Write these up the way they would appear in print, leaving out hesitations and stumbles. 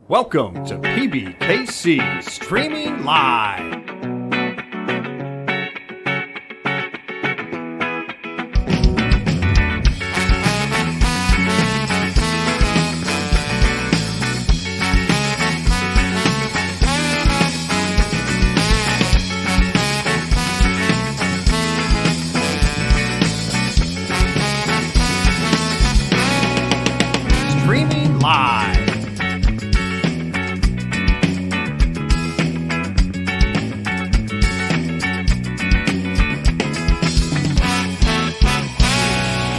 Welcome to PBKC Streaming Live. Streaming Live.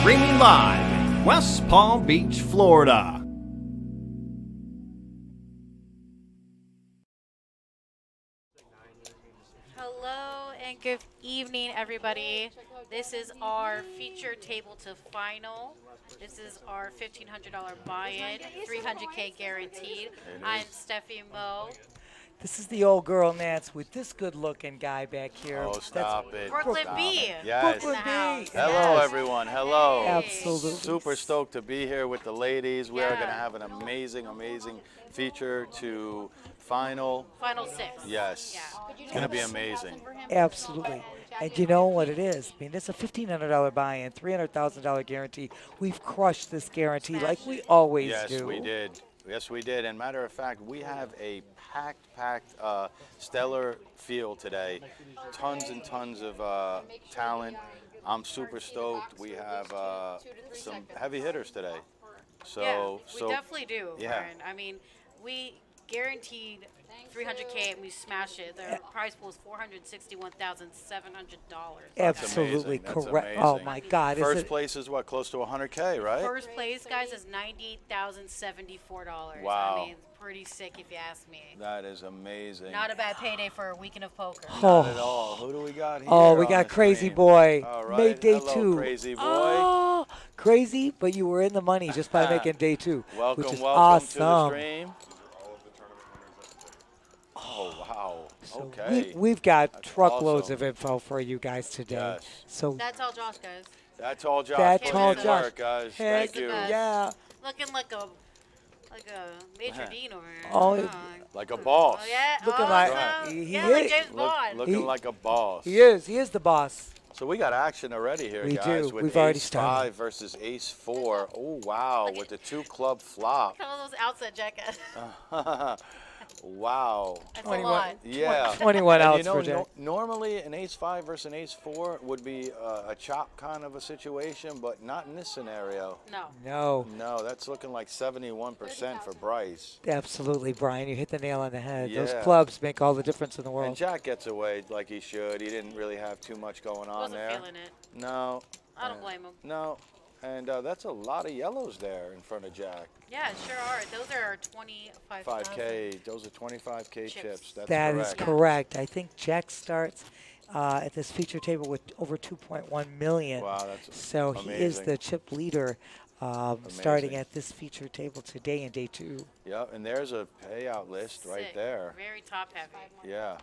Streaming live in West Palm Beach, Florida. Hello and good evening, everybody. This is our feature table to final. This is our $1,500 buy-in, $300K guaranteed. I'm Steffi Moe. This is the old girl Nance with this good-looking guy back here. Oh, stop it. Brooklyn Stop B. it. Yes. Brooklyn B. house. Hello, Yes. everyone. Hello. Absolutely. Super stoked to be here with the ladies. We are Yeah. going to have an amazing, amazing feature to final. Final six. Yes. Yeah. It's going to be amazing. Absolutely. And you know what it is? I mean, it's a $1,500 buy-in, $300,000 guarantee. We've crushed this guarantee like we always Yes, do. we did. Yes, we did. And matter of fact, we have a packed, stellar field today. Tons and tons of talent. I'm super stoked. We have some heavy hitters today. So, we definitely do, yeah. Brian. I mean, we guaranteed $300K and we smashed it. The prize pool is $461,700. Absolutely That's correct. amazing. Oh, my God. First place is what, close to 100K, right? First place, guys, is $98,074. Wow. I mean, pretty sick if you ask me. That is amazing. Not a bad payday for a weekend of poker. Not at all. Who do we got here? Oh, we on got the Crazy screen? Boy. All right. Made day Hello, two. Crazy Boy. Oh, crazy, but you were in the money just by making day two. Welcome, which is welcome awesome. to the stream. Oh, wow. So Okay. we've got That's truckloads awesome. of info for you guys today. Yes. So That's all Josh, guys. That's all Josh. That's putting all in Josh. work, guys. Heck Thank you. best. yeah. Looking like a major dean over here. Oh, Like a boss. Oh, yeah. Looking awesome. like- he yeah, is. like James Bond. Looking He- like a boss. He is the boss. So we got action already here, We guys. do. With We've already Ace started. 5 versus Ace 4. Oh, wow. With the two club flop. Look at all those outside jackets. Wow. That's a 21. lot. Yeah. 21 And outs you know, for Jack. normally an Ace 5 versus an Ace 4 would be a chop kind of a situation, but not in this scenario. No. No, No, that's looking like 71% for Bryce. absolutely, Brian. You hit the nail on the head. Those Yeah. clubs make all the difference in the And world. Jack gets away like he should. He didn't really have too much going on Wasn't there. feeling it. No. I don't blame him. No. And that's a lot of yellows there in front of Jack. Yeah, sure are. Those are 25,000. 5K. Those are 25K Chips. chips. That's That is correct. correct. I think Jack starts at this feature table with over 2.1 million. Wow, that's So he is amazing. the chip leader starting Amazing. at this feature table today in day two. Yep, and there's a payout list right Sick. there. Very top heavy. Yeah.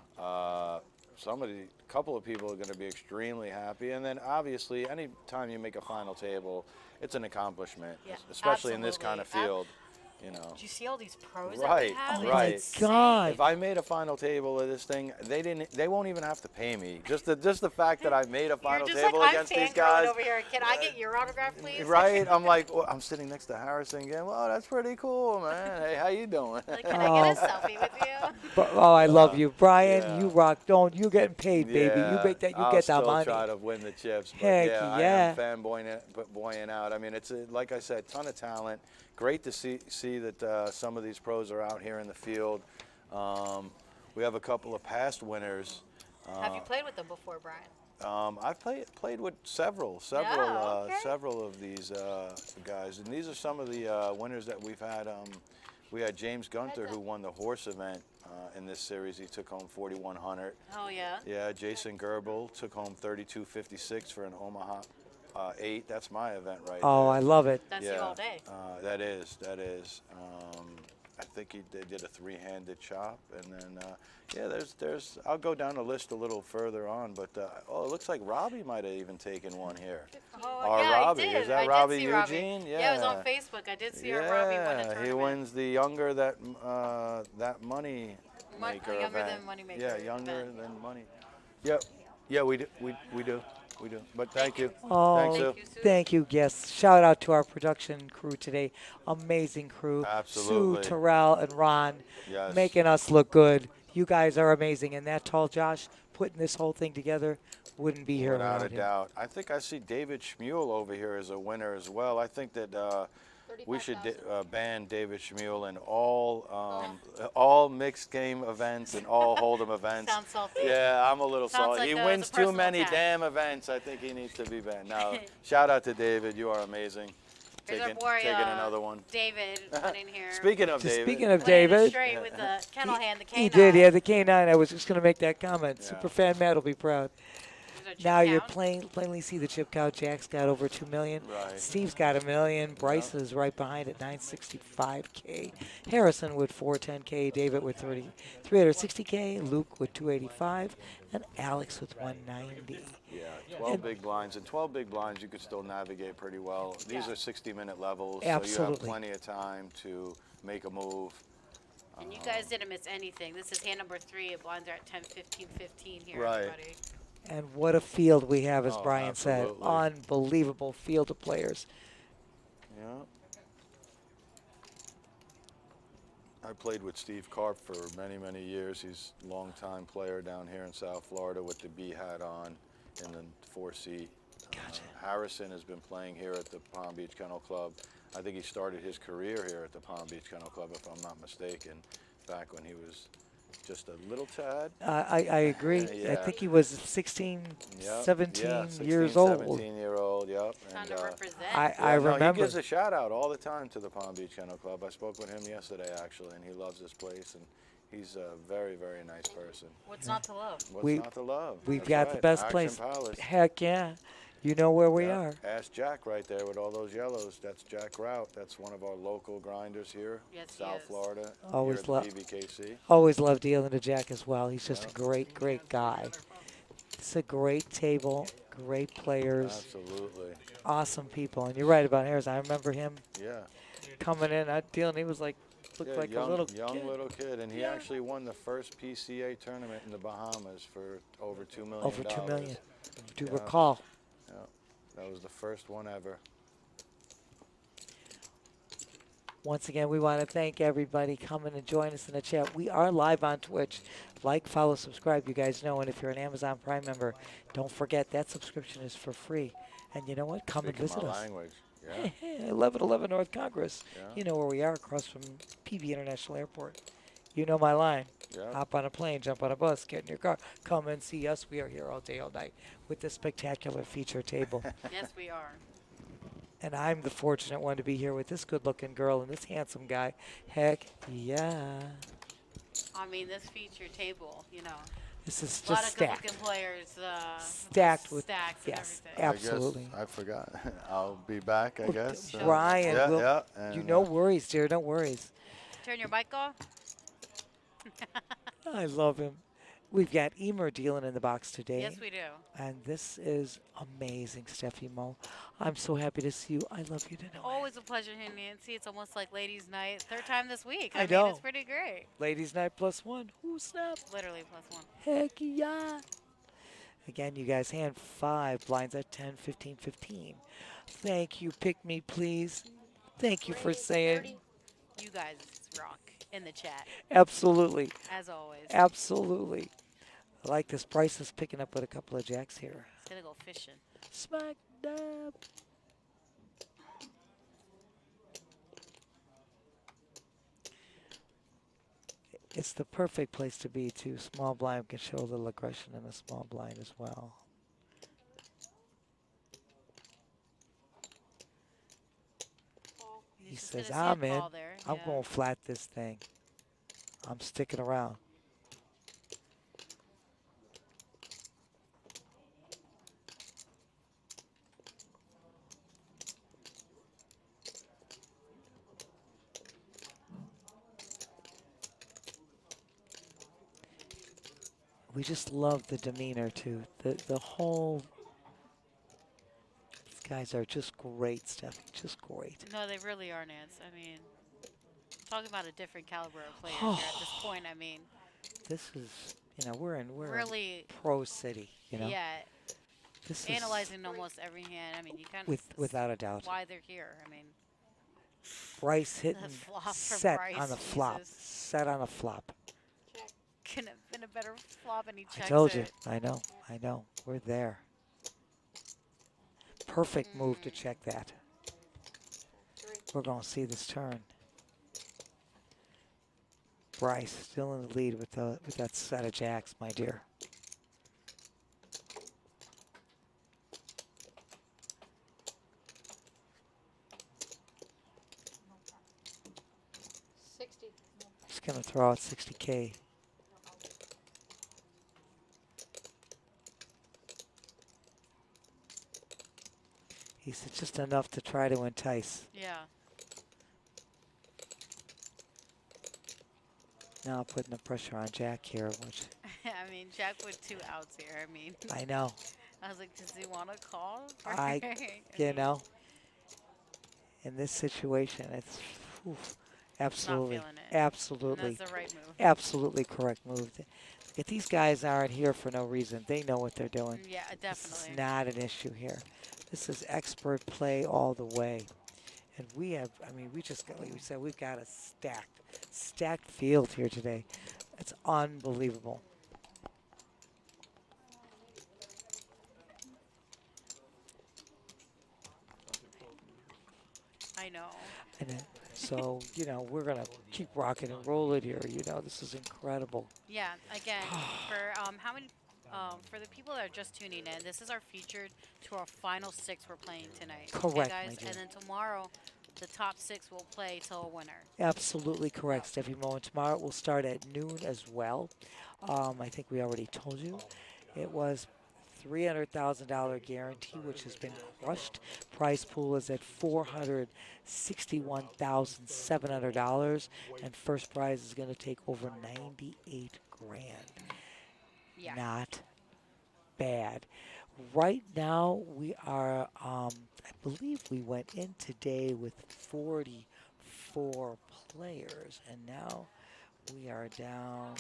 Couple of people are going to be extremely happy. And then obviously, any time you make a final table, it's an accomplishment, Yeah, especially in this kind of absolutely. field. You know. Did you see all these pros Right, that we have? Oh It's right. insane. God. If I made a final table of this thing, they won't even have to pay me. Just the fact that I made a final You're just table like, I'm against these fangirling guys. over here. Can I get your autograph, please? Right? I'm like, well, I'm sitting next to Harrison again. Well, that's pretty cool, man. Hey, how you doing? Like, can I get a selfie with you? Oh, I love you, Brian. yeah. You rock. Don't you getting paid, baby? You Yeah, make that. You I'll get still that money. try to win the chips. But Heck yeah, yeah. I am fanboying out. I mean, it's like I said, ton of talent. Great to see that some of these pros are out here in the field. We have a couple of past winners. Have you played with them before, Brian? I've played with several okay. several of these guys, and these are some of the winners that we've had. We had James Gunther, who won the horse event in this series. He took home 4,100. Oh, yeah. Yeah, Jason Gerbel took home 32.56 for an Omaha 8. That's my event right Oh, there. I love it. That's you all day. That is. I think they did a three-handed chop, and then yeah, there's I'll go down the list a little further on, but oh, it looks like Robbie might have even taken one here. Oh, Our yeah, Robbie, I did. is that I did Robbie see Eugene? Yeah, it was on Facebook. I did see our Robbie win a tournament. He wins the younger that money maker younger event. than Moneymaker Yeah, younger event. than money. Yep. Yeah, we do. We do. But thank you. Oh, Thanks, Sue. thank you. Yes. Shout out to our production crew today. Amazing crew. Absolutely. Sue, Terrell, and Ron Yes. making us look good. You guys are amazing. And that tall Josh putting this whole thing together wouldn't be here Without a without him. doubt. I think I see David Schmuel over here as a winner as well. I think that we should ban David Schmuel in all mixed game events and all hold'em events. Sounds salty. Yeah, I'm a little Sounds salty. like He that was wins a too personal many attack. damn events. I think he needs to be banned. No, shout out to David. You are amazing. Here's our Taking boy, another one. David, running here. Speaking of Just David. speaking of Playing it David, straight with the kennel hand, the K9. he did. He had the K9. I was just going to make that comment. Yeah. Superfan Matt will be proud. There's our chip Now you're count. plainly see the chip count. Jack's got over 2 million. Right. Steve's got 1 million. Bryce is right behind at 965K. Harrison with 410K. David with 360K. Luke with 285, and Alex with 190. Yeah, 12 big blinds. And 12 big blinds, you could still navigate pretty well. These are 60-minute levels, so you Absolutely. have plenty of time to make a move. And you guys didn't miss anything. This is hand number 3. Blinds are at 10, 15, 15 here, Right. everybody. And what a field we have, as Oh, Brian said. absolutely. Unbelievable field of players. Yeah. I played with Steve Karp for many, many years. He's a longtime player down here in South Florida with the B hat on in the 4-seat. Gotcha. Harrison has been playing here at the Palm Beach Kennel Club. I think he started his career here at the Palm Beach Kennel Club, if I'm not mistaken, back when he was just a little tad. I agree. I Yeah. think he was 16, Yep. 17 Yeah, 16, years old. 17-year-old, yep. Time And, to represent. I yeah, no, remember. he gives a shout out all the time to the Palm Beach Kennel Club. I spoke with him yesterday, actually, and he loves this place, and he's a very, very nice person. What's not to love? What's We- not to love? We've That's got right. the best Action place. Palace. Heck yeah. You know where we Yeah. are. Ask Jack right there with all those yellows. That's Jack Rout. That's one of our local grinders here, Yes, he South is. Florida, Always here love- at the PBKC. Always love dealing to Jack as well. He's just a great, great guy. It's a great table, great players, Absolutely. awesome people. And you're right about Harrison. I remember him Yeah. coming in, dealing. He was like, looked Yeah, like young, a little young kid. little kid, and he Yeah. actually won the first PCA tournament in the Bahamas for over $2 million. Over 2 million. Do Yeah. recall. Yeah, that was the first one ever. Once again, we want to thank everybody coming and join us in the chat. We are live on Twitch. Like, follow, subscribe, you guys know. And if you're an Amazon Prime member, don't forget that subscription is for free. And you know what? Come and Speaking visit my us. language. Yeah. 1111 North Congress. Yeah. You know where we are, across from PB International Airport. You know my line. Yeah. Hop on a plane, jump on a bus, get in your car, come and see us. We are here all day, all night with this spectacular feature table. Yes, we are. And I'm the fortunate one to be here with this good-looking girl and this handsome guy. Heck yeah. I mean, this feature table, you know, This is a lot just of good-looking stacked. players. Stacked with, stacks and yes, everything. absolutely. I forgot. I'll be back, I guess. Ryan, yeah, will, yeah. you and, no worries, dear, no worries. Turn your mic off. I love him. We've got Emer dealing in the box today. Yes, we do. And this is amazing, Steffi Mo. I'm so happy to see you. I love you to know. Always a pleasure here, Nancy. It's almost like ladies' night. Third time this week. I mean, know. it's pretty great. Ladies Night +1. Who snap? Literally +1. Heck yeah. Again, you guys, hand 5, blinds at 10, 15, 15. Thank you, pick me, please. Thank you for saying. You guys rock in the chat, Absolutely. as always. Absolutely. I like this. Bryce is picking up with a couple of jacks here. It's gonna go fishing. Smack dab. It's the perfect place to be, too. Small blind can show a little aggression in a small blind as well. He Just says, gonna see a I'm in. call there. I'm Yeah. going to flat this thing. I'm sticking around. We just love the demeanor too. The whole, these guys are just great, Stephanie, just great. No, they really are, Nance. I mean, talking about a different caliber of players here at this point. I mean, This is, we're in really, pro city, yeah, This analyzing almost every hand. I mean, you kind is of without a doubt. why they're here. I mean, Bryce hitting flop from set Bryce, on the flop, Jesus. set on a flop. Couldn't have been a better flop, and he checks I told you. it. I know. We're there. Perfect move to check that. We're going to see this turn. Bryce still in the lead with that set of jacks, my dear. He's going to throw out 60K. He said just enough to try to entice. Yeah. Now putting the pressure on Jack here, which I mean, Jack with 2 outs here. I mean, I know. I was like, does he want to call? In this situation, it's absolutely, feeling it. absolutely, That's the right move. absolutely correct move. If these guys aren't here for no reason, they know what they're doing. Yeah, This definitely. is not an issue here. This is expert play all the way. And we have, I mean, we just got, like we said, we've got a stacked field here today. It's unbelievable. I know. And then, so, we're going to keep rocking and rolling here. This is incredible. Yeah, again, for how many, for the people that are just tuning in, this is our featured to our final 6 we're playing tonight. Correct, okay, guys? my dear. And then tomorrow, the top 6 will play till a winner. Absolutely correct, Steffi Mo. And tomorrow it will start at noon as well. I think we already told you. It was $300,000 guarantee, which has been crushed. Prize pool is at $461,700, and first prize is going to take over 98 grand. Yeah. Not bad. Right now we are, I believe we went in today with 44 players, and now we are down.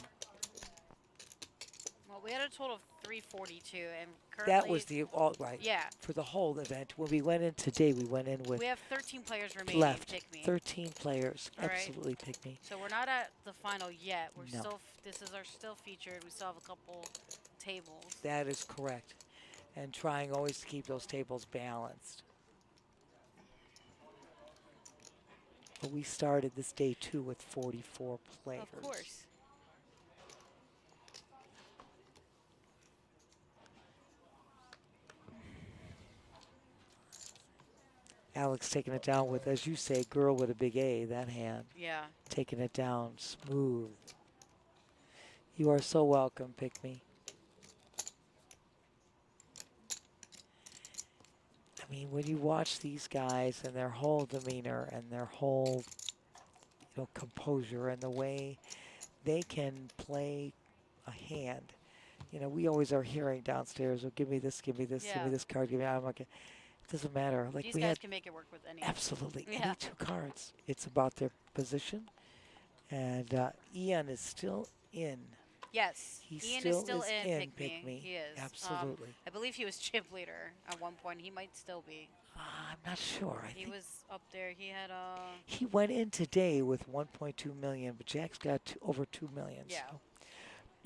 Well, we had a total of 342, and currently That was the right. Yeah. For the whole event. When we went in today, we went in with We have 13 players remaining. left. Pick me. 13 players. All right. Absolutely pick me. So we're not at the final yet. We're No. still. This is our still featured. We still have a couple tables. That is correct. And trying always to keep those tables balanced. But we started this day 2 with 44 players. Of course. Alex taking it down with, as you say, girl with a big A, that hand. Yeah. Taking it down smooth. You are so welcome, pick me. I mean, when you watch these guys and their whole demeanor and their whole, composure and the way they can play a hand. We always are hearing downstairs, oh, give me this, give me this, give Yeah. me this card, give me, I'm like, it doesn't matter. Like These we guys had can make it work with any. absolutely Yeah. any 2 cards. It's about their position. And Ian is still in. Yes. He Ian still is still is in. in, pick me. He is. Absolutely. I believe he was chip leader at one point. He might still be. I'm not sure. I He think was up there. He had he went in today with 1.2 million, but Jack's got over 2 million. Yeah. So.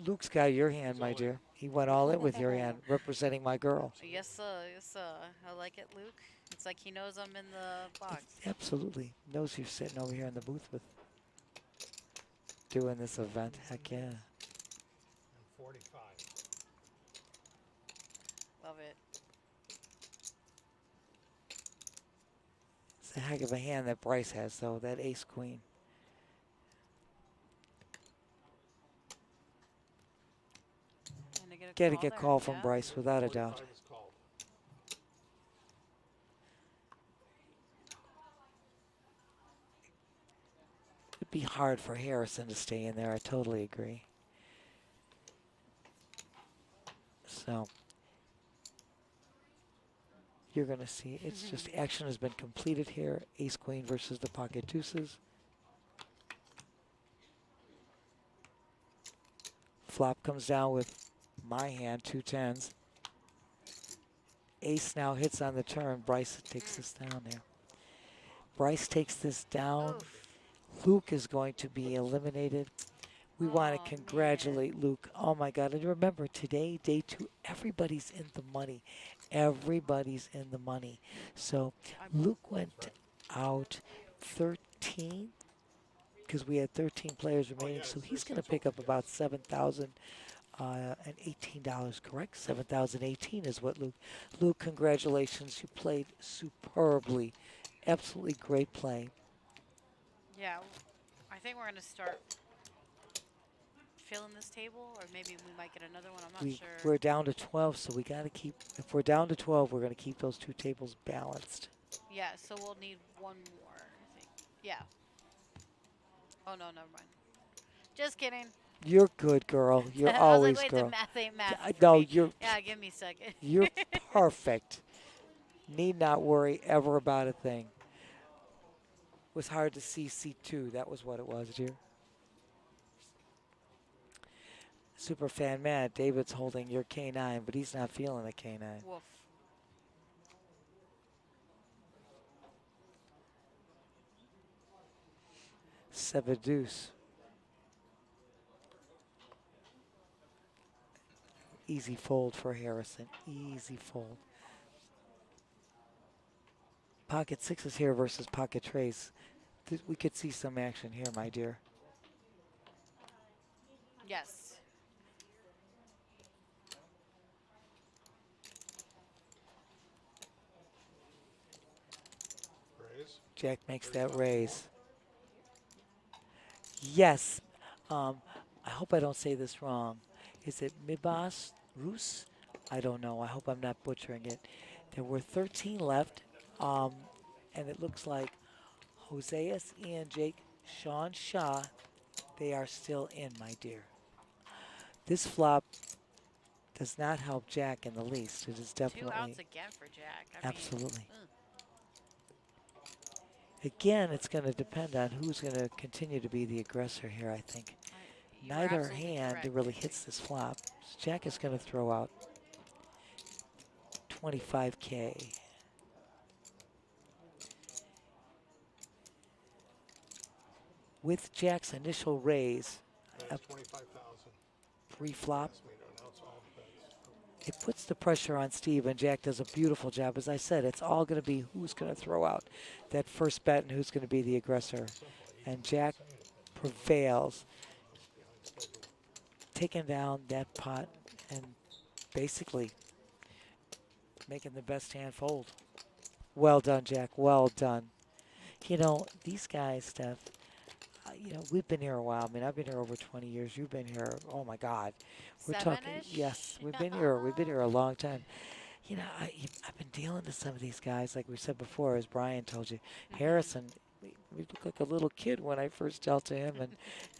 Luke's got your hand, my dear. He went all in with your hand, representing my girl. Yes, sir. Yes, sir. I like it, Luke. It's like he knows I'm in the box. Absolutely. Knows you're sitting over here in the booth with doing this event. Heck yeah. 45. Love it. It's a heck of a hand that Bryce has, though, that ace-queen. Gotta get call from Bryce, without a doubt. 45 is called. It'd be hard for Harrison to stay in there. I totally agree. So you're going to see it's just action has been completed here. Ace queen versus the pocket deuces. Flop comes down with my hand, 2 tens. Ace now hits on the turn. Bryce takes this down there. Bryce takes this down. Oof. Luke is going to be eliminated. We want to congratulate Luke. Oh my God. And remember, today, day 2, everybody's in the money. Everybody's in the money. So Luke went out 13 because we had 13 players remaining. So he's going to pick up about $7,018, correct? $7,018 is what Luke. Luke, congratulations. You played superbly. Absolutely great play. Yeah, I think we're gonna start filling this table, or maybe we might get another one. I'm not sure. We're down to 12, so we got to keep. If we're down to 12, we're going to keep those 2 tables balanced. Yeah, so we'll need one more, I think. Yeah. Oh no, never mind. Just kidding. You're good, girl. You're I was always like, wait, girl. the math ain't math. No, you're. Yeah, give me a second. You're perfect. Need not worry ever about a thing. Was hard to see C2. That was what it was, dear. Super fan mad. David's holding your K9, but he's not feeling the K9. Woof. Seven deuce. Easy fold for Harrison. Easy fold. Pocket 6 here versus pocket trays. We could see some action here, my dear. Yes. Raise. Jack makes that raise. Yes. I hope I don't say this wrong. Is it Mibas Rus? I don't know. I hope I'm not butchering it. There were 13 left, and it looks like Hoseas, Ian, Jake, Sean Shaw, they are still in, my dear. This flop does not help Jack in the least. It is 2 definitely. outs again for Jack. I Absolutely. Mean, Again, it's going to depend on who's going to continue to be the aggressor here, I think. you're Neither absolutely hand correct, really I think. hits this flop. So Jack is going to throw out 25K. With Jack's initial raise, Raise 25,000. pre-flop, Ask me to announce all the bets. it puts the pressure on Steve, and Jack does a beautiful job. As I said, it's all going to be who's going to throw out that first bet and who's going to be the aggressor. And Jack prevails, taking down that pot and basically making the best hand fold. Well done, Jack. Well done. You know, these guys, Steph, you know, we've been here a while. I mean, I've been here over 20 years. You've been here, oh my God. We're talking, 7-ish? yes, we've been here a long time. You know, I've been dealing with some of these guys, like we said before, as Brian told you. Harrison, we looked like a little kid when I first dealt to him,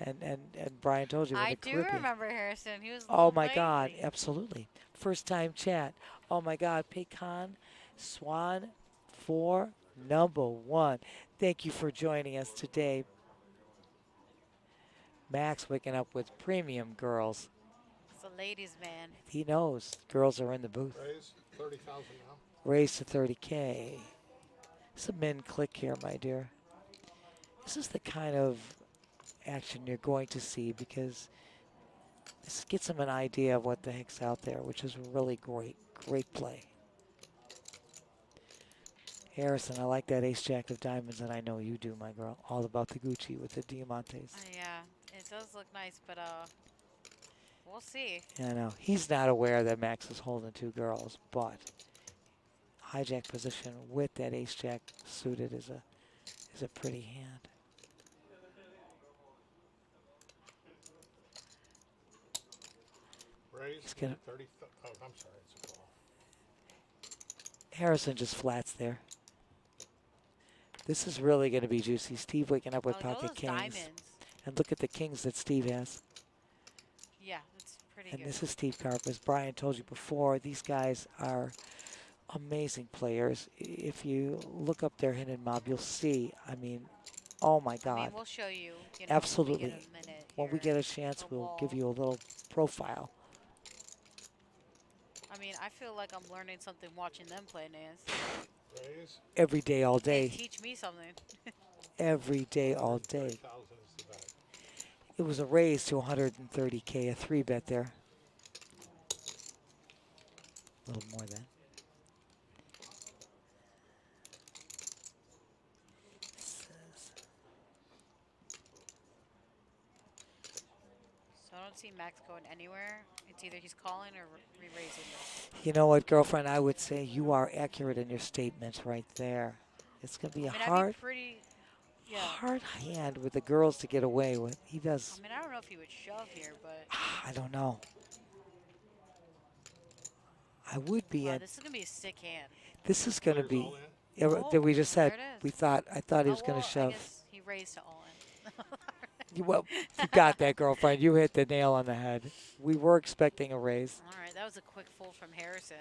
and Brian told you. I the do Caribbean. remember Harrison. He was. Oh my God, absolutely. First time chat. Oh my God, Pecan Swan 4, number 1. Thank you for joining us today. Max waking up with premium girls. It's a ladies' man. He knows girls are in the booth. Raise 30,000 now. Raise to 30K. It's a min click here, my dear. This is the kind of action you're going to see because this gets them an idea of what the heck's out there, which is really great play. Harrison, I like that ace-jack of diamonds, and I know you do, my girl. All about the Gucci with the Diamantes. Yeah, it does look nice, but we'll see. Yeah, I know. He's not aware that Max is holding 2 girls, but hijack position with that ace-jack suited is a pretty hand. Raise He's gonna- 30. Oh, I'm sorry. It's a call. Harrison just flats there. This is really going to be juicy. Steve waking up with Look at pocket those kings. diamonds. And look at the kings that Steve has. Yeah, it's pretty Pretty And good. this is Steve Carp. As Brian told you before, these guys are amazing players. If you look up their hidden mob, you'll see, I mean, oh my I God. mean, we'll show you, you know, Absolutely. when we get a minute When we here, get a chance, the we'll give wall. you a little profile. I mean, I feel like I'm learning something watching them play, Nance. Raise, Every day, all They day. teach me something. Every day, all day. 30,000 is the bet. It was a raise to 130K, a 3-bet there. A little more than. So I don't see Max going anywhere. It's either he's calling or re-raising this. You know what, girlfriend? I would say you are accurate in your statement right there. It's going to be I a mean, hard, I'd be pretty, yeah. hard hand with the girls to get away with. He does. I mean, I don't know if he would shove here, but I don't know. I would be wow, in. this is gonna be a sick hand. This is going to Players be. all in. Yeah, that we just Well, said. there it is. We thought. I thought he was Oh, going well, to shove. I guess he raised to all in. Well, you got that, girlfriend. You hit the nail on the head. We were expecting a raise. All right, that was a quick fold from Harrison.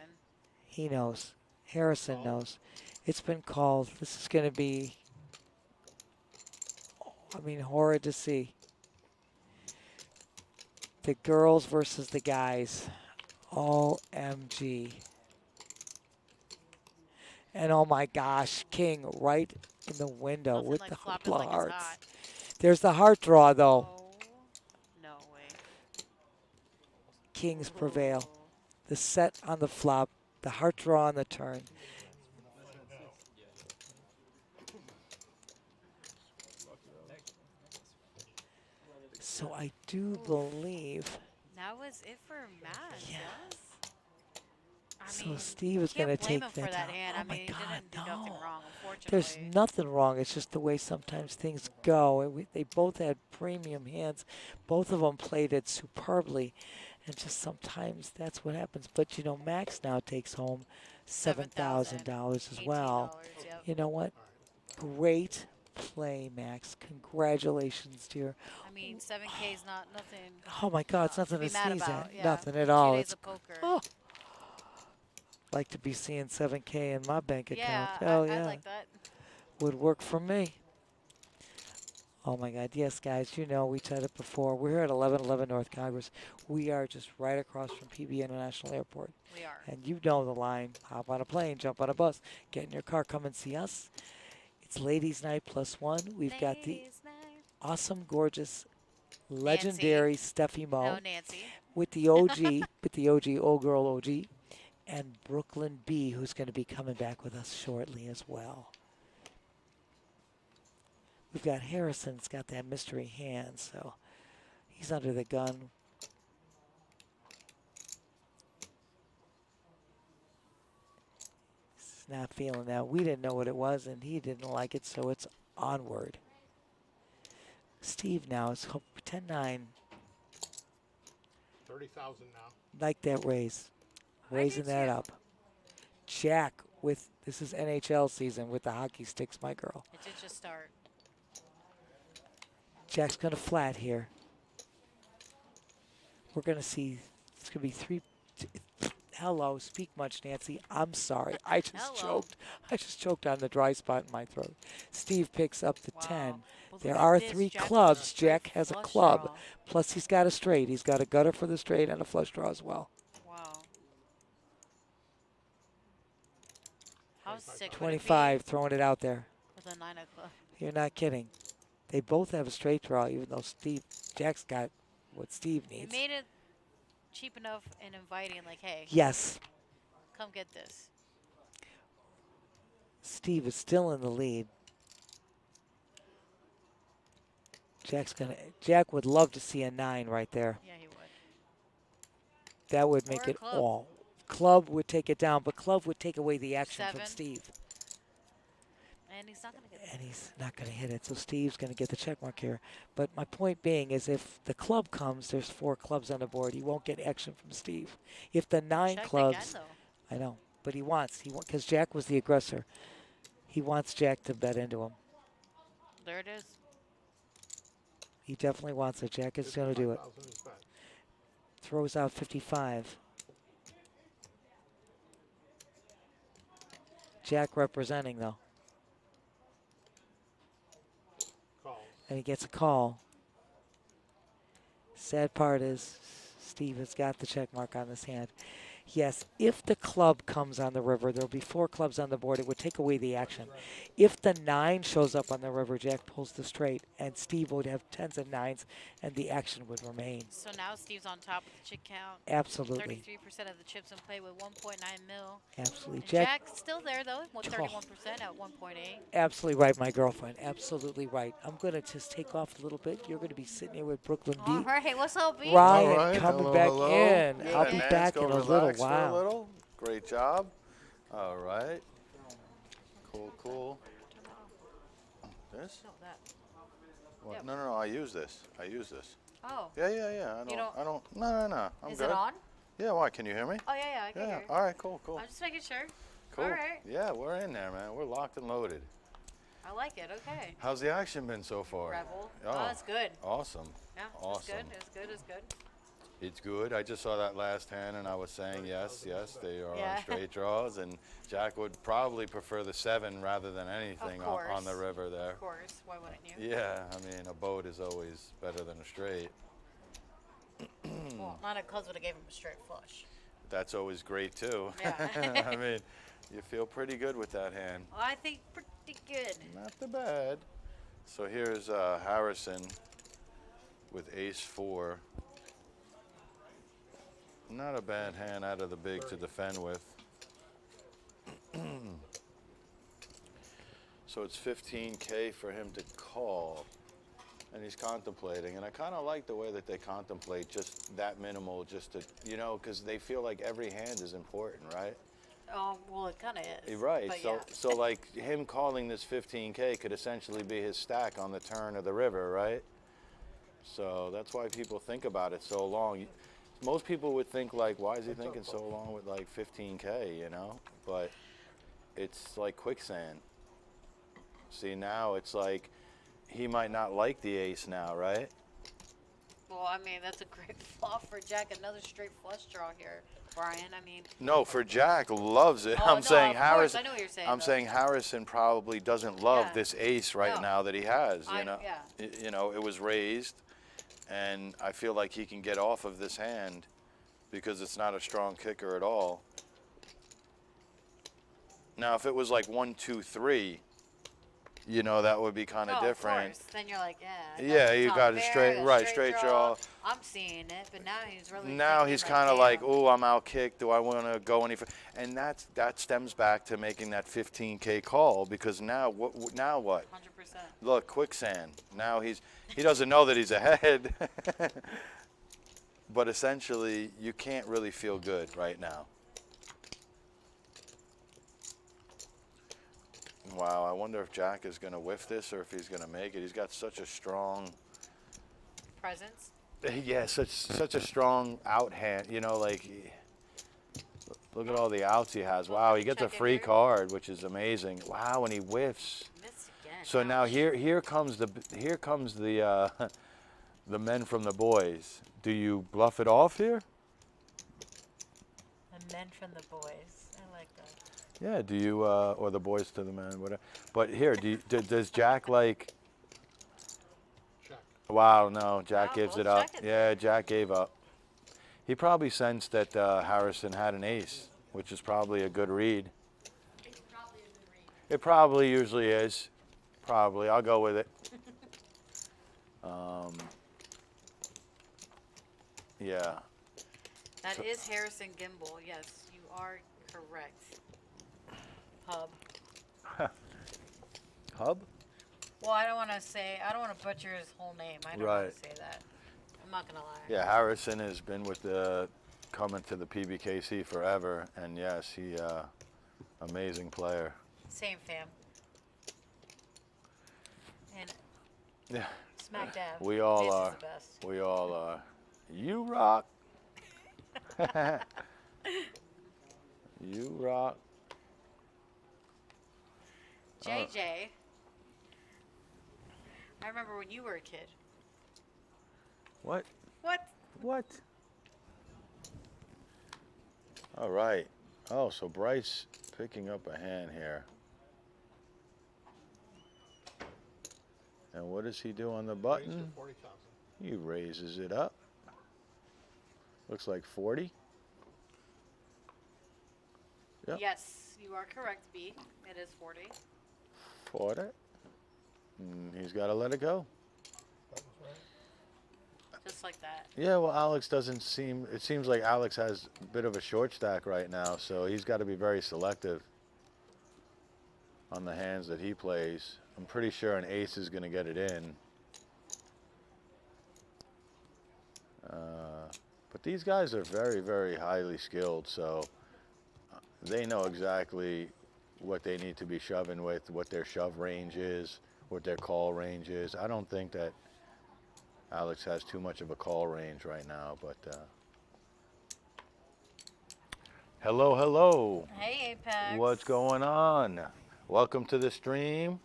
He knows. Harrison knows. It's been called. This is going to be, I mean, horrid to see. The girls versus the guys. OMG. And oh my gosh, King right in the window Nothing with like the flopping couple of like it's hearts. hot. There's the heart draw, though. Oh, no way. Kings prevail. Ooh. The set on the flop, the heart draw on the turn. So I do believe. That was it for Max. Yeah. Yes. I So mean, Steve is can't going to blame take him for that that down. hand. Oh I my mean, he God, didn't do nothing no. wrong, unfortunately. There's nothing wrong. It's just the way sometimes things go. They both had premium hands. Both of them played it superbly. And just sometimes that's what happens. But, you know, Max now takes home $7,000 as well. $18, yep. You know what? Great play, Max. Congratulations, dear. I mean, 7K is not nothing. Oh, my God. It's to nothing be to mad sneeze about. at. Yeah. Nothing at 2 all. days It's of poker. oh, like to be seeing 7K in my bank account. Yeah, Hell I yeah. like that. Would work for me. Oh my God, yes guys, you know, we said it before. We're here at 1111 North Congress. We are just right across from PB International Airport. We are. And you know the line. Hop on a plane, jump on a bus, get in your car, come and see us. It's Ladies Night +1. We've got the Ladies' night. awesome, gorgeous, legendary Steffi Mo No, Nancy. with the OG, old girl OG, and Brooklyn B, who's going to be coming back with us shortly as well. We've got Harrison's got that mystery hand, so he's under the gun. He's not feeling that. We didn't know what it was, and he didn't like it, so it's onward. Steve now is 10-9. 30,000 now. Like that raise. Raising that too. up. Jack with, this is NHL season with the hockey sticks, my girl. It did just start. Jack's going to flat here. We're going to see, it's going to be three. Hello, speak much, Nancy. I'm sorry. I just Hello. choked. I just choked on the dry spot in my throat. Steve picks up the Wow. 10. Well, There look at are this. 3 Jack with clubs. a straight Jack has a flush club. draw. Plus, he's got a straight. He's got a gutter for the straight and a flush draw as well. Wow. How sick would it be 25, throwing it out there. with a 9 of club? You're not kidding. They both have a straight draw, even though Jack's got what Steve It needs. made it cheap enough and inviting, like, hey, Yes, come get this. Steve is still in the lead. Jack would love to see a 9 right there. Yeah, he would. That would make Or a it club. all. Club would take it down, but club would take away the action 7. from Steve. And he's not going to get And he's not going to hit it, so Steve's going to get the check mark here. But my point being is if the club comes, there's 4 clubs on the board. He won't get action from Steve. If the 9 checked clubs, again, though. I know, but he wants, because Jack was the aggressor. He wants Jack to bet into him. There it is. He definitely wants it. Jack is going to do it. 55,000 is bet. throws out 55. Jack representing, though. Calls. And he gets a call. Sad part is Steve has got the check mark on his hand. Yes, if the club comes on the river, there'll be 4 clubs on the board. It would take away the action. If the 9 shows up on the river, Jack pulls the straight, and Steve would have 10s and 9s, and the action would remain. So now Steve's on top of the chip count. Absolutely. 33% of the chips in play with 1.9 mil. Absolutely. And Jack, Jack's still there though, 31% at 1.8. absolutely right, my girlfriend. Absolutely right. I'm going to just take off a little bit. You're going to be sitting here with Brooklyn All B. right, what's up, B? Ryan All right, coming hello, back hello. in. Yeah, I'll be Nance, back go in a little relax for while. a little. Great job. All right. Cool, cool. This? No, that. What? Yep. No, I use this. Oh. Yeah. You don't- I don't. No. I'm Is good. it on? Yeah. Why? Can you hear me? Oh, yeah, I can Yeah. hear. All right. Cool. I'm just making sure. Cool. All right. Yeah, we're in there, man. We're locked and loaded. I like it. Okay. How's the action been so far? Rebel. Oh, Oh, that's good. Awesome. Yeah, Awesome. it's good. It's good. It's good. It's good. I just saw that last hand, and I was saying yes, they are Yeah. on straight draws, and Jack would probably prefer the 7 rather than anything on the course. river there. Of course. Why wouldn't you? Yeah, I mean, a boat is always better than a straight. Well, not a cuz would have gave him a straight flush. That's always great too. Yeah. I mean, you feel pretty good with that hand. Well, I think pretty good. Not too bad. So here's Harrison with ace 4. Not a bad hand out of the big to defend with. So it's 15K for him to call, and he's contemplating. And I kind of like the way that they contemplate just that minimal, just to, because they feel like every hand is important, right? Well, it kind of is. Right. But So, yeah. so like him calling this 15K could essentially be his stack on the turn of the river, right? So that's why people think about it so long. Most people would think like, why is he thinking so long with like 15K, But it's like quicksand. See, now it's like he might not like the ace now, right? Well, I mean, that's a great flop for Jack. Another straight flush draw here, Brian. I mean, No, for Jack, loves it. Oh, I'm no, saying of course, Harrison. I know what you're saying, I'm though. saying Harrison probably doesn't love Yeah. this ace right No. now that he has. yeah. It was raised, and I feel like he can get off of this hand because it's not a strong kicker at all. Now, if it was like 1, 2, 3, that would be kind of different. Of course. Then you're like, yeah. Yeah, that's you not got a fair, straight draw. I'm seeing it, but now he's really. Now thinking he's kind of damn. like, oh, I'm out kicked. Do I want to go any further? And that stems back to making that 15K call, because now what? 100%. Look, quicksand. Now he doesn't know that he's ahead. But essentially, you can't really feel good right now. Wow, I wonder if Jack is going to whiff this or if he's going to make it. He's got such a strong, Presence. yeah, such a strong out hand. Look at all the outs he has. Wow, he gets a Check in free here. card, which is amazing. Wow, and he whiffs. Missed again. So now Ouch. here comes the the men from the boys. Do you bluff it off here? The men from the boys. I like that. Yeah. Do you or the boys to the men, whatever. But here, does Jack like? Check. Wow, no, Jack Wow, gives both it up. checking. Yeah, Jack gave up. He probably sensed that Harrison had an ace, which is probably a good read. It's probably a good read. It probably usually is. Probably. I'll go with it. Yeah. That is Harrison Gimbel. Yes, you are correct. Hub. Hub? Well, I don't want to butcher his whole name. I don't Right. want to say that. I'm not going to lie. Yeah, Harrison has been with coming to the PBKC forever, and yes, he amazing player. Same fam. And Yeah, smack dab. we all This are. Is the best. We all are. You rock. You rock. JJ. I remember when you were a kid. What? What? What? All right. Oh, so Bryce picking up a hand here. And what does he do on the Raised button? to 40,000. He raises it up. Looks like 40. Yep. Yes, you are correct, B. It is 40. 40. He's got to let it go. Buttons right. Just like that. Yeah, well, Alex doesn't seem, it seems like Alex has a bit of a short stack right now, so he's got to be very selective on the hands that he plays. I'm pretty sure an ace is going to get it in. But these guys are very, very highly skilled, so they know exactly what they need to be shoving with, what their shove range is, what their call range is. I don't think that Alex has too much of a call range right now, but hello, hello. Hey, Apex. What's going on? Welcome to the stream.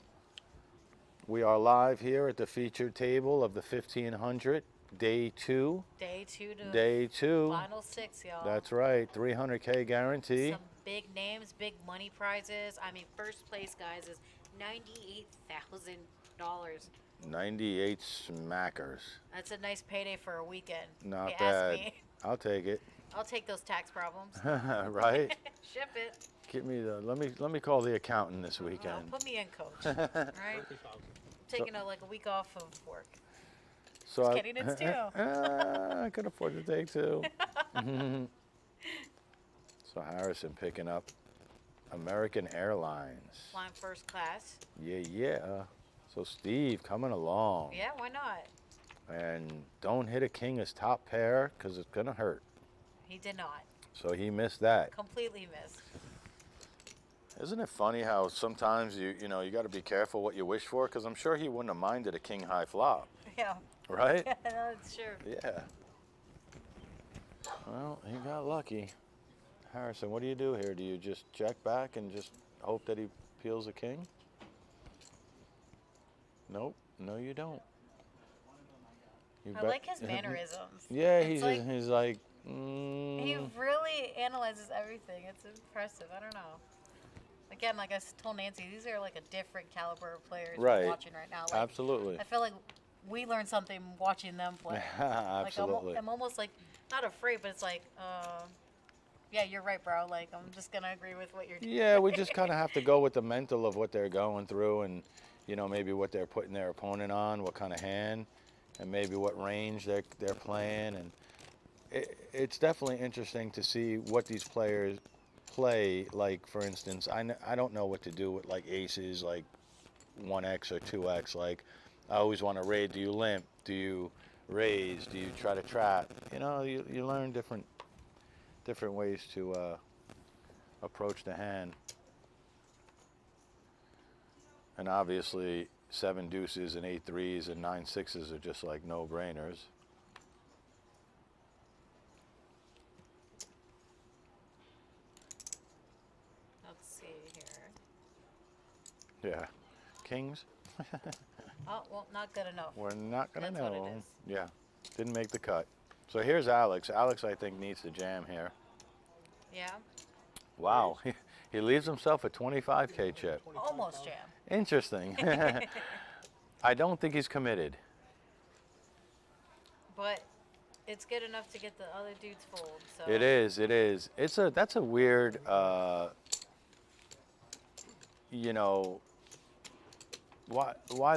We are live here at the featured table of the 1500, day 2. Day 2 to Day 2. Final 6, y'all. That's right, 300K guarantee. Some big names, big money prizes. I mean, first place, guys, is $98,000. 98 smackers. That's a nice payday for a weekend. Not if you ask bad. me. I'll take it. I'll take those tax problems. Right? Ship it. Give me the. Let me call the accountant this weekend. Put me in, coach. All right? 30,000. Taking a week off of work. So Just kidding, it's 2. I could afford to take 2. So Harrison picking up American Airlines. Flying first class. Yeah. So Steve coming along. Yeah, why not? And don't hit a king as top pair because it's gonna hurt. He did not. So he missed that. Completely missed. Isn't it funny how sometimes you got to be careful what you wish for? Because I'm sure he wouldn't have minded a king high flop, Yeah. right? That's true. Yeah. Well, he got lucky. Harrison, what do you do here? Do you just check back and just hope that he peels a king? Nope. No, you don't. I like his mannerisms. Yeah, It's he's like. He really analyzes everything. It's impressive. I don't know. Again, like I told Nancy, these are like a different caliber of players Right. we're watching right now. Like, Absolutely. I feel like we learned something watching them play. Absolutely. Like I'm almost like not afraid, but it's like, yeah, you're right, bro. Like I'm just gonna agree with what you're doing. Yeah, we just kind of have to go with the mental of what they're going through, and maybe what they're putting their opponent on, what kind of hand, and maybe what range they're playing, and it's definitely interesting to see what these players play. Like, for instance, I don't know what to do with like aces, like 1x or 2x. Like, I always want to raid. Do you limp? Do you raise? Do you try to trap? You learn different ways to approach the hand. And obviously, 7 deuces and 8 threes and 9 sixes are just like no-brainers. Let's see here. Yeah. Kings? Oh, well, not good enough. We're not going to That's what know. it is. Yeah. Didn't make the cut. So here's Alex. Alex, I think, needs to jam here. Yeah. Wow. He leaves himself a 25K chip. Almost jam. Interesting. I don't think he's committed. But it's good enough to get the other dudes fold. So It is. That's a weird, why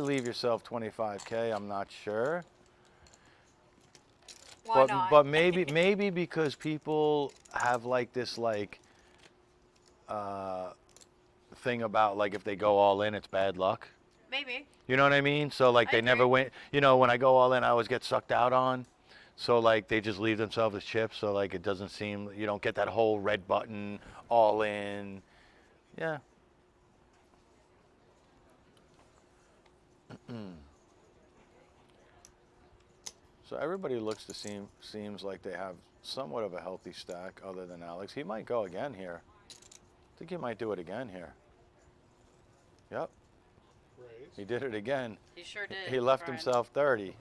leave yourself 25K? I'm not sure. Why not? But maybe because people have like this thing about like if they go all in, it's bad luck. Maybe. You know what I mean? So like I they never agree. win. When I go all in, I always get sucked out on. So like they just leave themselves as chips. So like it doesn't seem, you don't get that whole red button all in. Yeah. So everybody looks to seems like they have somewhat of a healthy stack other than Alex. He might go again here. I think he might do it again here. Yep, Raise. he did it again. He sure did. He left Brian. himself 30.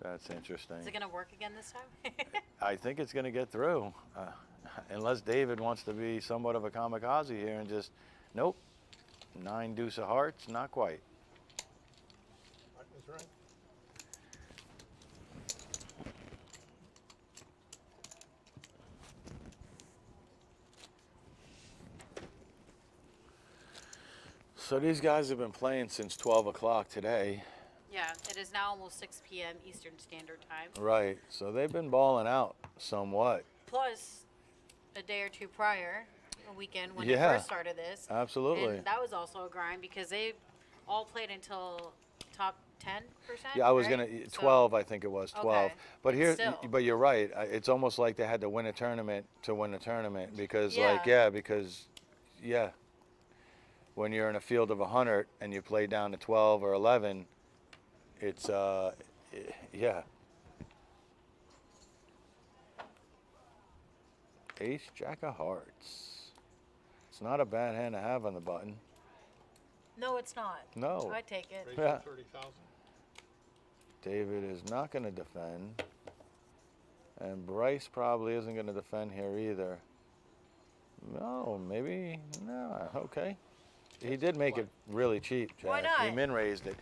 That's interesting. Is it going to work again this time? I think it's going to get through, unless David wants to be somewhat of a kamikaze here and just, nope, 9 deuce of hearts, not quite. That's right. So these guys have been playing since 12 o'clock today. Yeah, it is now almost 6 p.m. Eastern Standard Time. Right, so they've been balling out somewhat. Plus, a day or two prior, a weekend when Yeah. we first started this. Absolutely. And that was also a grind because they all played until top 10%. Yeah, I was right? gonna 12. So- I think it was 12. Okay, But here, still. but you're right. It's almost like they had to win a tournament to win a tournament because, Yeah. yeah, when you're in a field of 100 and you play down to 12 or 11, it's yeah. Ace Jack of Hearts. It's not a bad hand to have on the button. No, it's not. No. I take it. Raise Yeah. to 30,000. David is not going to defend. And Bryce probably isn't going to defend here either. No, maybe. No, okay. He did make it really cheap, Jack. Why not? He min raised it.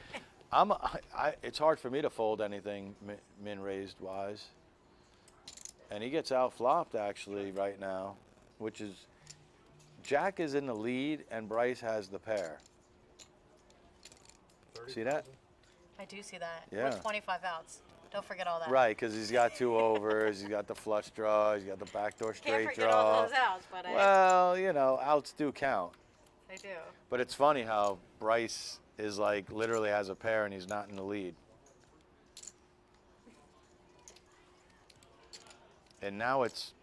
It's hard for me to fold anything min raised wise. And he gets out flopped actually right now, which is Jack is in the lead and Bryce has the pair. See that? 30,000. I do see that. Yeah. With 25 outs. Don't forget all that. Right, because he's got 2 overs, he's got the flush draw, he's got the backdoor Can't straight forget draw. all those outs, but Well, you know, outs do count. I do. But it's funny how Bryce is like literally has a pair and he's not in the lead. And now it's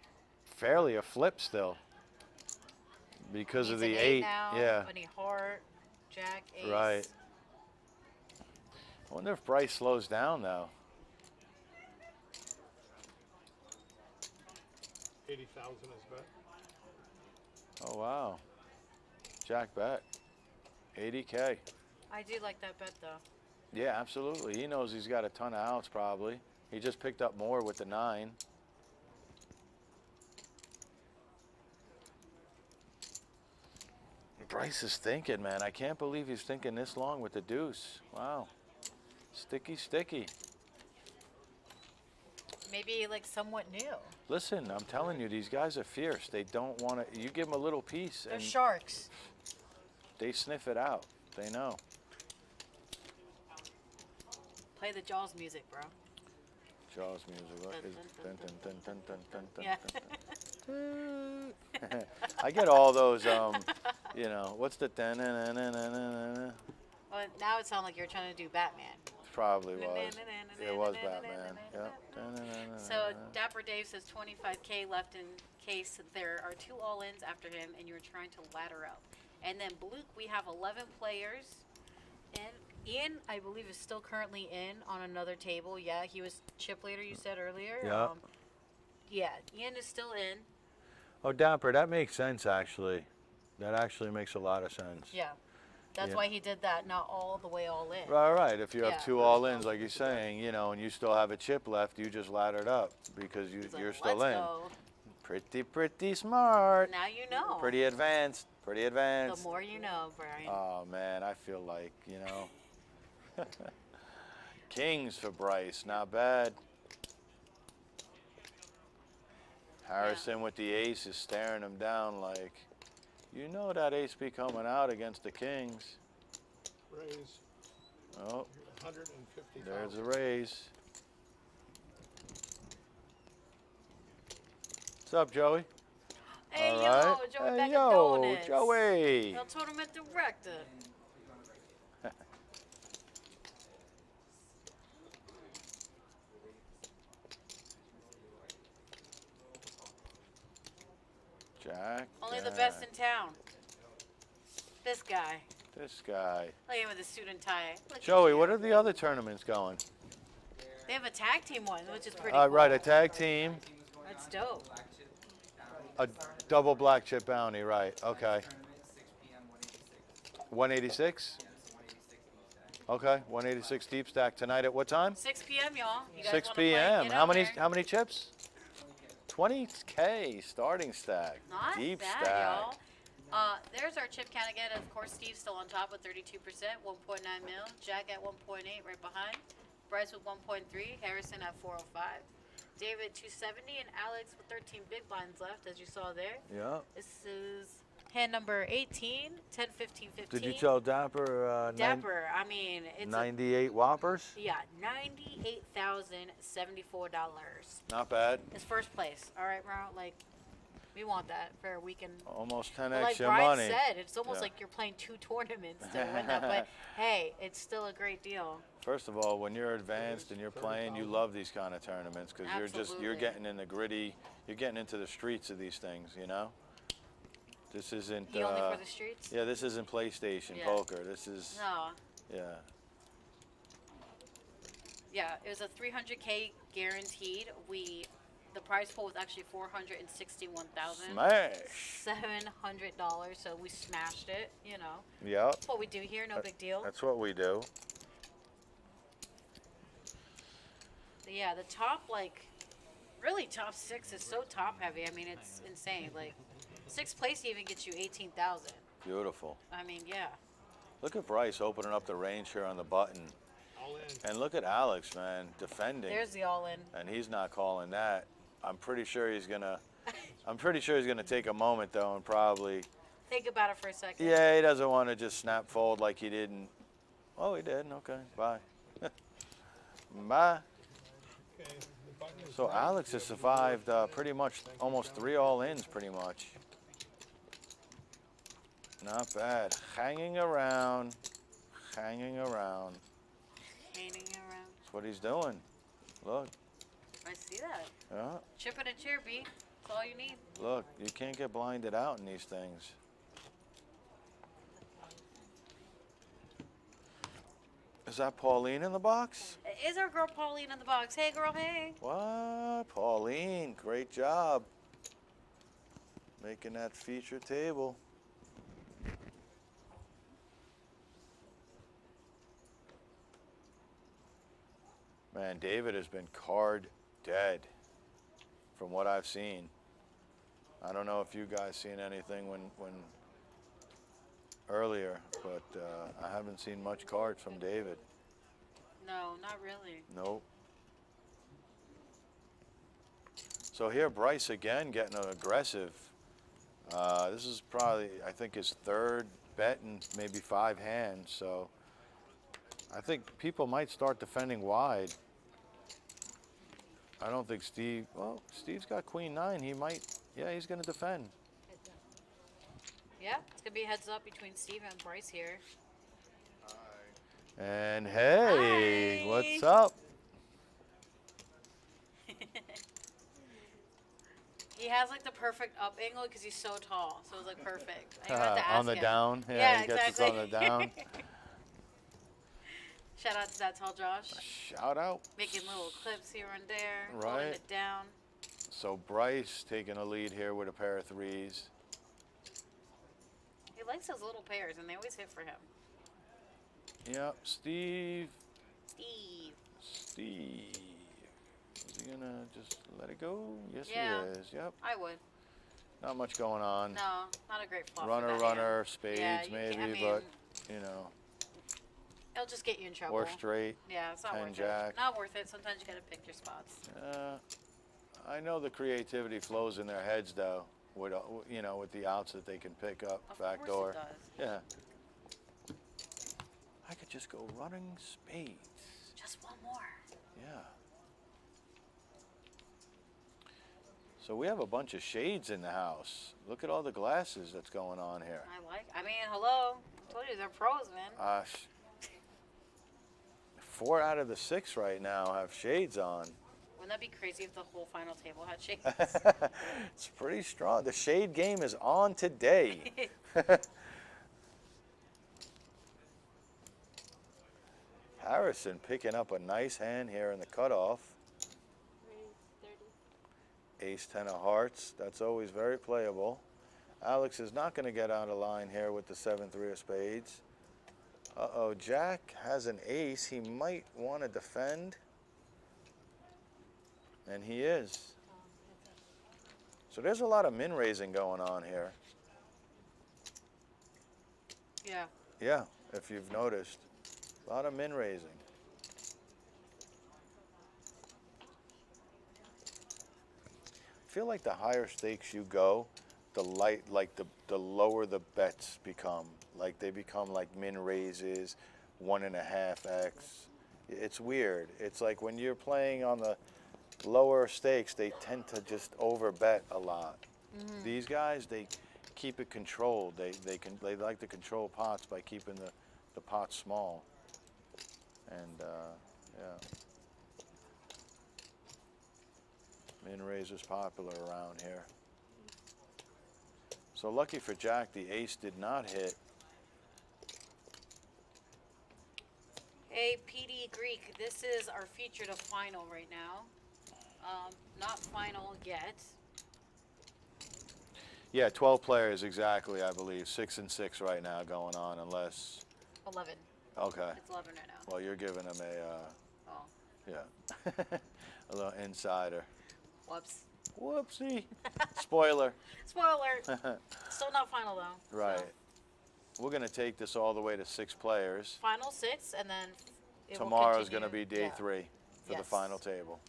fairly a flip still because of Needs the an 8. now, Yeah, Any heart, Jack, ace. right. I wonder if Bryce slows down though. 80,000 is bet. Oh wow. Jack bet. 80K. I do like that bet though. Yeah, absolutely. He knows he's got a ton of outs probably. He just picked up more with the 9. Bryce is thinking, man. I can't believe he's thinking this long with the deuce. Wow. Sticky, sticky. Maybe like somewhat new. Listen, I'm telling you, these guys are fierce. They don't want to. You give them a little piece They're and sharks. they sniff it out. They know. Play the Jaws music, bro. Jaws music. What is dun, dun, dun, dun, dun, dun, dun, Yeah. dun. I get all those. You know, what's the dun, dun, dun, dun, dun, dun, dun. Well, now it sounds like you're trying to do Batman. Probably was. It was Batman. Yep. So Dapper Dave says 25K left in case there are 2 all-ins after him and you're trying to ladder up. And then Bluke, we have 11 players. And Ian, I believe, is still currently in on another table. Yeah, he was chip leader, you said earlier. Yeah. Yeah, Ian is still in. Oh, Dapper, that makes sense actually. That actually makes a lot of sense. Yeah. That's Yeah. why he did that, not all the way all in. Right, right. If you have Yeah. 2 all-ins, like you're saying, you know, and you still have a chip left, you just laddered up because He's like, you're still "Let's in. go." Pretty smart. Now you know. Pretty advanced. Pretty The advanced. more you know, Brian. Oh man, I feel like, you know. Kings for Bryce, not bad. Harrison with the ace is staring him down like, you know that ace be coming out against the Kings. Raise. Oh, 150,000. there's a raise. What's up, Joey? Hey, All yo, right. Joey Hey, Bag yo, of Donuts. Joey. El Tournament Director. Jack. Only the best in town. This guy. This guy. Look at him with his suit and tie. Look at Joey, you. what are the other tournaments going? They have a tag team one, which is pretty Right, cool. a tag team, That's dope. a double black chip bounty, right, okay. 186? Okay, 186 deep stack tonight at what time? 6 p.m. y'all. You guys 6 wanna play? p.m. Get How out many? there. How many chips? 20K starting stack. Not Deep bad, stack. y'all. There's our chip count again. Of course, Steve's still on top with 32%, 1.9 mil. Jack at 1.8, right behind. Bryce with 1.3. Harrison at 405. David 270 and Alex with 13 big blinds left, as you saw there. Yeah. This is hand number 18, 10, 15, 15. Did you tell Dapper? Dapper? I mean, it's 98 whoppers. yeah, $98,074. Not bad. It's first place. All right, bro. Like, we want that for a weekend. Almost But 10x like your Brian money. said, it's almost Yeah. like you're playing 2 tournaments to win that. But hey, it's still a great deal. First of all, when you're advanced and you're playing, you love these kind of tournaments because you're Absolutely. getting in the gritty, you're getting into the streets of these things, you know. This isn't. You only for the streets? Yeah, this isn't PlayStation Yeah. poker. This is. No. Yeah. Yeah, it was a 300K guaranteed. The prize pool was actually Smash. $461,700. So we smashed it. You know, Yep. that's what we do here. No big deal. That's what we do. Yeah, the top, like, really top 6 is so top heavy. I mean, it's insane. Like, 6th place even gets you 18,000. Beautiful. I mean, yeah. Look at Bryce opening up the range here on the button, All in. and look at Alex, man, defending. There's the all-in. And he's not calling that. I'm pretty sure he's gonna take a moment though and probably. Think about it for a second. Yeah, he doesn't want to just snap fold like he didn't. Oh, he did. Okay, bye. Bye. Okay, the button is So red. Alex has survived pretty much almost 3 all-ins, pretty much. Not bad. Hanging around, hanging around. Hanging around. That's what he's doing. Look, I see that. yeah. Chip and a chair, B. That's all you need. Look, you can't get blinded out in these things. Is that Pauline in the box? Is our girl Pauline in the box? Hey, girl, hey. What? Pauline, great job. Making that feature table. Man, David has been card dead from what I've seen. I don't know if you guys seen anything when earlier, but I haven't seen much cards from David. No, not really. Nope. So here, Bryce again getting aggressive. This is probably, I think, his 3rd bet in maybe 5 hands. So I think people might start defending wide. I don't think Steve. Well, Steve's got Queen 9. He might. Yeah, he's going to defend. Yeah, it's going to be a heads up between Steve and Bryce here. And hey, Hi. what's up? He has like the perfect up angle because he's so tall. So it was like perfect. I had to On ask the him. down. Yeah, he gets exactly. us on the down. Shout out to that tall Josh. Shout out. Making little clips here and there. Right. Holding it down. So Bryce taking a lead here with a pair of 3s. He likes those little pairs and they always hit for him. Yep, Steve. Steve. Steve. Is he gonna just let it go? Yes, Yeah. he is. Yep. I would. Not much going on. No, not a great flop. for Runner, that runner, hand. spades Yeah, you maybe, can't- I mean, but you know, it'll just get you in trouble. or straight. Yeah, it's not 10 worth jack. it. Not worth it. Sometimes you gotta pick your spots. I know the creativity flows in their heads though, with you know, with the outs that they can pick up Of back course door. it does. Yeah. I could just go running spades. Just one more. Yeah. So we have a bunch of shades in the house. Look at all the glasses that's going on here. I mean, hello. I told you they're pros, man. 4 out of the 6 right now have shades on. Wouldn't that be crazy if the whole final table had shades? It's pretty strong. The shade game is on today. Harrison picking up a nice hand here in the cutoff. Ace 10 of hearts. That's always very playable. Alex is not going to get out of line here with the 7-3 of spades. Uh-oh, Jack has an ace. He might want to defend. And he is. So there's a lot of min raising going on here. Yeah. Yeah, if you've noticed. A lot of min raising. I feel like the higher stakes you go, the lower the bets become. Like they become like min raises, 1.5x. It's weird. It's like when you're playing on the lower stakes, they tend to just over bet a lot. These guys, they keep it controlled. They like to control pots by keeping the pots small. And yeah. Min raisers popular around here. So lucky for Jack, the ace did not hit. Hey, PD Greek, this is our feature to final right now. Not final yet. Yeah, 12 players exactly, I believe. 6 and 6 right now going on, unless. 11. Okay. It's 11 right now. Well, you're giving him Oh, yeah, a little insider. whoops. Whoopsie. Spoiler. Spoiler. Still not final though. Right. So, We're gonna take this all the way to 6 players. final 6, and then it will Tomorrow's continue. gonna be day 3 for the Yes. final table.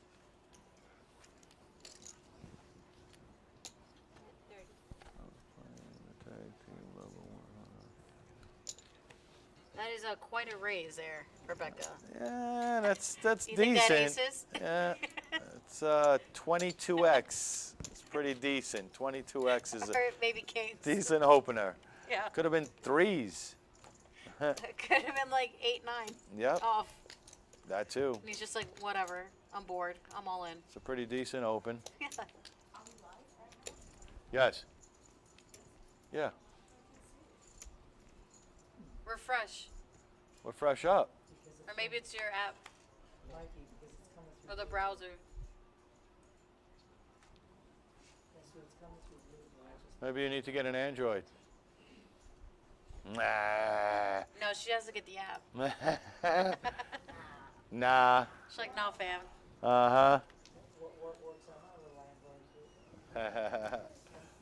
That is quite a raise there, Rebecca. Yeah, that's You decent. think that aces? Yeah, it's 22x. It's pretty decent. 22x is Or a maybe kings. decent opener. Yeah. Could have been 3s. It could have been like 8, 9 Yep, off. that too. And he's just like, whatever. I'm bored. I'm all in. It's a pretty decent open. Yes. Yeah, Refresh. we're fresh up. Or maybe it's your app or the browser. Maybe you need to get an Android. Nah. No, she has to get the app. Nah. She's like, no, fam. Uh-huh.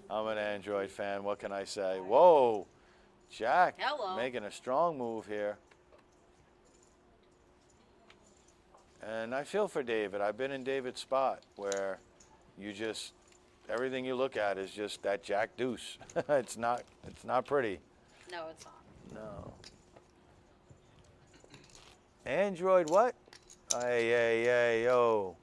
I'm an Android fan. What can I say? Whoa. Jack Hello. making a strong move here. And I feel for David. I've been in David's spot where you just, everything you look at is just that Jack deuce. It's not pretty. No, it's not. No. Android what? Hey, yo.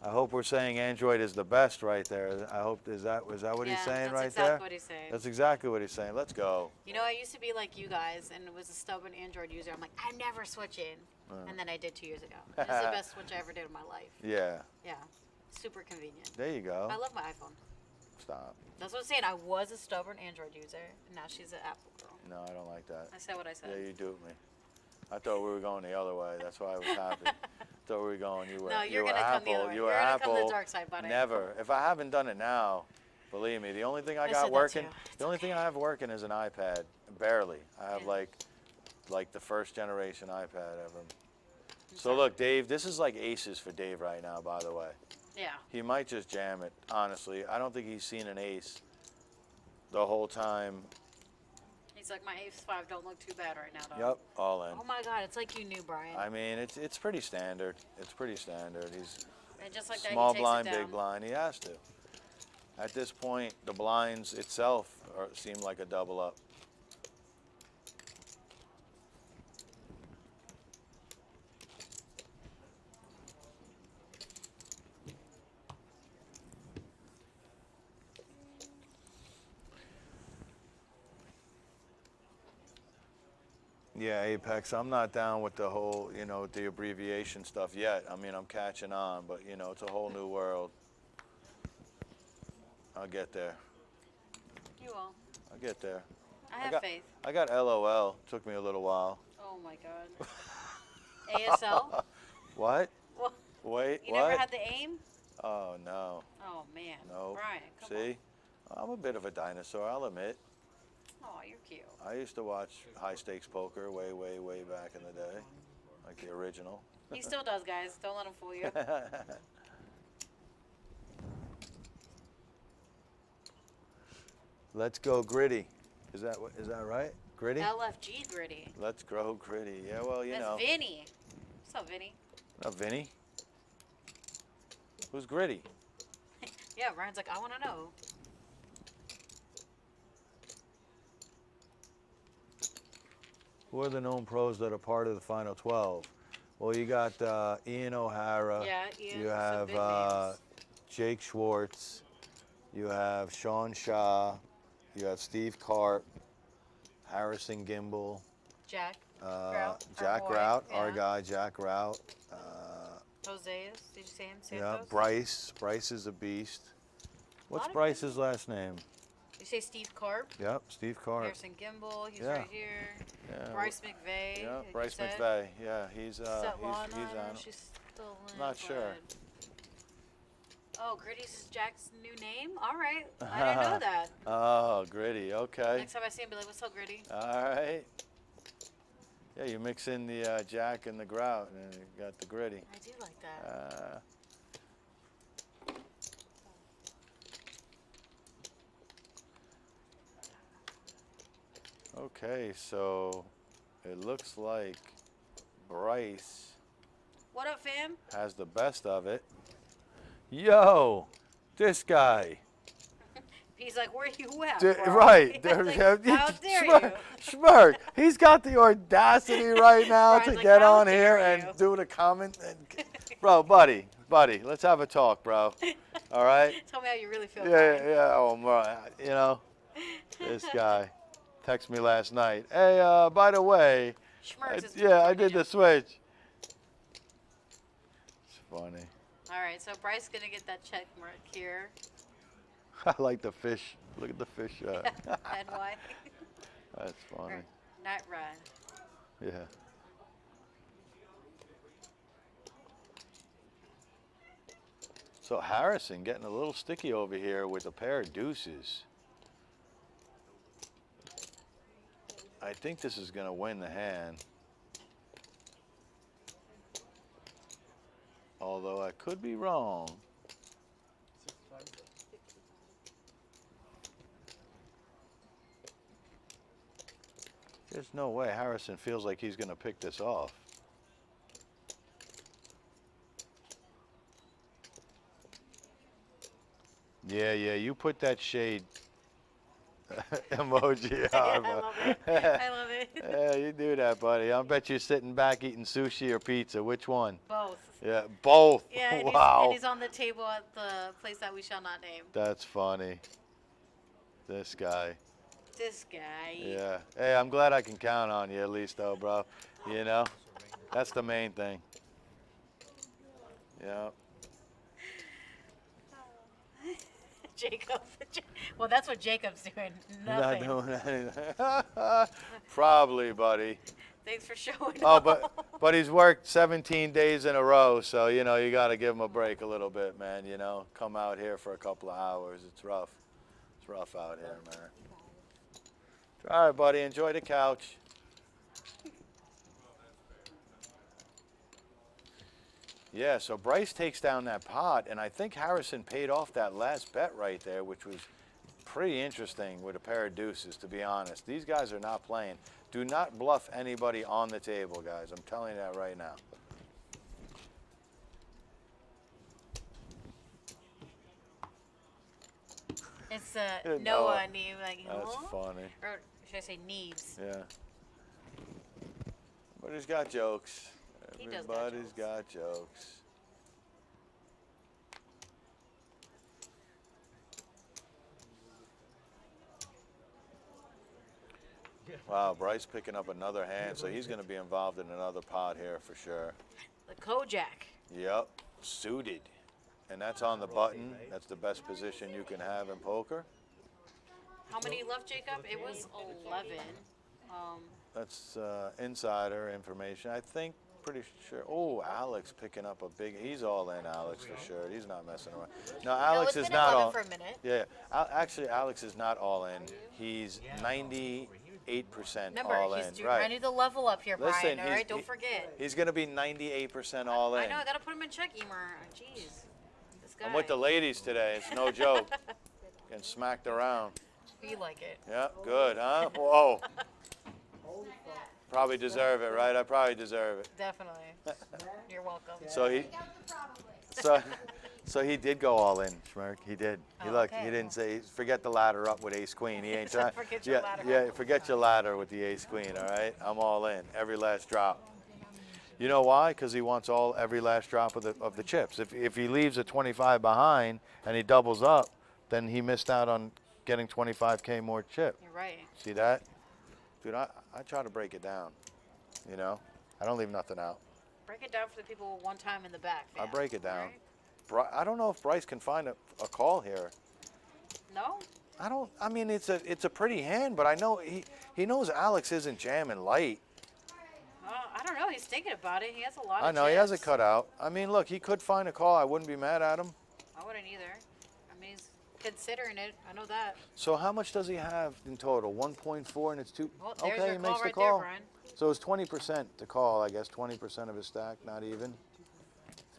I hope we're saying Android is the best right there. I hope, is that what he's saying right that's there? exactly what he's saying. That's exactly what he's saying. Let's go. You know, I used to be like you guys and was a stubborn Android user. I'm like, I'm never switching. And then I did 2 years ago. It was the best switch I ever did in my life. Yeah. Yeah. Super convenient. There you go. I love my iPhone. Stop. That's what I'm saying. I was a stubborn Android user, and now she's an Apple girl. No, I don't like that. I said what I said. Yeah, you duped me. I thought we were going the other way. That's why I was happy. Thought we were going. You were. No, you're you were gonna come Apple. the other way. You were You're gonna Apple. come the dark side, buddy. Never. If I haven't done it now, believe me, the only thing I I got said that working, too. the only thing I have working is an iPad. Barely. I have Yeah. like the first generation iPad ever. So look, Dave, this is like aces for Dave right now, by the way. Yeah. He might just jam it, honestly. I don't think he's seen an ace the whole time. He's like, my ace 5 don't look too bad right now, though. Yep, all in. Oh my God, it's like you knew, Brian. I mean, it's pretty standard. It's pretty standard. He's And just like that, small he takes blind, it down. big blind. He has to. At this point, the blinds itself seem like a double up. Yeah, Apex, I'm not down with the whole, the abbreviation stuff yet. I mean, I'm catching on, but, it's a whole new world. I'll get there. You will. I'll get there. I have faith. I got LOL. Took me a little while. Oh my God. ASL? What? Well, Wait, you what? never had the aim? Oh, no. Oh man. No. Brian, come See? I'm a bit of a dinosaur, I'll admit. on. Oh, you're cute. I used to watch high stakes poker way back in the day, like the original. He still does, guys. Don't let him fool you. Let's go gritty. Is that right? Gritty? LFG Gritty. Let's grow gritty. Yeah, well, you know. That's Vinny. What's up, Vinny? Not Vinny. Who's gritty? Yeah, Ryan's like, I want to know. Who are the known pros that are part of the final 12? Well, you got Ian O'Hara. Yeah, Ian. You some have big names. Jake Schwartz. You have Sean Shaw. You have Steve Karp. Harrison Gimbel. Jack. Grout, our Jack boy, Grout, yeah. our guy, Jack Grout. Jose's. Did you say him? Yeah, Santos? Bryce. Bryce is a beast. What's Lot of Bryce's last name? You say Steve Karp? Yep, Steve Karp. Harrison Gimbel. He's Yeah. right here. Yeah, Bryce McVeigh. Yeah, like you Bryce said. McVeigh. Yeah, he's Svetlana, he's I don't know on. if she's still in, Not sure. but- Oh, Gritty's Jack's new name? All right. I didn't know that. Oh, gritty. Okay. Next time I see him, be like, what's up, Gritty? All right. Yeah, you mix in the Jack and the Grout, and you got the gritty. I do like that. Okay, so it looks like Bryce What up, fam? has the best of it. Yo, this guy. He's like, where you at, D- bro? right. Like, how dare you? Schmirk. He's got the audacity right now Brian's to like, get "How on here dare and you?" do the comment. And, bro, buddy, let's have a talk, bro. All right? Tell me how you really feel. Yeah, Brian. yeah. Oh, you know, this guy texted me last night. Hey, by the way, Schmirks is I did the switch. It's funny. All right, so Bryce gonna get that check mark here. I like the fish. Look at the fish. And why? That's funny. Not Ryan. Yeah. So Harrison getting a little sticky over here with a pair of deuces. I think this is going to win the hand. Although I could be wrong. There's no way Harrison feels like he's going to pick this off. Yeah, you put that shade emoji on. I love it. I love it. Yeah, you do that, buddy. I bet you're sitting back eating sushi or pizza. Which one? Both. Yeah, both. Yeah, and Wow. he's on the table at the place that we shall not name. That's funny. This guy. This guy. Yeah. Hey, I'm glad I can count on you at least, though, bro. You know? That's the main thing. Yeah. Jacob. Well, that's what Jacob's doing. Nothing. Not doing anything. Probably, buddy. Thanks for showing Oh, up. but he's worked 17 days in a row, so you know you got to give him a break a little bit, man. You know, come out here for a couple of hours. It's rough. It's rough out here, man. All right, buddy. Enjoy the couch. Yeah, so Bryce takes down that pot, and I think Harrison paid off that last bet right there, which was pretty interesting with a pair of deuces, to be honest. These guys are not playing. Do not bluff anybody on the table, guys. I'm telling you that right now. It's Noah. Noah name, like, That's huh? funny. Or should I say Neves? Yeah. Everybody's got jokes. He does got Everybody's got jokes. Wow, Bryce picking up another hand, so he's going to be involved in another pot here for sure. The Kojak. Yep, suited. And that's on the button. That's the best position you can have in poker. How many left, Jacob? It was 11. That's insider information. I think pretty sure. Oh, Alex picking up a big. He's all in, Alex, for sure. He's not messing around. No, Alex it's is been not 11 all. for a minute. Yeah, actually, Alex is not all in. He's 98% Remember, all he's in. Right. trying to do the level up here, Listen, Brian. All right, don't forget. He's gonna be 98% all in. I know, I gotta put him in check, Emer. Jeez. This guy. I'm with the ladies today. It's no joke. Getting smacked around. Be like it. Yeah, good, huh? Whoa. Probably deserve it, right? I probably deserve it. Definitely. You're welcome. So he did go all in, Schmirk. He did. He Oh, looked. okay. He didn't say forget the ladder up with ace queen. He ain't trying. Forget your ladder. Yeah, forget your ladder with the ace queen. All right, I'm all in. Every last drop. You know why? Because he wants every last drop of the chips. If he leaves a 25 behind and he doubles up, then he missed out on getting 25K more chip. You're right. See that? Dude, I try to break it down. You know, I don't leave nothing out. Break it down for the people one time in the back. I fam. break it down. Right? I don't know if Bryce can find a call here. No? I mean, it's a pretty hand, but I know he knows Alex isn't jamming light. I don't know. He's thinking about it. He has a lot of I know he has a chips. cutout. I mean, look, he could find a call. I wouldn't be mad at him. I wouldn't either. I mean, he's considering it. I know that. So how much does he have in total? 1.4, and it's 2. Well, there's Okay, your he call makes the right there, call. Brian. So it's 20% to call, I guess. 20% of his stack, not even.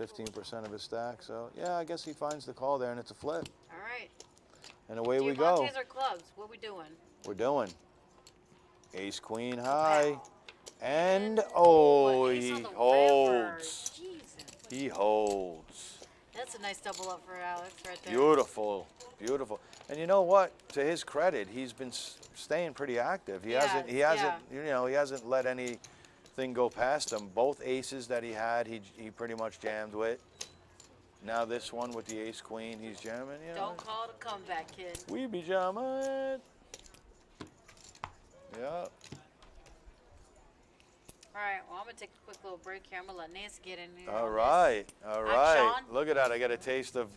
15% of his stack. So yeah, I guess he finds the call there, and it's a flip. All right. And away we go. Diamantes or clubs? What we doing? We're doing ace queen high, and oh, Ace he on the river. holds. Jesus. He holds. That's a nice double up for Alex right there. Beautiful, beautiful. And you know what? To his credit, he's been staying pretty active. He hasn't. He hasn't let anything go past him. Both aces that he had, he pretty much jammed with. Now this one with the ace queen, he's jamming. You know, Don't call it a comeback, kid. we be jamming. Yeah. All right, well, I'm going to take a quick little break here. I'm going to let Nancy get in here. All on right, all right. Sean. Look at that. I got a taste of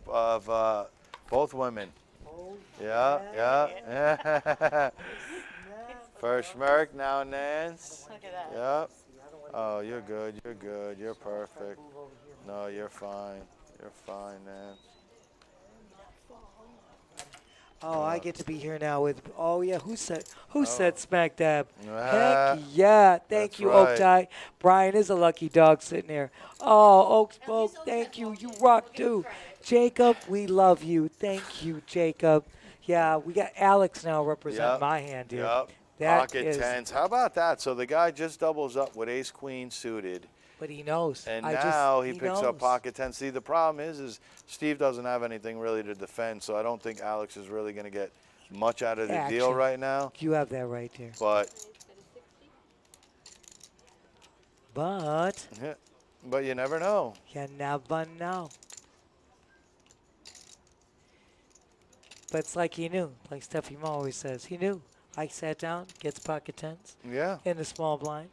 both women. Yeah, yeah. First Schmirk, now Nance. this. Look at that. Yep. Oh, you're good. You're good. You're perfect. No, you're fine. You're fine, Nance. Oh, I get to be here now with. Oh yeah, who said smack dab? Ah, Heck yeah! Thank that's you, right. Oaktie. Brian is a lucky dog sitting there. Oh, Oak Spoke, thank you. You rock too. Jacob, we love you. Thank you, Jacob. Yeah, we got Alex now representing Yep. my hand here. Yep. That Pocket is- tens. How about that? So the guy just doubles up with ace queen suited. But he knows. And I now just, he picks up knows. pocket 10. See, the problem is Steve doesn't have anything really to defend, so I don't think Alex is really going to get much out of the deal Action. right now. You have that right there. But But you never know. you never know. But it's like he knew, like Steffi Mo always says. He knew. I sat down, gets pocket tens Yeah. in the small blind.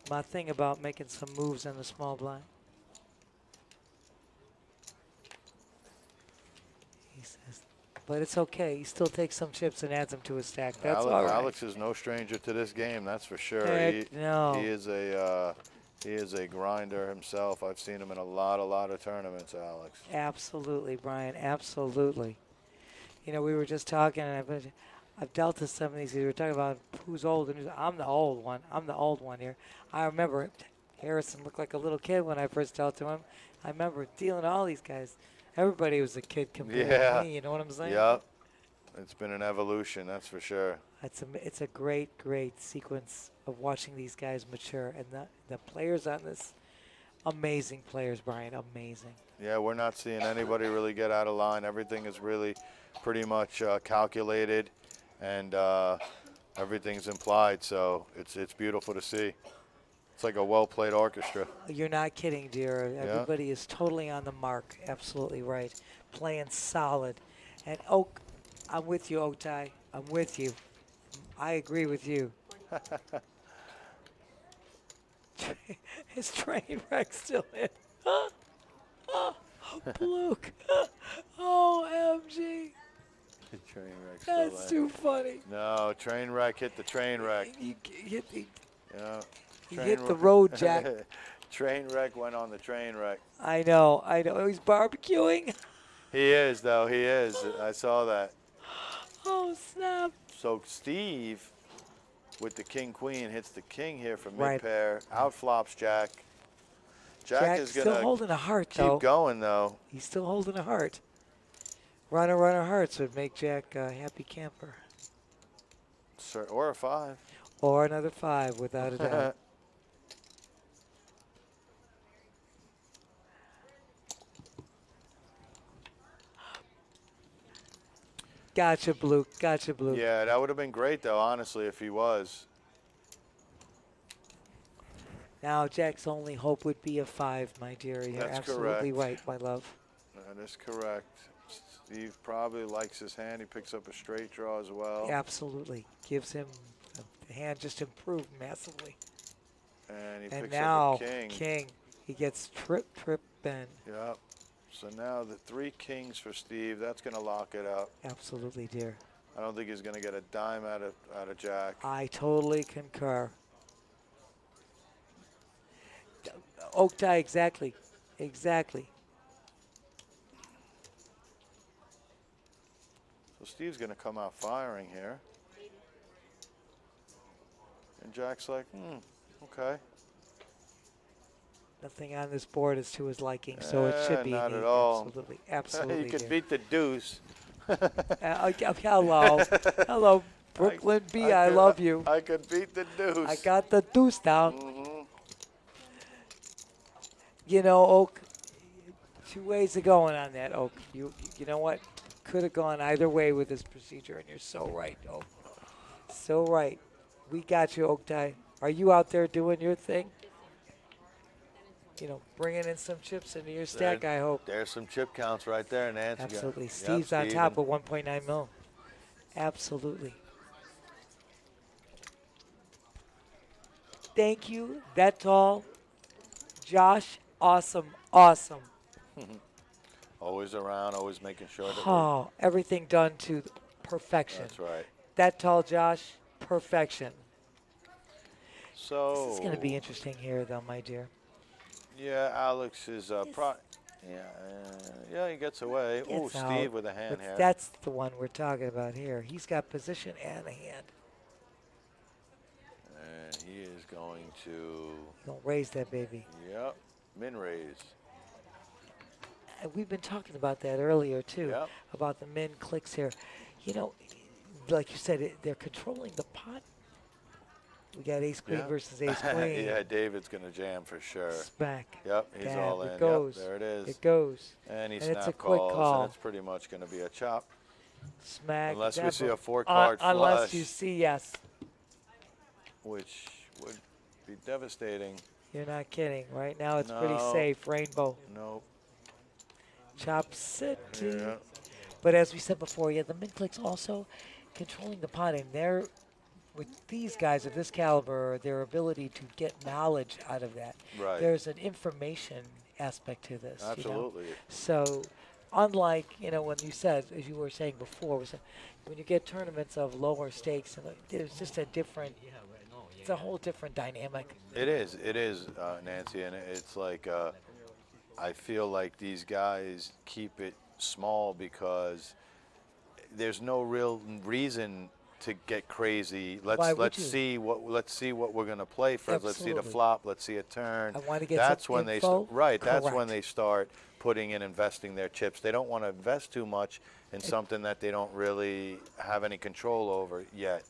My thing about making some moves in the small blind. He says, but it's okay. He still takes some chips and adds them to his stack. That's all right. Alex is no stranger to this game, that's for sure. Heck no. He is a grinder himself. I've seen him in a lot of tournaments, Alex. Absolutely, Brian. Absolutely. You know, we were just talking, and I've dealt with some of these. We were talking about who's old, and I'm the old one. I'm the old one here. I remember Harrison looked like a little kid when I first dealt to him. I remember dealing to all these guys. Everybody was a kid compared Yeah. to me. You know what I'm saying? Yep. It's been an evolution, that's for sure. It's a great sequence of watching these guys mature, and the players on this, amazing players, Brian, amazing. Yeah, we're not seeing anybody really get out of line. Everything is really pretty much calculated, and everything's implied. So it's beautiful to see. It's like a well-played orchestra. You're not kidding, dear. Everybody is totally on the mark. Absolutely right. Playing solid. And Oak, I'm with you, Oaktie. I'm with you. I agree with you. His train wreck still in. Luke. OMG. The train wreck still That's in. too funny. No, train wreck hit the train wreck. You hit the, Yeah. you Train hit the wreck. road, Jack. Train wreck went on the train wreck. I know. He's barbecuing. He is, though. He is. I saw that. Oh, snap. So Steve, with the king queen, hits the king here for Right. mid pair. Out flops Jack. Jack Jack's is still gonna holding a heart, keep though. going though. He's still holding a heart. Runner, hearts would make Jack a happy camper. Or a 5. Or another 5, without a doubt. Gotcha, Blue. Gotcha, Blue. Yeah, that would have been great though, honestly, if he was. Now Jack's only hope would be a 5, my dear. You're That's absolutely correct. right, my love. That is correct. Steve probably likes his hand. He picks up a straight draw as well. Absolutely. Gives him the hand just improved massively. And he And picks now, up a king. He gets trip, and Yep. So now the 3 kings for Steve. That's going to lock it up. absolutely, dear. I don't think he's going to get a dime out of Jack. I totally concur. Oak tie, exactly. Exactly. So Steve's going to come out firing here. And Jack's like, okay. Nothing on this board is to his liking, so it should be. Not neat. at all. Absolutely. Absolutely. You could dear. beat the deuce. Hello. Hello, Brooklyn B. I love you. I could beat the deuce. I got the deuce down. Mm-hmm. You know, Oak, 2 ways of going on that, Oak. You know what? Could have gone either way with this procedure, and you're so right, Oak. So right. We got you, Oak tie. Are you out there doing your thing? You know, bringing in some chips into your stack, I hope. There's some chip counts right there, Nancy. Absolutely. Yep, Steve's on top with 1.9 mil. Absolutely. Thank you. That's all. Josh, awesome. Always around, always making sure that Oh, everything done to perfection. That's right. That tall, Josh, perfection. So This is going to be interesting here, though, my dear. Yeah, Alex is he gets away. Oh, Gets Steve out. with a hand here. That's the one we're talking about here. He's got position and a hand. And he is going to, Don't raise that baby. yep, min raise. And we've been talking about that earlier, too, Yep. about the min clicks here. You know, like you said, they're controlling the pot. We got ace queen Yeah. versus ace queen. Yeah, David's going to jam for sure. Smack. Yep, he's Dab. all in. It goes. Yep, there it is. It goes. And he And it's a snap quick calls, call. and it's pretty much going to be a chop. Smack. Unless we dab. see a 4-card flush. Unless you see, yes. Which would be devastating. You're not kidding. Right now it's pretty No. safe. Rainbow. Nope. Chop city. Yeah. But as we said before, yeah, the min clicks also controlling the pot, and they're with these guys of this caliber, their ability to get knowledge out of that. Right. There's an information aspect to this. You know? Absolutely. So, unlike when you said, as you were saying before, when you get tournaments of lower stakes, and there's just a different. It's a whole different dynamic. It is, Nancy, and it's like I feel like these guys keep it small because there's no real reason to get crazy. Why would Let's you? see what we're gonna play first. Let's see the Absolutely. flop. Let's see a turn. I wanna get That's some when info. right. That's when Correct. they start putting in investing their chips. They don't want to invest too much in something that they don't really have any control over yet.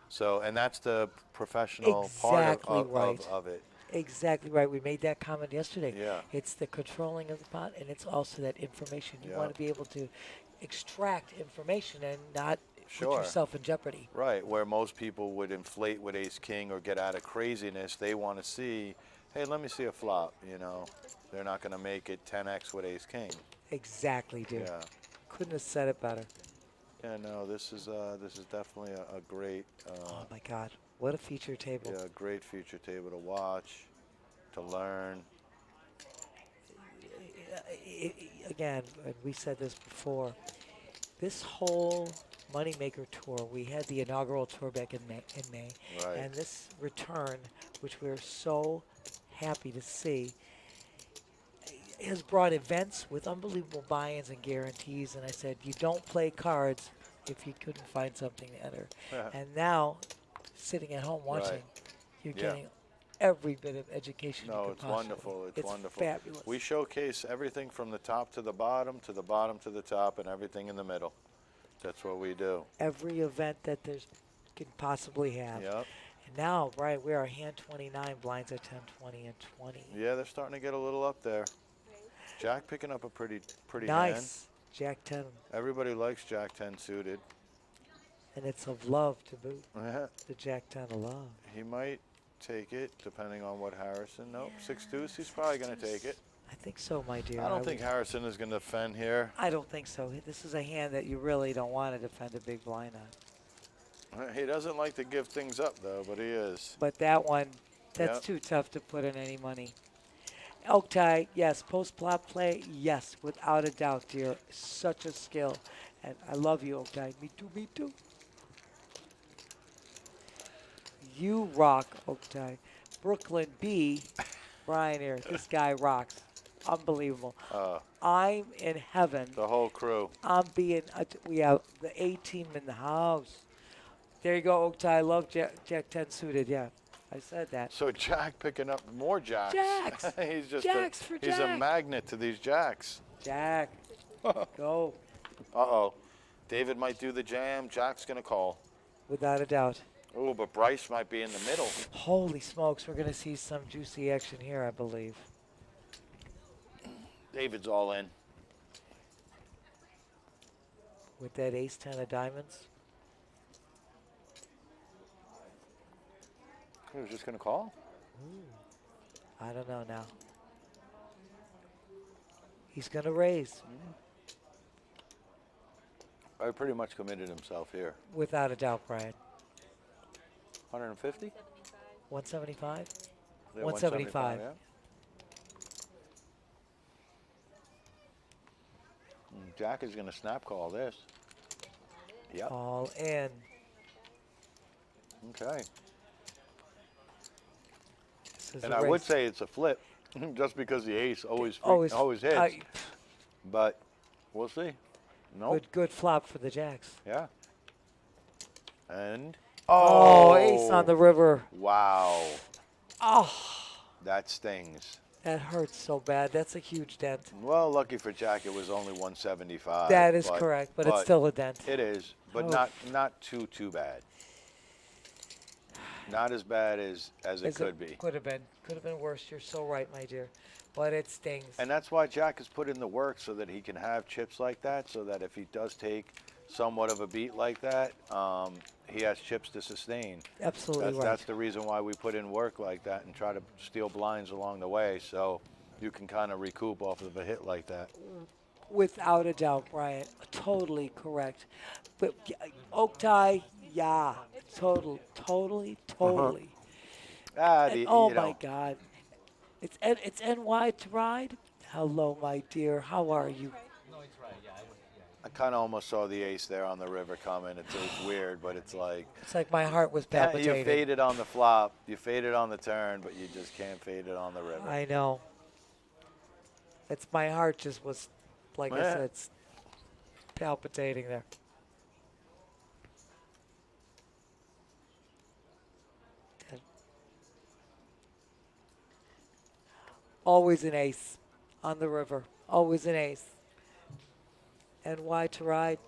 So, and that's the professional part Exactly of, right. of it. Exactly right. We made that comment yesterday. Yeah. It's the controlling of the pot, and it's also that information. You Yeah. want to be able to extract information and not Sure. put yourself in jeopardy. Right, where most people would inflate with ace king or get out of craziness, they want to see, hey, let me see a flop, They're not going to make it 10x with ace king. Exactly, dude. Yeah. Couldn't have said it better. Yeah, no, this is definitely a great Oh my God, what a feature table! great feature table to watch, to learn. Again, and we said this before. This whole Moneymaker tour, we had the inaugural tour back in May, Right. and this return, which we're so happy to see, has brought events with unbelievable buy-ins and guarantees. And I said, you don't play cards if you couldn't find something to enter. And now, sitting at home watching, you're Yeah. getting every bit of education you No, could it's possibly. wonderful. It's wonderful. Fabulous. We showcase everything from the top to the bottom, to the bottom to the top, and everything in the middle. That's what we do. Every event that there's can possibly have. Yep. And now, right, we are hand 29, blinds at 10, 20, and 20. Yeah, they're starting to get a little up there. Jack picking up a pretty hand. Nice. Jack 10. Everybody likes Jack 10 suited. And it's of love to boot. Yeah. The Jack 10 of love. He might take it, depending on what Harrison. Nope, 6 deuce. He's probably going to take it. I think so, my dear. I don't think Harrison is going to defend here. I don't think so. This is a hand that you really don't want to defend a big blind on. He doesn't like to give things up, though, but he is. But that one, that's Yep. too tough to put in any money. Elk tie, yes. Post-plot play, yes, without a doubt, dear. Such a skill. And I love you, Elk tie. Me too, me too. You rock, Oak tie. Brooklyn B, Brian here. This guy rocks. Unbelievable. I'm in heaven. The whole crew. I'm being, we have the A team in the house. There you go, Oak tie. I love Jack 10 suited. Yeah, I said that. So Jack picking up more jacks. Jacks. He's just Jacks for he's a Jack. magnet to these jacks. Jack, go. Uh-oh. David might do the jam. Jack's going to call. Without a doubt. Oh, but Bryce might be in the middle. Holy smokes, we're going to see some juicy action here, I believe. David's all in. With that ace 10 of diamonds. He was just going to call? I don't know now. He's going to raise. I pretty much committed himself here. Without a doubt, Brian. 150? 175? Yeah, 175. yeah. Jack is going to snap call this. Yep. All in. Okay. This is And a I would race. say it's a flip, just because the ace always hits. I- But we'll see. Nope. good flop for the Jacks. Yeah. And Oh, ace on the river. wow, Oh, that stings. that hurts so bad. That's a huge dent. Well, lucky for Jack, it was only 175. That is correct, but it's still a dent. It is, but Oh. not too bad. Not as bad as it could be. Could have been worse. You're so right, my dear. But it stings. And that's why Jack has put in the work so that he can have chips like that, so that if he does take somewhat of a beat like that, he has chips to sustain. Absolutely right. That's the reason why we put in work like that and try to steal blinds along the way, so you can kind of recoup off of a hit like that. Without a doubt, Brian. Totally correct. But Oak tie, yeah. Totally. And, oh, my God. It's NY to ride. Hello, my dear. How are you? I kind of almost saw the ace there on the river coming. It's weird, but it's like It's like my heart was you palpitating. faded on the flop, you faded on the turn, but you just can't fade it on the river. I know. It's my heart just was, like I said, it's palpitating there. Always an ace on the river. Always an ace. And why to ride?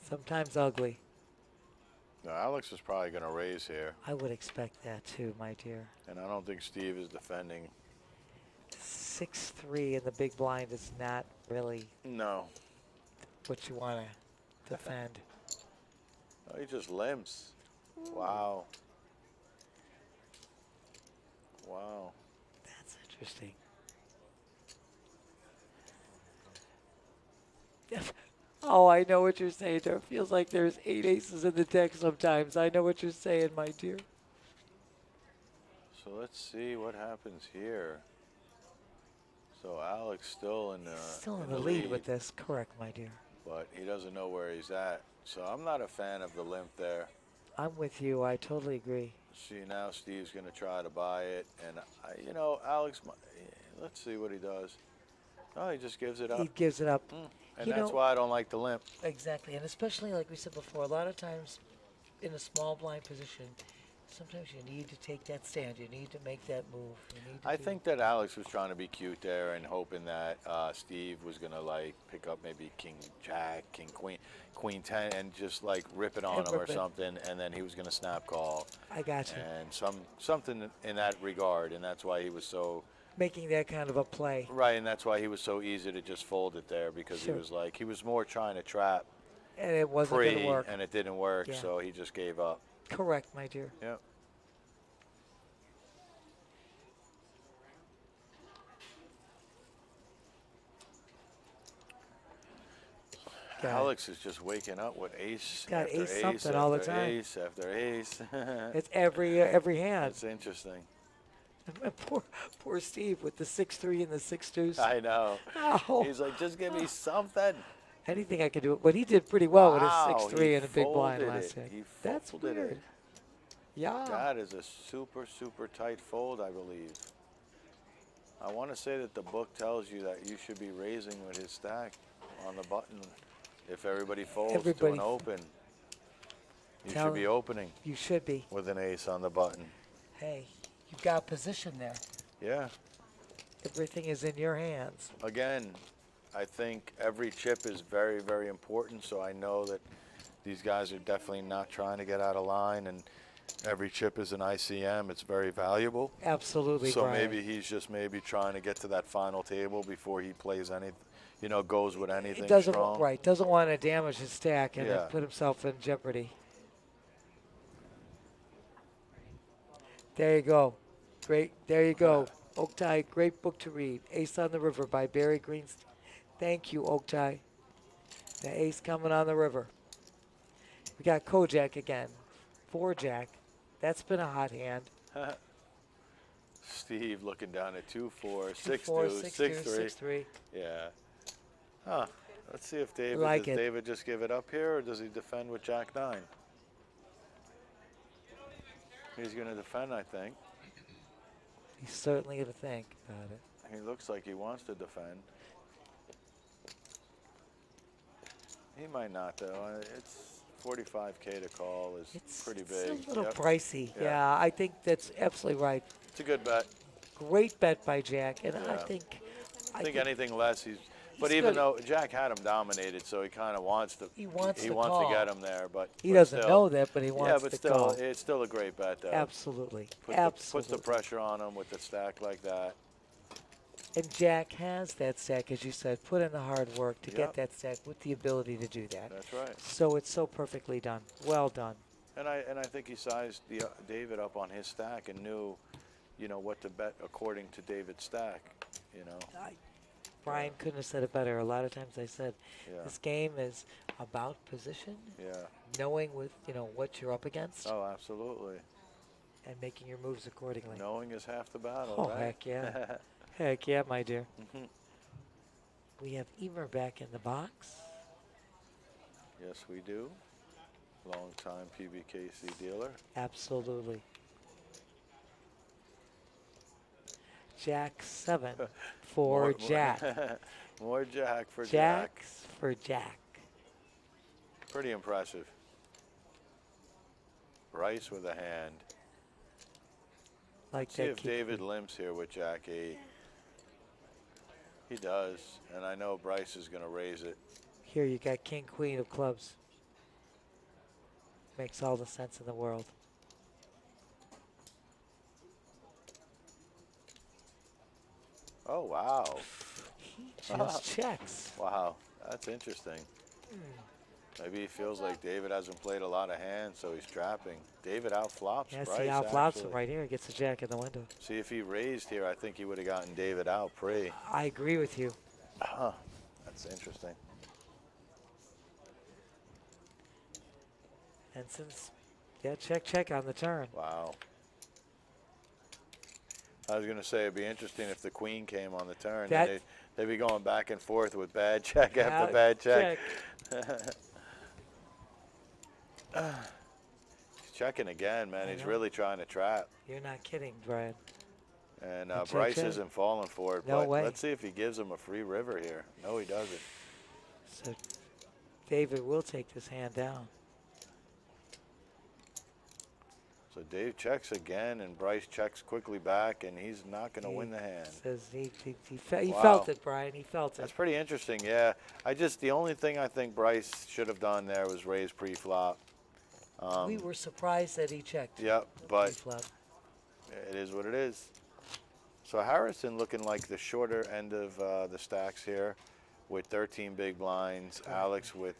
Sometimes ugly. No, Alex is probably going to raise here, I would expect that too, my dear. and I don't think Steve is defending. 6-3 in the big blind is not really No. what you want to defend. Oh, he just limps. Wow. Wow. That's interesting. Oh, I know what you're saying there. It feels like there's 8 aces in the deck sometimes. I know what you're saying, my dear. So let's see what happens here. So Alex still in the Still in the lead with this. Correct, my dear. but he doesn't know where he's at. So I'm not a fan of the limp there. I'm with you. I totally agree. See, now Steve's going to try to buy it. And, you know, Alex, let's see what he does. Oh, he just gives it up. He gives it up. And You that's know- why I don't like the limp. Exactly, and especially like we said before, a lot of times in a small blind position, sometimes you need to take that stand. You need to make that move. You need to I do- think that Alex was trying to be cute there and hoping that Steve was going to, like, pick up maybe King Jack, King Queen, Queen 10, and just, like, rip it on And him or rip it. something, and then he was going to snap call. I got you. And something in that regard, and that's why he was so... Making that kind of a play. Right, and that's why he was so easy to just fold it there, because Sure. he was like, he was more trying to trap And it wasn't going pre, to work. and it didn't work, Yeah. so he just gave up. Correct, my dear. Yep. Got it. Alex is just waking up with ace Got after ace ace something after all the time. ace after ace. It's every hand. That's interesting. Poor Steve with the 6-3 and the 6-2s. I know. Ow. He's like, just give me something. Anything I could do. But he did pretty well Wow, with his he 6-3 and a big blind folded last it. year. He That's folded it. weird. Yeah. That is a super, super tight fold, I believe. I want to say that the book tells you that you should be raising with his stack on the button. If everybody folds to Everybody an open, you tell should be him. opening You should be. with an ace on the button. Hey, you've got position there. Yeah. Everything is in your hands. Again, I think every chip is very, very important, so I know that these guys are definitely not trying to get out of line, and every chip is an ICM. It's very valuable. Absolutely, So Brian. maybe he's just maybe trying to get to that final table before he plays anything, you know, goes with anything He doesn't strong. doesn't want to damage his stack and then Yeah. put himself in jeopardy. There you go. Great. There you go. Oaktie, great book to read. Ace on the River by Barry Greenstein. Thank you, Oaktie. The ace coming on the river. We got Kojak again. 4-Jack. That's been a hot hand. Steve looking down at 2-4, 2-4, 6-2, 6-2, 6-3. 6-3. Yeah. Huh. Let's see if David Like does it. David just give it up here, or does he defend with Jack 9? He's going to defend, I think. He's certainly going to think about it. He looks like he wants to defend. He might not, though. It's 45K to call is It's pretty it's big. a little Yep. pricey. Yeah. Yeah, I think that's absolutely right. It's a good bet. Great bet by Jack, and I Yeah. think I think anything less, but he's even good. though Jack had him dominated, so he kind of wants to. He wants He the wants call. to get him there, but he but doesn't still, know that, but he Yeah, wants but the still, call. it's still a great bet, though. Absolutely, Puts absolutely. the pressure on him with the stack like that. And Jack has that stack, as you said, put in the hard work to Yep. get that stack with the ability to do that. That's right. So it's so perfectly done. Well done. And I think he sized David up on his stack and knew, you know, what to bet according to David's stack. You know. Brian couldn't have said it better. A lot of times I said, Yeah. this game is about position, Yeah. knowing what you're up against, Oh, absolutely. and making your moves accordingly. Knowing is half the battle. Oh, right? heck yeah. Heck yeah, my dear. Mhm. We have Emer back in the box. Yes, we do. Long-time PBKC dealer. Absolutely. Jack 7 for More- Jack. More Jack for Jack. Jacks for Jack. Pretty impressive. Bryce with a hand. Like See that if keep David going. limps here with Jack 8. He does, and I know Bryce is going to raise it. Here you got King Queen of clubs. Makes all the sense in the world. Oh, wow. He just checks. Wow, that's interesting. Maybe he feels like David hasn't played a lot of hands, so he's trapping. David outflops Yes, Bryce, he outflops him actually. right here. Gets a jack in the window. See, if he raised here, I think he would have gotten David out pre. I agree with you. Huh, that's interesting. And since, yeah, check on the turn. Wow. I was going to say it'd be interesting if the queen came on the turn. That- Then they'd be going back and forth with bad check after Out- bad check. He's checking again, man. I He's know. really trying to trap. You're not kidding, Brian. And Check, Bryce check. isn't falling for it. No but way. let's see if he gives him a free river here. No, he doesn't. So David will take this hand down. So Dave checks again, and Bryce checks quickly back, and he's not going to win the hand. Says he Wow. felt it, Brian. He felt it. That's pretty interesting, yeah. The only thing I think Bryce should have done there was raise pre-flop. We were surprised that he checked. Yep, but Pre-flop. it is what it is. So Harrison looking like the shorter end of the stacks here with 13 big blinds. Alex with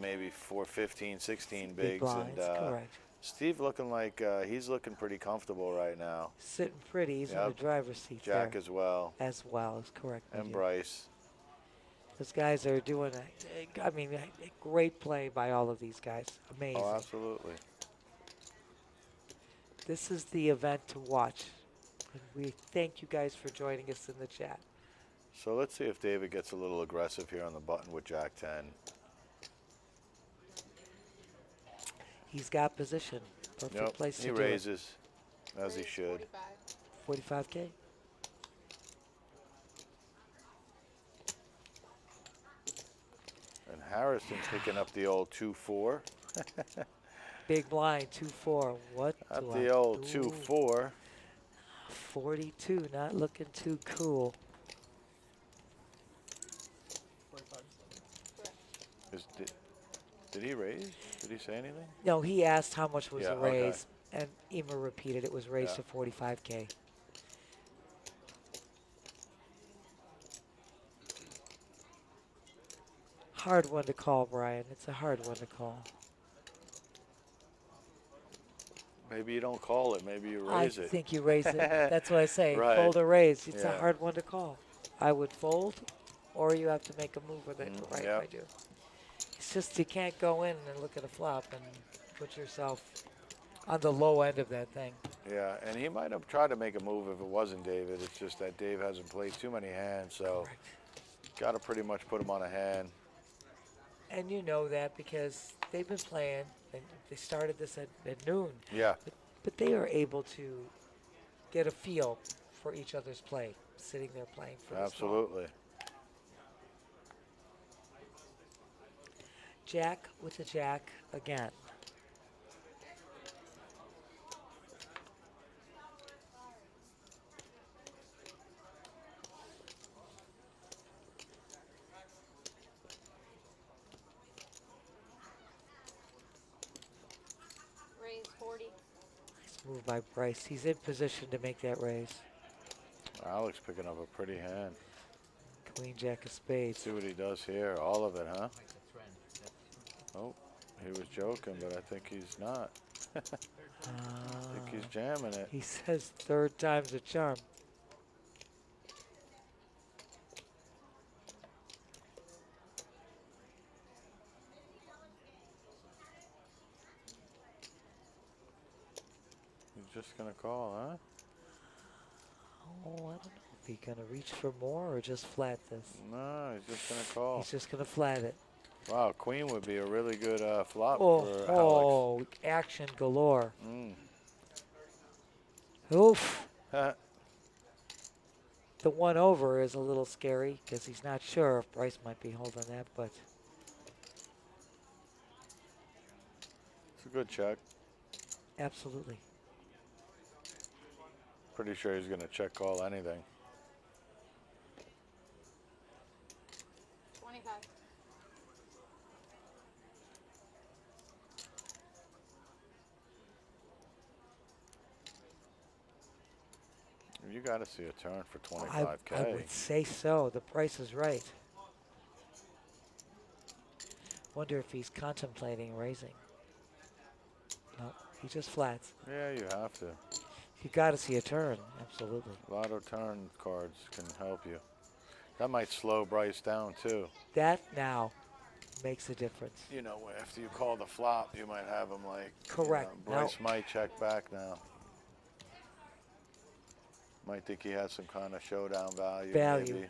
maybe 15, 16 bigs. blinds, correct. Steve looking like he's looking pretty comfortable right now. Sitting pretty. He's in the Yep. driver's seat Jack there. as well. As well, is correct. And Matthew. Bryce. Those guys are doing a great play by all of these guys. Amazing. Oh, absolutely. This is the event to watch. And we thank you guys for joining us in the chat. So let's see if David gets a little aggressive here on the button with Jack 10. He's got position. Perfect place to he do raises, as he should. 45K. And Harrison picking up the old 2-4. Big blind, 2-4. What At do the I old do? 2-4. 42, not looking too cool. Did he raise? Did he say anything? No, he asked how much was Yeah, the okay. raise, and Ema repeated it was raised Yeah. to 45K. Hard one to call, Brian. It's a hard one to call. Maybe you don't call it. Maybe you I raise it. think you raise it. That's what I say. Right. Fold or raise. It's a Yeah. hard one to call. I would fold, or you have to make a move with it. Right, yep. I do. It's just you can't go in and look at a flop and put yourself on the low end of that thing. Yeah, and he might have tried to make a move if it wasn't David. It's just that Dave hasn't played too many hands, so Correct. got to pretty much put him on a hand. And you know that because they've been playing, and they started this at noon. Yeah, But they are able to get a feel for each other's play, sitting there playing for this long. absolutely. Jack with the jack again. Raise 40. Nice move by Bryce. He's in position to make that raise. Alex picking up a pretty hand. Queen, jack of spades. See what he does here. All of it, huh? Oh, he was joking, but I think he's not. I think he's jamming it. He says third time's a charm. He's just going to call, huh? Oh, I don't know if he's going to reach for more or just flat this. No, he's just going to call. He's just going to flat it. Wow, queen would be a really good flop Oh, for Alex. oh, action galore. Mm. Oof. The one over is a little scary because he's not sure if Bryce might be holding that, but It's a good check. absolutely. Pretty sure he's going to check call anything. 25. You got to see a turn for I 25K. would say so. The price is right. Wonder if he's contemplating raising. No, he just flats. Yeah, you have to. You got to see a turn. Absolutely. Lotto turn cards can help you. That might slow Bryce down too. That now makes a difference. You know, after you call the flop, you might have him like. Correct. You know, Bryce might check back now. Might think he has some kind of showdown value. Value. Maybe,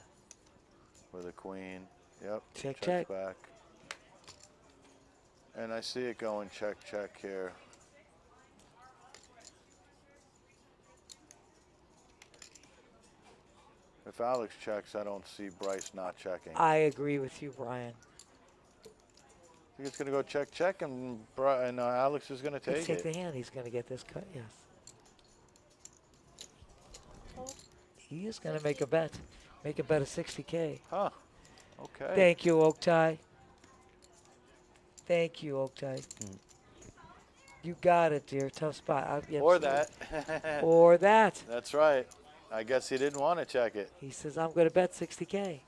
with a queen. Yep. Check, checks check. back. And I see it going check, check here. If Alex checks, I don't see Bryce not checking. I agree with you, Brian. I think it's going to go check, check, and Alex is going to Let's take take it. the hand. He's going to get this cut, yes. He is going to make a bet. Make a bet of 60K. Huh. Okay. Thank you, Oaktai. Thank you, Oaktai. You got it, dear. Tough spot. Or that. Or that. That's right. I guess he didn't want to check it. He says, I'm going to bet 60K.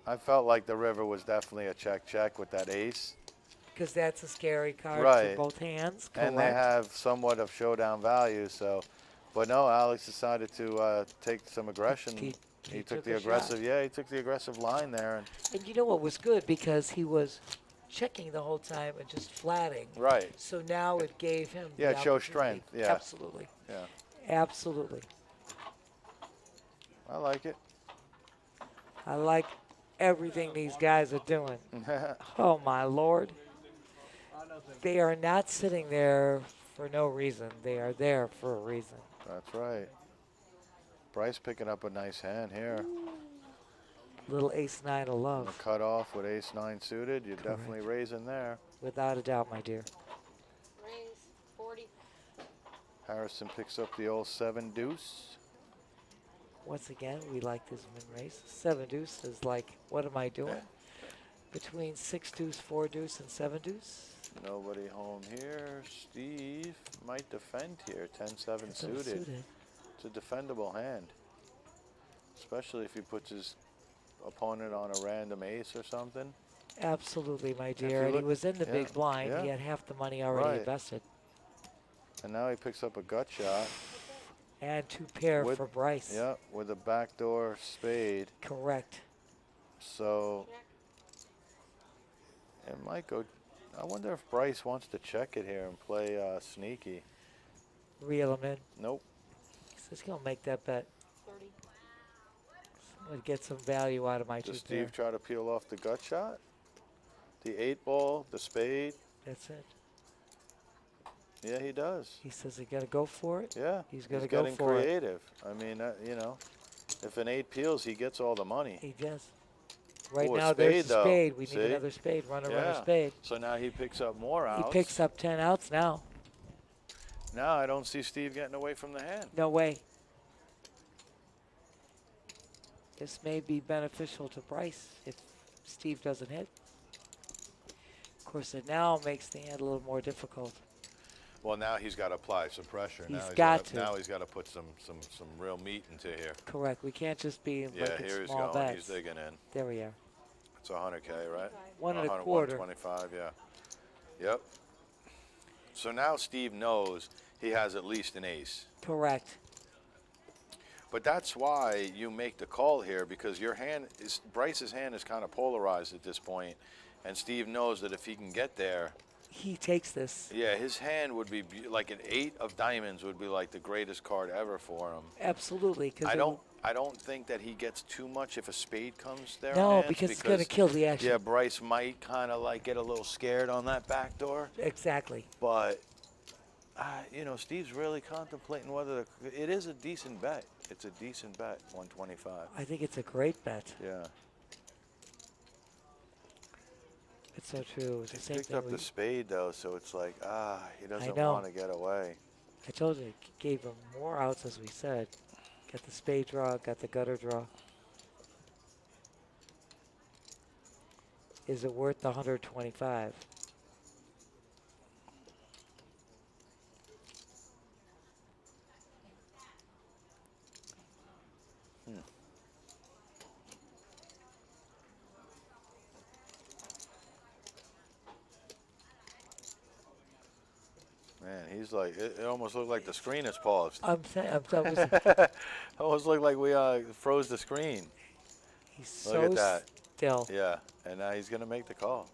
I felt like the river was definitely a check, check with that ace. Because that's a scary card Right. for both hands. Correct. And they have somewhat of showdown value, so. But no, Alex decided to take some aggression. He took the a aggressive, shot. yeah, he took the aggressive line there. And you know what was good? Because he was checking the whole time and just flatting. Right. So now it gave him Yeah, the it shows opportunity. strength, yeah. Absolutely. Yeah, Absolutely. I like it. I like everything these guys are doing. Oh, my Lord. They are not sitting there for no reason. They are there for a reason. That's right. Bryce picking up a nice hand here. Little ace-9 of The love. cutoff with ace-9 suited, you're Correct. definitely raising there. Without a doubt, my dear. Raise 40. Harrison picks up the old 7 deuce. Once again, we like this min race. 7 deuce is like, what am I doing? Between 6 deuce, 4 deuce, and 7 deuce. Nobody home here. Steve might defend here. 10-7 Seven suited. It's a defendable hand. Especially if he puts his opponent on a random ace or something. Absolutely, my you dear. And he look- was in the yeah, big blind. He yeah. had half the money already Right. invested. And now he picks up a gut shot. And 2 pair With- for Bryce. Yep, with a backdoor spade. Correct. So it might go. I wonder if Bryce wants to check it here and play sneaky. Reel him in. Nope. He says he'll make that bet. 30. I'm going to get some value out of my 2 Does pair. Steve try to peel off the gut shot? The 8-ball, the spade. That's it. Yeah, he does. He says he's going to go for it. Yeah, He's gonna go getting for it. creative. I mean, you know, if an 8 peels, he gets all the money. He does. Right Ooh, a now, there's spade, the though. spade. We See? need another spade. Runner, Yeah. spade. So now he picks up more outs. He picks up 10 outs now. Now I don't see Steve getting away from the hand. No way. This may be beneficial to Bryce if Steve doesn't hit. Of course, it now makes the hand a little more difficult. Well, now he's got to apply some pressure. He's now got to. Now he's got to put some real meat into here. Correct. We can't just be Yeah, making here he's small going. bets. He's digging in. There we are. It's 100K, right? 1 and a 100, quarter. 125, yeah. Yep. So now Steve knows he has at least an ace. Correct. But that's why you make the call here, because your hand is Bryce's hand is kind of polarized at this point, and Steve knows that if he can get there, He takes this. yeah, his hand would be like an 8 of diamonds would be like the greatest card ever for him. Absolutely. I don't think that he gets too much if a spade comes there. No, hands, because it's going to kill the action. Yeah, Bryce might kind of like get a little scared on that back door. Exactly. But, you know, Steve's really contemplating whether it is a decent bet. It's a decent bet, 125. I think it's a great bet. Yeah. It's so true. It's the He same picked thing. up the spade, though, so it's like, he doesn't know. want to get away. I told you, it gave him more outs, as we said. Got the spade draw, got the gutter draw. Is it worth the 125? Man, he's like, it almost looked like the screen is paused. I'm saying, Almost looked like we froze the screen. he's Look so at that. still. Yeah, and now he's going to make the call.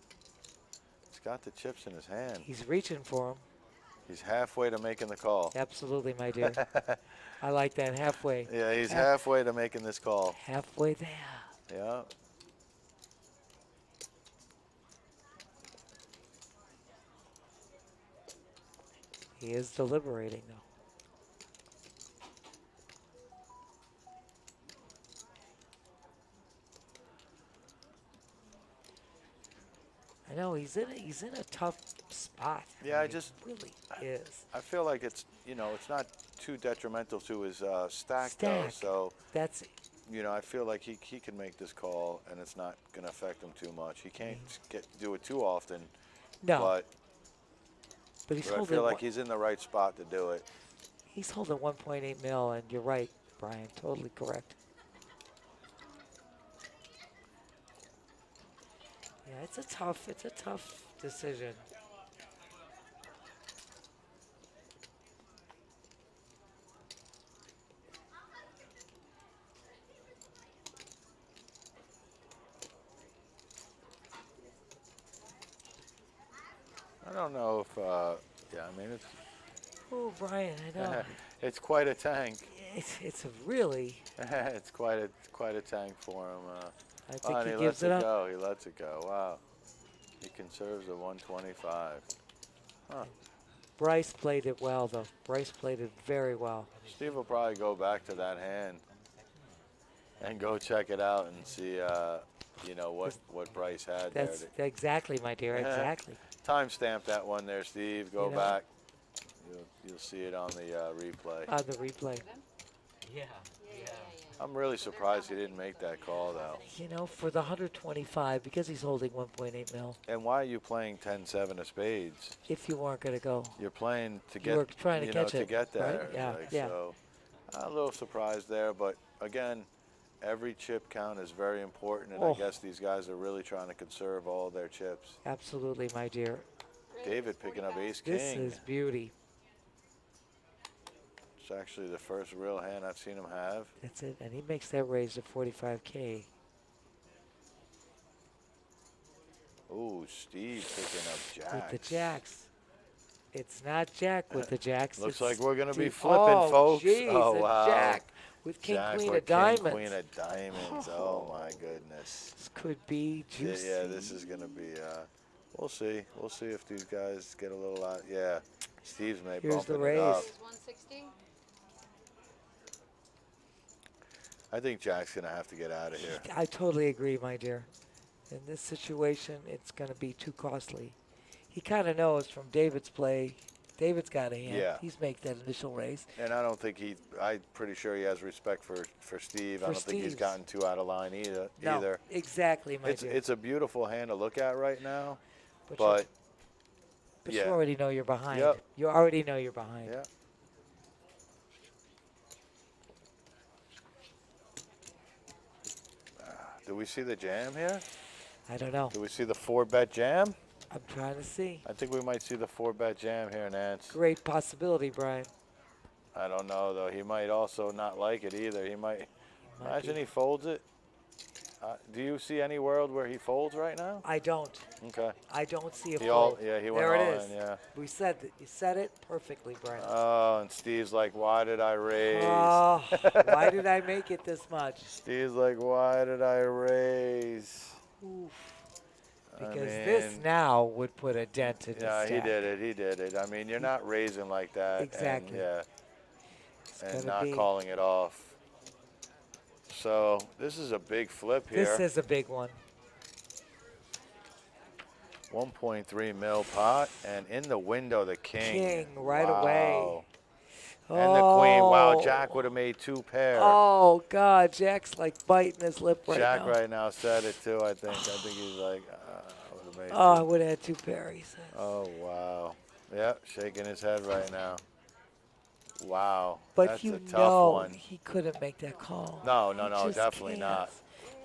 He's got the chips in his hand. He's reaching for him. He's halfway to making the call. Absolutely, my dear. I like that halfway. Yeah, he's halfway to making this call. Halfway there. Yeah. He is deliberating, though. I know he's in a tough spot. Yeah, mean, he really is. I feel like it's it's not too detrimental to his stack though. Stack. So That's I feel like he can make this call and it's not going to affect him too much. He can't do it too often, no. but He's I holding. feel like he's in the right spot to do it. He's holding 1.8 mil, and you're right, Brian. Totally correct. Yeah, it's a tough decision. I don't know if I mean it's Oh, Brian, I know. it's quite a tank. It's a really. It's quite a tank for him. I think And he he gives lets it it up. go. He lets it go. Wow. He conserves the 125. Huh. Bryce played it well, though. Bryce played it very well. Steve will probably go back to that hand and go check it out and see, what Bryce had That's there. exactly, my dear. Exactly. Timestamp that one there, Steve. Go You know. back. You'll see it on the replay. On the replay. I'm really surprised he didn't make that call, though. You know, for the 125, because he's holding 1.8 mil. And why are you playing 10-7 of spades? If you weren't going to go. You're playing to You get, were trying to catch to it, get there. right? Yeah, yeah. So, a little surprised there, but again, every chip count is very important, and I guess these guys are really trying to conserve all their chips. Absolutely, my dear. David picking up ace This king. is beauty. It's actually the first real hand I've seen him have. That's it. And he makes that raise to 45K. Ooh, Steve picking up jacks. With the jacks. It's not Jack with the jacks. Looks it's like we're going to be Steve. flipping, folks. Geez, Oh, a wow. Jack with king, Jack queen with of diamonds. King, queen of diamonds. Oh, my goodness. This could be juicy. Yeah, this is going to be, we'll see. We'll see if these guys get a little out. Yeah, Steve's may Here's bumping the it up. raise. 160. I think Jack's going to have to get out of here. I totally agree, my dear. In this situation, it's going to be too costly. He kind of knows from David's play. David's got a hand. Yeah. He's make that initial raise. And I don't think I'm pretty sure he has respect for Steve. I For don't think he's Steve's. gotten too out of line either. No, exactly, my dear. It's a beautiful hand to look at right now, But but you already know you're behind. Yep. You already know you're behind. yeah. Do we see the jam here? I don't know. Do we see the 4-bet jam? I'm trying to see. I think we might see the 4-bet jam here, Nance. Great possibility, Brian. I don't know, though. He might also not like it either. He might imagine he folds it. Do you see any world where he folds right now? I don't. Okay. I don't see a He fold. went there it all is. in, yeah. We said that. You said it perfectly, Brian. Oh, and Steve's like, why did I raise? Oh, why did I make it this much? Steve's like, why did I raise? Oof. I Because this mean, now would put a dent in the yeah, stack. he did it. He did it. I mean, you're not raising like that. Exactly. And, It's and gonna not be- calling it off. So this is a big flip here. This is a big one. 1.3 mil pot, and in the window, the king. King right Wow. away. And the queen. Wow, Oh. Jack would have made 2 pair. Oh, God. Jack's like biting his lip right Jack now. right now said it too, I think. I think he's like, I would have made Oh, I 2. would have had 2 pair, he says. Oh, wow. Yep, shaking his head right now. Wow. But that's you a tough know one. he couldn't make that call. No, He no, just definitely can't. not.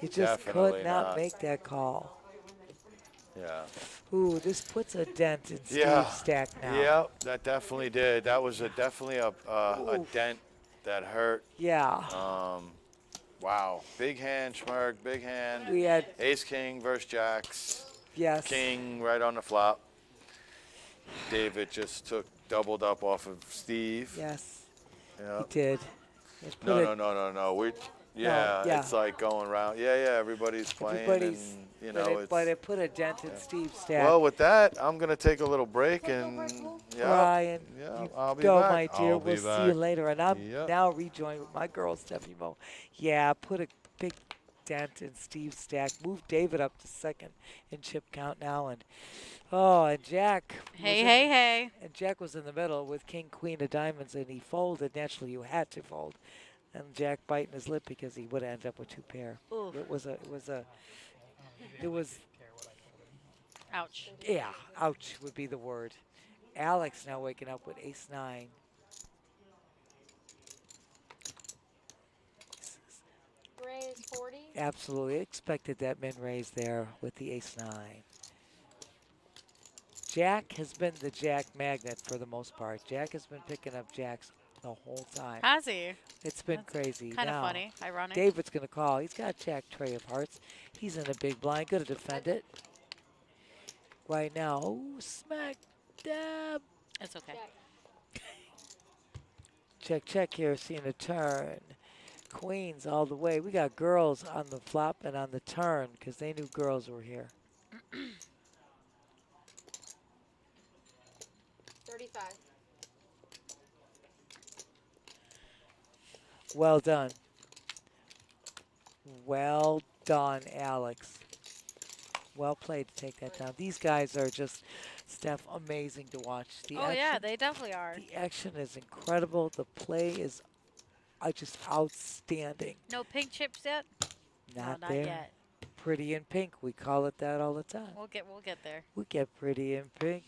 He just Definitely could not not. make that call. Yeah. Ooh, this puts a dent in Yeah. Steve's stack now. Yep, that definitely did. That was definitely a Oof. dent that hurt. Yeah. Wow. Big hand, Schmerg, big hand. We had, Ace King versus Jacks. yes. King right on the flop. David just doubled up off of Steve. Yes, Yeah. he did. It put No, a- no, no, no, no. Yeah, yeah. it's like going around. Yeah, yeah, everybody's playing, Everybody's, and you know, but it's. it put a dent in Steve's stack. Well, with that, I'm gonna take a little break, and yeah, Ryan, yeah, you I'll be go, back. my dear. I'll We'll be see you back. later. And I'm Yep. now rejoined with my girl, Stephanie Mo. Yeah, put a big dent in Steve's stack. Move David up to second in chip count now. And Jack. Hey. And Jack was in the middle with King, Queen of Diamonds, and he folded. Naturally, you had to fold. And Jack biting his lip because he would have ended up with 2 pair. Oof. It was, Ouch. yeah, ouch would be the word. Alex now waking up with ace-9. Raise 40. Absolutely expected that min raise there with the ace-9. Jack has been the Jack magnet for the most part. Jack has been picking up Jacks the whole time. Has he? It's been That's crazy. Kind of Now, funny. Ironic. David's going to call. He's got Jack Tray of Hearts. He's in a big blind. Going to defend it. Right now, oh, smack dab. It's okay. Check here, seeing a turn. Queens all the way. We got girls on the flop and on the turn because they knew girls were here. 35. Well done. Well done, Alex. Well played to take that down. These guys are just, Steph, amazing to watch. Oh, yeah, they definitely are. The action is incredible. The play is just outstanding. No pink chips yet? Not no, there. Not yet. Pretty in pink. We call it that all the time. We'll get there. We get pretty in pink.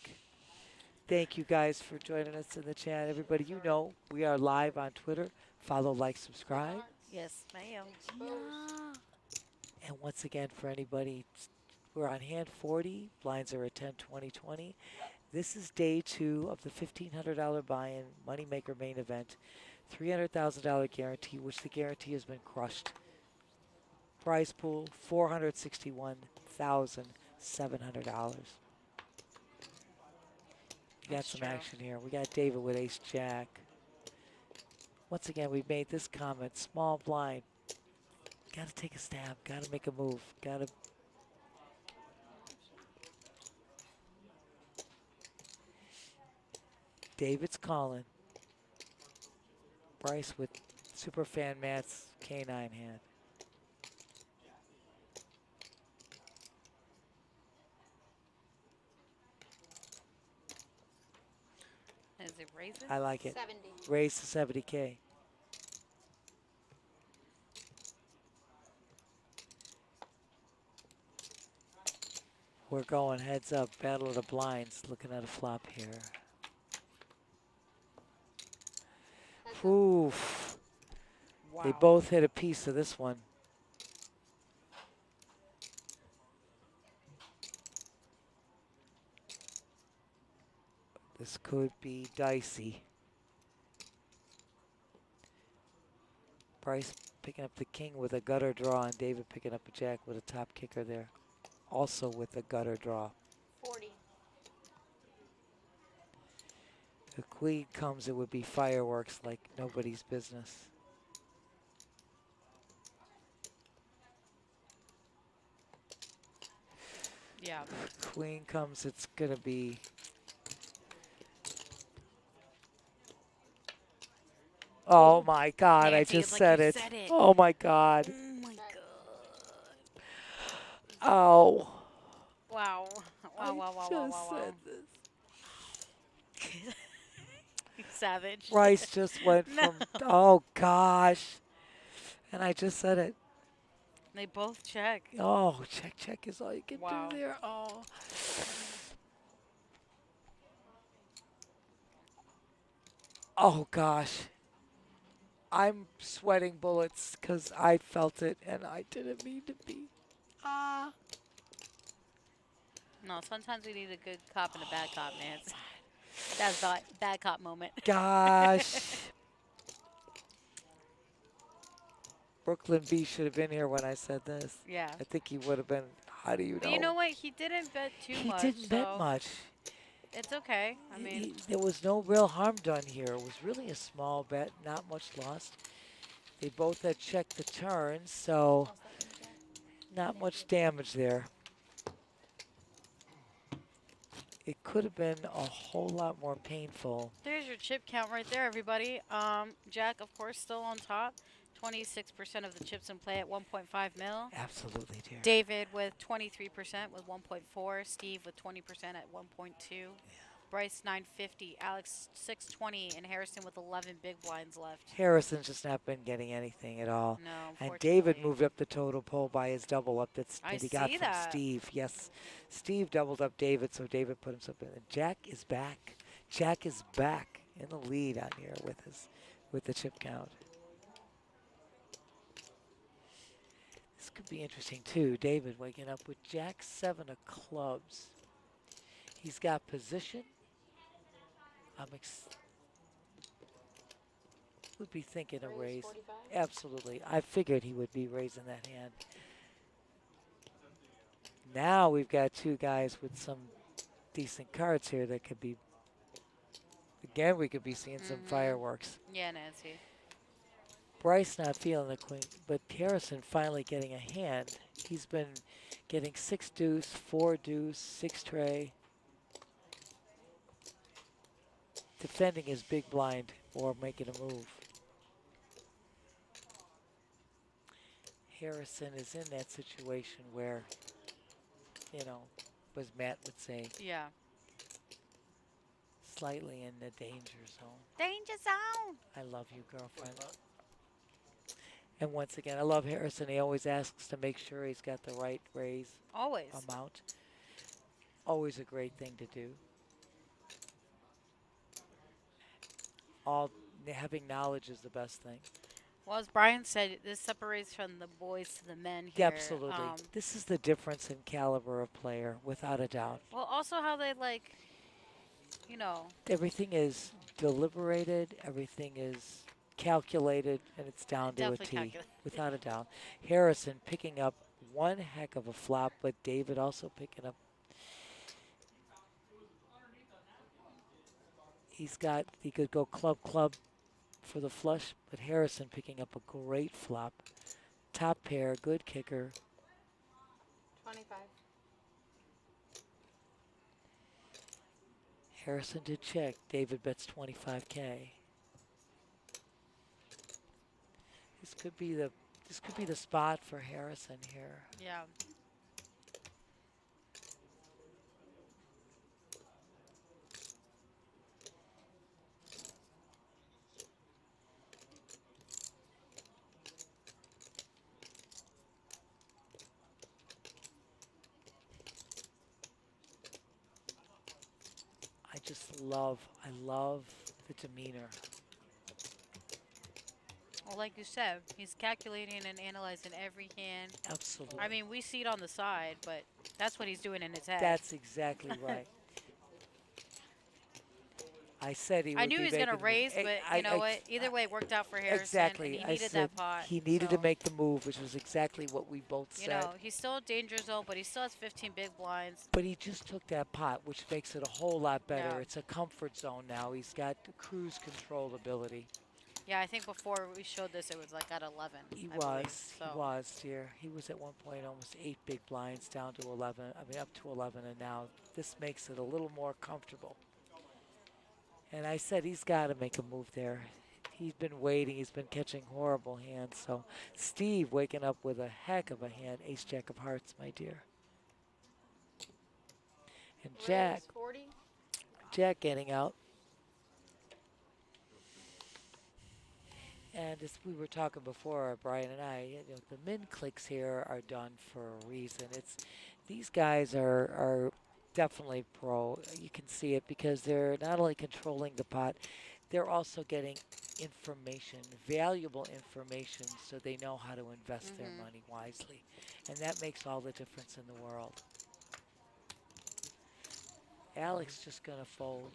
Thank you guys for joining us in the chat. Everybody, you know, we are live on Twitter. Follow, like, subscribe. Yes, ma'am. And once again, for anybody, we're on hand 40. Blinds are at 10, 20, 20. This is day 2 of the $1,500 buy-in Moneymaker main event. $300,000 guarantee, which the guarantee has been crushed. Prize pool, $461,700. We got some action here. We got David with ace-jack. Once again, we've made this comment. Small blind. Got to take a stab. Got to make a move. Got to. David's calling. Bryce with Superfan Matt's K9 hand. Is it raising? I like it. 70. Raise to 70K. We're going heads up. Battle of the blinds. Looking at a flop here. Oof. Wow. They both hit a piece of this one. This could be dicey. Bryce picking up the king with a gutter draw, and David picking up a jack with a top kicker there. Also with a gutter draw. 40. The queen comes, it would be fireworks like nobody's business. Yeah. Queen comes, it's gonna be. Oh my God, Nancy, I it's just like said you it. said it. Oh my God. Oh my god. Oh. Wow. Wow. Just said this. Savage. Bryce just went No. from, oh gosh. And I just said it. They both check. Oh, check is all you can Wow. do there. Oh. Oh gosh. I'm sweating bullets because I felt it and I didn't mean to be. Ah. No, sometimes we need a good cop and a bad cop, man. That's the bad cop moment. Gosh. Brooklyn B should have been here when I said this. Yeah. I think he would have been. How do you But know? you know what? He didn't bet too He much. didn't bet so much. It's okay. I mean, There was no real harm done here. It was really a small bet, not much lost. They both had checked the turn, so not much damage there. It could have been a whole lot more painful. There's your chip count right there, everybody. Jack, of course, still on top. 26% of the chips in play at 1.5 mil. Absolutely, dear. David with 23% with 1.4. Steve with 20% at 1.2. Bryce 950. Alex 620. And Harrison with 11 big blinds left. Harrison's just not been getting anything at all. No, And David unfortunately. moved up the total poll by his double up that I he got see from that. Steve. Yes, Steve doubled up David, so David put himself in. And Jack is back. Jack is back in the lead on here with the chip count. This could be interesting too. David waking up with Jack 7 of clubs. He's got position. Would be thinking a raise. 45. Absolutely. I figured he would be raising that hand. Now we've got two guys with some decent cards here that could be, again, we could be seeing some fireworks. Yeah, Nancy. Bryce not feeling the queen, but Harrison finally getting a hand. He's been getting 6 deuce, 4 deuce, 6 tray. Defending his big blind or making a move. Harrison is in that situation where, you know, as Matt would say, Yeah. slightly in the danger zone. Danger zone. I love you, girlfriend. And once again, I love Harrison. He always asks to make sure he's got the right raise Always. amount. Always a great thing to do. Having knowledge is the best thing. Well, as Brian said, this separates from the boys to the men here. Yeah, absolutely. This is the difference in caliber of player, without a doubt. Well, also how they like, you know. Everything is deliberated. Everything is calculated, and it's down to a Definitely T, calculated. without a doubt. Harrison picking up one heck of a flop, but David also picking up. He could go club for the flush, but Harrison picking up a great flop. Top pair, good kicker. 25. Harrison did check. David bets 25K. This could be the spot for Harrison here. Yeah. I love the demeanor. Well, like you said, he's calculating and analyzing every hand. Absolutely. I mean, we see it on the side, but that's what he's doing in his head. That's exactly right. I said he would I knew be he was going to making the- raise, but you know what? Either way, it worked out for Harrison. Exactly. And he I needed said that pot. he needed so, to make the move, which was exactly what we both You said. know, he's still in danger zone, but he still has 15 big blinds. But he just took that pot, which makes it a whole lot better. Yeah. It's a comfort zone now. He's got cruise control ability. Yeah, I think before we showed this, it was like at 11. He I believe, was, so. he was, dear. He was at one point almost 8 big blinds down to 11. I mean, up to 11, and now this makes it a little more comfortable. And I said he's got to make a move there. He's been waiting. He's been catching horrible hands. So Steve waking up with a heck of a hand. Ace Jack of Hearts, my dear. And Jack, Raise 40. Jack getting out. And as we were talking before, Brian and I, you know, the min clicks here are done for a reason. These guys are definitely pro. You can see it because they're not only controlling the pot, they're also getting information, valuable information, so they know how to invest their money wisely. And that makes all the difference in the world. Alex just going to fold.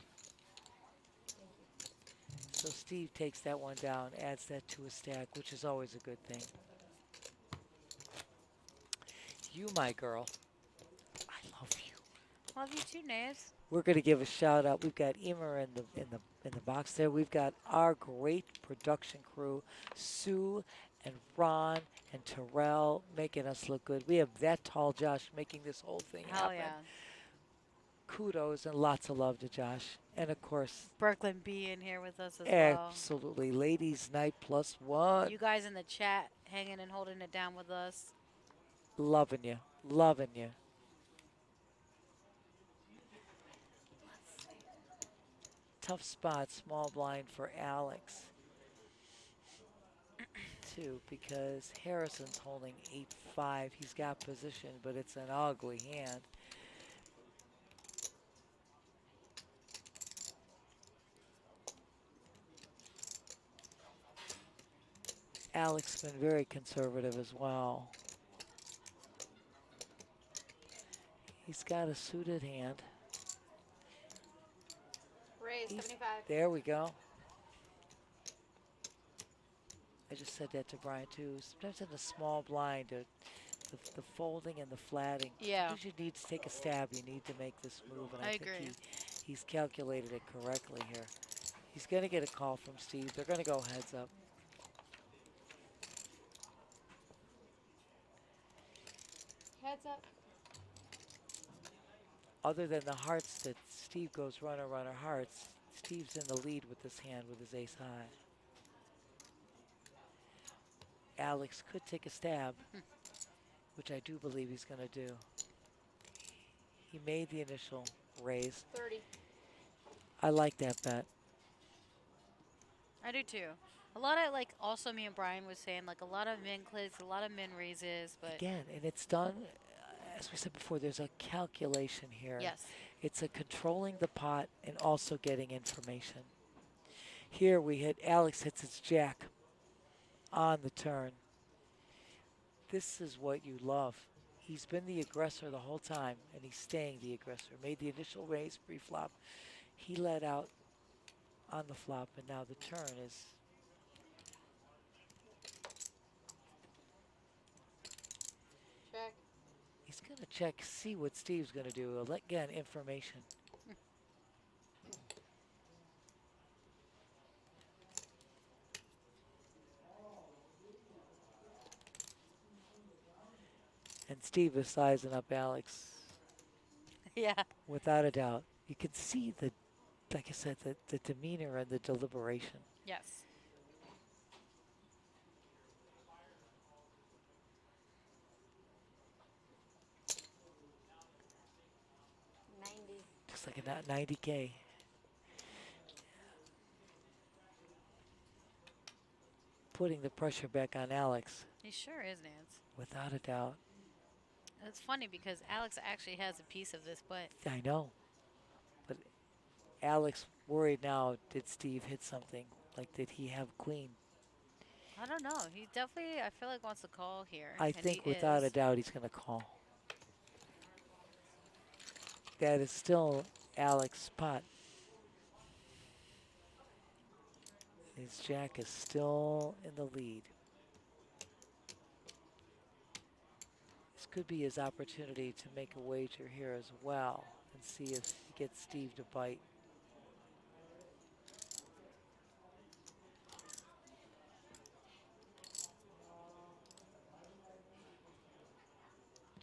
So Steve takes that one down, adds that to a stack, which is always a good thing. You, my girl. I love you. Love you too, Naves. We're going to give a shout out. We've got Emer in the box there. We've got our great production crew, Sue and Ron and Terrell making us look good. We have that tall Josh making this whole thing Hell happen. yeah. Kudos and lots of love to Josh. And of course, Brooklyn B in here with us as well. absolutely, ladies' night +1. You guys in the chat hanging and holding it down with us. Loving you, loving you. Tough spot, small blind for Alex. Too, because Harrison's holding 8-5. He's got position, but it's an ugly hand. Alex been very conservative as well. He's got a suited hand. Raise 75. There we go. I just said that to Brian too. Sometimes in a small blind, the folding and the flatting. Yeah. Sometimes you need to take a stab. You need to make this move, and I think agree. he's calculated it correctly here. He's going to get a call from Steve. They're going to go heads up. Heads up. Other than the hearts that Steve goes runner, runner, hearts, Steve's in the lead with this hand with his ace high. Alex could take a stab, which I do believe he's going to do. He made the initial raise. 30. I like that bet. I do too. A lot of, like, also me and Brian was saying, like, a lot of min clicks, a lot of min raises, but Again, and it's done, as we said before, there's a calculation here. yes. It's a controlling the pot and also getting information. Here we hit, Alex hits his jack on the turn. This is what you love. He's been the aggressor the whole time, and he's staying the aggressor. Made the initial raise pre-flop. He let out on the flop, and now the turn is... Check. He's going to check, see what Steve's going to do. Again, information. And Steve is sizing up Alex Yeah. without a doubt. You can see the, like I said, the demeanor and the deliberation. Yes. Just like a 90K. Putting the pressure back on Alex, He sure is, Nance. without a doubt. It's funny because Alex actually has a piece of this, but I know. But Alex worried now, did Steve hit something? Like, did he have queen? I don't know. He definitely, I feel like, wants to call here. I and think he without a is. doubt he's going to call. That is still Alex's spot. His jack is still in the lead. This could be his opportunity to make a wager here as well and see if he gets Steve to bite.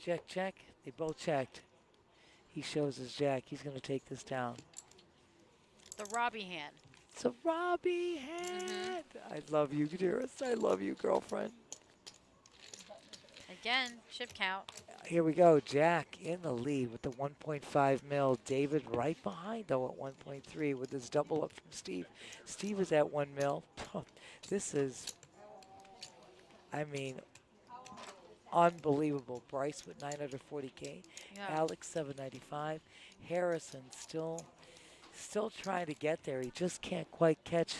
Check, check. They both checked. He shows his jack. He's going to take this down. The Robbie hand. It's a Robbie hand. I love you, dearest. I love you, girlfriend. Again, chip count. Here we go. Jack in the lead with the 1.5 mil. David right behind, though, at 1.3 with his double up from Steve. Steve is at 1 mil. This is, I mean, unbelievable. Bryce with 940K. Yeah. Alex 795. Harrison still trying to get there. He just can't quite catch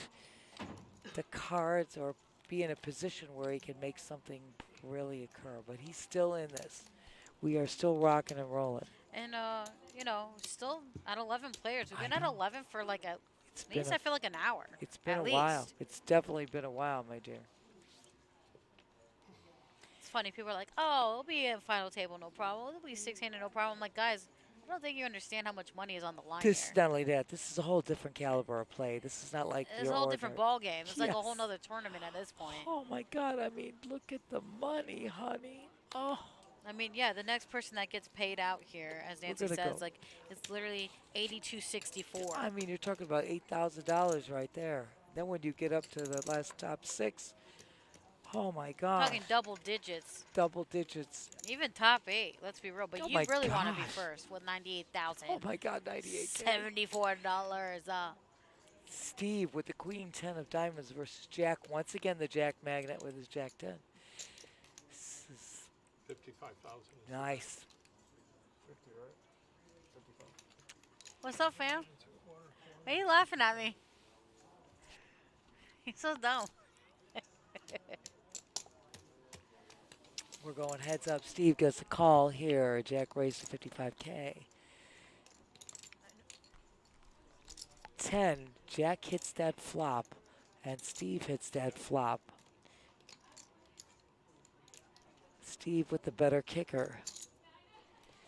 the cards or be in a position where he can make something really occur. But he's still in this. We are still rocking and rolling. And, you know, still at 11 players. We've I been at know. 11 for like at Been least, a- I feel like, an hour. It's been at a while. least. It's definitely been a while, my dear. It's funny. People are like, oh, it'll be a final table, no problem. It'll be 16 and no problem. I'm like, guys, I don't think you understand how much money is on the line This here. not only that. This is a whole different caliber of play. This is not like It's your a whole different ordinary- ball game. It's like a whole Yes. nother tournament at this point. Oh my God! I mean, look at the money, honey. Oh, I mean, yeah, the next person that gets paid out here, as Nancy gonna says, go. like it's literally 82.64. I mean, you're talking about $8,000 right there. Then when you get up to the last top 6, oh my God! Talking double digits, Double digits. even top 8. Let's be real, but Oh you my really want to be gosh. first with 98,000. Oh my God! 98K. $74. Steve with the Queen 10 of Diamonds versus Jack. Once again, the Jack Magnet with his Jack 10. This is 55,000. nice. What's up, fam? Why are you laughing at me? You're so dumb. We're going heads up. Steve gets a call here. Jack raised to 55K. 10. Jack hits that flop, and Steve hits that flop. Steve with the better kicker.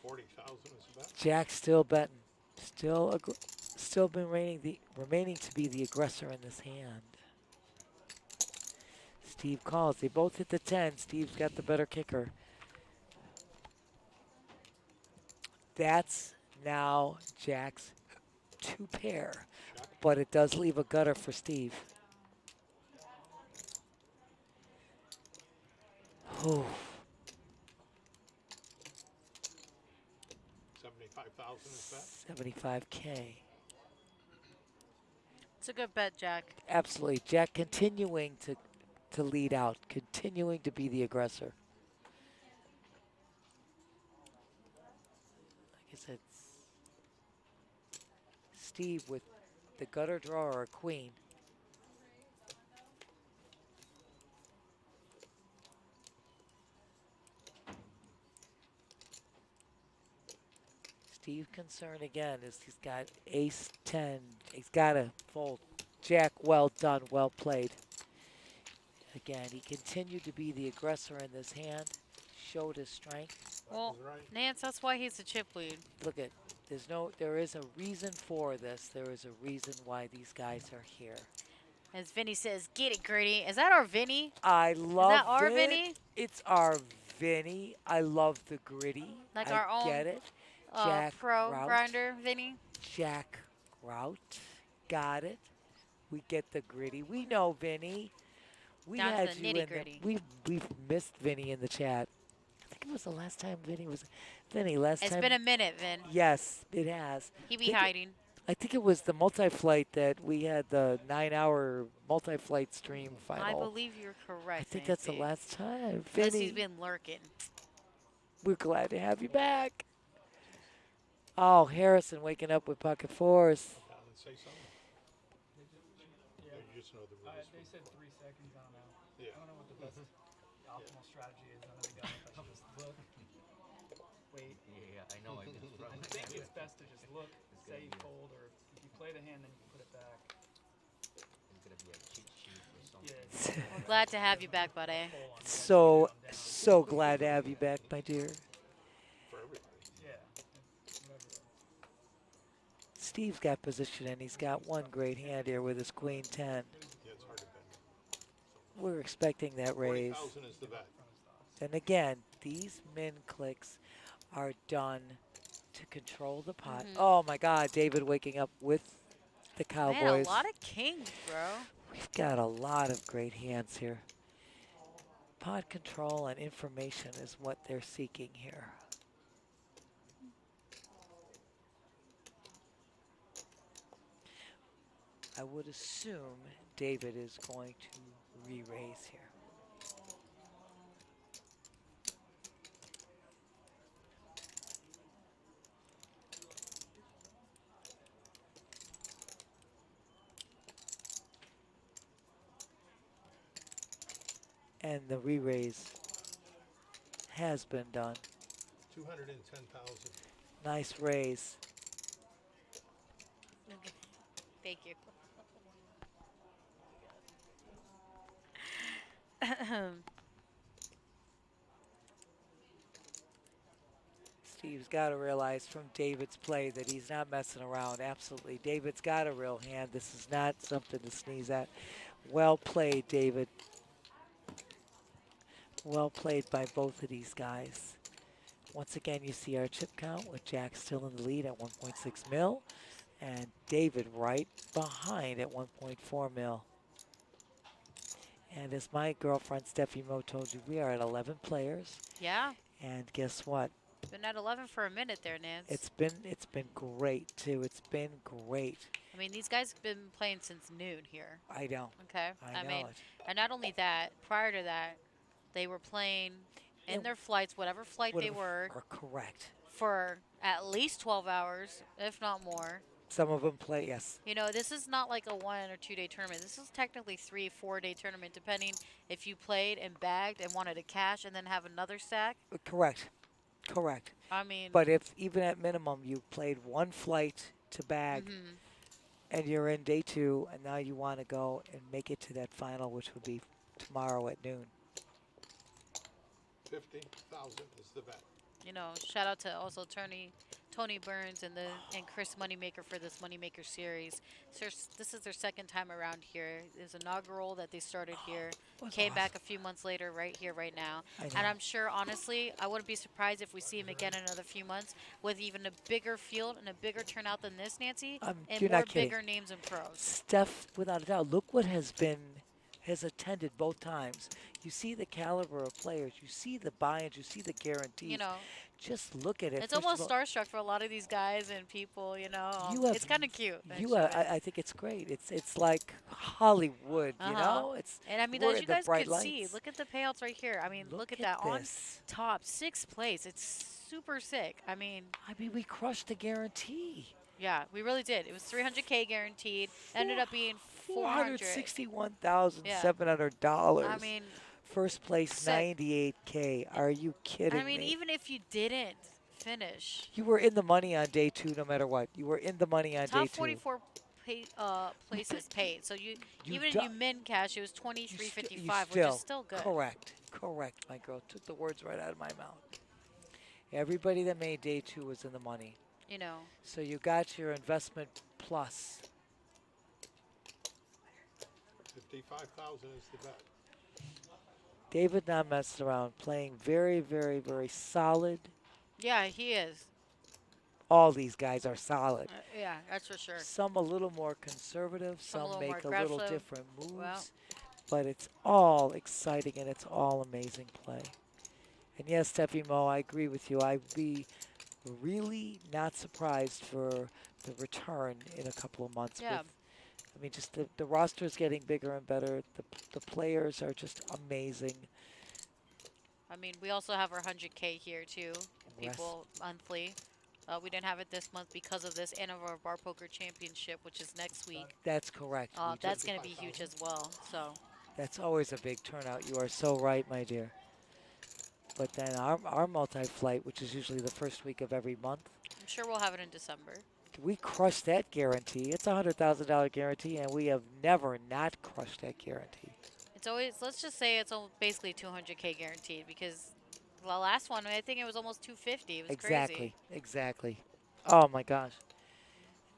40,000 is the bet. Jack still betting. Still remaining to be the aggressor in this hand. Steve calls. They both hit the 10. Steve's got the better kicker. That's now Jack's 2 pair, but it does leave a gutter for Steve. Whew. 75,000 is bet. 75K. It's a good bet, Jack. Absolutely. Jack continuing to lead out, continuing to be the aggressor. Like I said, Steve with the gutter draw or a queen. Steve's concern again is he's got ace 10. He's got to fold. Jack, well done, well played. Again, he continued to be the aggressor in this hand, showed his strength. Well, Right. Nance, that's why he's the chip lead. Look at, there is a reason for this. There is a reason why these guys are here. As Vinny says, get it, Gritty. Is that our Vinny? I love our it. Vinny? It's our Vinny. I love the gritty. Like I our own, get it. Jack pro Rout. grinder, Vinny? Jack Rout. Got it. We get the gritty. We know Vinny. We Down to had the you in nitty-gritty. We've missed Vinny in the chat. I think it was the last time Vinny was. Vinny, last It's time. been a minute, Vin. Yes, it has. He be Think it- hiding. I think it was the multi-flight that we had the 9-hour multi-flight stream final. I believe you're correct. I think that's the Nancy. last time. Unless Vinny, he's been lurking. we're glad to have you back. Oh, Harrison waking up with pocket fours. Down and say something. Yeah, you just know the rules. They said 3 seconds. I don't know. Yeah. I don't know what the best optimal strategy is under the gun. If I should just look, wait. Yeah, I know. I just I think it's best to just look, say you fold, or if you play the hand, then you put it back. It's gonna be a cheat sheet or something. Yeah. We're glad to have you back, buddy. So glad to have you back, my dear. For everybody. Yeah. Whatever. Steve's got position and he's got one great hand here with his queen 10. Yeah, it's hard to bet. We're expecting that raise. 40,000 is the bet. And again, these min clicks are done to control the pot. Oh my God, David waking up with the Cowboys. Man, a lot of kings, bro. We've got a lot of great hands here. Pot control and information is what they're seeking here. I would assume David is going to re-raise here. And the re-raise has been done. 210,000. Nice raise. Thank you. Steve's got to realize from David's play that he's not messing around. Absolutely. David's got a real hand. This is not something to sneeze at. Well played, David. Well played by both of these guys. Once again, you see our chip count with Jack still in the lead at 1.6 mil and David right behind at 1.4 mil. And as my girlfriend Steffi Mo told you, we are at 11 players. Yeah. And guess what? Been at 11 for a minute there, Nance. It's been great too. It's been great. I mean, these guys have been playing since noon here. I know. Okay. I know mean, it. and not only that, prior to that, they were playing in their flights, whatever flight they were, correct. for at least 12 hours, if not more. Some of them play, yes. You know, this is not like a 1 or 2 day tournament. This is technically 3-4 day tournament, depending if you played and bagged and wanted to cash and then have another stack. Correct. Correct. I mean, but if even at minimum you played one flight to bag and you're in day 2 and now you want to go and make it to that final, which would be tomorrow at noon. 50,000 is the bet. you know, shout out to also Tony Burns and Chris Moneymaker for this Moneymaker series. So this is their second time around here. It's inaugural that they started here. Came back a few months later, right here, right now. And I'm sure, honestly, I wouldn't be surprised if we see him again in another few months with even a bigger field and a bigger turnout than this, Nancy, and you're more not kidding. bigger names and pros. Steph, without a doubt, look what has attended both times. You see the caliber of players. You see the buy-ins. You see the guarantees. You know, just look at it. it's almost starstruck for a lot of these guys and people. You know, it's kind of cute. I think it's great. It's like Hollywood. You know, and I mean, we're as in you the guys bright can see, lights. look at the payouts right here. I mean, look at that on top, 6th place. It's super sick. I mean, we crushed the guarantee. Yeah, we really did. It was 300K guaranteed. Ended up being $461,700. I mean, first place 98K. Are you kidding me? I mean, even if you didn't finish, you were in the money on day 2, no matter what. You were in the money on day 2. Top 44 places paid. So even if you min cash, it was 23.55, which is still good. Correct, my girl. Took the words right out of my mouth. Everybody that made day 2 was in the money. You know. So you got your investment plus. 55,000 is the bet. David not messing around, playing very, very, very solid. Yeah, he is. All these guys are solid. Yeah, that's for sure. Some a little more conservative, some make a little different moves. Well. But it's all exciting and it's all amazing play. And yes, Steffi Mo, I agree with you. I'd be really not surprised for the return in a couple of months. Yeah. I mean, just the roster is getting bigger and better. The players are just amazing. I mean, we also have our 100K here too. People monthly. We didn't have it this month because of this and of our Bar Poker Championship, which is next week. That's correct. That's going to be huge as well. So. That's always a big turnout. You are so right, my dear. But then our multi-flight, which is usually the first week of every month. I'm sure we'll have it in December. We crushed that guarantee. It's a $100,000 guarantee, and we have never not crushed that guarantee. It's always, let's just say it's basically 200K guaranteed because the last one, I think it was almost 250. It was crazy. Exactly. Oh, my gosh.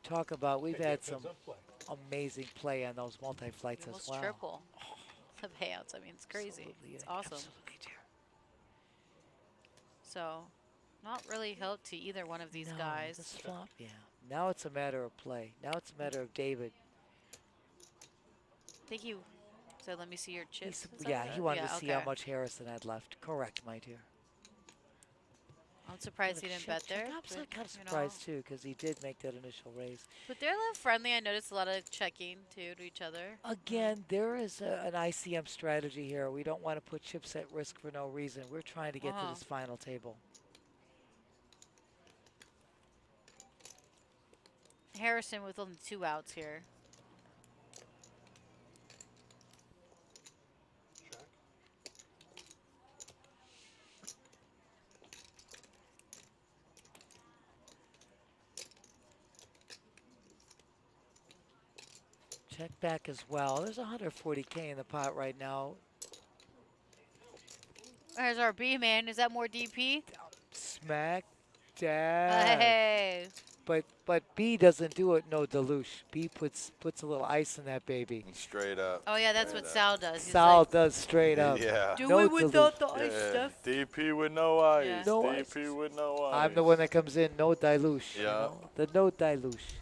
Talk about, we've had some amazing play on those multi-flights as well. Almost triple the payouts. I mean, it's crazy. It's awesome. Absolutely, dear. So, not really help to either one of these guys. This flop, yeah. Now it's a matter of play. Now it's a matter of David. Thank you. So let me see your chips. He wanted to see how much Harrison had left. Correct, my dear. I'm surprised he didn't bet there. I'm kind of surprised too, because he did make that initial raise. But they're a little friendly. I noticed a lot of checking too to each other. Again, there is an ICM strategy here. We don't want to put chips at risk for no reason. We're trying to get to this final table. Harrison with only 2 outs here. Check back as well. There's 140K in the pot right now. There's our B-man. Is that more DP? Smack Dad. Hey. But B doesn't do it no deluge. B puts a little ice in that baby. Straight up. Oh yeah, that's what Sal does. He's Sal like, does straight up. Yeah. do No it without deluge. the ice Yeah. stuff. DP with no ice. Yeah. No DP ice. with no ice. I'm the one that comes in no deluge. You Yeah. know? The no deluge.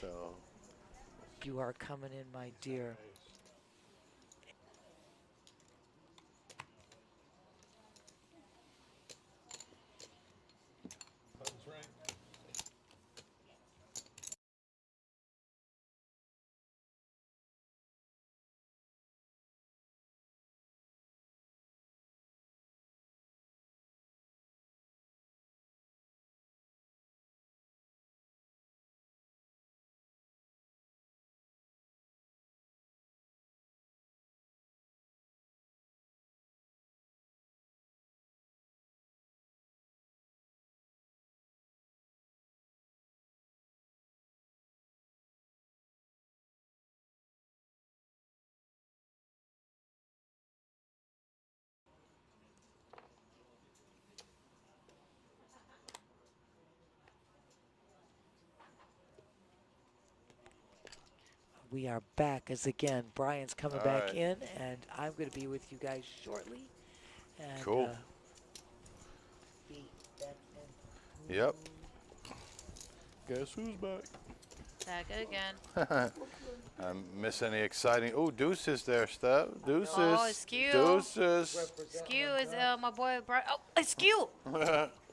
So. You are coming in, my dear. Button's right. We are back as again. Brian's coming All back right. in, and I'm going to be with you guys shortly. And, Cool. be back in. Yep. Guess who's back? Back again. Miss any exciting? Oh, Deuces there, Steph. Deuces. Oh, Askew. Deuces. Skew is my boy Brian. Oh, Askew.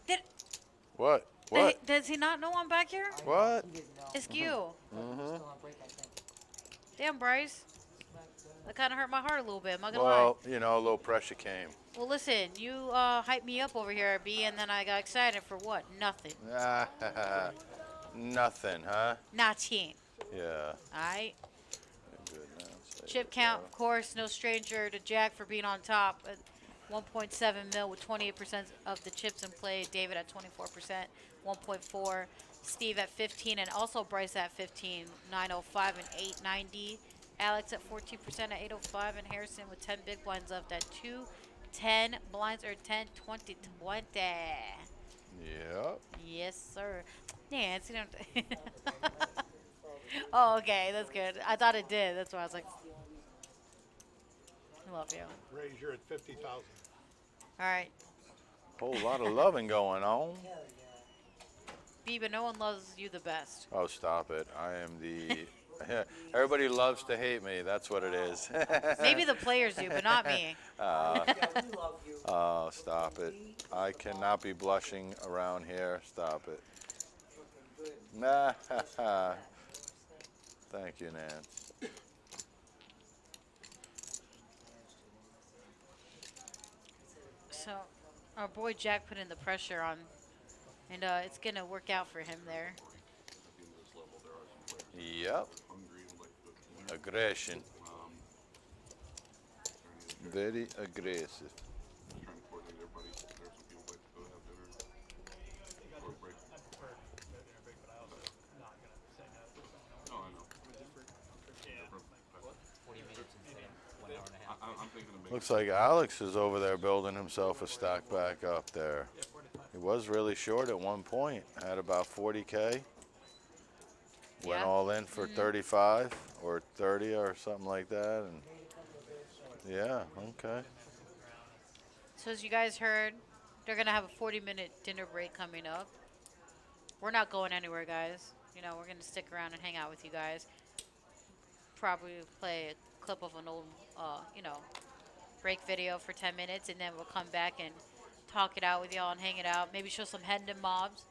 Did What? What? does he not know I'm back here? What? Askew. Damn, Bryce. That kind of hurt my heart a little bit. I'm not gonna lie. Well, you know, a little pressure came. Well, listen, you hyped me up over here, B, and then I got excited for what? Nothing. Nothing, huh? Nothing. Yeah. Alright. Good now. Say Chip it, count, of course, no stranger to Jack for being on top at 1.7 mil with 28% of the chips in play. David at 24%, 1.4. Steve at 15, and also Bryce at 15, 905 and 890. Alex at 14% at 805, and Harrison with 10 big blinds left at 210 blinds or 10, 20, 20. Yep. Yes, sir. Yeah, it's, you know. Oh, okay, that's good. I thought it did. That's why I was like, I love you. Raise, you're at 50,000. All right. Whole lot of loving going on. B, but no one loves you the best. Oh, stop it. I am the... Everybody loves to hate me. That's what it is. Maybe the players do, but not me. Oh, stop it. I cannot be blushing around here. Stop it. Nah. Thank you, Nance. So, our boy Jack put in the pressure on, and it's going to work out for him there. Yep. Aggression. Very aggressive. I prefer no dinner break, but I also not gonna say no. Oh, I know. 40 minutes instead of 1 hour and a half. I'm thinking of making. Looks like Alex is over there building himself a stack back up there. He was really short at one point. Had about 40K. Went Yeah. all in for 35 or 30 or something like that. And yeah, okay. So, as you guys heard, they're going to have a 40-minute dinner break coming up. We're not going anywhere, guys. You know, we're going to stick around and hang out with you guys. Probably play a clip of an old, you know, break video for 10 minutes, and then we'll come back and talk it out with y'all and hang it out. Maybe show some Hendon mobs.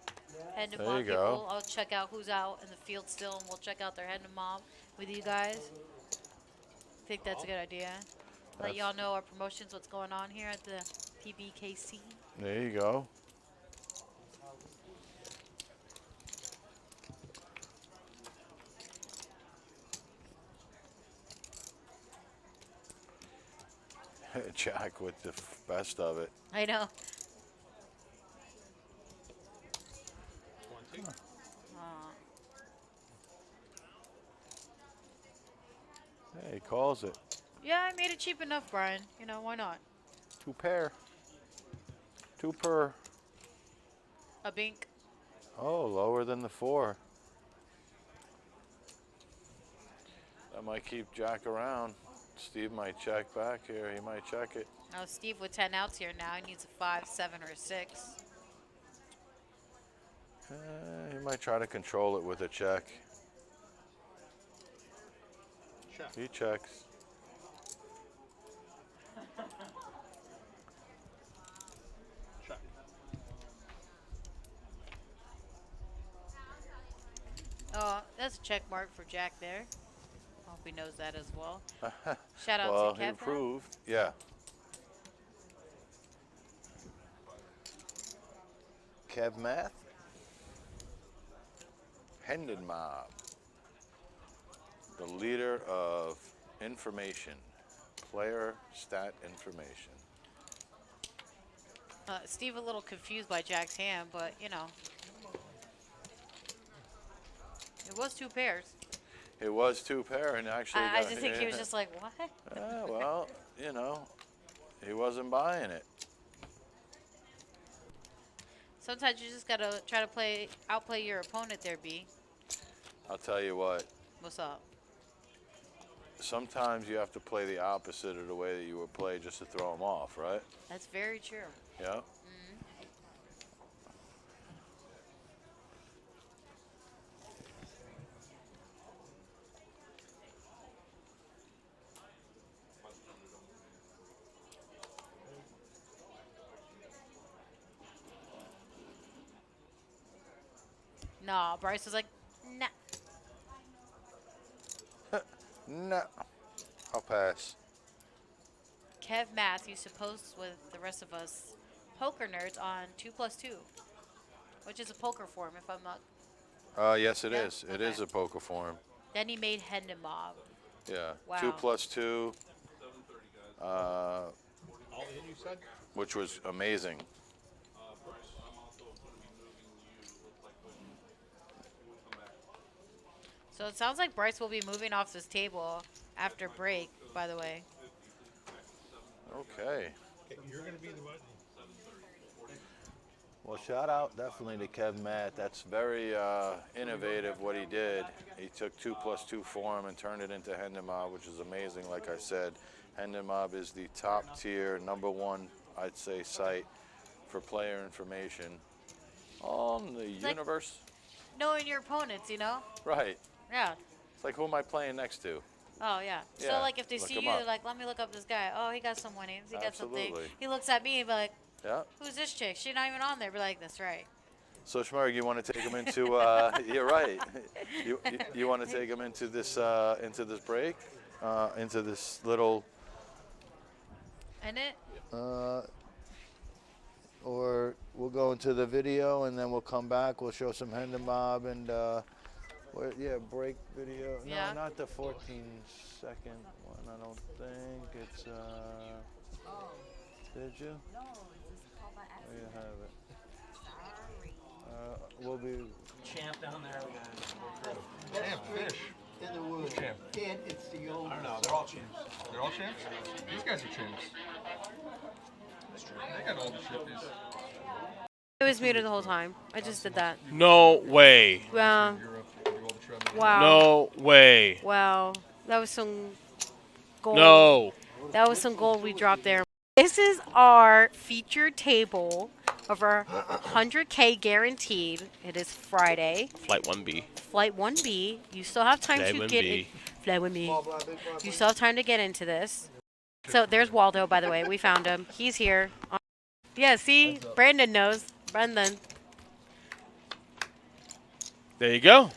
Hendon There mob you go. people. I'll check out who's out in the field still, and we'll check out their Hendon mob with you guys. I think that's a good idea. Let y'all know our promotions, what's going on here at the PBKC. There you go. Jack with the best of it. I know. 20. Hey, he calls it. Yeah, I made it cheap enough, Brian. You know, why not? 2 pair. 2 per. A bink. Oh, lower than the 4. That might keep Jack around. Steve might check back here. He might check it. Oh, Steve with 10 outs here now. He needs a 5, 7, or 6. He might try to control it with a check. He checks. Oh, that's a check mark for Jack there. Hope he knows that as well. Shout out Well, to he Kev. improved. Yeah. Kev Math. Hendon Mob. The leader of information. Player stat information. Steve a little confused by Jack's hand, but you know. It was 2 pairs. It was 2 pair, and actually. I just think he was just like, what? Well, you know, he wasn't buying it. Sometimes you just gotta try to outplay your opponent there, B. I'll tell you what. What's up? Sometimes you have to play the opposite of the way that you would play just to throw him off, right? That's very true. Yeah. No, Bryce was like, nah. No. I'll pass. Kev Math used to post with the rest of us poker nerds on 2+2, which is a poker form, if I'm not. Yes, it Yeah? is. It is Okay. a poker form. Then he made Hendon Mob. Yeah. Wow. 2+2. All in, you said? Which was amazing. So it sounds like Bryce will be moving off this table after break, by the way. Okay. You're going to be the one. Well, shout out definitely to Kev Matt. That's very innovative what he did. He took 2+2 form and turned it into Hendon Mob, which is amazing. Like I said, Hendon Mob is the top tier, #1, I'd say, site for player information on the universe. Knowing your opponents, you know? Right. Yeah. It's like, who am I playing next to? Oh, yeah. So, Yeah, like, if they look see 'em you, up. they're like, let me look up this guy. Oh, he got some winnings. He got something. Absolutely. He looks at me and be like, Yeah. who's this chick? She's not even on there. Be like, that's right. So Schmerg, you want to take him into? You're right. You want to take him into this break, into this little. And it? Or we'll go into the video and then we'll come back. We'll show some Hendon Mob and break video. Yeah. No, not the 14-second one. I don't think it's. Did you? No, it's just called by There you accident. have it. Sorry. We'll be. Champ down there. Champ, fish. In the woods. Champ. And it's the old. I don't know. They're all champs. They're all champs? These guys are champs. They got all the shifties. It was muted the whole time. I just did that. No way. Wow. Europe, they do all the treadmill. Wow. No way. Wow. That was some gold. No. That was some gold we dropped there. This is our featured table of our 100K guaranteed. It is Friday. Flight 1B. Flight 1B. You still have time Flight to 1B. get in. Flight 1B. You still have time to get into this. So there's Waldo, by the way. We found him. He's here. Yeah, see? Brandon knows. Brendan. There you go.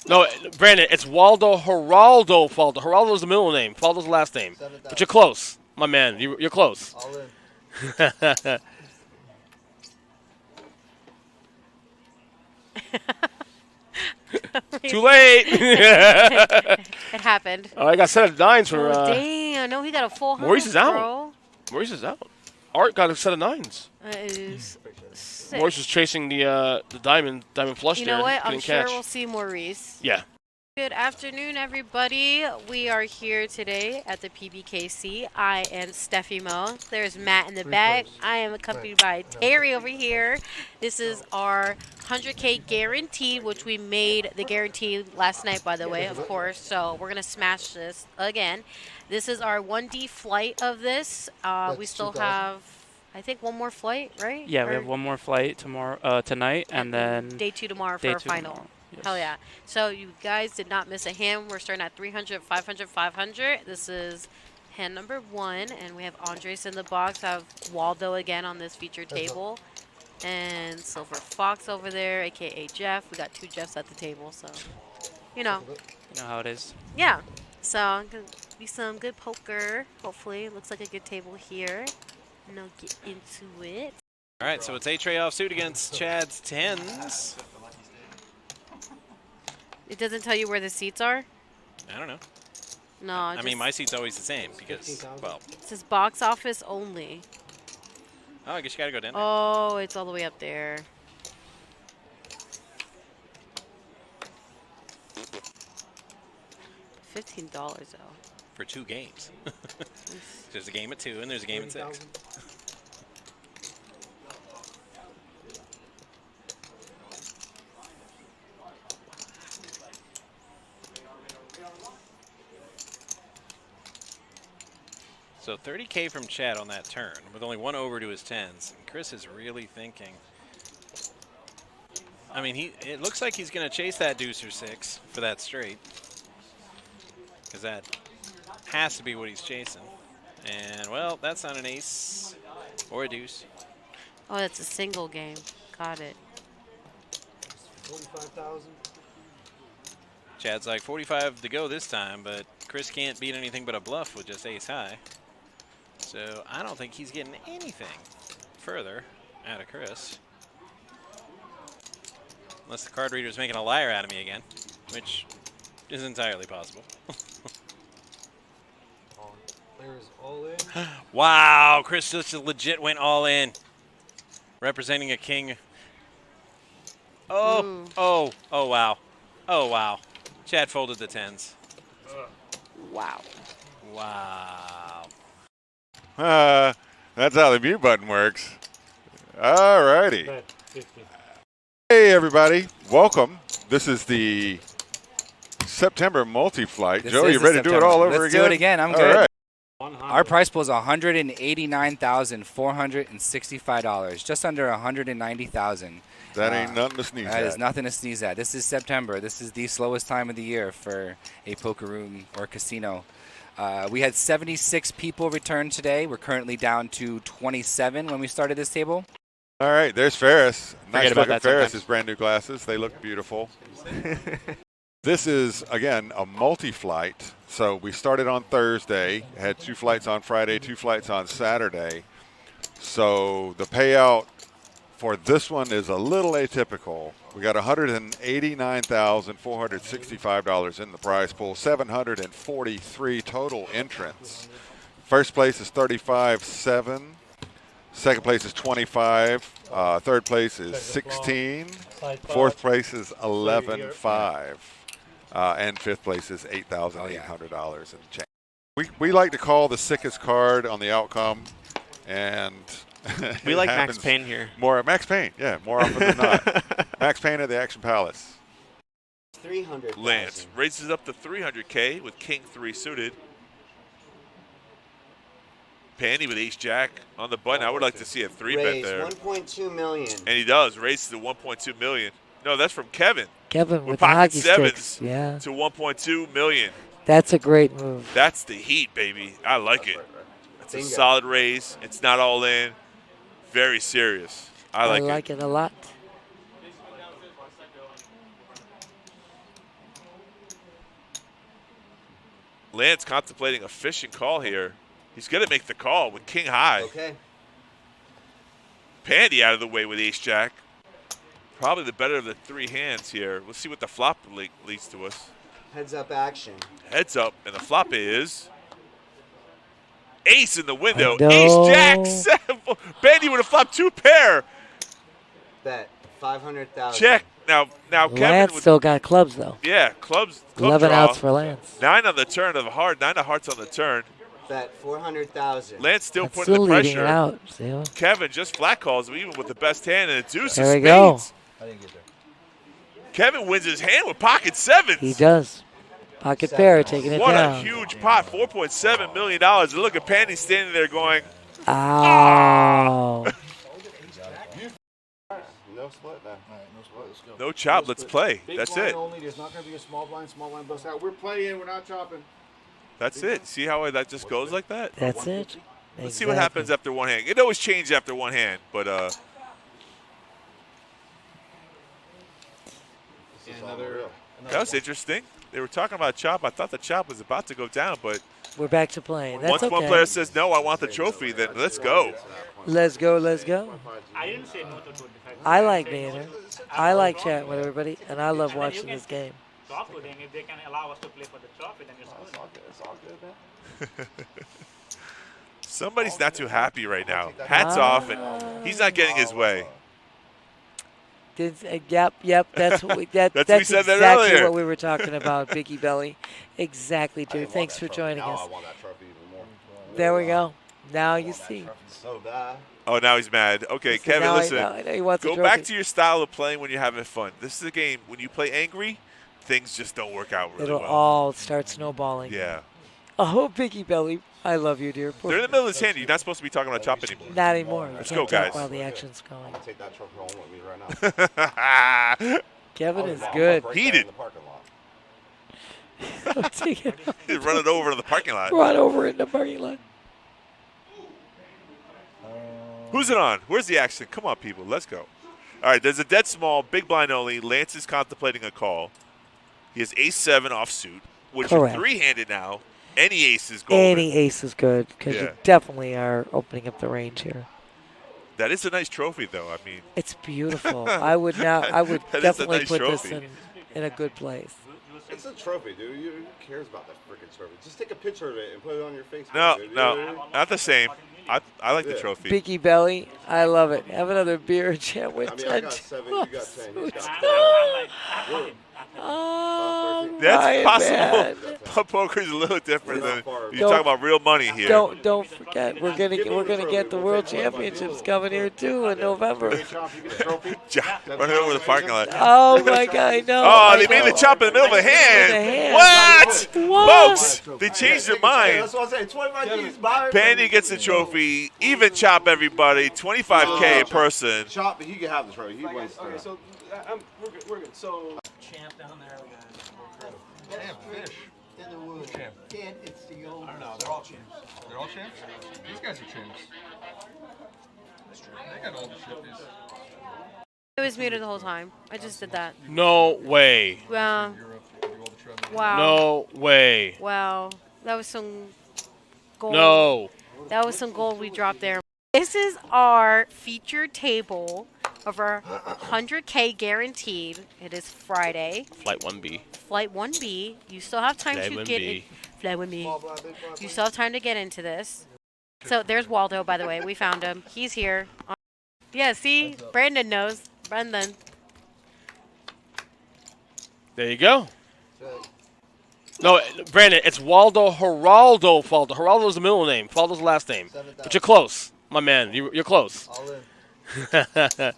No, Brandon, it's Waldo Geraldo Faldo. Geraldo's the middle name. Faldo's the last name. But you're close, my man. You're close. All in. Too late. It happened. Oh, I got set of nines for. Oh, damn. No, he got a full Maurice house, is out. bro. Maurice is out. Art got a set of nines. That is sick. Maurice was chasing the diamond flush You there. know what? I'm Couldn't sure catch. we'll see Maurice. Yeah. Good afternoon, everybody. We are here today at the PBKC. I am Steffi Mo. There's Matt in the back. I am accompanied by Terry over here. This is our 100K guaranteed, which we made the guarantee last night, by the way, of course. So we're going to smash this again. This is our 1D flight of this. We still have, I think, one more flight, right? Yeah, we have one more flight tomorrow, tonight, and then day 2 tomorrow for day our 2 final. tomorrow. Yes. Hell yeah. So you guys did not miss a hand. We're starting at 300, 500, 500. This is hand number 1, and we have Andres in the box. I have Waldo again on this feature table. And Silver Fox over there, a.k.a. Jeff. We got 2 Jeffs at the table, so, you know. You know how it is. Yeah. So, going to be some good poker, hopefully. Looks like a good table here. And I'll get into it. All right, so it's A-Tray offsuit against Chad's 10s. It doesn't tell you where the seats are? I don't know. No, I mean, my seat's always the same because, well. It says box office only. Oh, I guess you got to go down there. Oh, it's all the way up there. $15 though. For 2 games. There's a game at 2 and there's a game at 6. So 30K from Chad on that turn, with only 1 over to his 10s. And Chris is really thinking. I mean, it looks like he's going to chase that deuce or 6 for that straight. Because that has to be what he's chasing. And, well, that's not an ace or a deuce. Oh, that's a single game. Got it. 45,000. Chad's like 45 to go this time, but Chris can't beat anything but a bluff with just ace high. So I don't think he's getting anything further out of Chris. Unless the card reader's making a liar out of me again, which is entirely possible. Players all in. Wow, Chris just legit went all in. Representing a king. Oh, oh, oh, wow. Oh, wow. Chad folded the 10s. Wow. Wow. That's how the mute button works. All righty. Hey, everybody. Welcome. This is the September multi-flight. Joe, you ready to do it all over again? Let's do it again. I'm all good. Right. Our price pool is $189,465, just under $190,000. That ain't nothing to sneeze at. That is nothing to sneeze at. This is September. This is the slowest time of the year for a poker room or casino. We had 76 people return today. We're currently down to 27 when we started this table. All right, there's Ferris. Nice about looking that Ferris. sometimes. His brand new glasses. They look beautiful. This is, again, a multi-flight. So we started on Thursday, had 2 flights on Friday, 2 flights on Saturday. So the payout for this one is a little atypical. We got $189,465 in the prize pool, 743 total entrants. First place is 35-7. Second place is 25. Third place is 16. Fourth place is 11-5. And fifth place is $8,800 in change. We like to call the sickest card on the outcome, and we like Max Payne here. More Max Payne, yeah, more often than not. Max Payne at the Action Palace. 300. Lance raises up to 300K with King 3 suited. Pandy with Ace Jack on the button. I would like to see a 3-bet there. 1.2 million. And he does raise to 1.2 million. No, that's from Kevin. Kevin We're with the pocket hockey sevens sticks. Yeah. to 1.2 million. That's a great move. That's the heat, baby. I like it. It's a Bingo. solid raise. It's not all in. Very serious. I like it a lot. Lance contemplating a fishing call here. He's going to make the call with King High. Okay. Pandy out of the way with Ace Jack. Probably the better of the 3 hands here. Let's see what the flop leads to us. Heads up action. Heads up, and the flop is Ace in the window. No. Ace Jack 7. Pandy would have flopped 2 pair. Bet 500,000. Check. Now Kevin Lance would, still got clubs, though. yeah, club 11 draw. outs for Lance. 9 on the turn of a heart. 9 of hearts on the turn. Bet 400,000. Lance still That's putting still the leading pressure. it out. See what? Kevin just flat calls him, even with the best hand, and a deuce There of we go. spades. Kevin wins his hand with pocket sevens. He does. Pocket pair taking it What down. a huge pot, $4.7 million. And look at Pandy standing there going, Ow. No split now. All right, no split. Let's go. no chop, let's play. Big That's blind it. only. There's not going to be a small blind bust out. We're playing. We're not chopping. That's it. See how that just goes like that? That's it. Let's see what happens after one hand. It always changes after one hand, but that was interesting. They were talking about chop. I thought the chop was about to go down, but We're back to playing. That's once okay. one player says, no, I want the trophy, then let's go. Let's go, let's go. I didn't say no to 25. I like being here. I like chatting with everybody, and I love watching this game. Talk to them. If they can allow us to play for the trophy, then it's good. It's all good, man. Somebody's not too happy right now. Hats off, and he's not getting his way. Yep. That's what we. That's we said that exactly earlier. what we were talking about, Biggie Belly. Exactly, dude. Thanks for joining us. I want that trophy even more. There we go. Now you see. So bad. Oh, now he's mad. Okay, See, Kevin, now listen. I know he wants a Go back trophy. to your style of playing when you're having fun. This is a game. When you play angry, things just don't work out really It'll well. all start snowballing. Yeah. Oh, Biggie Belly. I love you, dear. They're in the middle of this hand. You're not supposed to be talking about chop anymore. Not anymore. Let's Can't go, talk guys. While the action's going. I'll take that trophy home with me right now. Kevin is good. Heated. Take it. Run it over to the parking lot. Run over in the parking lot. Who's it on? Where's the action? Come on, people. Let's go. All right, there's a dead small, big blind only. Lance is contemplating a call. He has ace-7 offsuit, which Correct. is three-handed now. Any ace is golden. Any ace is good because Yeah. you definitely are opening up the range here. That is a nice trophy, though. I mean, It's beautiful. I would That is a definitely nice put trophy. this in a good place. It's a trophy, dude. Who cares about that freaking trophy? Just take a picture of it and put it on your Facebook. no, dude. no, not the same. I like the Yeah. trophy. Biggie Belly, I love it. Have another beer and chat with I mean, I got 7, you got 10, he's got 10. Oh, That's my possible. man. Poker is a little different than you're Don't- talking about real money here. Don't forget, we're gonna get the World Championships coming here too in November. Run it over the parking lot. Oh my God, no! Oh, I they made know. the chop in the middle of a In the hand. hand. What? What? Folks, they changed their mind. That's what I'm saying. 25 G's, buy it. Pandy gets the trophy. Even chop, everybody. 25K a person. Chop, he can have the trophy. He wins. Okay, so we're good. We're good. So champ down there, we got. Champ, fish. In the woods. Champ. Kid, it's the old. I don't know. They're all champs. They're all champs? These guys are champs. They got all the shifties. It was muted the whole time. I just did that. No way. Wow. Wow. No way. Wow. That was some gold. No. That was some gold we dropped there. This is our feature table of our 100K guaranteed. It is Friday. Flight 1B. Flight 1B. You still have time Flight to 1B. get in. Flight 1B. You still have time to get into this. So there's Waldo, by the way. We found him. He's here. Yeah, see? Brandon knows. Brandon. There you go. No, Brandon, it's Waldo Geraldo Faldo. Geraldo's the middle name. Faldo's the last name. But you're close, my man. You're close. All in.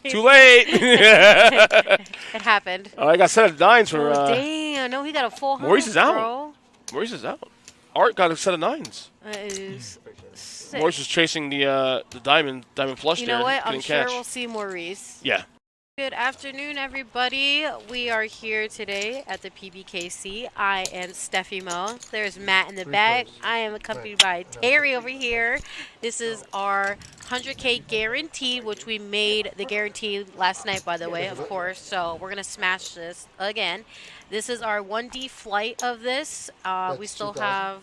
Too late. It happened. Oh, I got a set of nines for. Oh, damn. No, he got a full house, Maurice is out. bro. Maurice is out. Art got a set of nines. That is sick. Maurice was chasing the diamond flush You there. know what? I'm Couldn't sure catch. we'll see Maurice. Yeah. Good afternoon, everybody. We are here today at the PBKC. I am Steffi Mo. There's Matt in the back. I am accompanied by Terry over here. This is our 100K guaranteed, which we made the guarantee last night, by the way, of course. So we're going to smash this again. This is our 1D flight of this. We still have,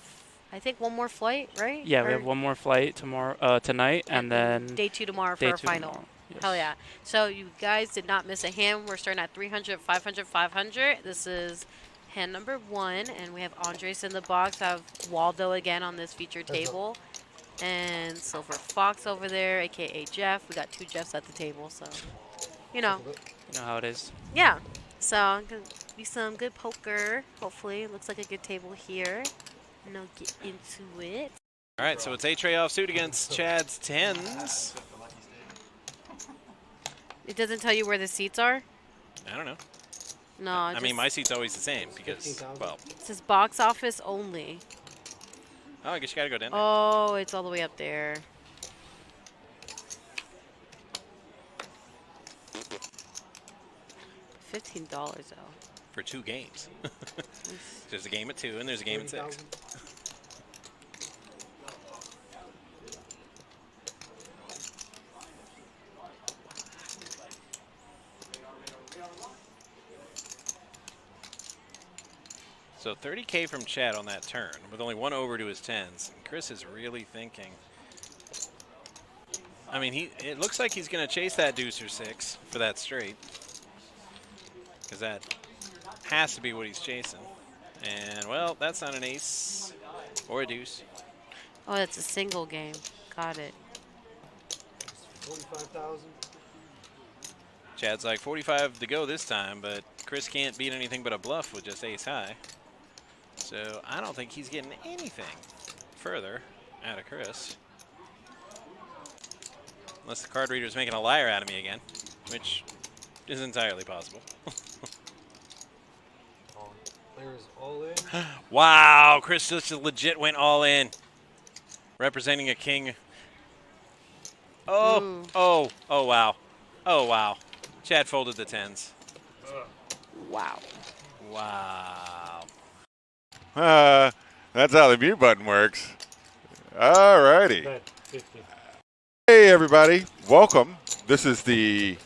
I think, one more flight, right? Yeah, we Or have one more flight tomorrow, tonight, and then day 2 tomorrow for day our 2 final. tomorrow. Yes. Hell yeah. So you guys did not miss a hand. We're starting at 300, 500, 500. This is hand number 1, and we have Andres in the box. I have Waldo again on this feature table. And Silver Fox over there, aka Jeff. We got 2 Jeffs at the table, so you know. You know how it is. Yeah. So gonna be some good poker. Hopefully, looks like a good table here. And I'll get into it. All right, so it's a tray offsuit against Chad's tens. It doesn't tell you where the seats are. I don't know. No, I mean, my seat's always the same because, well. It says box office only. Oh, I guess you gotta go down there. Oh, it's all the way up there. $15 though. For 2 games. There's a game at 2 and there's a game at 6. So 30K from Chad on that turn, with only 1 over to his tens. And Chris is really thinking. I mean, it looks like he's going to chase that deuce or 6 for that straight. Because that has to be what he's chasing. And, well, that's not an ace or a deuce. Oh, that's a single game. Got it. 45,000. Chad's like 45 to go this time, but Chris can't beat anything but a bluff with just ace high. So I don't think he's getting anything further out of Chris. Unless the card reader's making a liar out of me again, which is entirely possible. Players all in. Wow, Chris just legit went all in. Representing a king. Oh, oh, oh, wow. Oh, wow. Chad folded the tens. Wow. Wow. That's how the mute button works. All righty. Hey, everybody. Welcome. This is the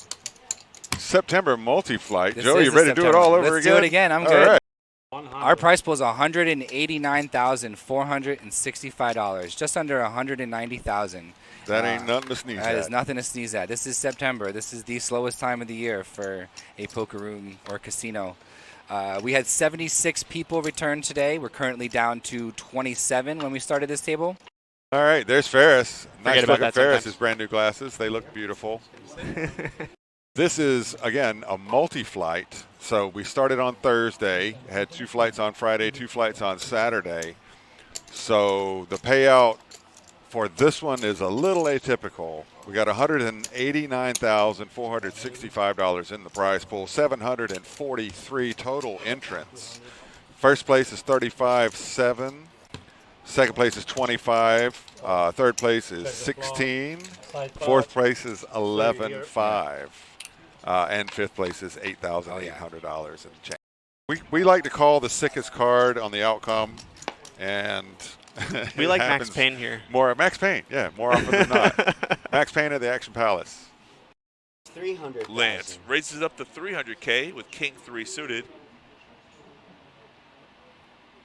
September multi-flight. Joe, you ready to do it all over Let's again? do it again. I'm all good. Right. Our price pool is $189,465, just under $190,000. That ain't nothing to sneeze at. That is nothing to sneeze at. This is September. This is the slowest time of the year for a poker room or casino. We had 76 people return today. We're currently down to 27 when we started this table. All right, there's Ferris. Nice about look at that Ferris' sometimes. brand new glasses. They look beautiful. This is, again, a multi-flight. So we started on Thursday, had 2 flights on Friday, 2 flights on Saturday. So the payout for this one is a little atypical. We got $189,465 in the prize pool, 743 total entrants. First place is 35-7. Second place is 25. Third place is 16. Fourth place is 11-5. And fifth place is $8,800 in change. We like to call the sickest card on the outcome, and we like Max Payne here. More Max Payne, yeah, more often than not. Max Payne at the Action Palace. 300. Lance raises up to 300K with King 3 suited.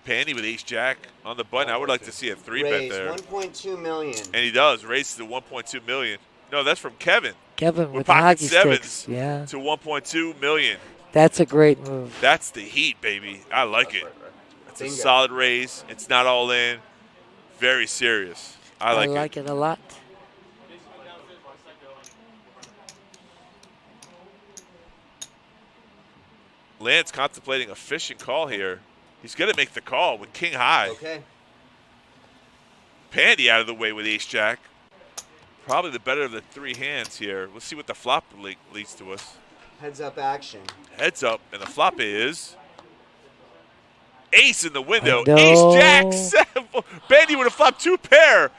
Pandy with Ace Jack on the button. I would like to see a 3-bet there. 1.2 million. And he does. Raises to 1.2 million. No, that's from Kevin. Kevin with pocket hockey sevens sticks. Yeah. to 1.2 million. That's a great move. That's the heat, baby. I like it. It's a Bingo. solid raise. It's not all in. Very serious. I like it a lot. Lance contemplating a fishing call here. He's going to make the call with King High. Okay. Pandy out of the way with Ace Jack. Probably the better of the 3 hands here. Let's see what the flop leads to us. Heads up action. Heads up, and the flop is Ace in the window. No. Ace Jack 7. Pandy would have flopped 2 pair.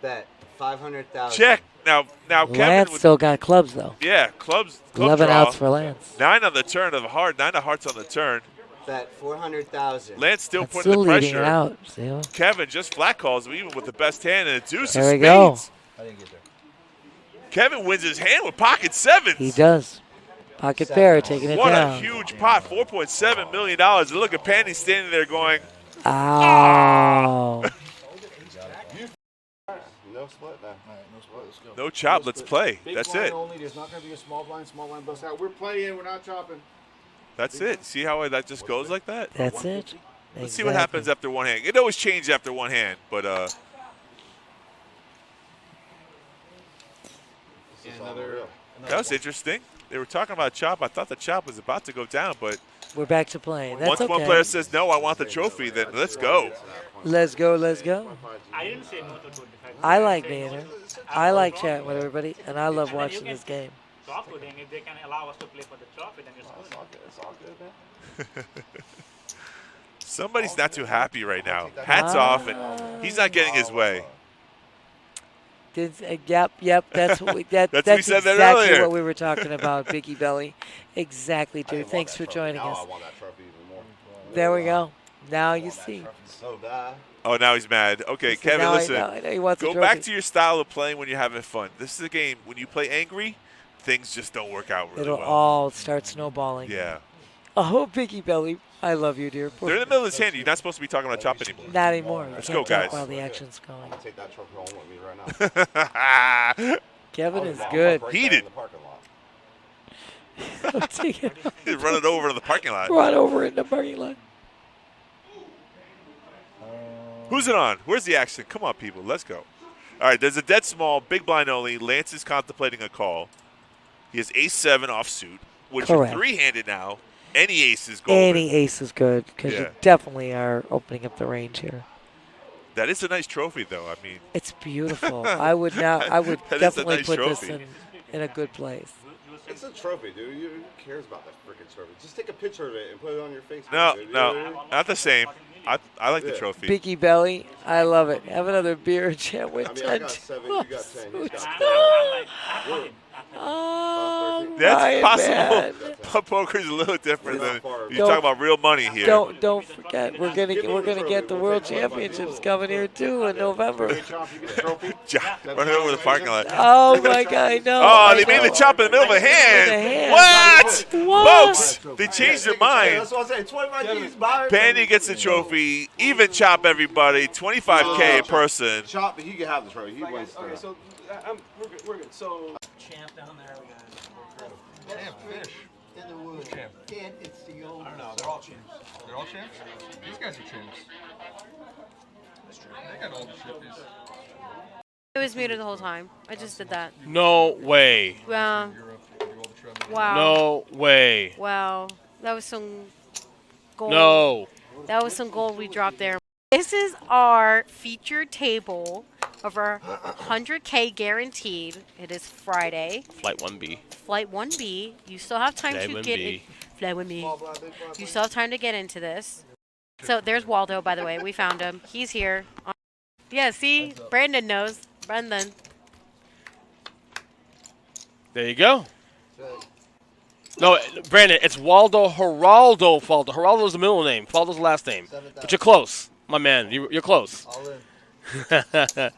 Bet 500,000. Check. Now Kevin Lance would, still got clubs, though. yeah, club 11 draw. outs for Lance. 9 on the turn of a heart. 9 of hearts on the turn. Bet 400,000. Lance still That's putting still the leading pressure. it out. See? Kevin just flat calls him even with the best hand and a deuce There of we go. spades. Kevin wins his hand with pocket sevens. He does. Pocket pair taking it What down. a huge pot, $4.7 million. And look at Pandy standing there going, Ow. No split now. All right, no split. Let's go. no chop, let's play. Big That's blind it. only. There's not going to be a small blind bust out. We're playing. We're not chopping. That's it. See how that just goes like that? That's it. Let's see what happens after one hand. It always changes after one hand, but That was interesting. They were talking about chop. I thought the chop was about to go down, but we're back to playing. That's once okay. one player says, no, I want the trophy, then let's go. Let's go, let's go. I didn't say no to 25. I like being here. I like chatting with everybody, and I love watching this game. Talk with them. If they can allow us to play for the trophy, then it's all good, man. Somebody's not too happy right now. Hats off, and he's not getting his way. Yep. That's what we, that's we said exactly that earlier. what we were talking about, Biggie Belly. Exactly, dude. Thanks for joining us. There we go. Now you see. Oh, now he's mad. Okay, So Kevin, now listen. I know he wants a Go trophy. back to your style of playing when you're having fun. This is a game. When you play angry, things just don't work out really It'll well. all start snowballing. Yeah. Oh, Biggie Belly. I love you, dear. They're in the middle of this hand. You're not supposed to be talking about chop anymore. Not anymore. You Let's can't go, talk guys. while the action's going. Take that trophy home with me right now. Kevin is good. Heated. Take it. Run it over to the parking lot. Run over in the parking lot. Who's it on? Where's the action? Come on, people. Let's go. All right, there's a dead small, big blind only. Lance is contemplating a call. He has ace-7 offsuit, which Correct. are three-handed now. Any ace is golden. Any ace is good because you definitely are opening up the range here. That is a nice trophy, though. I mean, It's beautiful. I would That is a definitely nice put trophy. this in a good place. It's a trophy, dude. Who cares about that freaking trophy? Just take a picture of it and put it on your Facebook. no, dude. no, not the same. I like the trophy. Biggie Belly, I love it. Have another beer and chat with I mean, I got 7, you got 10, he's got 10. Oh, That's Ryan, possible. man. But poker's a little different than you're Don't- talking about real money here. Don't forget, we're gonna get the World Championships coming here too in November. Run it over the parking lot. Oh my God, I know. Oh, I they made the know. chop in the middle of a hand. What? Folks, they changed their mind. That's what I'm saying. 25 G's buyer. Bandy gets the trophy. Even chop, everybody. 25K a person. Chop, but he can have the trophy. He wins. Okay, so we're good. We're good. So champ down there. Champ fish. In the woods. Champ. It's the old. I don't know. They're all champs. They're all champs. These guys are champs. They got all the shippies. It was muted the whole time. I just did that. No way. Wow. Wow. No way. Wow. That was some gold. No. That was some gold we dropped there. This is our feature table of our 100K guaranteed. It is Friday. Flight 1B. Flight 1B. You still have time Flight to 1B. get in. Flight 1B. You still have time to get into this. So there's Waldo, by the way. We found him. He's here. Yeah, see? Brandon knows. Brendan. There you go. No, Brandon, it's Waldo Geraldo Faldo. Geraldo's the middle name. Faldo's the last name. But you're close, my man. You're close. All in.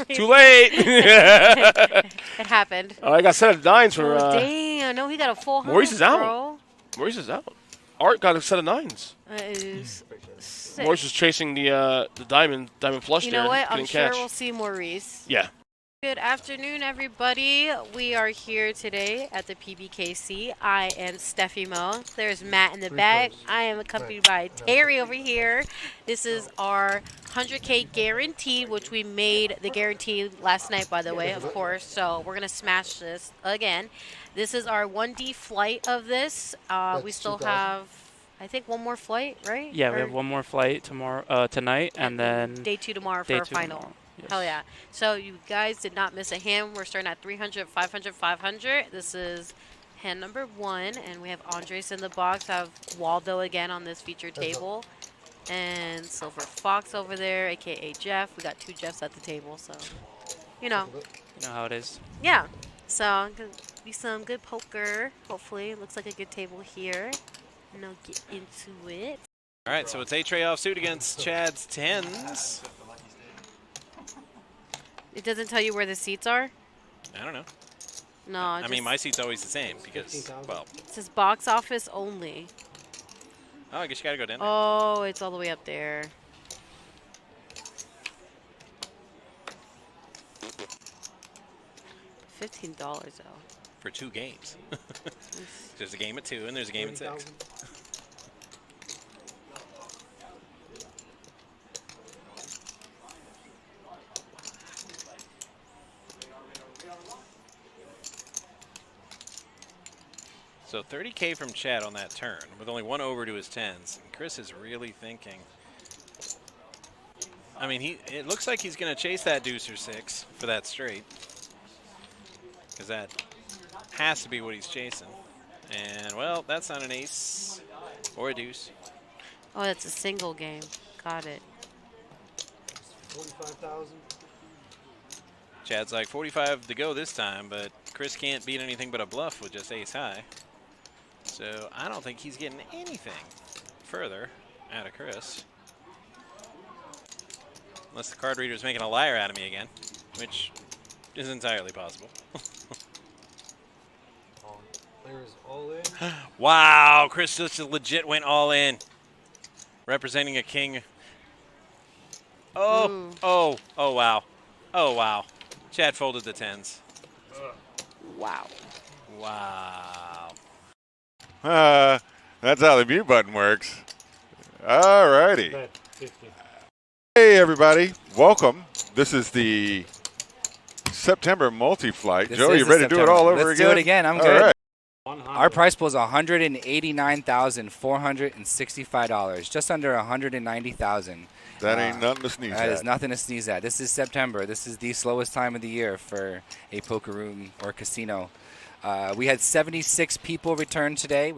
Too late. It happened. Oh, I got 7 of 9s for. Oh, damn. No, he got a full house, Maurice is out. bro. Maurice is out. Art got a set of 9s. That is sick. Maurice was chasing the diamond flush You there. know what? I'm Couldn't sure catch. we'll see Maurice. Yeah. Good afternoon, everybody. We are here today at the PBKC. I am Steffi Mo. There's Matt in the back. I am accompanied by Terry over here. This is our 100K guaranteed, which we made the guarantee last night, by the way, of course. So we're going to smash this again. This is our 1D flight of this. We still have, I think, one more flight, right? Yeah, we Or have one more flight tomorrow, tonight, and then day 2 tomorrow for day our 2 final. tomorrow. Yes. Hell yeah. So you guys did not miss a hand. We're starting at 300, 500, 500. This is hand number 1, and we have Andres in the box. I have Waldo again on this feature table. And Silver Fox over there, a.k.a. Jeff. We got 2 Jeffs at the table, so, you know. You know how it is. Yeah. So, gonna be some good poker, hopefully. Looks like a good table here. And I'll get into it. All right, so it's A-Tray offsuit against Chad's 10s. It doesn't tell you where the seats are? I don't know. No, I mean, my seat's always the same because, well, It says box office only. oh, I guess you got to go down there. Oh, it's all the way up there. $15 though. For 2 games. There's a game at 2 and there's a game at 6. So 30K from Chad on that turn with only one over to his 10s. And Chris is really thinking. I mean, it looks like he's going to chase that deuce or 6 for that straight. Because that has to be what he's chasing. And, well, that's not an ace or a deuce. Oh, that's a single game. Got it. 45,000. Chad's like 45 to go this time, but Chris can't beat anything but a bluff with just ace high. So I don't think he's getting anything further out of Chris. Unless the card reader is making a liar out of me again, which is entirely possible. Players all in. Wow, Chris just legit went all in. Representing a king. Oh, oh, oh, wow. Oh, wow. Chad folded the 10s. Wow. Wow. That's how the mute button works. All righty. Hey, everybody. Welcome. This is the September multi-flight. This Joe, is you the ready to do it all over Let's again? do it again. I'm All good. right. Our price pool is $189,465. Just under $190,000. That ain't nothing to sneeze at. That is nothing to sneeze at. This is September. This is the slowest time of the year for a poker room or casino. We had 76 people return today.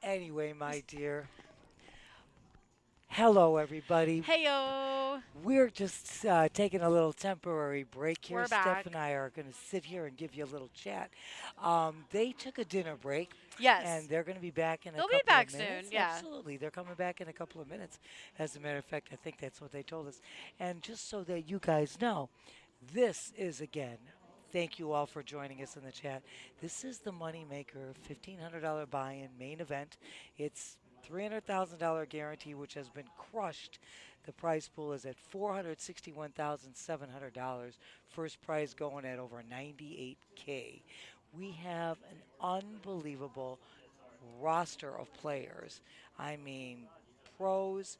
Anyway, my dear. Hello, everybody. Heyo. We're just taking a little temporary break here. We're Steph back. and I are going to sit here and give you a little chat. They took a dinner break. Yes. And they're going to be back in a They'll couple be back of minutes. soon, yeah. Absolutely. They're coming back in a couple of minutes. As a matter of fact, I think that's what they told us. And just so that you guys know, this is, again, thank you all for joining us in the chat. This is the Moneymaker $1,500 buy-in main event. It's $300,000 guarantee, which has been crushed. The prize pool is at $461,700. First prize going at over $98K. We have an unbelievable roster of players. I mean, pros.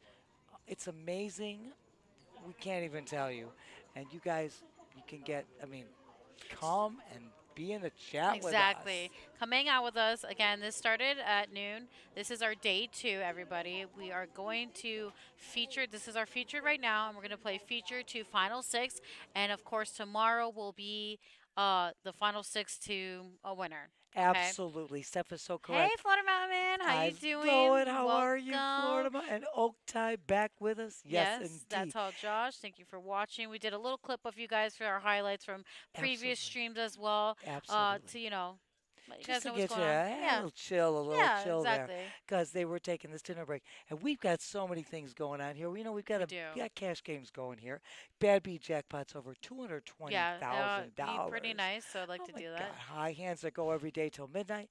It's amazing. We can't even tell you. And you guys, you can get, I mean, come and be in the chat with us. Exactly. Come hang out with us. Again, this started at noon. This is our day 2, everybody. We are going to feature, this is our feature right now, and we're going to play feature to Final 6. And, of course, tomorrow will be the Final 6 to a winner. Okay? Absolutely. Steph is so correct. Hey, Florida Mountain Man. How you doing? Going? How are you, Welcome. Florida Mountain? And Oak Tie back with us? Yes, indeed. That's all, Josh. Thank you for watching. We did a little clip of you guys for our highlights from previous streams as well. Absolutely. To, you know, let you Just guys to know what's get you going on. a Yeah. little chill, Exactly. there, because they were taking this dinner break, and we've got so many things going on here. You know, we've got we got cash games going here. Bad beat jackpots over $220,000. Yeah, be pretty nice. So I'd like to do that. High hands that go every day till midnight.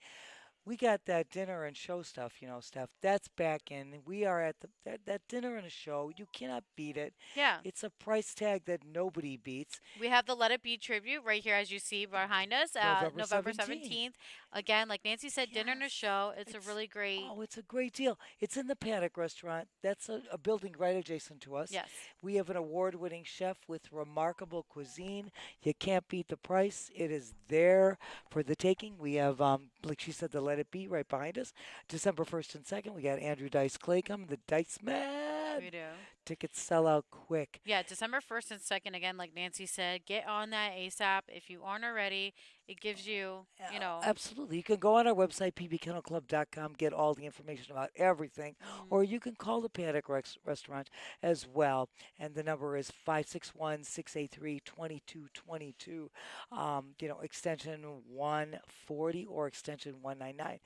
We got that dinner and show stuff, you know, Steph. That's back in. We are at that dinner and a show. You cannot beat it. Yeah. It's a price tag that nobody beats. We have the Let It Be tribute right here, as you see behind us, November 17th. Again, like Nancy said, dinner and a show. It's a really great. Oh, it's a great deal. It's in the Paddock Restaurant. That's a building right adjacent to us. Yes. We have an award-winning chef with remarkable cuisine. You can't beat the price. It is there for the taking. We have, like she said, the Let It Be right behind us. December 1st and 2nd, we got Andrew Dice Clay coming, the Dice Man. We do. Tickets sell out quick. Yeah, December 1st and 2nd, again, like Nancy said, get on that ASAP. If you aren't already, it gives you, you know. Absolutely. You can go on our website, pbkennelclub.com, get all the information about everything, or you can call the Paddock Restaurant as well. And the number is 561-683-2222. You know, extension 140 or extension 199.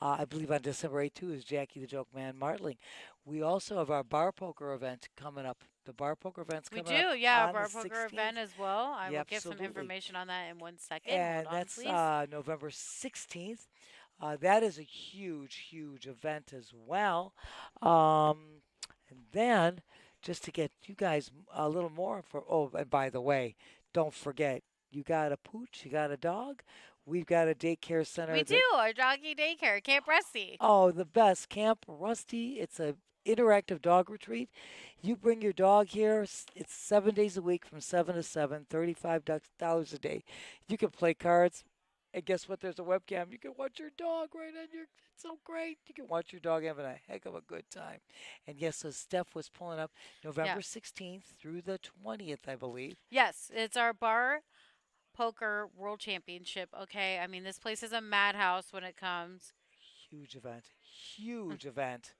I believe on December 8th, too, is Jackie the Joke Man Martling. We also have our bar poker event coming up. The bar poker event's coming up. We do, yeah, on bar the poker 16th. event as well. I will give some Absolutely. information on that in 1 second. And Hold on, that's please. November 16th. That is a huge, huge event as well. And then, just to get you guys a little more for, oh, and by the way, don't forget, you got a pooch, you got a dog. We've got a daycare center. We do, our doggy daycare, Camp Rusty. Oh, the best. Camp Rusty. It's a interactive dog retreat. You bring your dog here. It's 7 days a week from 7 to 7, $35 a day. You can play cards. And guess what? There's a webcam. You can watch your dog right on your. It's so great. You can watch your dog having a heck of a good time. And yes, so Steph was pulling up November Yeah. 16th through the 20th, I believe. Yes, it's our bar poker world championship. Okay, I mean this place is a madhouse when it comes. Huge event. Huge event.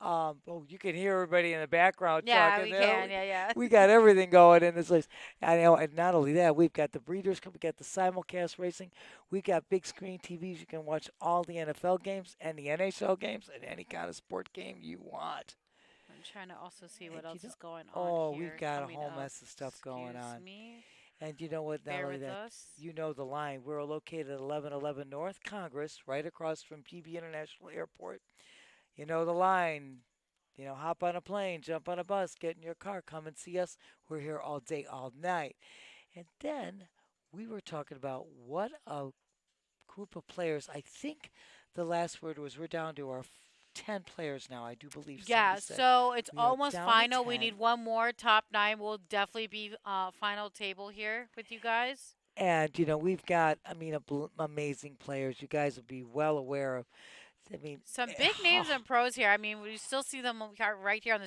Oh, you can hear everybody in the background Yeah, talking we there. can. Yeah, yeah. We got everything going in this place. And not only that, we've got the Breeders' Cup, we got the simulcast racing, we got big screen TVs. You can watch all the NFL games and the NHL games and any kind of sport game you want. I'm trying to also see what And else is going on oh, here. we've got a coming whole up. mess of stuff going Excuse on. me. And you know what? Not Bear only with that, us. you know the line. We're located at 1111 North Congress, right across from PB International Airport. You know the line. You know, hop on a plane, jump on a bus, get in your car, come and see us. We're here all day, all night. And then we were talking about what a group of players. I think the last word was we're down to our 10 players now, I do believe. Yeah, Cindy said. so it's We are almost down to final. We 10. need one more. Top 9 will definitely be final table here with you guys. And, you know, we've got, I mean, amazing players. You guys will be well aware of. I mean, Some big names and pros here. I mean, we still see them right here on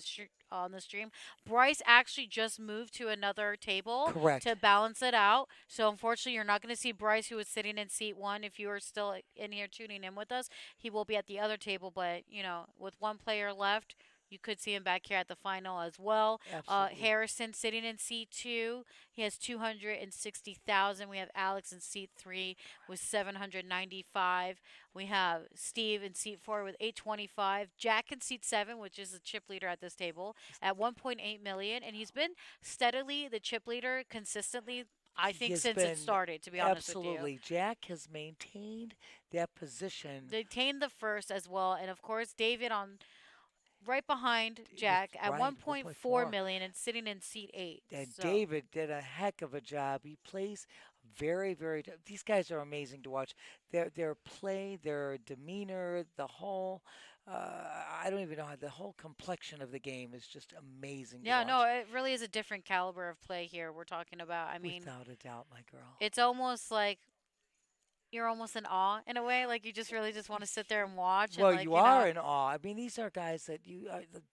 the stream. Bryce actually just moved to another table Correct. to balance it out. So unfortunately, you're not going to see Bryce, who is sitting in seat 1. If you are still in here tuning in with us, he will be at the other table. But you know, with one player left, you could see him back here at the final as well. Absolutely. Harrison sitting in seat 2. He has 260,000. We have Alex in seat 3 with 795. We have Steve in seat 4 with 825. Jack in seat 7, which is the chip leader at this table, at 1.8 million. And he's been steadily the chip leader consistently, I He think, has since been it started, to be honest with you. absolutely. Jack has maintained that position. Maintained the first as well. And of course, David on right behind Jack at right, 1.4 million and sitting in seat 8. And So, David did a heck of a job. He plays very, very. These guys are amazing to watch. Their play, their demeanor, the whole. I don't even know how the whole complexion of the game is just amazing. yeah, to no, watch. it really is a different caliber of play here we're talking about. I mean, Without a doubt, my girl. it's almost like you're almost in awe in a way. Like you just really just want to sit there and watch. Well, and like, you are know, in awe. I mean, these are guys that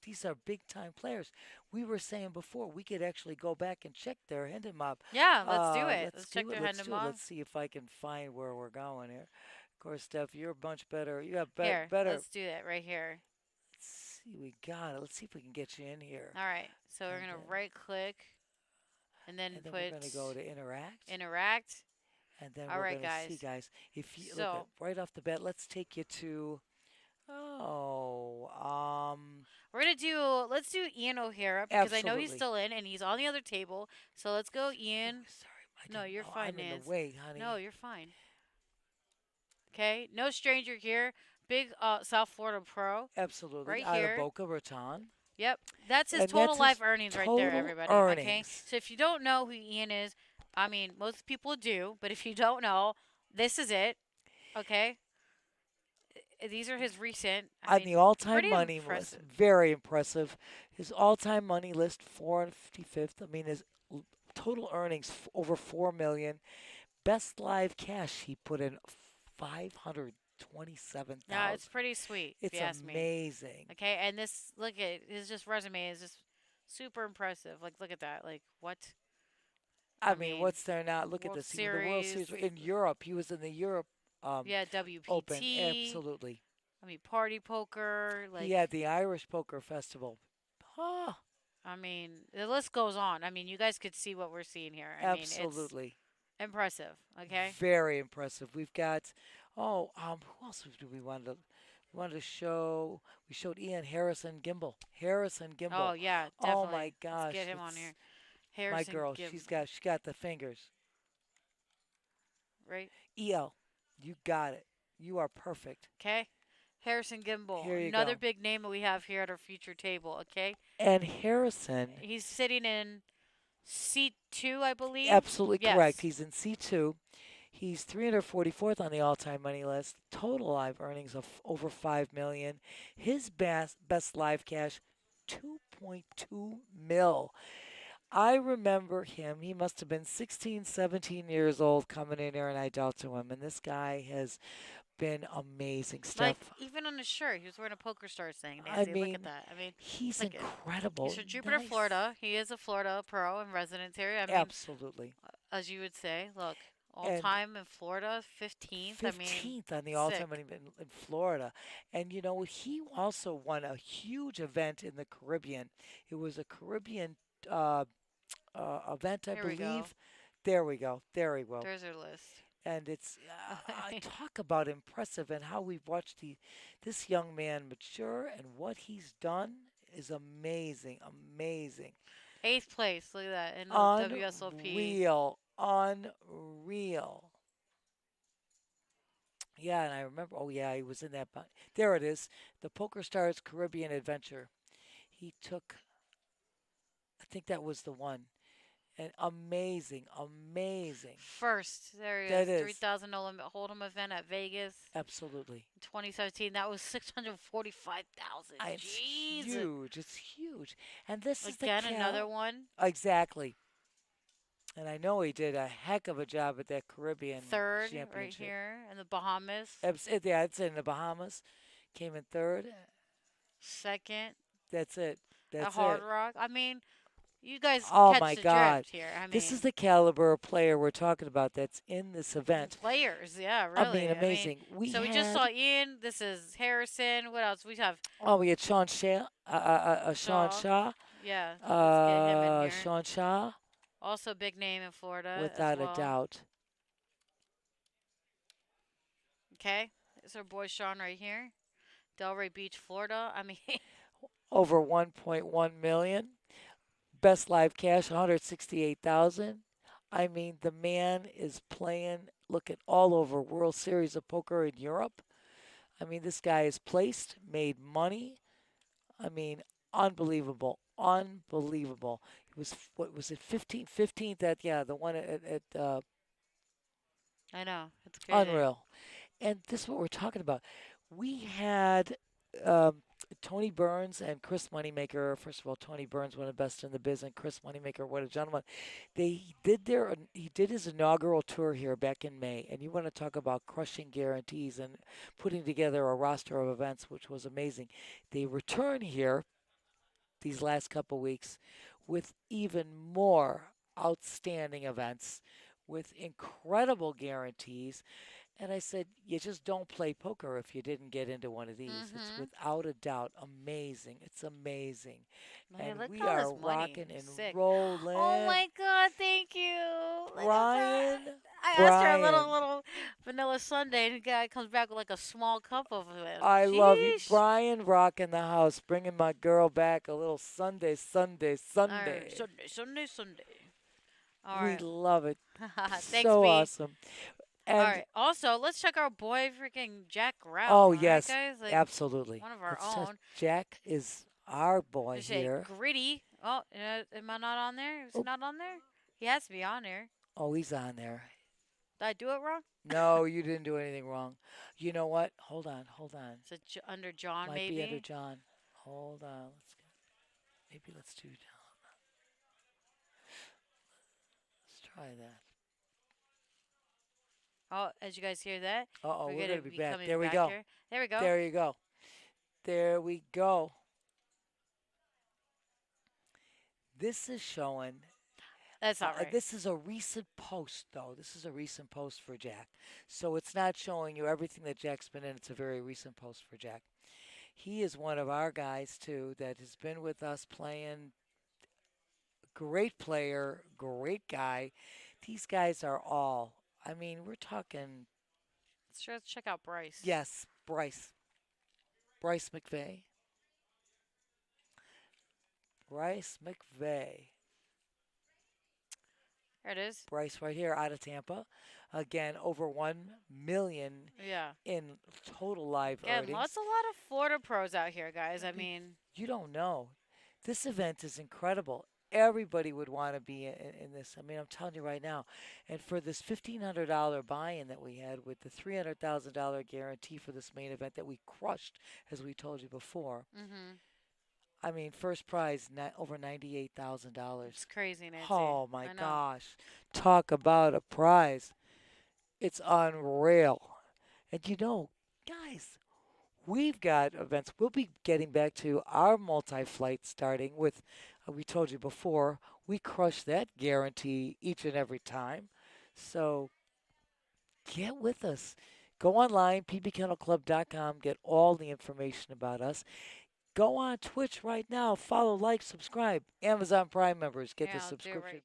these are big time players. We were saying before we could actually go back and check their Hendon mob. Yeah, let's do it. Let's check do their it. Let's Hendon do it. mob. Let's see if I can find where we're going here. Of course, Steph, you're a bunch better. You have Here, better. let's do that right here. Let's see, we got it. Let's see if we can get you in here. All right, so we're gonna right click, and then And then put. we're gonna go to interact. Interact. And then All we're right, gonna guys. see, guys. If you So- look right off the bat, let's take you to. We're gonna do. Let's do Ian O'Hara because I know he's Absolutely. still in and he's on the other table. So let's go, Ian. Sorry, No, you're fine, I'm in Nance. the way, honey. No, you're fine. Okay, no stranger here. Big South Florida pro. Absolutely. Right Out here. of Boca Raton. Yep, that's his And total that's his life earnings right there, total everybody. Okay, earnings. so if you don't know who Ian is, I mean, most people do, but if you don't know, this is it. Okay, these are his recent. I On mean, the all-time pretty money impressive. list, very impressive. His all-time money list, 455th. I mean, his total earnings over 4 million. Best live cash, he put in 527,000. Yeah, it's pretty sweet. It's if you ask amazing. Me. Okay, and this look at his just resume is just super impressive. Like, look at that. Like, what? I mean, what's there not? Look at World this. He won the World Series. Series in Europe. He was in the Europe. Yeah, WPT. Open. Absolutely. I mean, party poker. Like, He had the Irish Poker Festival. I mean, the list goes on. I mean, you guys could see what we're seeing here. I Absolutely. mean, it's impressive. Okay. Very impressive. We've got, who else do we want to? We wanted to show. We showed Ian Harrison Gimbel. Harrison Gimbel. Oh yeah, definitely. Oh my gosh. Let's get him on it's here. Harrison My girl. Gimbel. She got the fingers. Right. EL, you got it. You are perfect. Okay. Harrison Gimbel. Here you Another go. big name that we have here at our feature table. Okay. And Harrison. He's sitting in seat 2, I believe. Absolutely Yes. correct. He's in C2. He's 344th on the all-time money list. Total live earnings of over 5 million. His best live cash, 2.2 mil. I remember him. He must have been 16, 17 years old coming in here, and I dealt to him. And this guy has been amazing, Like, Steph. even on his shirt, he was wearing a Poker Stars thing. I Nancy, look at mean, that. I mean, he's look at incredible. He's from Jupiter, Nice. Florida. He is a Florida pro and resident here. I mean, Absolutely. as you would say, look, all And time in Florida, 15th. I mean, 15th on the sick. all-time in Florida. And, you know, he also won a huge event in the Caribbean. It was a Caribbean event, I Here we go. believe. There we go. There we go. There's our list. And it's I talk about impressive and how we've watched this young man mature, and what he's done is amazing, amazing. 8th place. Look at that in the WSOP. Unreal. Yeah, and I remember. Oh yeah, he was in that. There it is. The Poker Stars Caribbean Adventure. He took. I think that was the one. And amazing, amazing. First, there he That is. is. 3,000 no limit hold'em event at Vegas. Absolutely. 2017. That was 645,000. It's Jeez. huge. It's huge. And this is Again, another one. Exactly. And I know he did a heck of a job at that Caribbean Third, right championship. here in the Bahamas. Yeah, it's in the Bahamas. Came in third. Second. That's it. That's a Hard it. Rock. I mean, you guys Oh catch my the God! drift here. I mean, This is the caliber of player we're talking about that's in this event. Players, yeah, really. I mean, amazing. We just saw Ian. This is Harrison. What else? We have. Oh, we had Sean Shaw. Sean Shaw. Yeah. Let's get him in here. Sean Shaw. Also, big name in Florida. Without as well. a doubt. Okay, it's our boy Sean right here, Delray Beach, Florida. I mean, over 1.1 million. Best live cash, 168,000. I mean, the man is playing, looking all over World Series of Poker in Europe. I mean, this guy is placed, made money. I mean, unbelievable, unbelievable. It was, what was it, 15th at, yeah, the one at I know, it's crazy. Unreal. And this is what we're talking about. We had Tony Burns and Chris Moneymaker. First of all, Tony Burns, one of the best in the biz, and Chris Moneymaker, what a gentleman. He did his inaugural tour here back in May, and you want to talk about crushing guarantees and putting together a roster of events, which was amazing. They return here these last couple weeks with even more outstanding events with incredible guarantees. And I said, you just don't play poker if you didn't get into one of these. It's without a doubt amazing. It's amazing. Man, and we are rocking and rolling. Oh my God, thank you. Brian. I asked her a little vanilla sundae, and the guy comes back with like a small cup of it. I love you. Brian rocking the house, bringing my girl back a little Sunday. Right, Sunday. All we right. love it. Thanks, so B. awesome. And all right. Also, let's check our boy, freaking Jack Rao. Oh, right, yes. guys? Like, absolutely. One of our Let's own. Jack is our boy here. Gritty. Oh, am I not on there? Is he not on there? He has to be on there. Oh, he's on there. Did I do it wrong? No, you didn't do anything wrong. You know what? Hold on. Is it under John, Might maybe? be under John. Hold on. Maybe let's do John. Let's try that. Oh, as you guys hear that? Uh-oh, we're going to be back. coming There we back go. here. There we go. There you go. There we go. This is showing. That's not right. This is a recent post, though. This is a recent post for Jack. So it's not showing you everything that Jack's been in. It's a very recent post for Jack. He is one of our guys, too, that has been with us playing. Great player, great guy. These guys are all, I mean, we're talking. Let's check out Bryce. Yes, Bryce. Bryce McVeigh. Bryce McVeigh. There it is. Bryce right here out of Tampa. Again, over 1 million in total live earnings. Again, a lot of Florida pros out here, guys. I mean. You don't know. This event is incredible. Everybody would want to be in this. I mean, I'm telling you right now. And for this $1,500 buy-in that we had with the $300,000 guarantee for this main event that we crushed, as we told you before, I mean, first prize over $98,000. It's crazy, Nancy. Oh my I know. gosh! Talk about a prize. It's unreal. And you know, guys, we've got events. We'll be getting back to our multi-flight starting with. We told you before, we crush that guarantee each and every time. So get with us. Go online, pbkennelclub.com, get all the information about us. Go on Twitch right now. Follow, like, subscribe. Amazon Prime members get Yeah, the I'll do it subscription. right.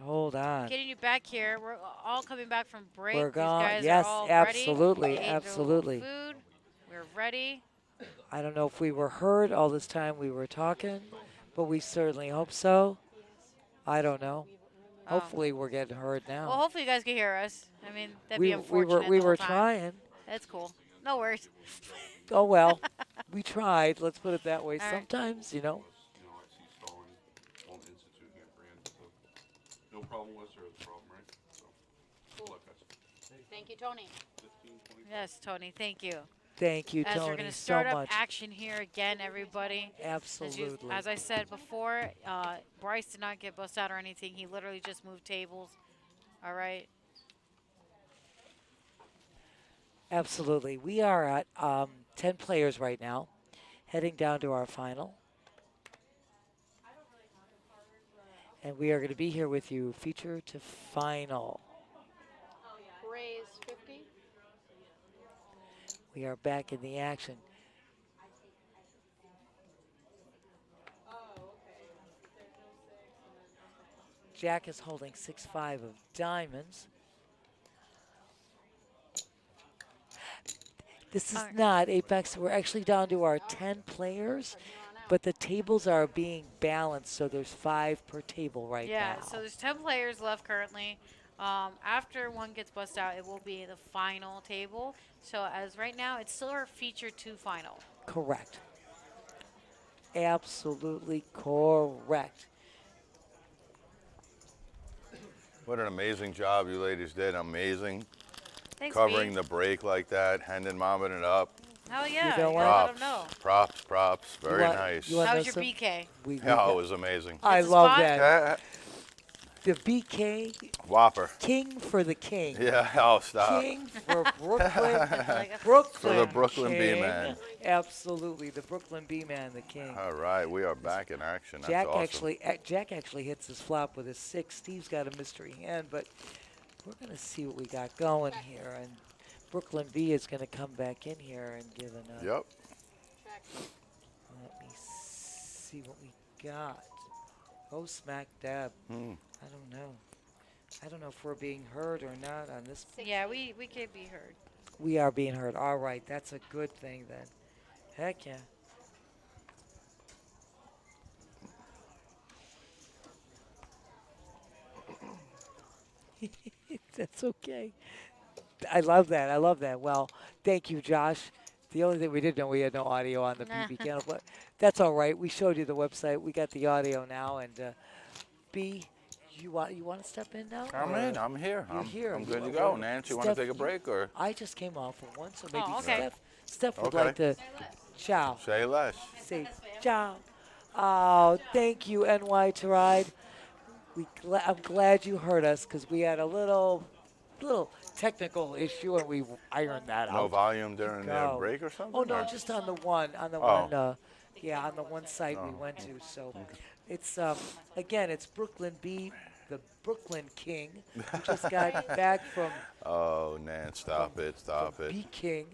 Hold on. Getting you back here. We're all coming back from break. We're These gone. guys Yes, are all absolutely, ready. They ate their little absolutely. food. We're ready. I don't know if we were heard all this time we were talking, but we certainly hope so. I don't know. Oh. Hopefully we're getting heard now. Well, hopefully you guys can hear us. I mean, that'd we be unfortunate. we the were whole time. trying. That's cool. No worries. Oh well, we tried. Let's put it that way. All right. Sometimes, you know. No problem was there the problem, right? So, good luck, guys. Thank you, Tony. Yes, Tony. Thank you. Thank you, As we're Tony, going to so start up much. action here again, everybody. Absolutely. As I said before, Bryce did not get bust out or anything. He literally just moved tables. All right. Absolutely. We are at 10 players right now, heading down to our final. And we are going to be here with you, feature to final. Raise 50. We are back in the action. Jack is holding 6-5 of diamonds. This is not Apex. We're actually down to our 10 players, but the tables are being balanced, so there's 5 per table right now. Yeah, so there's 10 players left currently. After one gets bust out, it will be the final table. So as right now, it's still our feature 2 final. Correct. Absolutely correct. What an amazing job you ladies did. Amazing. Thanks, Covering B. the break like that, handing momming it up. Hell yeah. You know what? Let them know. Props. Very nice. How was your BK? Yeah, it was amazing. I love that. The BK. Whopper. King for the king. Yeah, oh, stop. King for Brooklyn. For the Brooklyn King. B-Man. Absolutely, the Brooklyn B-Man, the king. All right, we are back in action. That's Jack awesome. Jack actually hits his flop with his 6. Steve's got a mystery hand, but we're going to see what we got going here. And Brooklyn B is going to come back in here and give an. Yep. Let me see what we got. Oh, smack dab. I don't know. I don't know if we're being heard or not on this. Yeah, we can be heard. We are being heard. All right, that's a good thing then. Heck yeah. That's okay. I love that. I love that. Well, thank you, Josh. The only thing we did know, we had no audio on the PB channel, but that's all right. We showed you the website. We got the audio now. And B, you want to step in now? I'm in. I'm here. You're here. I'm good to go. Nancy, you want to take a break or? I just came off for one, so maybe okay. Steph would Okay. like to ciao. Say less. Say ciao. Oh, thank you, NY to Ride. I'm glad you heard us because we had a little technical issue and we ironed that No out. volume during their Go. break or something? Oh no, or? just on the one, Oh. yeah, on the one site we Oh. went to. So it's again, it's Brooklyn B, the Brooklyn King, who just got back from Oh, Nan, stop it, stop it. B King.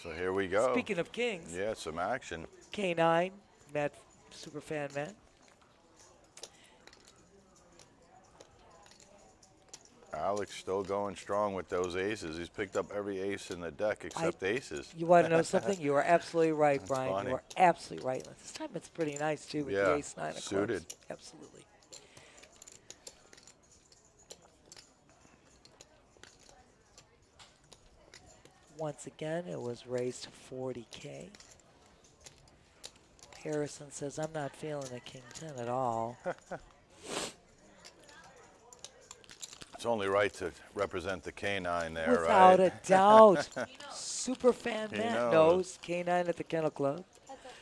So here we go. Speaking of kings, Yeah, some action. K9, Matt, superfan Matt. Alex still going strong with those aces. He's picked up every ace in the deck except aces. You want to know something? You are absolutely right, That's Brian. funny. You are absolutely right. This time it's pretty nice too with the ace nine of suited. clubs. Absolutely. Once again, it was raised to 40K. Harrison says, I'm not feeling a king 10 at all. It's only right to represent the K9 there, Without right? a doubt. Super fan He Matt knows. knows. K9 at the Kennel Club.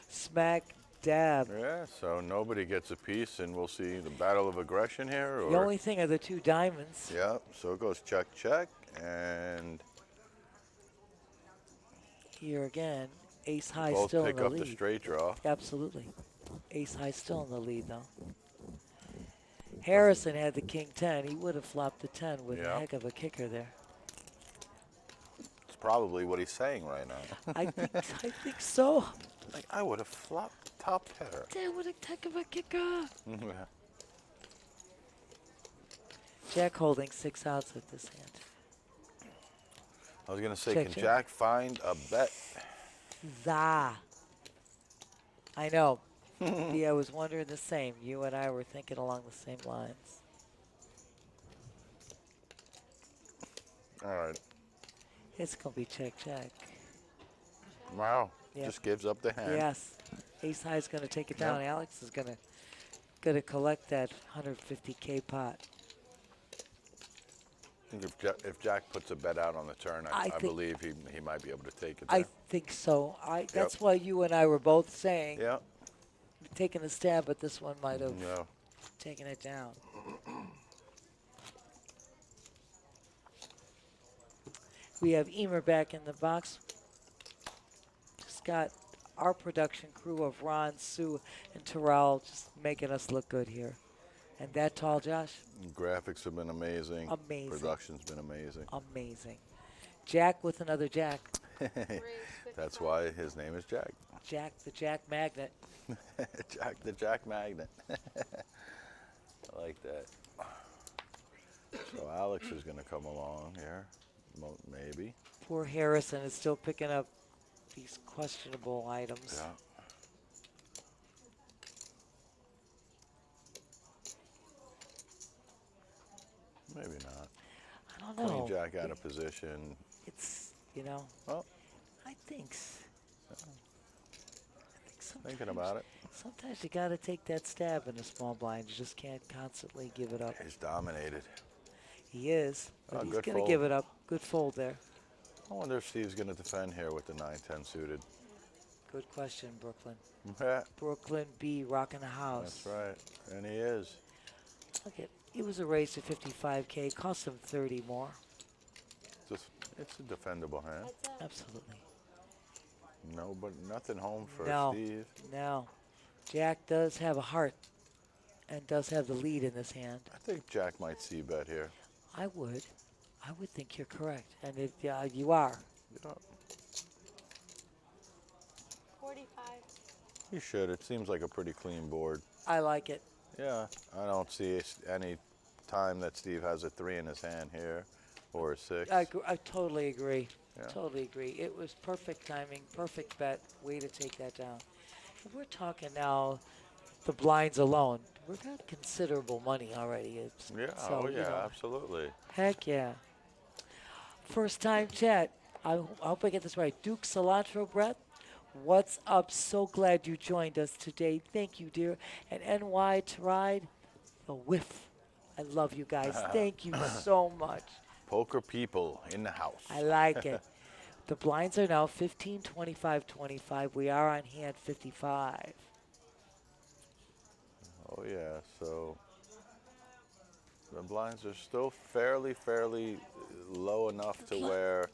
Smack dab. Yeah, so nobody gets a piece, and we'll see the battle of aggression here. Or? The only thing are the two diamonds. Yep, so it goes check, check, and Here again, ace high both still in pick the up lead. the straight draw. Absolutely. Ace high still in the lead though. Harrison had the king 10. He would have flopped the 10 with a heck of a kicker there. It's probably what he's saying right now. I think so. Like, I would have flopped top pair. That would have heck of a kicker. Yeah. Jack holding 6 outs with this hand. I was going to say, Check, can check. Jack find a bet? Zah. I know. Yeah, I was wondering the same. You and I were thinking along the same lines. All right. It's going to be check, check. Wow. Yep. Just gives up the hand. Yes. Ace high is going to take it down. Yep. Alex is going to collect that 150K pot. I think if Jack puts a bet out on the turn, I think- believe he might be able to take it there. I think so. That's why you and I were both saying Yeah. taking a stab, but this one might have No. taken it down. We have Emer back in the box. Just got our production crew of Ron, Sue, and Terrell just making us look good here. And that tall, Josh? Graphics have been amazing. Amazing. Production's been amazing. Amazing. Jack with another Jack. That's why his name is Jack. Jack the Jack Magnet. Jack the Jack Magnet. I like that. So Alex is going to come along here, maybe. Poor Harrison is still picking up these questionable items. Yeah. Maybe not. I don't know. Queen Jack out of position. It's, you know, Well, I think thinking about it. sometimes you got to take that stab in a small blind. You just can't constantly give it up. He's dominated. He is, but Oh, he's good going to fold. give it up. Good fold there. I wonder if Steve's going to defend here with the 9-10 suited. Good question, Brooklyn. Yeah, Brooklyn B rocking the house. that's right. And he is. Look at, it was a raise to 55K. Cost him 30 more. It's a defendable hand. Absolutely. No, but nothing home for No. Steve. No. Jack does have a heart and does have the lead in this hand. I think Jack might see bet here. I would think you're correct. And if you are. Yeah, 45. you should. It seems like a pretty clean board. I like it. Yeah, I don't see any time that Steve has a 3 in his hand here or a 6. I totally agree. Yeah. Totally agree. It was perfect timing, perfect bet. Way to take that down. If we're talking now, the blinds alone, we've got considerable money already. Yeah, So, you know, absolutely. heck yeah. First time chat. I hope I get this right. Duke Cilantro Brett, what's up? So glad you joined us today. Thank you, dear. And NY to ride the whiff. I love you guys. Thank you so much. Poker people in the house. I like it. The blinds are now 15, 25, 25. We are on hand 55. Oh yeah, so the blinds are still fairly low enough to where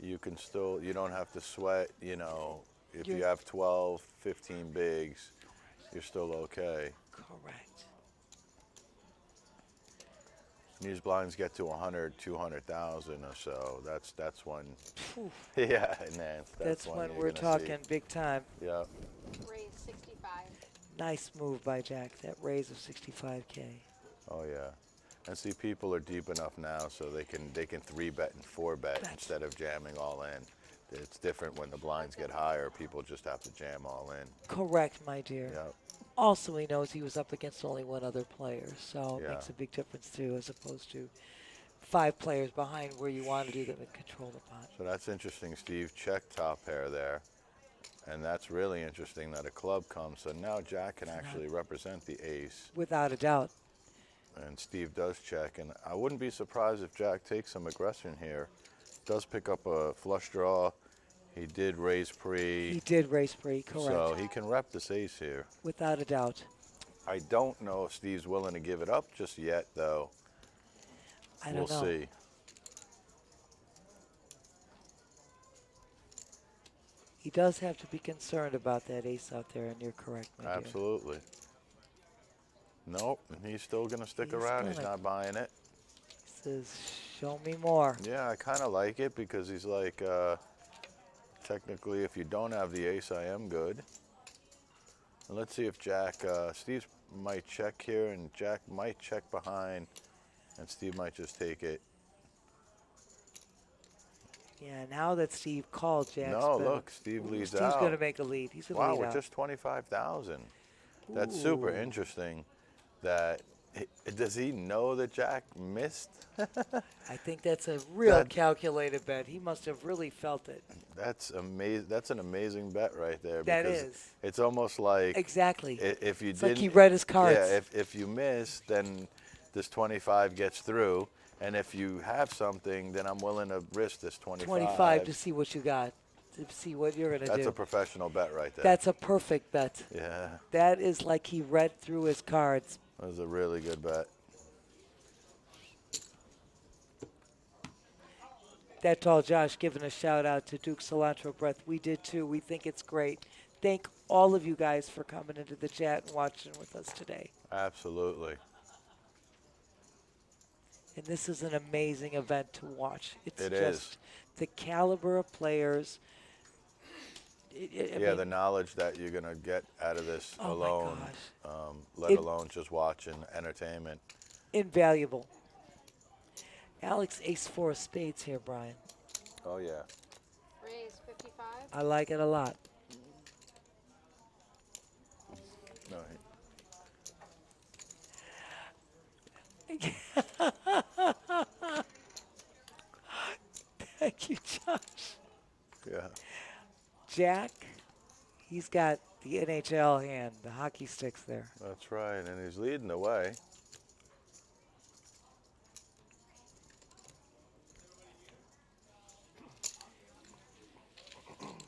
you can still, you don't have to sweat, you know, if you have 12, 15 bigs, you're still okay. Correct. These blinds get to 100, 200,000 or so. That's when, yeah, man. That's when when you're we're gonna talking see. big time. Yeah. Raise 65. Nice move by Jack, that raise of 65K. Oh yeah. And see, people are deep enough now so they can 3-bet and 4-bet instead of jamming all in. It's different when the blinds get higher. People just have to jam all in. Correct, my dear. Yep. Also, he knows he was up against only one other player, so it Yeah. makes a big difference too, as opposed to 5 players behind where you want to do them and control the pot. So that's interesting, Steve. Check top pair there. And that's really interesting that a club comes. So now Jack can actually represent the ace. Without a doubt. And Steve does check. And I wouldn't be surprised if Jack takes some aggression here. Does pick up a flush draw. He did raise pre. He did raise pre, correct. So he can rep this ace here. Without a doubt. I don't know if Steve's willing to give it up just yet, though. I don't know. We'll see. He does have to be concerned about that ace out there, and you're correct, my dear. Absolutely. Nope, he's still going to stick around. He's not buying it. He says, show me more. Yeah, I kind of like it because he's like, technically, if you don't have the ace, I am good. And let's see if Jack, Steve might check here, and Jack might check behind, and Steve might just take it. Yeah, now that Steve called, Jack's No, look, Steve leads out. Steve's going to make a lead. He's going to wow, lead we're out. just 25,000. That's super interesting. That does he know that Jack missed? I think that's a real calculated bet. He must have really felt it. That's amazing. That's an amazing bet right there. That because is. It's almost like exactly. If you it's didn't, like he read his cards. Yeah. If you miss, then this 25 gets through, and if you have something, then I'm willing to risk this 25. 25 to see what you got, to see what you're going to do. That's a professional bet right there. That's a perfect bet. Yeah. That is like he read through his cards. That was a really good bet. That's all, Josh, giving a shout out to Duke Cilantro Breath. We did too. We think it's great. Thank all of you guys for coming into the chat and watching with us today. Absolutely. And this is an amazing event to watch. It's It just is. the caliber of players. I mean, the knowledge that you're going to get out of this Oh, my alone, let alone just watching entertainment. Invaluable. Alex, ace-4 of spades here, Brian. Oh, yeah. Raise 55. I like it a lot. No, Thank you, Josh. Yeah. Jack, he's got the NHL hand, the hockey sticks there. That's right, and he's leading the way.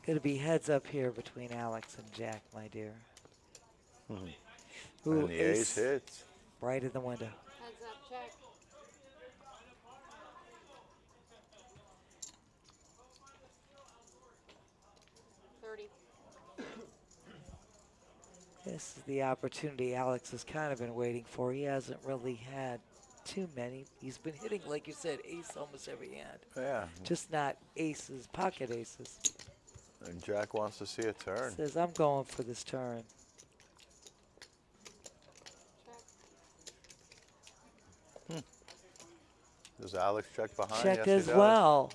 Going to be heads up here between Alex and Jack, my dear. Mm-hmm. And the ace hits. Right in the window. Heads up, check. This is the opportunity Alex has kind of been waiting for. He hasn't really had too many. He's been hitting, like you said, ace almost every hand. Yeah. Just not aces, pocket aces. And Jack wants to see a turn. Says, I'm going for this turn. Does Alex check behind? Check yes, as he does. well.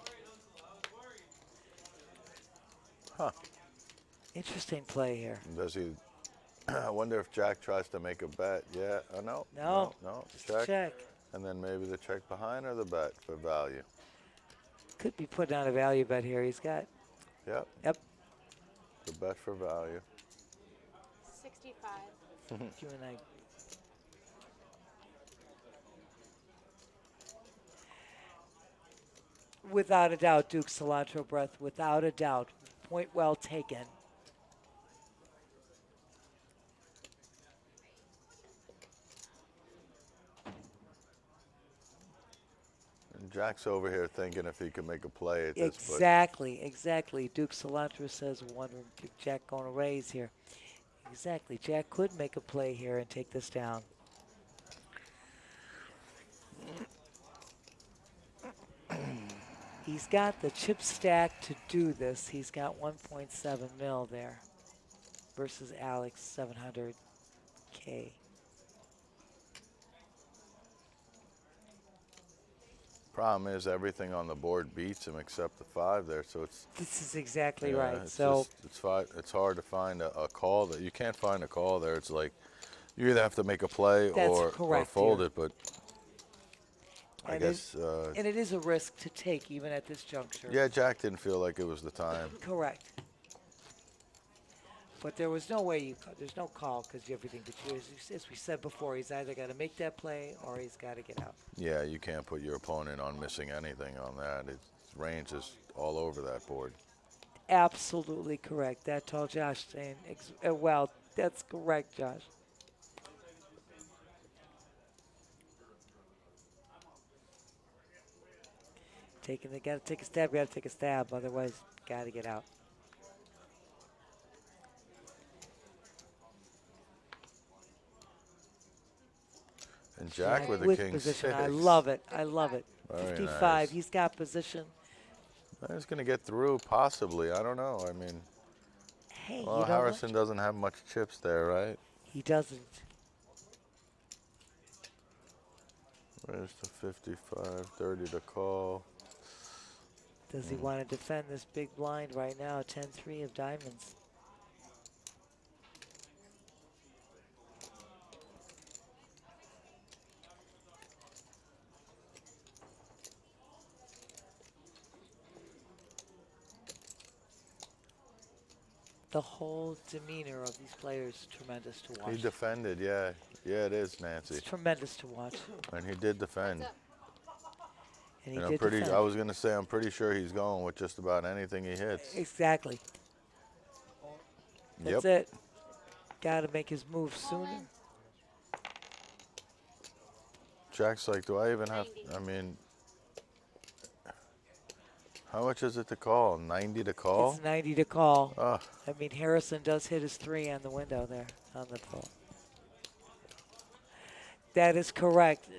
Huh. Interesting play here. Does he? I wonder if Jack tries to make a bet. Yeah. Oh, no. No. No. Just check. And then maybe the check behind or the bet for value. Could be putting on a value bet here. He's got. Yep. Yep. The bet for value. 65. You and I. Without a doubt, Duke Cilantro Breath. Without a doubt. Point well taken. Jack's over here thinking if he can make a play at this. Exactly. Duke Cilantro says, wondering if Jack going to raise here. Exactly. Jack could make a play here and take this down. He's got the chip stack to do this. He's got 1.7 mil there versus Alex 700K. Problem is everything on the board beats him except the 5 there, so it's. This is exactly yeah, right. It's So it's hard to find a call that you can't find a call there. It's like you either have to make a play or fold it, but I guess. And it is a risk to take even at this juncture. Yeah, Jack didn't feel like it was the time. Correct. But there was no way there's no call because you have everything to choose. As we said before, he's either got to make that play or he's got to get out. Yeah, you can't put your opponent on missing anything on that. Its range is all over that board. Absolutely correct. That tall Josh saying, well, that's correct, Josh. Got to take a stab, otherwise got to get out. And Jack with the king position. 6. I love it. Very 55. nice. He's got position. He's going to get through, possibly. I don't know. I mean, hey, well, Harrison doesn't have much chips there, right? He doesn't. Where's the 55? 30 to call. Does he want to defend this big blind right now? 10-3 of diamonds. The whole demeanor of these players is tremendous to watch. He defended, yeah. Yeah, it is, Nancy. It's tremendous to watch. And he did defend. And he did defend. I was going to say, I'm pretty sure he's going with just about anything he hits. Exactly. That's it. Got to make his move sooner. Jack's like, do I even have, I mean, how much is it to call? 90 to call? It's 90 to call. Oh. I mean, Harrison does hit his 3 on the window there, on the phone. That is correct.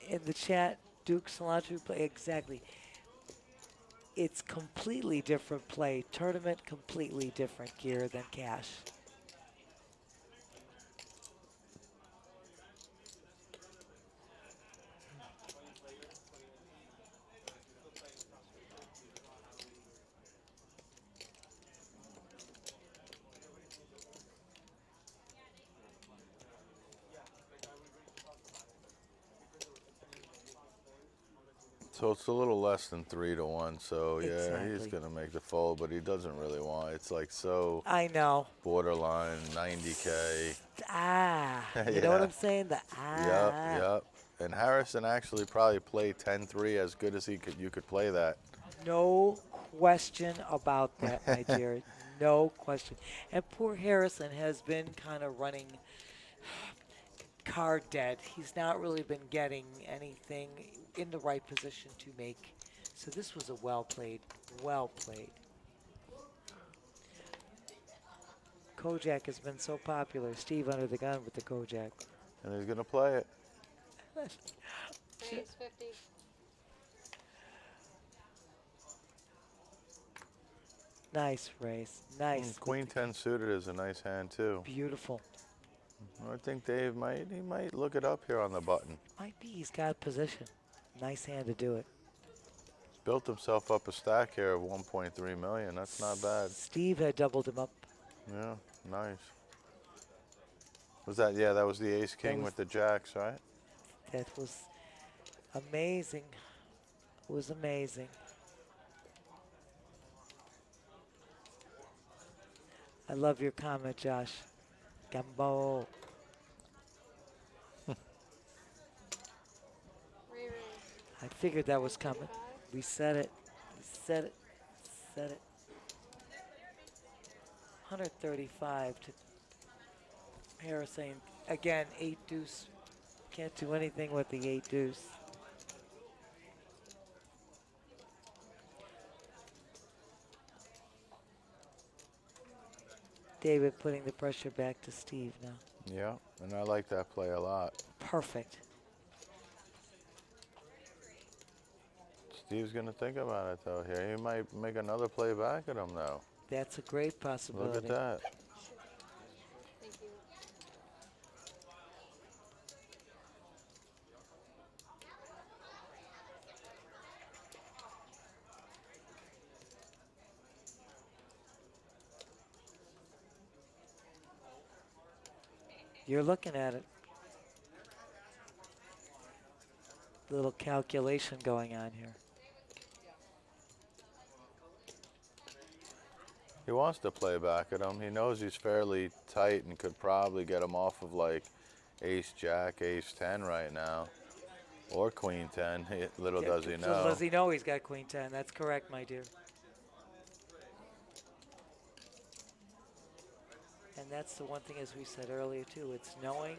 In the chat, Duke Cilantro play, exactly. It's completely different play. Tournament, completely different gear than cash. So it's a little less than 3 to 1. So yeah, Exactly. he's gonna make the fold, but he doesn't really want. It's like so. I know. Borderline 90K. You know what I'm saying? The Yep. And Harrison actually probably played 10-3 as good as you could play that. No question about that, my dear. No question. And poor Harrison has been kind of running card dead. He's not really been getting anything in the right position to make. So this was a well played. Kojak has been so popular. Steve under the gun with the Kojak. And he's gonna play it. Raise 50. Nice race. Nice. Queen 10 suited is a nice hand too. Beautiful. I think Dave might look it up here on the button. Might be. He's got position. Nice hand to do it. He's built himself up a stack here of 1.3 million. That's not bad. Steve had doubled him up. Yeah, nice. Was that? Yeah, that was the ace king with the jacks, right? That was amazing. It was amazing. I love your comment, Josh. Gambo. I figured that was coming. We said it. We said it. Said it. 135 to Harrison. Again, 8 deuce. Can't do anything with the 8 deuce. David putting the pressure back to Steve now. Yeah, and I like that play a lot. Perfect. Steve's going to think about it, though, here. He might make another play back at him, though. That's a great possibility. Look at that. You're looking at it. Little calculation going on here. He wants to play back at him. He knows he's fairly tight and could probably get him off of like ace-jack, ace-10 right now. Or queen-10. Little does he know. Little does he know he's got queen-10. That's correct, my dear. And that's the one thing, as we said earlier, too. It's knowing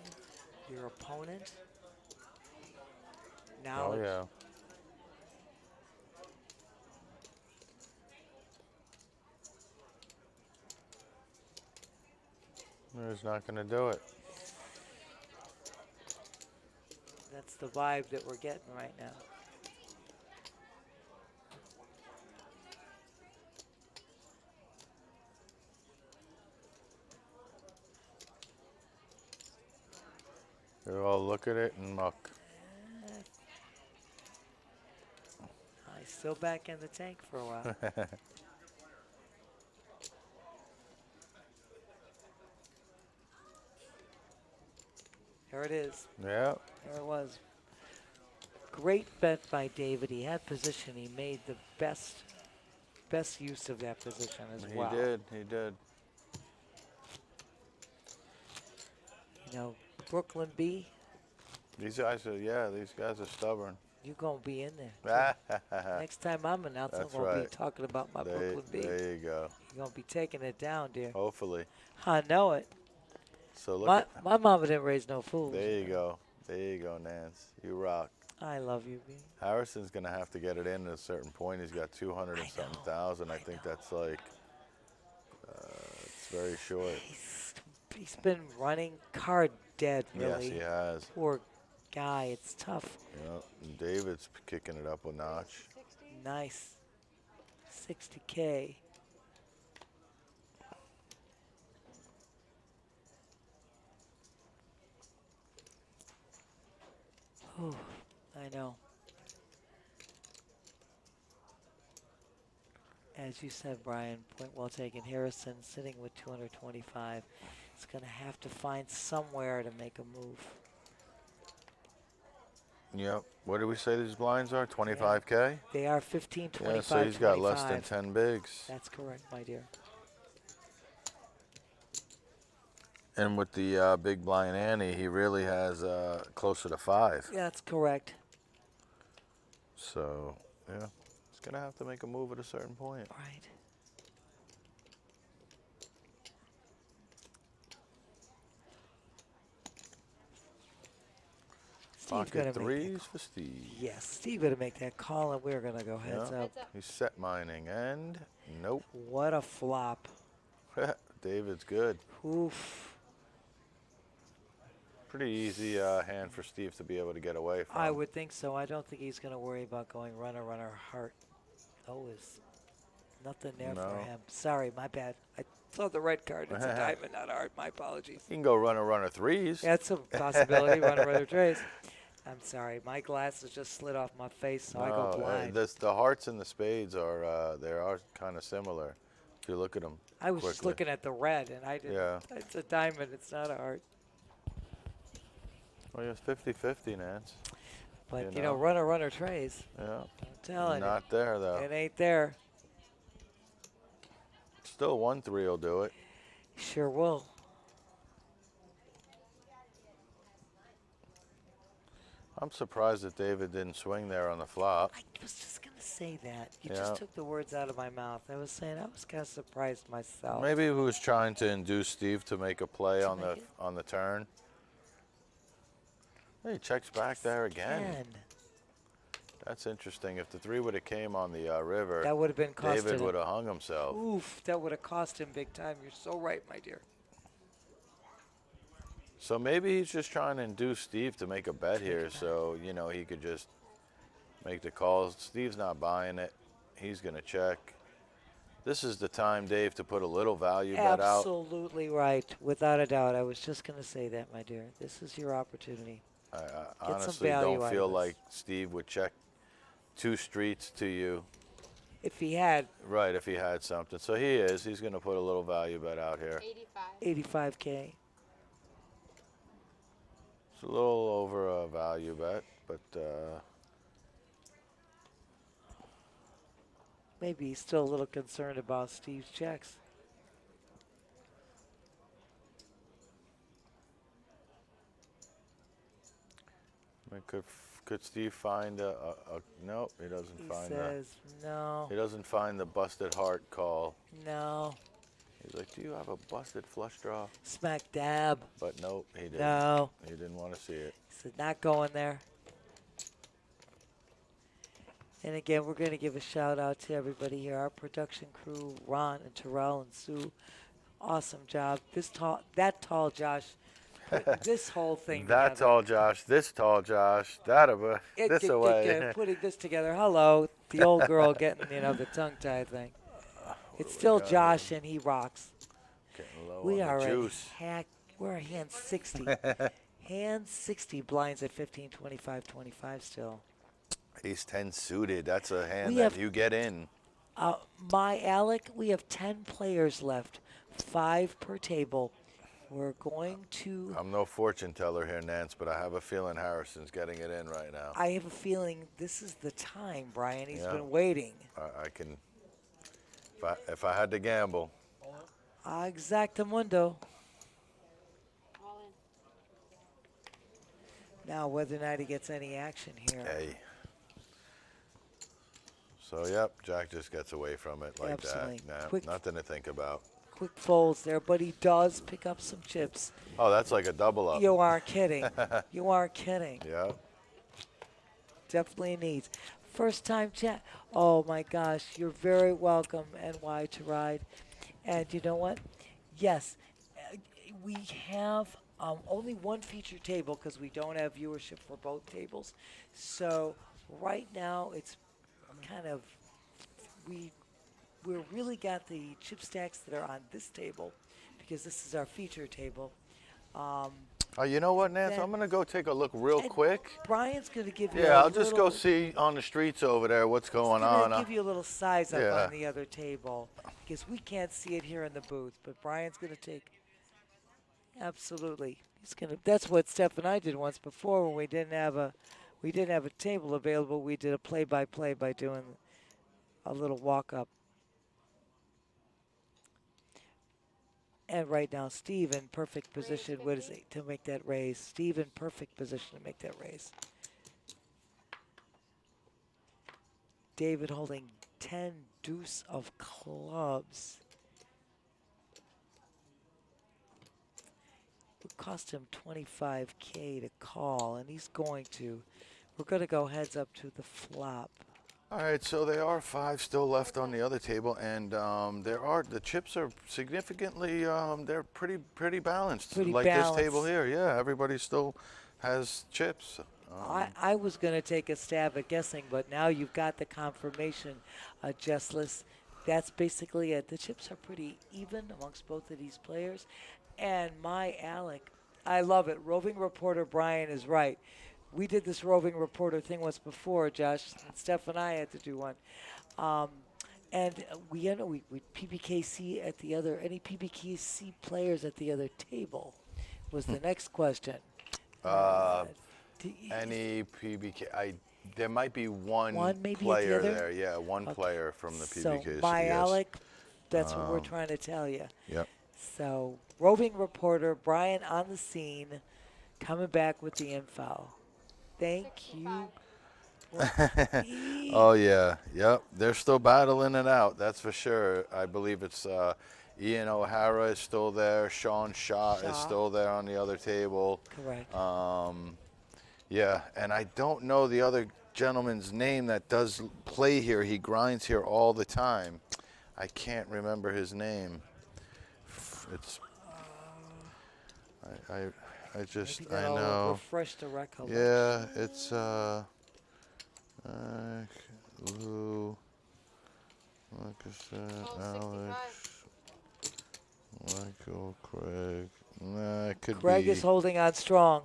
your opponent. Knowledge. Oh, yeah. He's not going to do it. That's the vibe that we're getting right now. They'll all look at it and muck. He's still back in the tank for a while. There it is. Yeah. There it was. Great bet by David. He had position. He made the best use of that position as well. He did. He did. You know, Brooklyn B. These guys are stubborn. You're going to be in there. Next time I'm announcing, I'm going to be talking about my Brooklyn B. There you go. You're going to be taking it down, dear. Hopefully. I know it. So look my mama didn't raise no fools. There you go. There you go, Nance. You rock. I love you, B. Harrison's going to have to get it in at a certain point. He's got 200 and something thousand. I think that's like, it's very short. He's been running card dead, really. Yes, he has. Poor guy. It's tough. Yeah, and David's kicking it up a notch. Nice. 60K. Oh, I know. As you said, Brian, point well taken. Harrison sitting with 225. It's going to have to find somewhere to make a move. Yep. What did we say these blinds are? 25K? They are 15, 25, yeah, so he's got less than 10 bigs. That's correct, my dear. And with the big blind ante, he really has closer to 5. That's correct. So, yeah, he's going to have to make a move at a certain point. Right. Steve's Pocket threes for Steve. Yes, Steve going to make that call, and we're going to go heads up. He's set mining, and nope. What a flop. David's good. Oof. Pretty easy hand for Steve to be able to get away from. I would think so. I don't think he's going to worry about going runner, heart. Oh, is nothing there for him. Sorry, my bad. I saw the red card. It's a diamond, not a heart. My apologies. You can go runner threes. That's a possibility. runner threes. I'm sorry. My glasses just slid off my face, so I go blind. The hearts and the spades are they are kind of similar. If you look at them. I was just looking at the red, and I didn't. Yeah. It's a diamond. It's not a heart. Well, it's 50-50, Nance. But, you know, runner trays. Yeah. I'm telling you. Not there, though. It ain't there. Still 1-3 will do it. Sure will. I'm surprised that David didn't swing there on the flop. I was just going to say that. You just took the words out of my mouth. I was saying I was kind of surprised myself. Maybe he was trying to induce Steve to make a play on the turn. He checks back there again. That's interesting. If the 3 would have came on the river, That would have been costed David him. would have hung himself. Oof, that would have cost him big time. You're so right, my dear. So maybe he's just trying to induce Steve to make a bet here, so he could just make the calls. Steve's not buying it. He's going to check. This is the time, Dave, to put a little value bet out. Absolutely right, without a doubt. I was just going to say that, my dear. This is your opportunity. I Get honestly some value don't out feel of this. like Steve would check 2 streets to you. If he had. Right, if he had something. So he is. He's going to put a little value bet out here. 85K. It's a little over a value bet, but Maybe he's still a little concerned about Steve's checks. I mean, could Steve find a nope, he doesn't He find says no. He doesn't find the busted heart call. No. He's like, do you have a busted flush draw? Smack dab. But nope, he didn't. No. He didn't want to see it. He said not going there. And again, we're going to give a shout out to everybody here. Our production crew, Ron and Terrell and Sue. Awesome job. That tall Josh put this whole thing That together. tall Josh, this tall Josh, this away. Putting this together. Hello, the old girl getting, the tongue tie thing. It's still Josh and he rocks. Getting low We on are the at juice. we're at hand 60. Hand 60 blinds at 15, 25, 25 still. Ace 10 suited. That's a hand We that have- you get in. My Alec, we have 10 players left, 5 per table. We're going to. I'm no fortune teller here, Nance, but I have a feeling Harrison's getting it in right now. I have a feeling this is the time, Brian. He's Yeah. been waiting. I can. If I had to gamble. Exactamundo. Now, whether or not he gets any action here. Hey. So, yep, Jack just gets away from it like Absolutely. that. Quick- Nothing to think about. Quick folds there, but he does pick up some chips. Oh, that's like a double up. You aren't kidding. You aren't kidding. Yeah. Definitely needs. First time chat. Oh my gosh, you're very welcome, NY to ride. And you know what? Yes, we have only one feature table because we don't have viewership for both tables. So right now it's kind of we really got the chip stacks that are on this table because this is our feature table. Oh, you know what, Nance? Then- I'm going to go take a look real and quick. Brian's going to give you. Yeah, a I'll just go little- see on the streets over there what's going He's on. gonna give you a little size up Yeah. on the other table because we can't see it here in the booth. But Brian's gonna take. Absolutely, he's gonna. That's what Steph and I did once before when we didn't have a table available. We did a play-by-play by doing a little walk-up. And right now, Steve in perfect position. What is it to make that raise? Steve in perfect position to make that raise. David holding 10 deuce of clubs. It cost him 25K to call, and he's going to. We're going to go heads up to the flop. All right, so there are 5 still left on the other table, and the chips are significantly they're pretty balanced. Pretty like balanced. this table here, yeah, everybody still has chips. I was going to take a stab at guessing, but now you've got the confirmation, Jessless. That's basically it. The chips are pretty even amongst both of these players. And my Alec, I love it. Roving reporter Brian is right. We did this roving reporter thing once before, Josh. Steph and I had to do one. And we PBKC at the other, any PBKC players at the other table was the next question. Any PBK? There might be one maybe at the player other? there. Yeah, one Okay. player from the So PBKC. my yes. Alec, that's what we're trying to tell you. Yep. So roving reporter Brian on the scene, coming back with the info. Thank you. Oh yeah, yep. They're still battling it out. That's for sure. I believe it's Ian O'Hara is still there. Sean Shaw is still there on the other table. Correct. Yeah, and I don't know the other gentleman's name that does play here. He grinds here all the time. I can't remember his name. It's I just Maybe I that'll know. refresh the recollection. Yeah, it's Lou, like I said, Alex, Michael, Craig. Nah, it could Craig be. is holding on strong.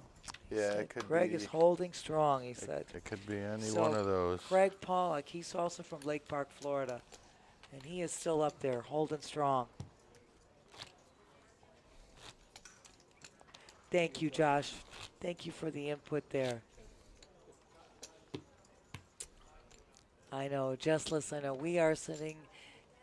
Yeah, it could Craig be. is holding strong, he said. It could be any So one of those. Craig Pollock, he's also from Lake Park, Florida. And he is still up there, holding strong. Thank you, Josh. Thank you for the input there. I know, Jessless, I know we are sitting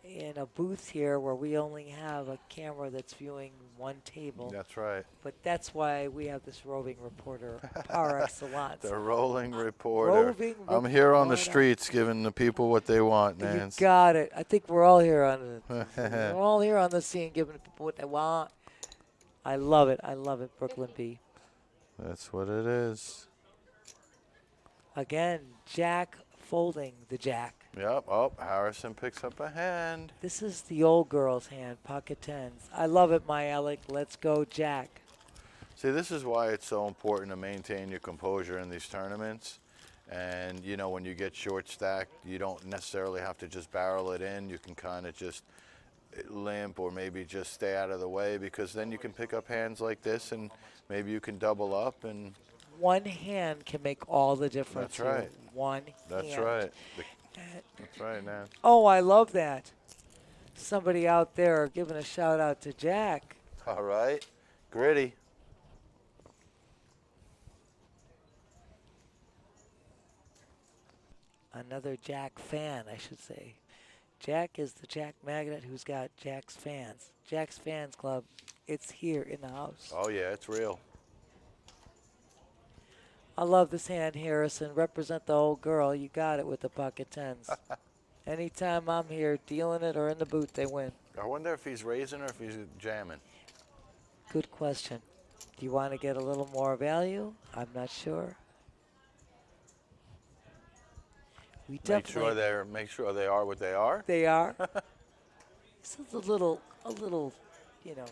in a booth here where we only have a camera that's viewing one table. That's right. But that's why we have this roving reporter par excellence. The rolling reporter. Roving I'm here on the reporter. streets giving the people what they want, You Nance. got it. I think we're all here on the we're all here on the scene giving people what they want. I love it. I love it, Brooklyn B. That's what it is. Again, Jack folding the jack. Yep. Oh, Harrison picks up a hand. This is the old girl's hand, pocket tens. I love it, my Alec. Let's go, Jack. See, this is why it's so important to maintain your composure in these tournaments. And, you know, when you get short stacked, you don't necessarily have to just barrel it in. You can kind of just limp or maybe just stay out of the way, because then you can pick up hands like this and maybe you can double up. And one hand can make all the difference. That's right. Here. One That's hand. right. That's right, Nance. Oh, I love that. Somebody out there giving a shout out to Jack. All right. Gritty. Another Jack fan, I should say. Jack is the Jack Magnet who's got Jack's fans. Jack's Fans Club, it's here in the house. Oh, yeah, it's real. I love this hand, Harrison. Represent the old girl. You got it with the pocket tens. Anytime I'm here dealing it or in the booth, they win. I wonder if he's raising or if he's jamming. Good question. Do you want to get a little more value? I'm not sure. We definitely Make sure they are what they are. They are. This is a little, you know.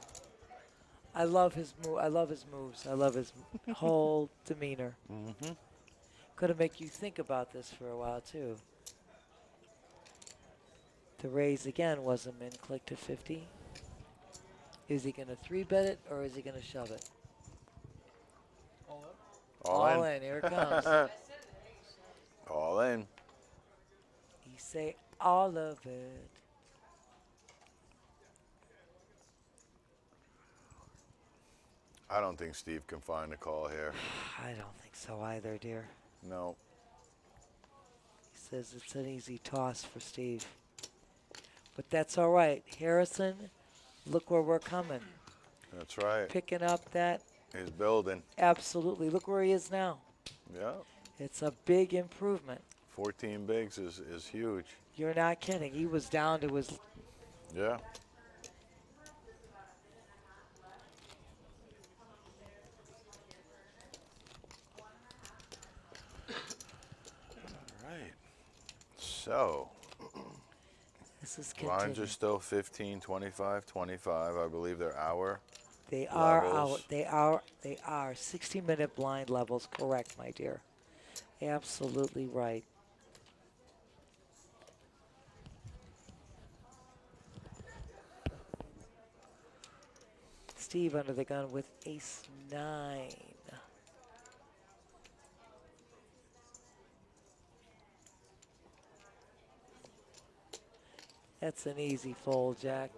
I love his move. I love his moves. I love his whole demeanor. Mm-hmm. Gonna make you think about this for a while too. The raise again was a min click to 50. Is he gonna 3-bet it or is he gonna shove it? All in. Here it comes. All in. He say all of it. I don't think Steve can find a call here. I don't think so either, dear. No. He says it's an easy toss for Steve. But that's all right. Harrison, look where we're coming. That's right. Picking up that. He's building. Absolutely. Look where he is now. Yeah. It's a big improvement. 14 bigs is huge. You're not kidding. He was down to his... Yeah. All right. So... This is Lines are continuing. still 15, 25, 25. I believe they're hour. They are levels. out. They are 60-minute blind levels. Correct, my dear. Absolutely right. Steve under the gun with ace-9. That's an easy fold, Jack.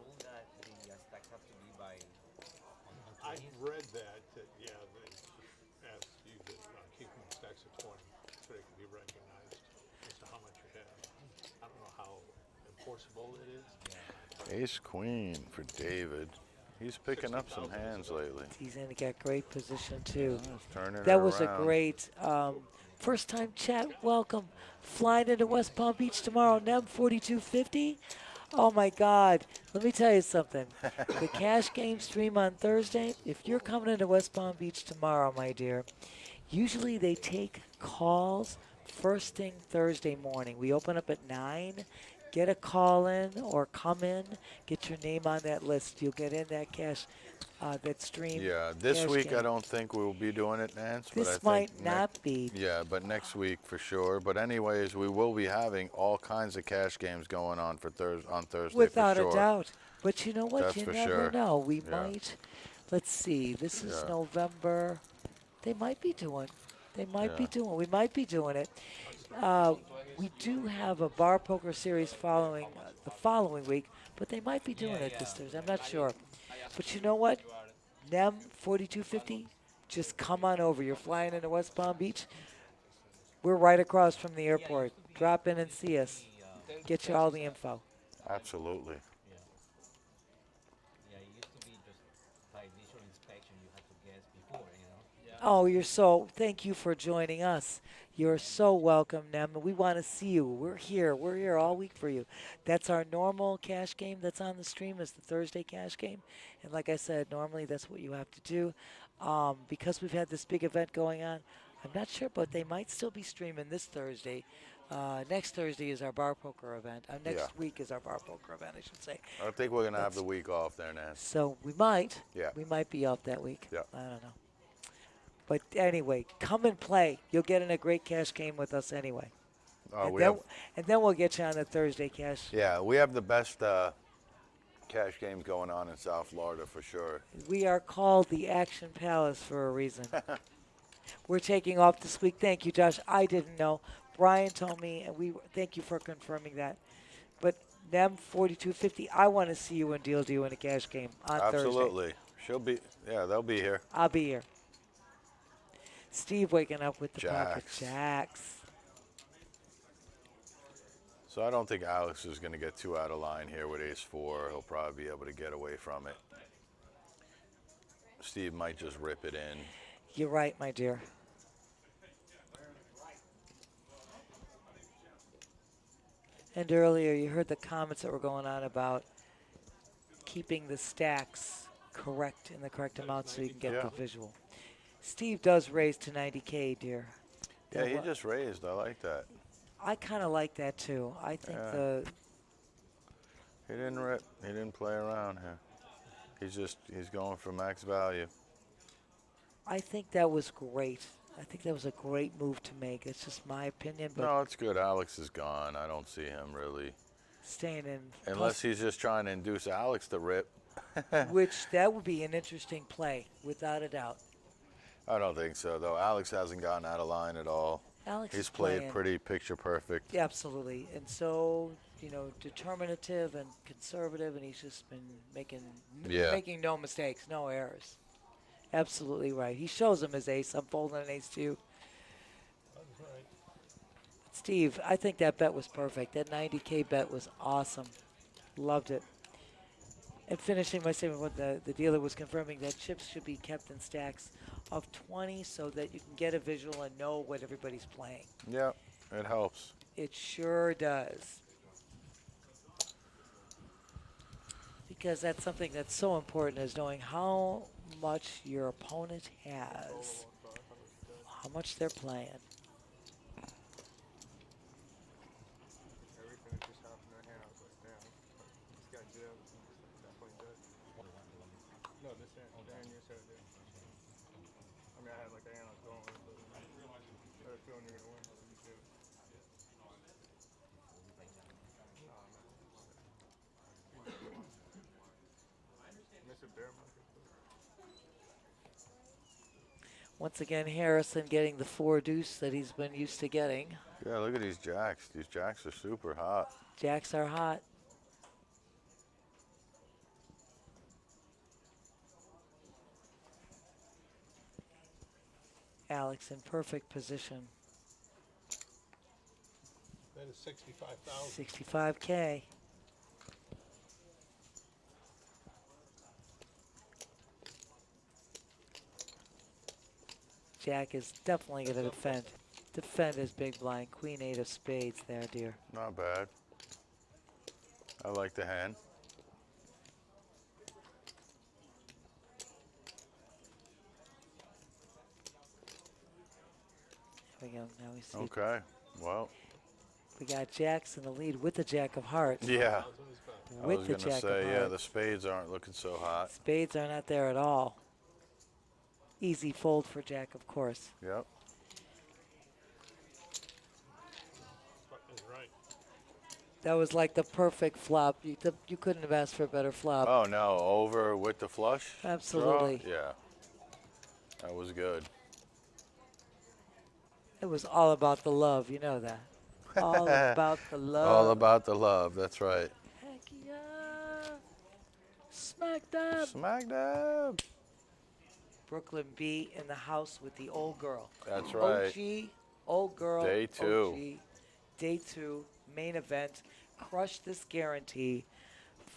I read that yeah, they asked you to keep them in stacks of 20 so they can be recognized as to how much you have. I don't know how enforceable it is. Ace queen for David. He's picking up some hands lately. He's in a great position, too. Turning That it was a around. great first-time chat. Welcome. Flying into West Palm Beach tomorrow. NEM 4250. Oh, my God. Let me tell you something. The cash game stream on Thursday, if you're coming into West Palm Beach tomorrow, my dear, usually they take calls first thing Thursday morning. We open up at 9. Get a call in or come in. Get your name on that list. You'll get in that cash, that stream. Yeah, this cash week game. I don't think we'll be doing it, Nance. But I This think might not be. Yeah, but next week for sure. But anyways, we will be having all kinds of cash games going on for Thursday Without for sure. a doubt. But you know what? That's You for never sure. know. We Yeah. might. Let's see. This is Yeah. November. They might be doing. They might be Yeah. doing. We might be doing it. We do have a bar poker series following the following week, but they might be doing it this Thursday. I'm not sure. But you know what? NEM 4250, just come on over. You're flying into West Palm Beach. We're right across from the airport. Drop in and see us. Get you all the info. Absolutely. Yeah, it used to be just by visual inspection you had to guess before, you know? Oh, thank you for joining us. You're so welcome, Nem. We want to see you. We're here. We're here all week for you. That's our normal cash game that's on the stream is the Thursday cash game. And like I said, normally that's what you have to do. Because we've had this big event going on, I'm not sure, but they might still be streaming this Thursday. Next Thursday is our bar poker event. Next week is our bar poker event, I should say. I think we're going to have the week off there, Nance. So we might. Yeah. We might be off that week. Yeah. I don't know. But anyway, come and play. You'll get in a great cash game with us anyway. And then we'll get you on the Thursday cash. Yeah, we have the best cash games going on in South Florida for sure. We are called the Action Palace for a reason. We're taking off this week. Thank you, Josh. I didn't know. Brian told me, and thank you for confirming that. But NEM 4250, I want to see you and Deal in a cash game on Thursday. Absolutely. They'll be here. I'll be here. Steve waking up with the pocket Jacks. jacks. So I don't think Alex is going to get too out of line here with ace-4. He'll probably be able to get away from it. Steve might just rip it in. You're right, my dear. And earlier you heard the comments that were going on about keeping the stacks correct in the correct amount so you can get the visual. Steve does raise to 90K, dear. Yeah, he just raised. I like that. I kind of like that too. I think He didn't rip. He didn't play around here. He's going for max value. I think that was great. I think that was a great move to make. It's just my opinion. But No, it's good. Alex is gone. I don't see him really staying in. Unless he's just trying to induce Alex to rip. Which that would be an interesting play, without a doubt. I don't think so, though. Alex hasn't gotten out of line at all. Alex He's is played playing. pretty picture perfect. Absolutely. And so, determinative and conservative, and he's just been making no mistakes, no errors. Absolutely right. He shows him his ace. I'm folding an ace too. Steve, I think that bet was perfect. That 90K bet was awesome. Loved it. And finishing my statement, what the dealer was confirming that chips should be kept in stacks of 20 so that you can get a visual and know what everybody's playing. Yeah, it helps. It sure does. Because that's something that's so important, is knowing how much your opponent has, how much they're playing. Once again, Harrison getting the 4 deuce that he's been used to getting. Yeah, look at these jacks. These jacks are super hot. Jacks are hot. Alex in perfect position. That is 65,000. 65K. Jack is definitely going to defend his big blind. Queen 8 of spades there, dear. Not bad. I like the hand. There we go. Now we see. Okay. Well, We got jacks in the lead with the jack of hearts. yeah. I With was the going to jack of say, yeah, the hearts. spades aren't looking so hot. Spades are not there at all. Easy fold for jack, of course. Yep. Is right. That was like the perfect flop. You couldn't have asked for a better flop. Oh, no, over with the flush? Absolutely. Draw? Yeah. That was good. It was all about the love, you know that. All about the love. All about the love, that's right. Heck yeah. Smack dab. Smack dab. Brooklyn B in the house with the old girl. That's right. OG, old girl. Day 2. OG, day 2, main event. Crush this guarantee.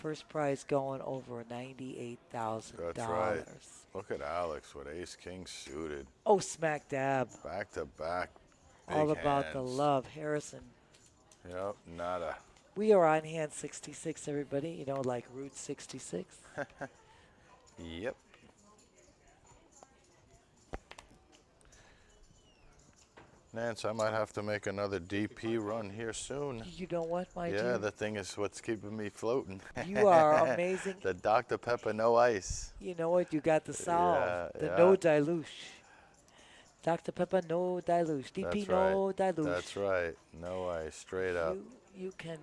First prize going over $98,000. That's right. Look at Alex with ace-king suited. Oh, smack dab. Back to back. Big All about the hands. love. Harrison. Yep, nada. We are on hand 66, everybody. You know, like Route 66. Yep. Nance, I might have to make another DP run here soon. You know what, my Yeah, dear? the thing is what's keeping me floating. You are amazing. The Dr. Pepper no ice. You know what? You got the solve. Yeah, The yeah. no dilution. Dr. Pepper, no dilution. DP, That's no right. dilution. That's right. No ice, straight up. You can,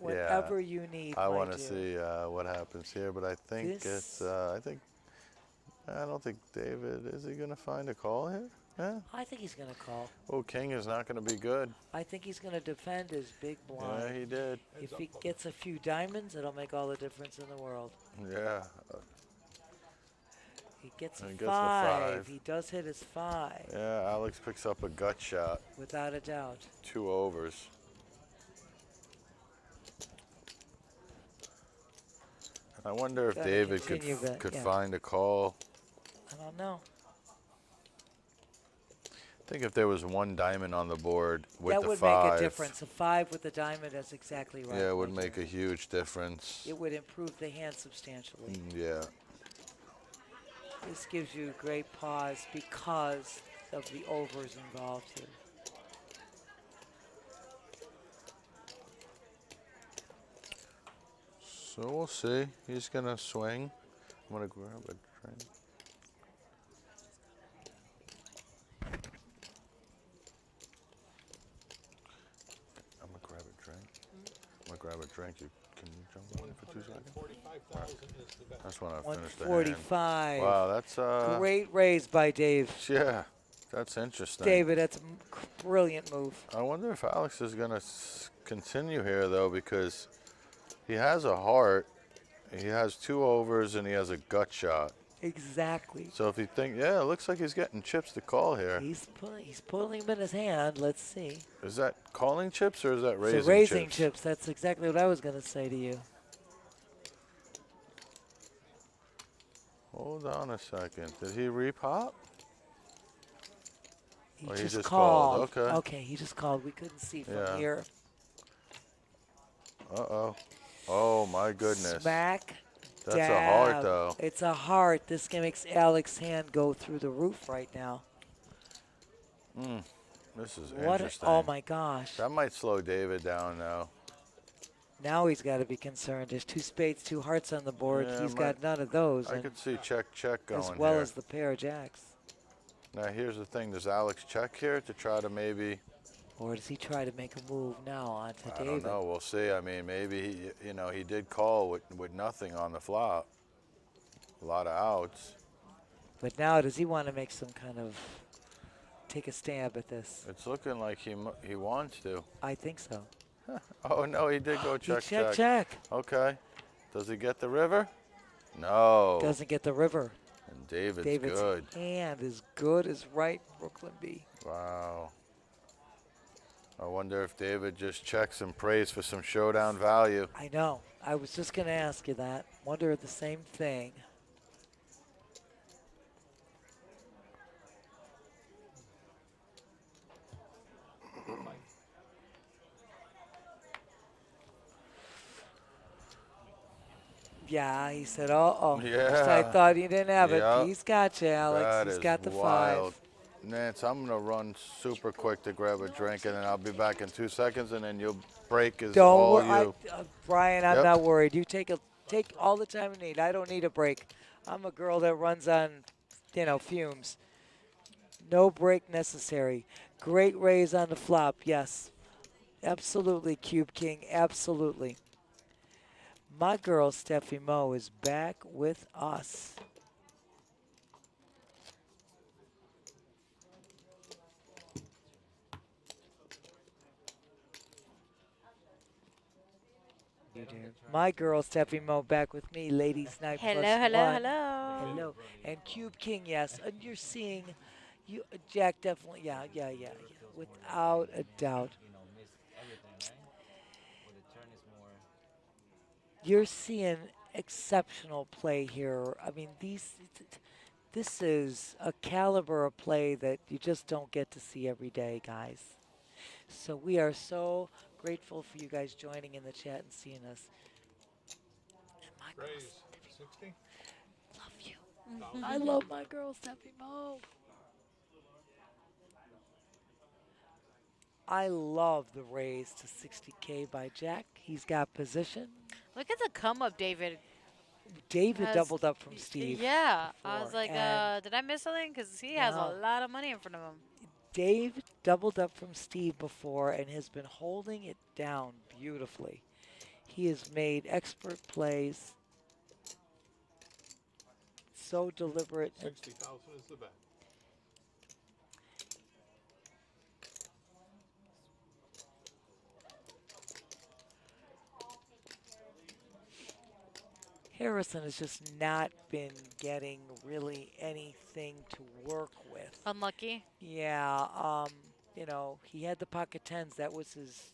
whatever you need. I want to see what happens here, but I think This- I don't think David, is he going to find a call here? Yeah. I think he's going to call. Oh, king is not going to be good. I think he's going to defend his big blind. Yeah, he did. If he gets a few diamonds, it'll make all the difference in the world. Yeah. He gets a He gets the 5. 5. He does hit his 5. Yeah, Alex picks up a gut shot. Without a doubt. 2 overs. I wonder if Gotta David continue that, could yeah. find a call. I don't know. I think if there was one diamond on the board with That the would 5. make a difference. A 5 with a diamond, that's exactly right. Yeah, it would my make dear. a huge difference. It would improve the hand substantially. Yeah. This gives you great pause because of the overs involved here. So we'll see. He's going to swing. I'm going to grab a drink. I'm going to grab a drink. I'm going to grab a drink. Can you jump on it for 2 seconds? 45,000 is the best. That's when I finish the hand. 145. Wow, that's Great raise by Dave. Yeah, that's interesting. David, that's a brilliant move. I wonder if Alex is going to continue here, though, because he has a heart, he has 2 overs, and he has a gut shot. Exactly. So if you think, yeah, it looks like he's getting chips to call here. He's pulling them in his hand. Let's see. Is that calling chips or is that raising So raising chips? chips. That's exactly what I was going to say to you. Hold on a second. Did he repop? He Oh, just called. Okay. Okay, he just called. We couldn't see from Yeah. here. Uh-oh. Oh, my goodness. Smack. That's dab. a heart, though. It's a heart. This makes Alex's hand go through the roof right now. This is What? interesting. Oh, my gosh. That might slow David down now. Now he's got to be concerned. There's 2 spades, 2 hearts on the board. Yeah, He's got none of those. I and could see check going as well here. as the pair of jacks. Now, here's the thing. Does Alex check here to try to maybe... Or does he try to make a move now onto I David? don't know. We'll see. I mean, maybe, he did call with nothing on the flop. A lot of outs. But now does he want to make some kind of take a stab at this? It's looking like he wants to. I think so. Oh, no, he did go check, check. Okay. Does he get the river? No. Doesn't get the river. And David's David's good. hand is good as right, Brooklyn B. Wow. I wonder if David just checks and prays for some showdown value. I know. I was just going to ask you that. Wonder the same thing. Yeah, he said, uh-oh. Yeah. I thought he didn't have Yep. it. He's got you, Alex. That He's is got the wild. 5. Nance, I'm going to run super quick to grab a drink, and then I'll be back in 2 seconds, and then you'll break is Don't all worry, you. Brian. I'm Yep. not worried. You take all the time you need. I don't need a break. I'm a girl that runs on, fumes. No break necessary. Great raise on the flop. Yes, absolutely, Cube King. Absolutely. My girl Steffi Mo is back with us. My girl Steffi Mo back with me, ladies night Hello, plus hello, one. hello. Hello. And Cube King, yes. And you're seeing, Jack definitely, yeah, without a doubt. You're seeing exceptional play here. I mean, this is a caliber of play that you just don't get to see every day, guys. So we are so grateful for you guys joining in the chat and seeing us. Raise 60. Love you. I love my girl, Steffi Mo. I love the raise to 60K by Jack. He's got position. Look at the come up, David. David doubled up from Steve. Yeah. I was before, like, and did I miss something? Because he has a No. lot of money in front of him. Dave doubled up from Steve before and has been holding it down beautifully. He has made expert plays. So deliberate. 60,000 is the bet. Harrison has just not been getting really anything to work with. Unlucky. Yeah, he had the pocket tens. That was his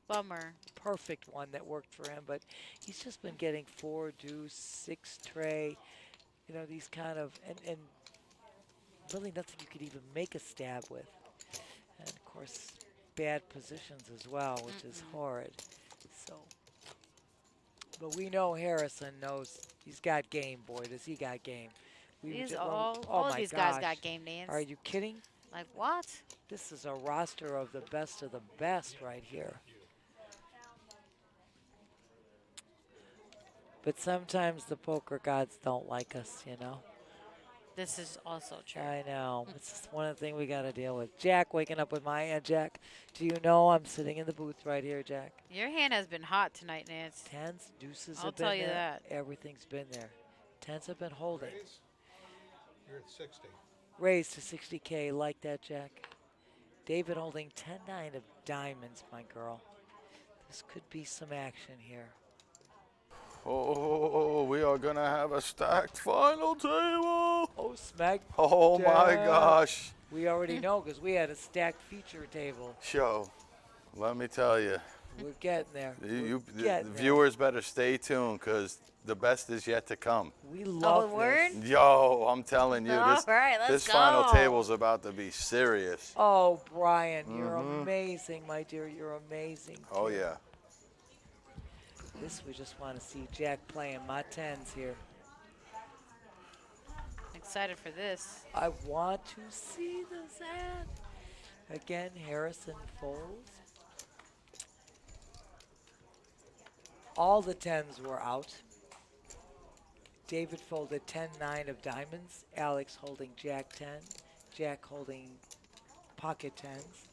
Bummer. perfect one that worked for him, but he's just been getting 4 deuce, 6 tray, these kind of, and really nothing you could even make a stab with. And of course, bad positions as well, which is horrid. So, but we know Harrison knows he's got game, boy. Does he got game? All of these guys got game, Nance. Are you kidding? Like what? This is a roster of the best right here. But sometimes the poker gods don't like us, This is also true. I know. It's just one of the things we got to deal with. Jack waking up with my hand. Jack, do you know I'm sitting in the booth right here, Jack? Your hand has been hot tonight, Nance. Tens, deuces I'll have been tell you there. that. Everything's been there. Tens have been holding. Raise. You're at 60. Raise to 60K. Like that, Jack. David holding 10-9 of diamonds, my girl. This could be some action here. Oh, we are going to have a stacked final table. Oh, smack. Oh, my gosh. We already know because we had a stacked feature table. Show. Let me tell you. We're getting there. The viewers better stay tuned because the best is yet to come. We love word? this. Yo, I'm telling you, All right, let's this go. final table's about to be serious. Oh, Brian, you're amazing, my dear. You're amazing. Oh, yeah. This we just want to see Jack playing my tens here. Excited for this. I want to see this hand. Again, Harrison folds. All the tens were out. David folded 10-9 of diamonds. Alex holding Jack 10. Jack holding pocket tens.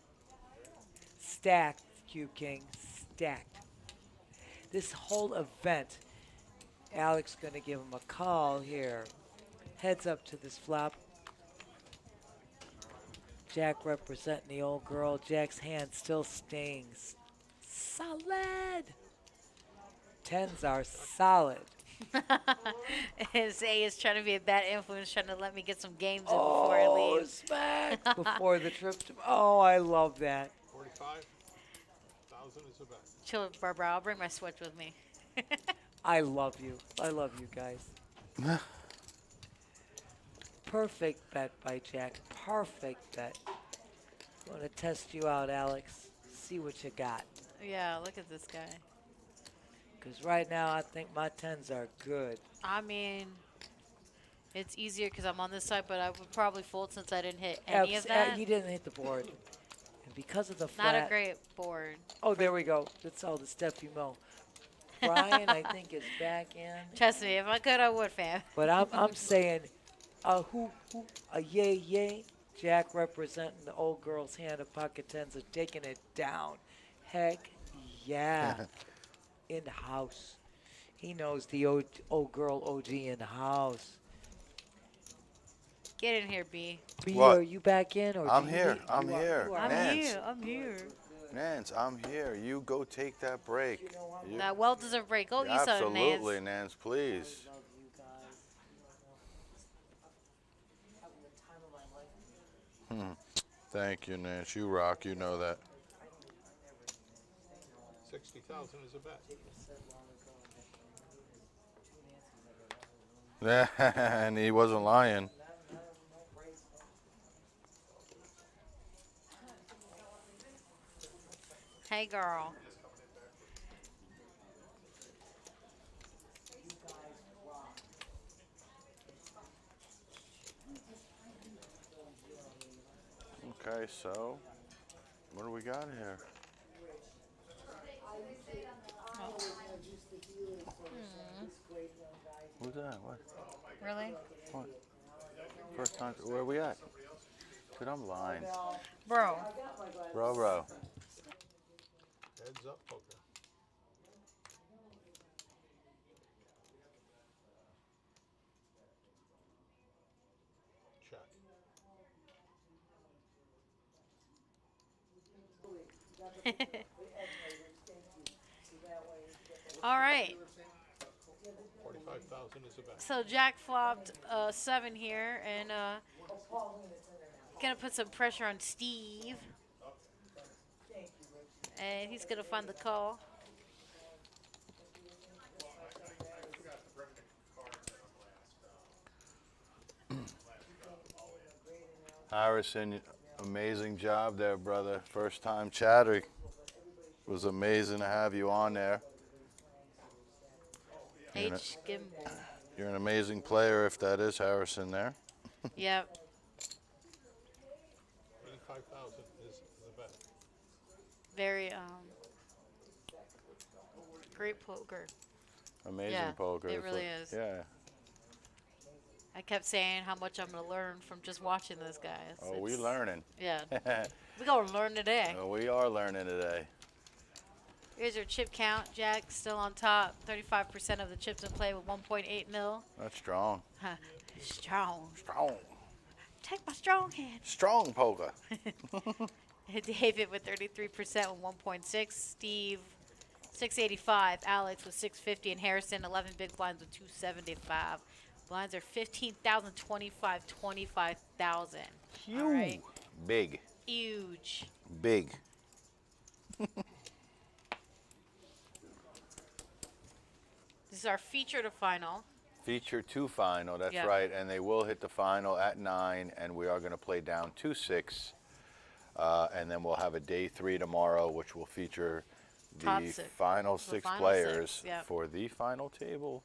Stacked, Cube King, stacked. This whole event, Alex going to give him a call here. Heads up to this flop. Jack representing the old girl. Jack's hand still stings. Solid. Tens are solid. Zay is trying to be a bad influence, trying to let me get some games in before I leave. Smack. Before the trip to... Oh, I love that. 45,000 is the bet. Chill, Barbara. I'll bring my switch with me. I love you. I love you guys. Perfect bet by Jack. Perfect bet. I'm going to test you out, Alex. See what you got. Yeah, look at this guy. Because right now I think my tens are good. I mean, It's easier because I'm on this side, but I would probably fold since I didn't hit any of that. You didn't hit the board. And because of the Not flat. a great board. Oh, there we go. That's all the Steffi Mo. Brian, I think, is back in. Trust me, if I could, I would, fam. But I'm saying, a yay, yay. Jack representing the old girl's hand of pocket tens and taking it down. Heck yeah. In the house. He knows the old girl OG in the house. Get in here, B. B, What? are you back in? Or I'm do you here. need- I'm you are- here. you are- Nance. I'm here. Nance, I'm here. You go take that break. You- That well doesn't break. Go eat something, Nance. Absolutely, Nance, please. Thank you, Nance. You rock. You know that. 60,000 is a bet. And he wasn't lying. Hey, girl. Okay, so what do we got here? Who's that? What? Really? What? First time. Where are we at? Dude, I'm lying. Bro. Bro. Heads up poker. Check. All right. 45,000 is a bet. So Jack flopped 7 here, and gonna put some pressure on Steve. And he's gonna find the call. Harrison, amazing job there, brother. First time chatter. It was amazing to have you on there. H. Gimbal. You're an amazing player if that is Harrison there. Yep. 85,000 is the bet. Very great poker. Amazing Yeah, poker. it It's really like- is. Yeah. I kept saying how much I'm gonna learn from just watching this guys. Oh, we learning. Yeah. We gonna learn today. Oh, we are learning today. Here's your chip count. Jack still on top. 35% of the chips in play with 1.8 mil. That's strong. Strong. Strong. Take my strong hand. Strong poker. David with 33% with 1.6. Steve 685. Alex with 650. And Harrison 11 big blinds with 275. Blinds are 15,000, 25, 25,000. All right. Big. Huge. Big. This is our feature to final. Feature to final, that's Yep. right. And they will hit the final at 9, and we are going to play down to 6. And then we'll have a day 3 tomorrow, which will feature Top the six. final The 6 final players six, yep. for the final table,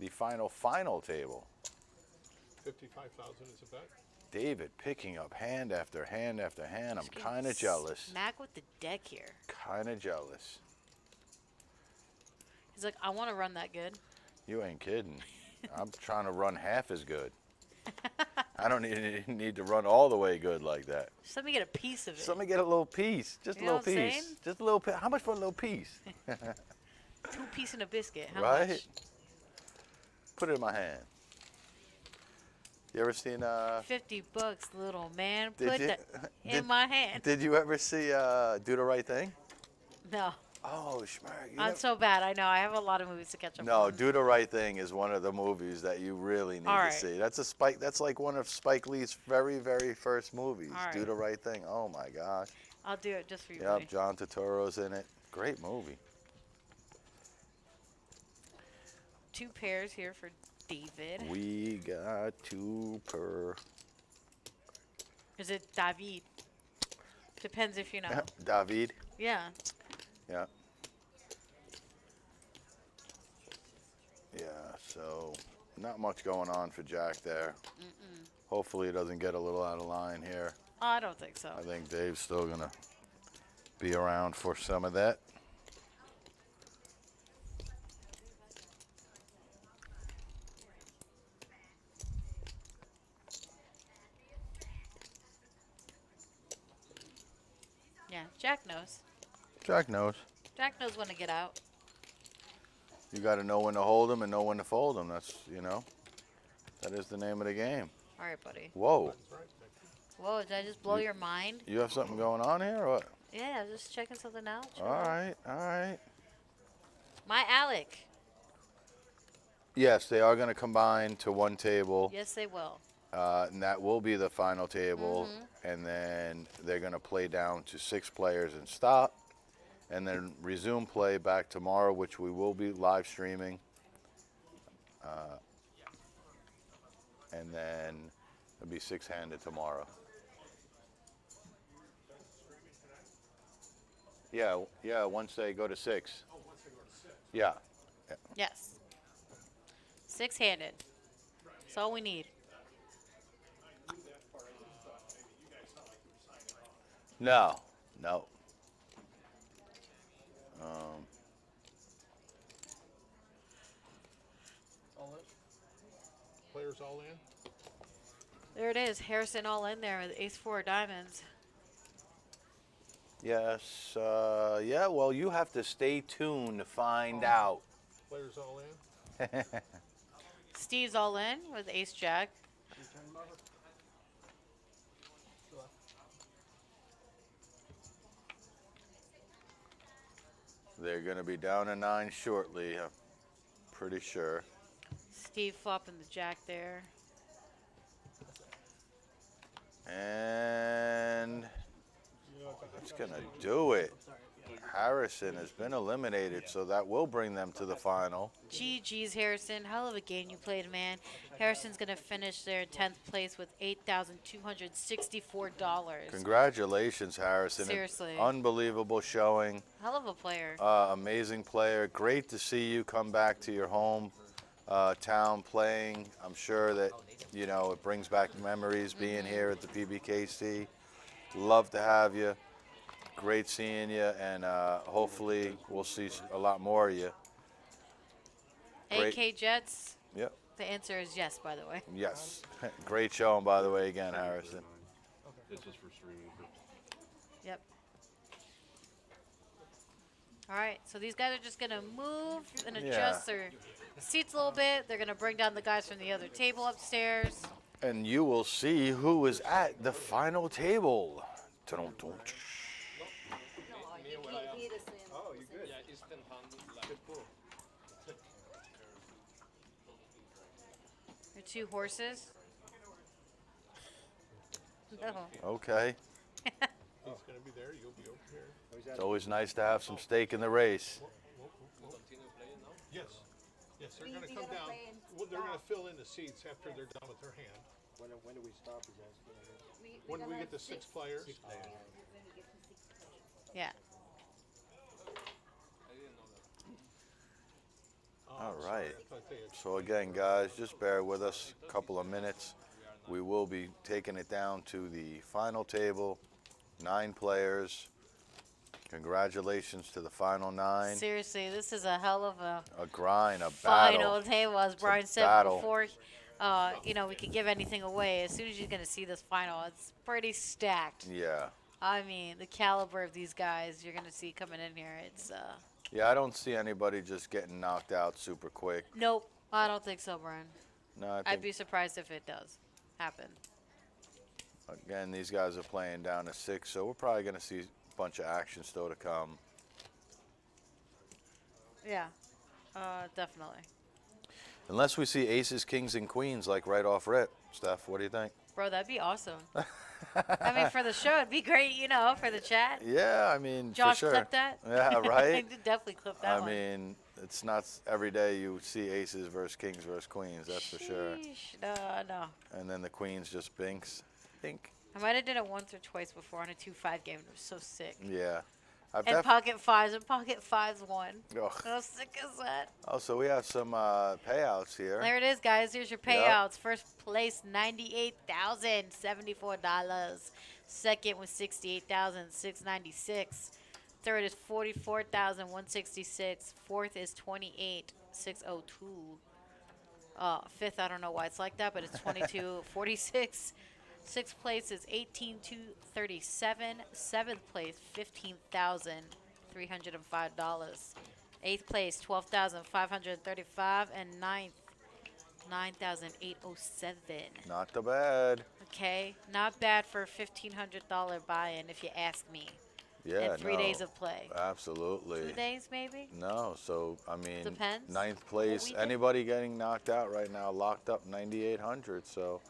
the final table. 55,000 is a bet. David picking up hand after hand after hand. I'm kind of jealous. Smack with the deck here. Kind of jealous. He's like, I want to run that good. You ain't kidding. I'm trying to run half as good. I don't need to run all the way good like that. Just let me get a piece of it. Just let me get a little piece. Just You a know little what I'm piece. saying? Just a little piece. How much for a little piece? 2 pieces and a biscuit. How Right? much? Put it in my hand. You ever seen $50, little man. Did Put you- that in did- my hand. Did you ever see Do the Right Thing? No. Oh, schmarg. I'm so bad. I know. I have a lot of movies to catch up No, on. Do the Right Thing is one of the movies that you really need All to right. see. That's like one of Spike Lee's very, very first movies. All Do right. the Right Thing. Oh my gosh. I'll do it just for you, buddy. Yep, John Turturro's in it. Great movie. 2 pairs here for David. We got 2 per. Is it David? Depends if you know. David. Yeah. Yeah. Yeah, so Not much going on for Jack there. Hopefully, he doesn't get a little out of line here. I don't think so. I think Dave's still going to be around for some of that. Yeah, Jack knows. Jack knows. Jack knows when to get out. You got to know when to hold him and know when to fold him. That's, you know, that is the name of the game. All right, buddy. Whoa. Whoa, did I just blow your mind? You have something going on here or what? Yeah, I was just checking something out. All right, all right. My Alec. Yes, they are going to combine to one table. Yes, they will. And that will be the final table. And then they're going to play down to 6 players and stop. And then resume play back tomorrow, which we will be live streaming. And then it'll be 6-handed tomorrow. Yeah, once they go to 6. Yeah. Yes. 6-handed. That's all we need. No. All in? Players all in? There it is. Harrison all in there with ace-4 diamonds. Yes. Yeah, well, you have to stay tuned to find out. Players all in? Steve's all in with ace-jack. They're going to be down to 9 shortly, I'm pretty sure. Steve flopping the jack there. And that's going to do it. Harrison has been eliminated, so that will bring them to the final. GG's, Harrison. Hell of a game you played, man. Harrison's going to finish there in 10th place with $8,264. Congratulations, Harrison. Seriously. Unbelievable showing. Hell of a player. Amazing player. Great to see you come back to your home town playing. I'm sure that, you know, it brings back memories being here at the PBKC. Love to have you. Great seeing you, and hopefully we'll see a lot more of you. AK Jets? Yep. The answer is yes, by the way. Yes. Great showing, by the way, again, Harrison. This is for streaming. Yep. All right, so these guys are just going to move and adjust their seats a little bit. They're going to bring down the guys from the other table upstairs. And you will see who is at the final table. Dun-dun-dun. Oh, you're good. Yeah, it's 10 pounds. Good pull. Your 2 horses. No. Okay. He's going to be there. You'll be over here. It's always nice to have some stake in the race. Yes. Yes, they're going to come down. They're going to fill in the seats after they're done with their hand. When do we stop? When we get to 6 players. Yeah. All right. So again, guys, just bear with us a couple of minutes. We will be taking it down to the final table. 9 players. Congratulations to the final 9. Seriously, this is a hell of a grind, a final battle. table, as It's a Brian said battle. before. You know, we could give anything away. As soon as you're going to see this final, it's pretty stacked. Yeah. I mean, the caliber of these guys you're going to see coming in here, it's... Yeah, I don't see anybody just getting knocked out super quick. Nope, I don't think so, Brian. No, I I'd think, be surprised if it does happen. again, these guys are playing down to 6, so we're probably going to see a bunch of action still to come. Yeah, definitely. Unless we see aces, kings, and queens like right off rip. Steph, what do you think? Bro, that'd be awesome. I mean, for the show, it'd be great, you know, for the chat. Yeah, I mean, Josh for sure. clipped that? Yeah, right? I did definitely clip that I one. mean, it's not every day you see aces versus kings versus queens, that's for sure. Sheesh, no. And then the queens just binks. Bink. I might have did it once or twice before on a 2-5 game. It was so sick. Yeah. And pocket fives, and pocket fives won. Ugh. How sick is that? Oh, so we have some payouts here. There it is, guys. Here's your payouts. First place, $98,074. Second was $68,696. Third is $44,166. Fourth is $28,602. Fifth, I don't know why it's like that, but it's $22,46. Sixth place is $18,237. Seventh place, $15,305. Eighth place, $12,535, and ninth, $9,807. Not too bad. Okay, not bad for a $1,500 buy-in, if you ask me. Yeah, and 3 days of play. Absolutely. 2 days, maybe? No, so, I mean, Depends ninth place. Anybody getting knocked out right now, locked up 9,800, so.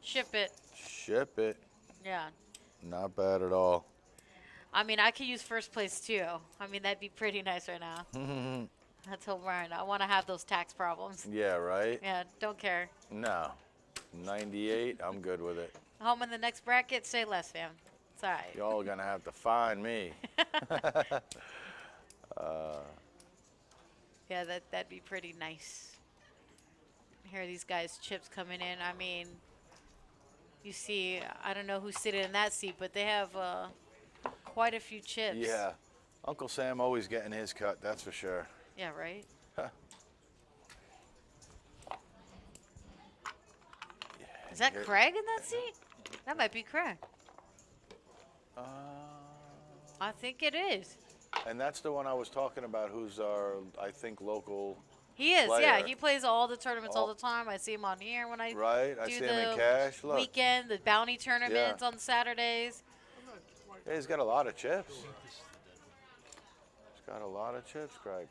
Ship it. Ship it. Yeah. Not bad at all. I mean, I could use first place, too. I mean, that'd be pretty nice right now. I told Brian, I want to have those tax problems. Yeah, right? Yeah, don't care. No. 98, I'm good with it. Home in the next bracket, say less, fam. It's all right. Y'all going to have to find me. Yeah, that'd be pretty nice. Here are these guys' chips coming in. I mean, you see, I don't know who's sitting in that seat, but they have quite a few chips. Yeah. Uncle Sam always getting his cut, that's for sure. Yeah, right? Is that Craig in that seat? That might be Craig. I think it is. And that's the one I was talking about who's our, I think, local He is, player. yeah. He plays all the tournaments all the time. I see him on here when I Right, I do see him in the cash. Look. weekend, the bounty tournaments on Saturdays. Yeah, he's got a lot of chips. He's got a lot of chips, Craig.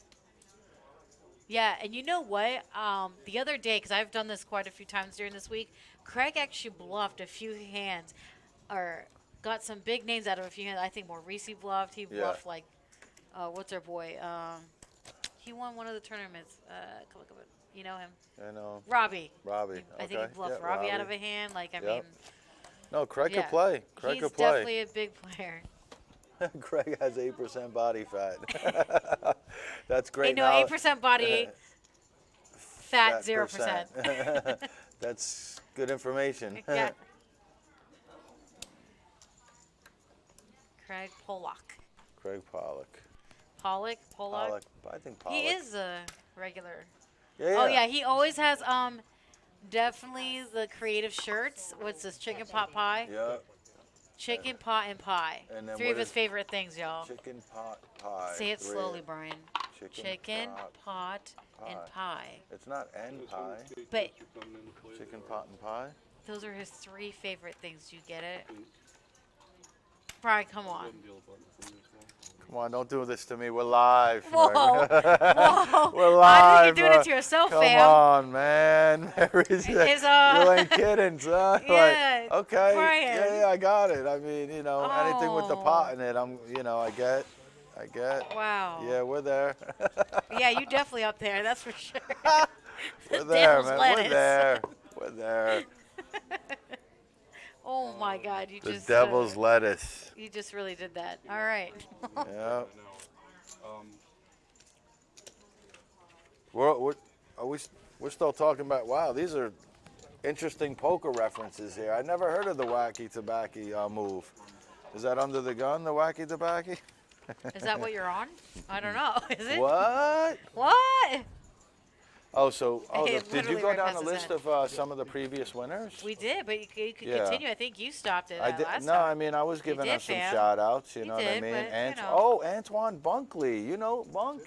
Yeah, and you know what? The other day, because I've done this quite a few times during this week, Craig actually bluffed a few hands, or got some big names out of a few hands. I think Maurice bluffed. He bluffed like, what's our boy? He won one of the tournaments. Come on. You know him? I know. Robbie. Robbie. I think he bluffed Robbie out of a hand. Like, I mean. No, Craig could play. Craig he's could play. definitely a big player. Craig has 8% body fat. That's great. Hey, no, 8% body fat, 0%. That's good information. Yeah. Craig Pollock. Craig Pollock. Pollock? I think Pollock. He is a regular. Yeah. Oh, yeah. He always has definitely the creative shirts. What's this? Chicken pot pie? Yeah. Chicken pot and pie. And then 3 of his favorite things, y'all. Chicken pot pie. Say it 3. slowly, Brian. Chicken pot, and pie. It's not and pie. But Chicken pot and pie? those are his 3 favorite things. Do you get it? Brian, come on. Come on, don't do this to me. We're live. Whoa. Whoa. We're live. I think you're doing it to yourself, Come fam. Come on, man. You ain't kidding, son. Yeah, like, okay. Brian. Yeah, I got it. I mean, you know, anything with the pot in it, I get. Wow. Yeah, we're there. Yeah, you definitely up there. That's for sure. We're there, man. Lettuce. We're there. Oh my God! The devil's lettuce. You just really did that. All right. Yeah. We're still talking about. Wow, these are interesting poker references here. I never heard of the wacky tobacco move. Is that under the gun, the wacky tobacco? Is that what you're on? I don't know. Is it? What? What? Did you go down the list of some of the previous winners? We did, but you could continue. I think you stopped it I did. last No, time. I mean I was giving us some fam. shout outs. You You know what I did, mean? but, you know. Antoine Bunkley. You know Bunk?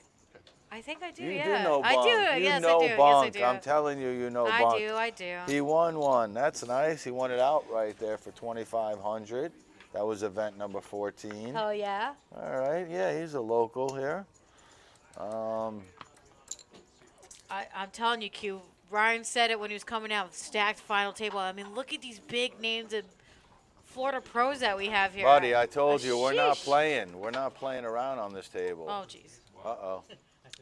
I think I do. You Yeah. do know Bunk. I do. You Yes, know I do. Bunk. Yes, I do. I'm telling you, you know Bunk. I do. He won one. That's nice. He won it outright there for $2,500. That was event number 14. Oh yeah. All right. Yeah, he's a local here. I'm telling you, Q. Ryan said it when he was coming out with stacked final table. I mean, look at these big names of Florida pros that we have here. Buddy, I told you, we're not Sheesh. playing. We're not playing around on this table. Oh, jeez. Uh-oh.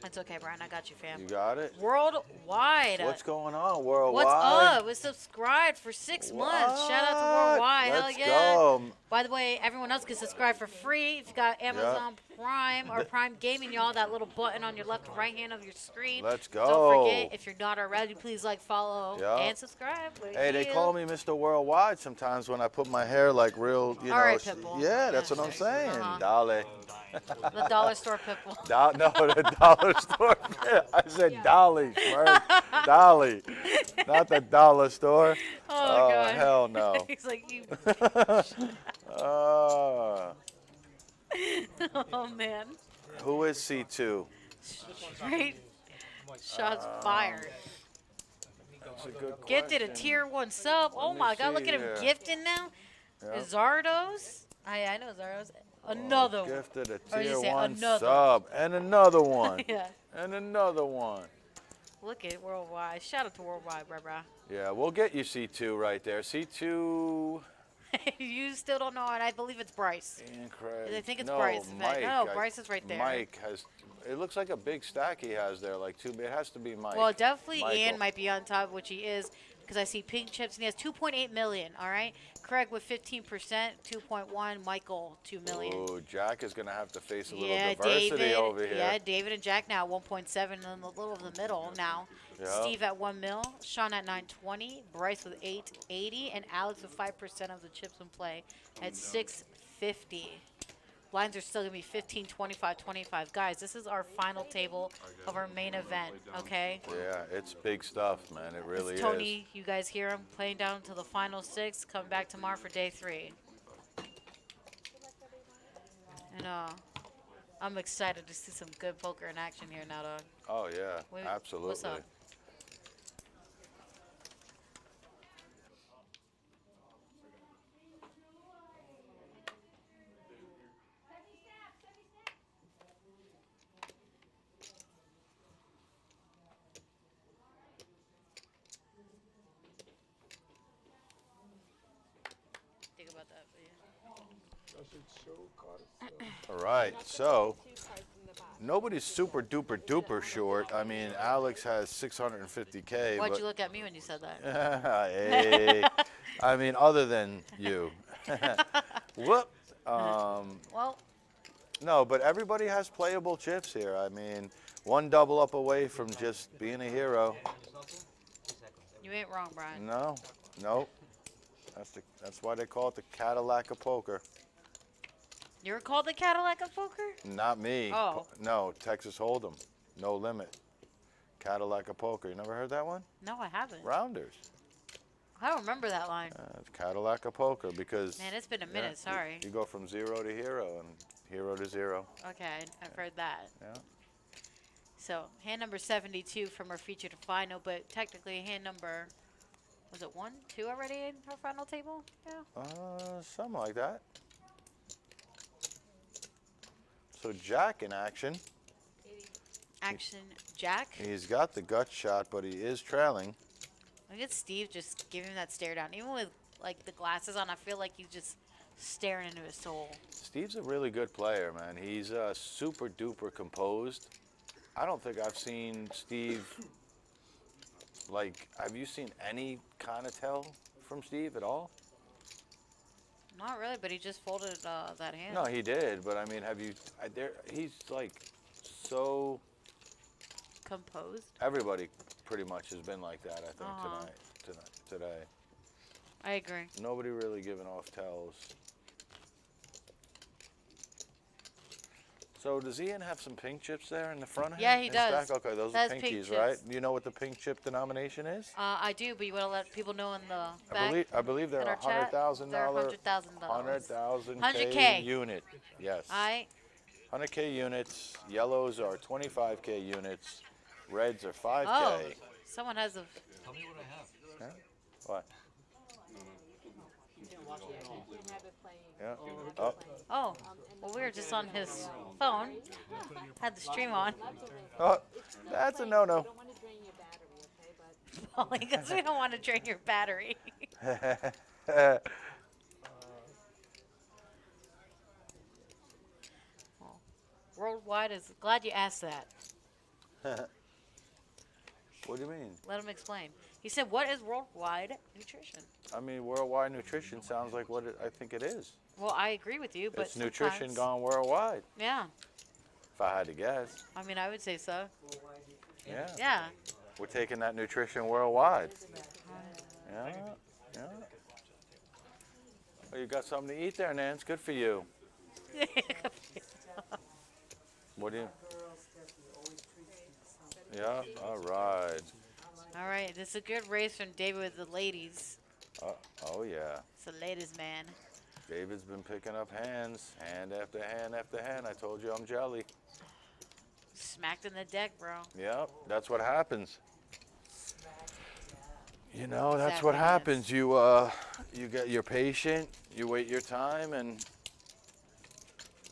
It's okay, Brian. I got you, fam. You got it? Worldwide. What's going on, Worldwide? What's up? We subscribed for 6 months. Shout out to Worldwide. Let's Hell yeah. go. By the way, everyone else can subscribe for free. If you got Amazon Prime or Prime Gaming, y'all, that little button on your left and right hand of your screen. Let's go. Don't forget, if you're not already, please like, follow, Yeah. and subscribe. Hey, they call me Mr. Worldwide sometimes when I put my hair like real, you know. All right, Pitbull. Yeah, that's what I'm saying. Dolly. The dollar store Pitbull. No, the dollar store. I said Dolly, Merc. Dolly. Not the dollar store. Oh, God. Hell no. He's like, you. Oh, man. Who is C2? Straight shots fired. That's a good Gifted a question. tier 1 sub. Oh, my God. Look see at him here. gifting now. Yeah. Zardos. I know Zardos. Another one. Gifted a Or did tier you say 1 another? sub. And another one. Yeah. And another one. Look at Worldwide. Shout out to Worldwide, bruh. Yeah, we'll get you C2 right there. C2. You still don't know, and I believe it's Bryce. Incredible. I think it's no, Bryce. Mike. No, Bryce is right there. Mike has. It looks like a big stack he has there, like 2. It has to be Mike. Well, definitely Michael. Ian might be on top, which he is, because I see pink chips, and he has 2.8 million. All right, Craig with 15%, 2.1. Michael 2 million. Oh, Jack is gonna have to face a little Yeah, diversity David. over here. Yeah, David and Jack now 1.7 in the little of the middle now. Yeah. Steve at 1 mil, Sean at 920, Bryce with 880, and Alex with 5% of the chips in play at 650. Blinds are still gonna be 15, 25, 25. Guys, this is our final table of our main event. Okay. Yeah, it's big stuff, man. It really It's Tony, you guys hear him playing down to the final 6. Come back tomorrow for day 3. And I'm excited to see some good poker in action here now, dog. Oh yeah, Wait, absolutely. what's up? Think about that, but yeah. All right, so nobody's super duper duper short. I mean, Alex has 650K. Why'd but you look at me when you said that? Hey, I mean, other than you. Whoop. Well. No, but everybody has playable chips here. I mean, one double up away from just being a hero. You ain't wrong, Brian. No, nope. That's why they call it the Cadillac of poker. You were called the Cadillac of poker? Not me. Oh. No, Texas Hold'em. No limit. Cadillac of poker. You never heard that one? No, I haven't. Rounders. I don't remember that line. It's Cadillac of poker because. Man, it's been a minute. Sorry. You go from 0 to hero and hero to 0. Okay, I've heard that. Yeah. So, hand number 72 from our feature to final, but technically hand number, was it 1, 2 already in our final table? Yeah. Something like that. So Jack in action. Action Jack. He's got the gut shot, but he is trailing. Look at Steve just giving that stare down. Even with like the glasses on, I feel like he's just staring into his soul. Steve's a really good player, man. He's super duper composed. I don't think I've seen Steve, like, have you seen any kind of tell from Steve at all? Not really, but he just folded that hand. No, he did, but I mean, have you, he's like so. Composed? Everybody pretty much has been like that, I think, today. I agree. Nobody really giving off tells. So does Ian have some pink chips there in the front? Yeah, he does. Stack? Okay, those That's are pink pinkies, right? chips. Do you know what the pink chip denomination is? I do, but you want to let people know in the back? I believe they're in our chat? $100,000. They're $100,000. 100,000 unit. Yes. 100K units. Yellows are 25K units. Reds are 5K. Oh, someone has a. Tell me what I have. Yeah? What? Yeah. Oh. Oh, well, we were just on his phone. Had the stream on. Oh, that's a no-no. Because we don't want to drain your battery. Worldwide is glad you asked that. What do you mean? Let him explain. He said, "What is worldwide nutrition?" I mean, worldwide nutrition sounds like what I think it is. Well, I agree with you, but It's nutrition sometimes- gone worldwide, Yeah. if I had to guess. I mean, I would say so. Yeah. Yeah. We're taking that nutrition worldwide. Yeah, yeah. Well, you got something to eat there, Nance. Good for you. What do you? Yeah, all right. All right, this is a good race from David with the ladies. Oh, yeah. It's a ladies' man. David's been picking up hands, hand after hand after hand. I told you I'm jelly. Smacked in the deck, bro. Yep, that's what happens. You know, that's what Exactly, happens. You're patient, you wait your time, and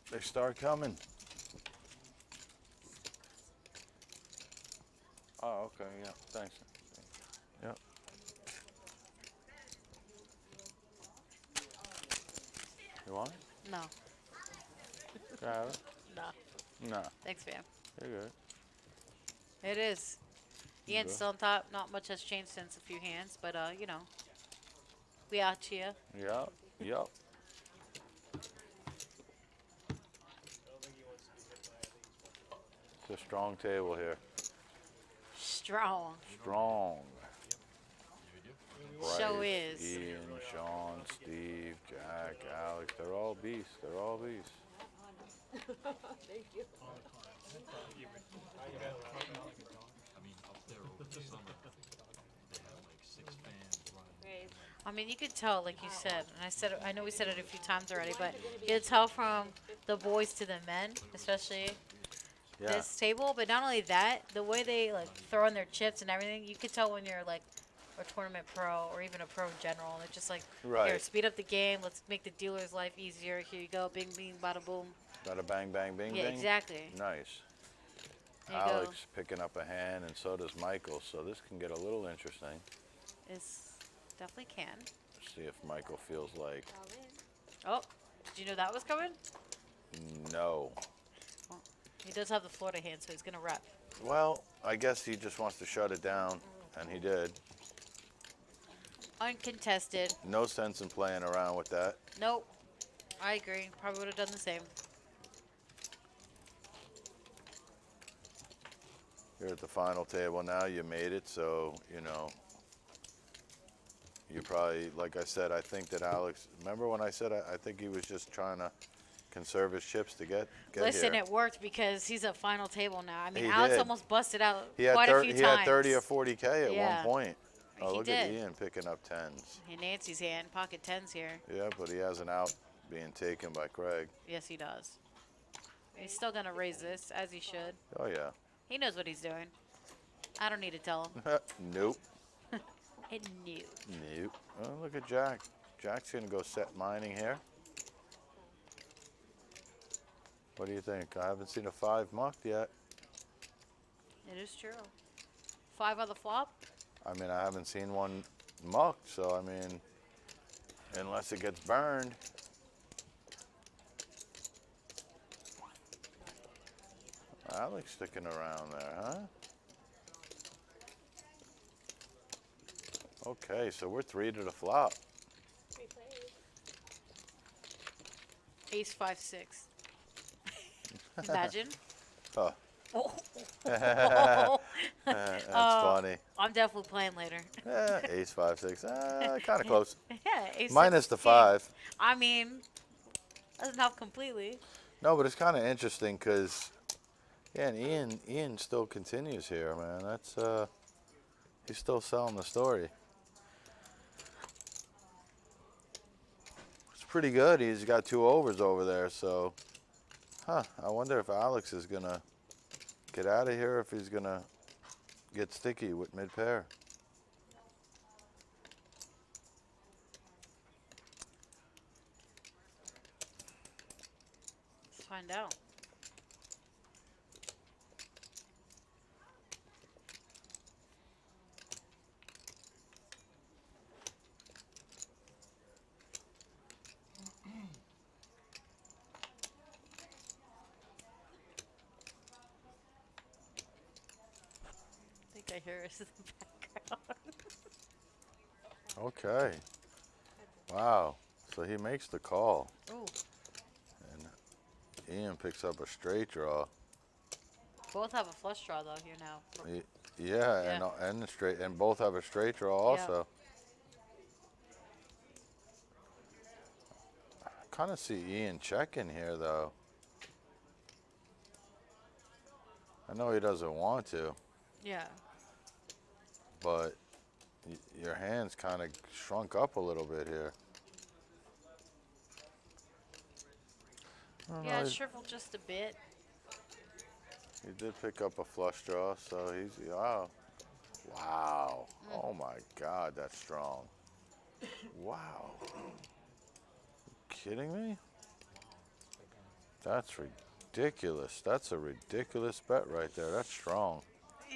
they start coming. Oh, okay, yeah, thanks. Yep. You want it? No. Grab it? No. No. Thanks, fam. You're good. It is. Ian's good. still on top. Not much has changed since a few hands, but you know, we out here. Yep, yep. It's a strong table here. Strong. Strong. Show Bryce, is. Ian, Sean, Steve, Jack, Alex, they're all beasts. They're all beasts. Thank you. I mean, you could tell, like you said, and I know we said it a few times already, but you could tell from the boys to the men, especially this table. But not only that, the way they like throw in their chips and everything, you could tell when you're like a tournament pro or even a pro in general. They're just like, Right. here, speed up the game. Let's make the dealer's life easier. Here you go, bing, bing, bada, boom. Bada bang, bang, bing, Yeah, bing. Exactly. Nice. There you Alex go. picking up a hand, and so does Michael. So this can get a little interesting. It's definitely can. See if Michael feels like Oh, did you know that was coming? no. He does have the Florida hand, so he's gonna rep. Well, I guess he just wants to shut it down, and he did. Uncontested. No sense in playing around with that. Nope. I agree. Probably would have done the same. You're at the final table now. You made it, so, you know, you probably, like I said, I think that Alex, remember when I said I think he was just trying to conserve his chips to get Listen, here. it worked because he's at final table now. I mean, He Alex did. almost busted out He had, quite a few he times. had 30 or 40K at Yeah. one point. Oh, He look at did. Ian picking up 10s. In Nancy's hand, pocket tens here. Yeah, but he has an out being taken by Craig. Yes, he does. He's still gonna raise this, as he should. Oh, yeah. He knows what he's doing. I don't need to tell him. Nope. It knew. Nope. Oh, look at Jack. Jack's going to go set mining here. What do you think? I haven't seen a 5 mucked yet. It is true. 5 on the flop. I mean, I haven't seen one mucked, so I mean, unless it gets burned. Alex sticking around there, huh? Okay, so we're 3 to the flop. Ace 5-6. Imagine. Oh. Oh. That's funny. I'm definitely playing later. Ace 5-6. Kind of close. Yeah, ace Minus the 6. 5. I mean, that's not completely. No, but it's kind of interesting because, yeah, and Ian still continues here, man. That's he's still selling the story. It's pretty good. He's got 2 overs over there, so, I wonder if Alex is gonna get out of here, if he's gonna get sticky with mid pair. Let's find out. I hear us in the background. Okay. Wow. So he makes the call. Ooh. And Ian picks up a straight draw. Both have a flush draw though here now. Yeah, and the straight, and both have a straight draw also. I kind of see Ian checking here though. I know he doesn't want to. Yeah. But your hand's kind of shrunk up a little bit here. Yeah, it shriveled just a bit. He did pick up a flush draw, so he's, wow. Wow. Oh my God, that's strong. Wow. You kidding me? That's ridiculous. That's a ridiculous bet right there. That's strong.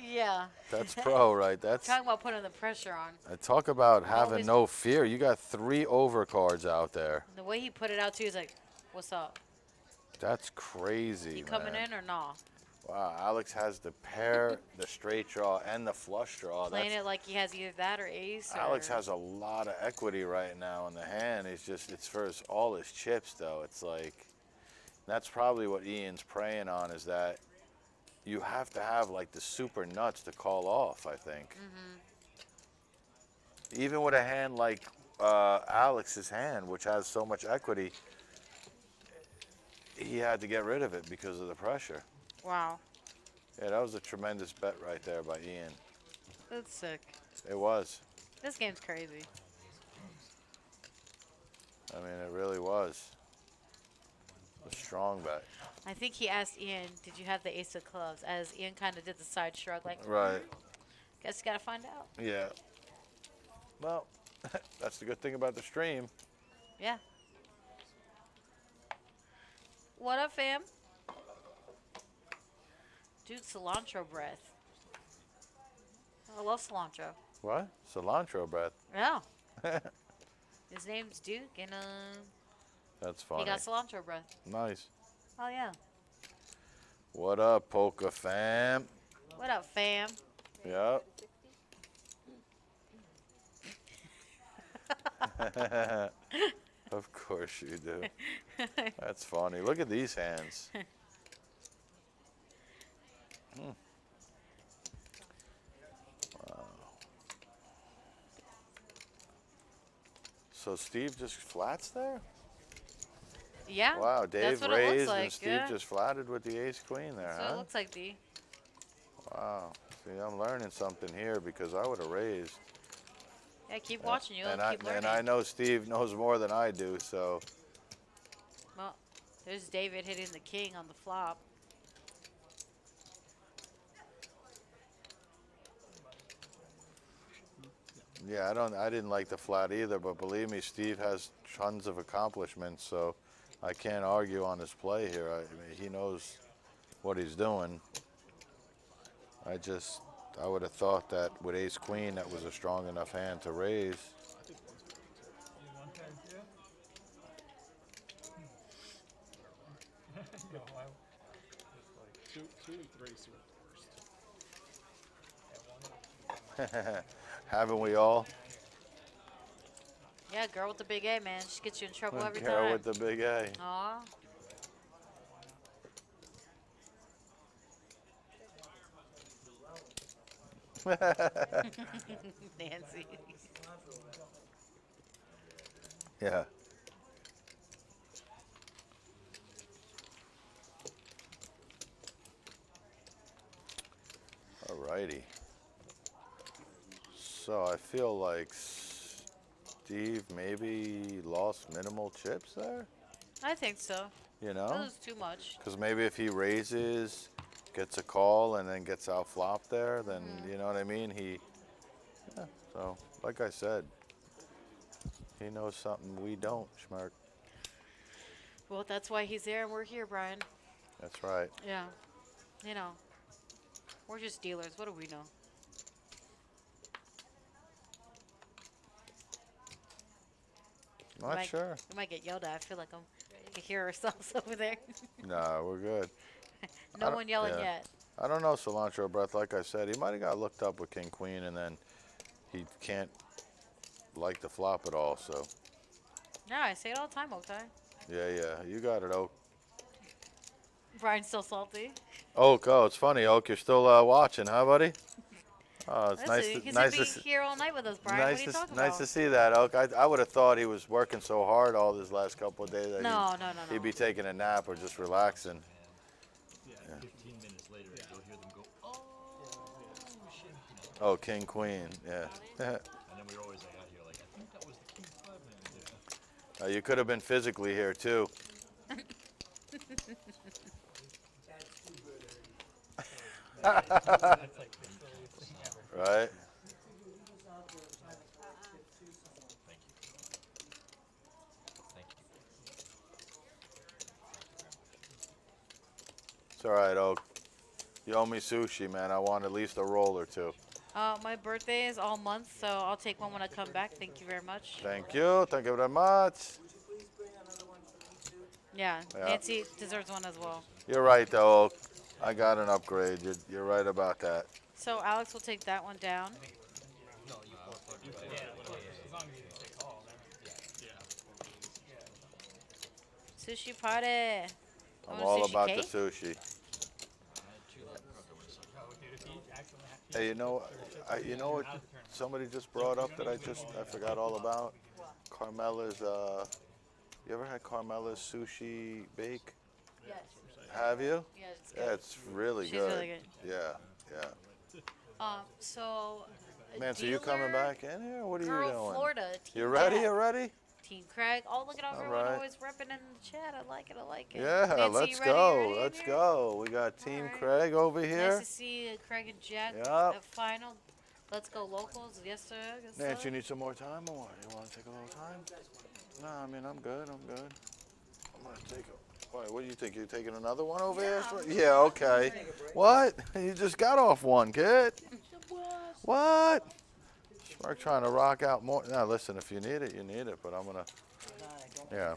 Yeah. That's pro, right? That's talking about putting the pressure on. talk about having no fear. You got 3 overcards out there. The way he put it out too is like, "What's up? That's crazy, You man. coming in or not?" Wow, Alex has the pair, the straight draw, and the flush draw. Playing it like he has either that or ace. Alex has a lot of equity right now in the hand. It's for all his chips, though. It's like, that's probably what Ian's preying on, is that you have to have like the super nuts to call off, I think. Even with a hand like Alex's hand, which has so much equity, he had to get rid of it because of the pressure. Wow. Yeah, that was a tremendous bet right there by Ian. That's sick. It was. This game's crazy. I mean, it really was. A strong bet. I think he asked Ian, "Did you have the ace of clubs?" As Ian kind of did the side shrug, like, Right. Guess you gotta find out. Yeah. Well, that's the good thing about the stream. Yeah. What up, fam? Dude, cilantro breath. I love cilantro. What? Cilantro breath. Yeah. His name's Duke, and That's funny. he got cilantro breath. Nice. Oh yeah. What up, Polka fam? What up, fam? Yep. Of course you do. That's funny. Look at these hands. Wow. So Steve just flats there? Yeah. Wow, Dave that's what it raised looks like. and Steve Yeah. just flatted with the ace queen there, That's what huh? it looks like, D. Wow. See, I'm learning something here because I would have raised. Yeah, keep watching. You'll and keep learning. And I know Steve knows more than I do, so. Well, there's David hitting the king on the flop. Yeah, I didn't like the flat either, but believe me, Steve has tons of accomplishments, so I can't argue on his play here. I mean, he knows what he's doing. I would have thought that with ace queen, that was a strong enough hand to raise. No, it's like 2 and 3 are the worst. Haven't we all? Yeah, girl with the big A, man. She gets you in trouble every Girl time. with the big A. Aw. Nancy. Yeah. Alrighty. So I feel like Steve maybe lost minimal chips there. I think so. You know? That was too much. Because maybe if he raises, gets a call, and then gets out flop there, then you know what I mean? Yeah, so, like I said, he knows something we don't, Schmark. Well, that's why he's there and we're here, Brian. That's right. Yeah. You know, we're just dealers. What do we know? Not sure. We might get yelled at. I feel like I can hear ourselves over there. No, we're good. No one yelling yet. I don't know cilantro breath. Like I said, he might have got looked up with king queen, and then he can't like the flop at all. So Yeah, I say it all the time, Otai. yeah, you got it, Oak. Brian's still salty. Oak, oh, it's funny, Oak. You're still watching, huh, buddy? Oh, it's Listen, he's gonna be here all night with us, Brian. What are you talking nice about? to see that, Oak. I would have thought he was working so hard all these last couple of days that No. he'd be taking a nap or just relaxing. Yeah, 15 minutes later, you'll hear them go, oh, shit. Oh, king queen, yeah. And then we're always like out here, like, I think that was the king 5 man. Yeah. You could have been physically here too. Right? It's all right, Oak. You owe me sushi, man. I want at least a roll or two. My birthday is all month, so I'll take one when I come back. Thank you very much. Thank you. Thank you very much. Yeah, Yeah. Nancy deserves one as well. You're right, though, Oak. I got an upgrade. You're right about that. So Alex will take that one down. Sushi party. I'm Want all sushi about cake? the sushi. Hey, you know what? Somebody just brought up that I forgot all about. Carmela's. You ever had Carmela's sushi bake? Yes. Have you? Yeah, it's good. Yeah, it's really She's good. really good. Yeah. So. Man, so you coming back in here? What are you Girl, doing? Florida. You ready? Dad. You ready? Team Craig. Oh, look at All everyone right. always repping in the chat. I like it. Yeah, Nancy, let's you ready? go. You ready in Let's here? go. We got Team Craig over here. Nice to see Craig and Jack Yep. at final. Let's go locals. Yes, sir. Yes, sir. Nance, you need some more time or what? You want to take a little time? No, I mean, I'm good. I'm going to take a... What do you think? You taking another one over here? Yeah, okay. What? You just got off one, kid. What? We're trying to rock out more. Now, listen, if you need it, you need it, but I'm going to... Yeah.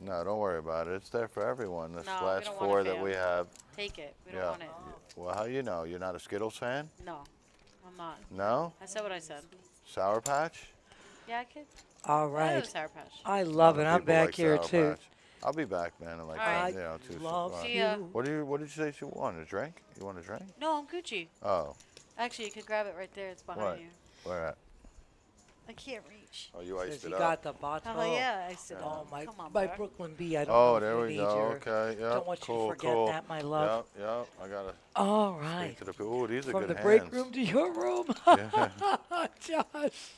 No, don't worry about it. It's there for everyone. This No, we last don't want four it, that fam. we have. Take it. We don't want it. Well, how you know? You're not a Skittles fan? No, I'm not. No? I said what I said. Sour Patch? Yeah, I could. All I love right. Sour Patch. I love A it. lot of I'm people back like here Sour too. Patch. I'll be back, man. In like, All right. two Love seconds. See ya. What did you say you want? A drink? You want a drink? No, I'm Gucci. Oh, Actually, you could grab it right there. It's behind what? you. Where at? I can't reach. Oh, you Says iced you it up. got the bottle. Oh, yeah, I said, Oh, my, come on, my bro. Brooklyn B. I don't Oh, know if there you we need go. your- Okay, yeah. Don't want you cool, to forget cool. that, my love. Yep. I gotta. All right. Speak to the people. Ooh, these are From good the hands. break room to your room. Yeah. Josh.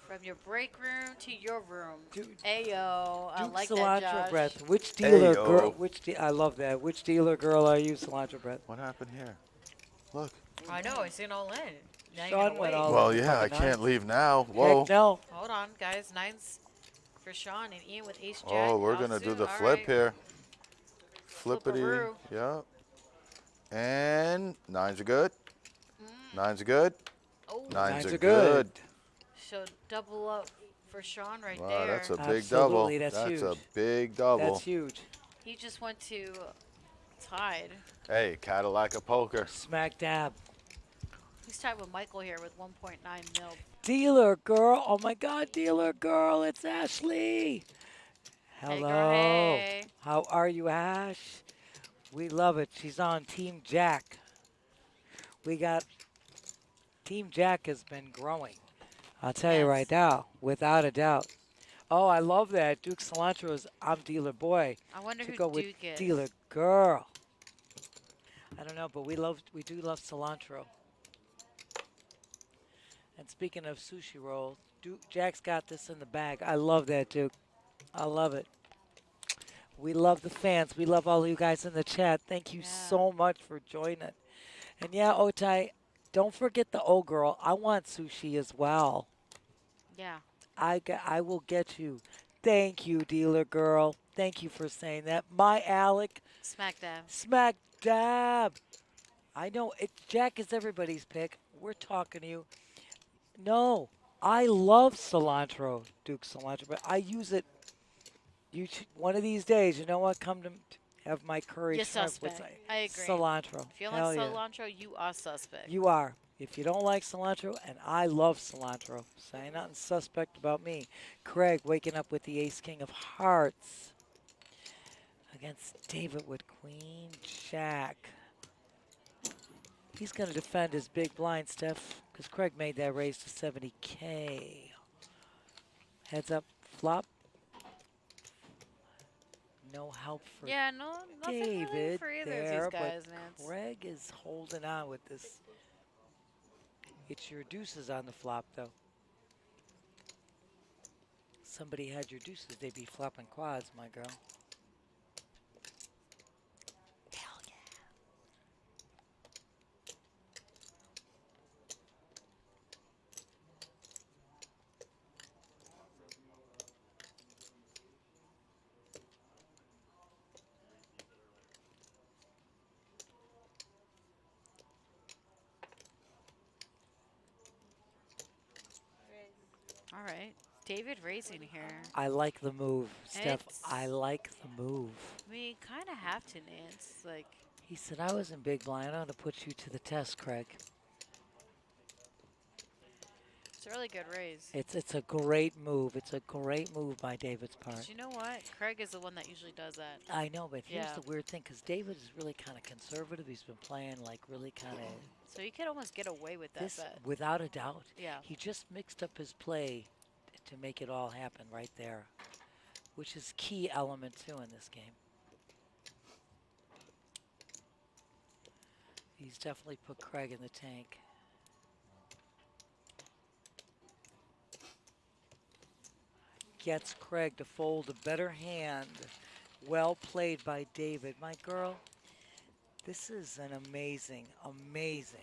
From your break room to your room. Dude, Ayo, I Duke like cilantro that, Josh. breath. Which dealer Ayo. girl? I love that. Which dealer girl are you, cilantro breath? What happened here? Look. I know, it's in all in. Now you're Sean gonna went wait. all Well, in. yeah, I Fucking can't nines. leave now. Whoa. Heck no. Hold on, guys. Nines for Sean and Ian with ace jack. Oh, we're Off gonna do suit. the All flip right. here. Flippity. Flipperoo. Yep. And nines are good. Nines are good. Oh. Nines Nines are are good. good. So double up for Sean right Wow, there. that's a big double. Absolutely, that's a huge. big double. That's huge. He just went to tied. Hey, Cadillac of poker. Smack dab. He's tied with Michael here with 1.9 mil. Dealer girl. Oh my God, dealer girl. It's Ashley. Hey, Hello. girl, hey. How are you, Ash? We love it. She's on Team Jack. We got Team Jack has been growing. I'll tell you right now, without a doubt. Oh, I love that. Duke Cilantro's I'm dealer boy. I wonder to who go Duke with is. dealer girl. I don't know, but we do love cilantro. And speaking of sushi rolls, Jack's got this in the bag. I love that, Duke. I love it. We love the fans. We love all of you guys in the chat. Thank you so much for joining. And yeah, Otai, don't forget the old girl. I want sushi as well. Yeah. I will get you. Thank you, dealer girl. Thank you for saying that. My Alec. Smack dab. Smack dab. I know Jack is everybody's pick. We're talking to you. No, I love cilantro, Duke cilantro, but I use it. One of these days, you know what? Come to have my curry You're shrimp suspect. with I agree. cilantro. If you don't Hell like yeah. cilantro, you are suspect. You are. If you don't like cilantro, and I love cilantro, so ain't nothing suspect about me. Craig waking up with the ace king of hearts against David with queen jack. He's going to defend his big blind, Steph, because Craig made that raise to 70K. Heads up, flop. No help for Yeah, no, nothing really David for either there, of these guys, but man. Craig is holding on with this. It's your deuces on the flop, though. Somebody had your deuces, they'd be flopping quads, my girl. Hell yeah. All right. David raising here. I like the move, Steph. It's- I like the move. We kind of have to, Nance. Like, He said, I was in big blind. I ought to put you to the test, Craig. it's a really good raise. It's a great move. It's a great move by David's part. But you know what? Craig is the one that usually does that. I know, but here's Yeah. the weird thing, because David is really kind of conservative. He's been playing like really kind of So you could almost get away with that this, bet. without a doubt. Yeah. He just mixed up his play to make it all happen right there, which is key element too in this game. He's definitely put Craig in the tank. Gets Craig to fold a better hand. Well played by David. My girl, this is an amazing, amazing.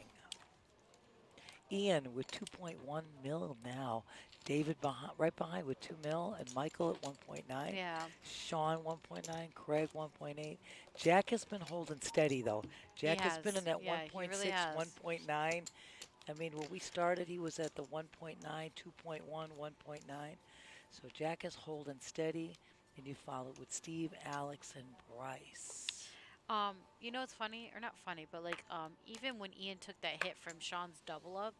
Ian with 2.1 mil now. David right behind with 2 mil, and Michael at 1.9. Yeah. Sean 1.9, Craig 1.8. Jack has been holding steady though. Jack has been in that Yeah, he 1.6, really has. 1.9. I mean, when we started, he was at the 1.9, 2.1, 1.9. So Jack is holding steady, and you follow with Steve, Alex, and Bryce. You know what's funny, or not funny, but like, even when Ian took that hit from Sean's double up,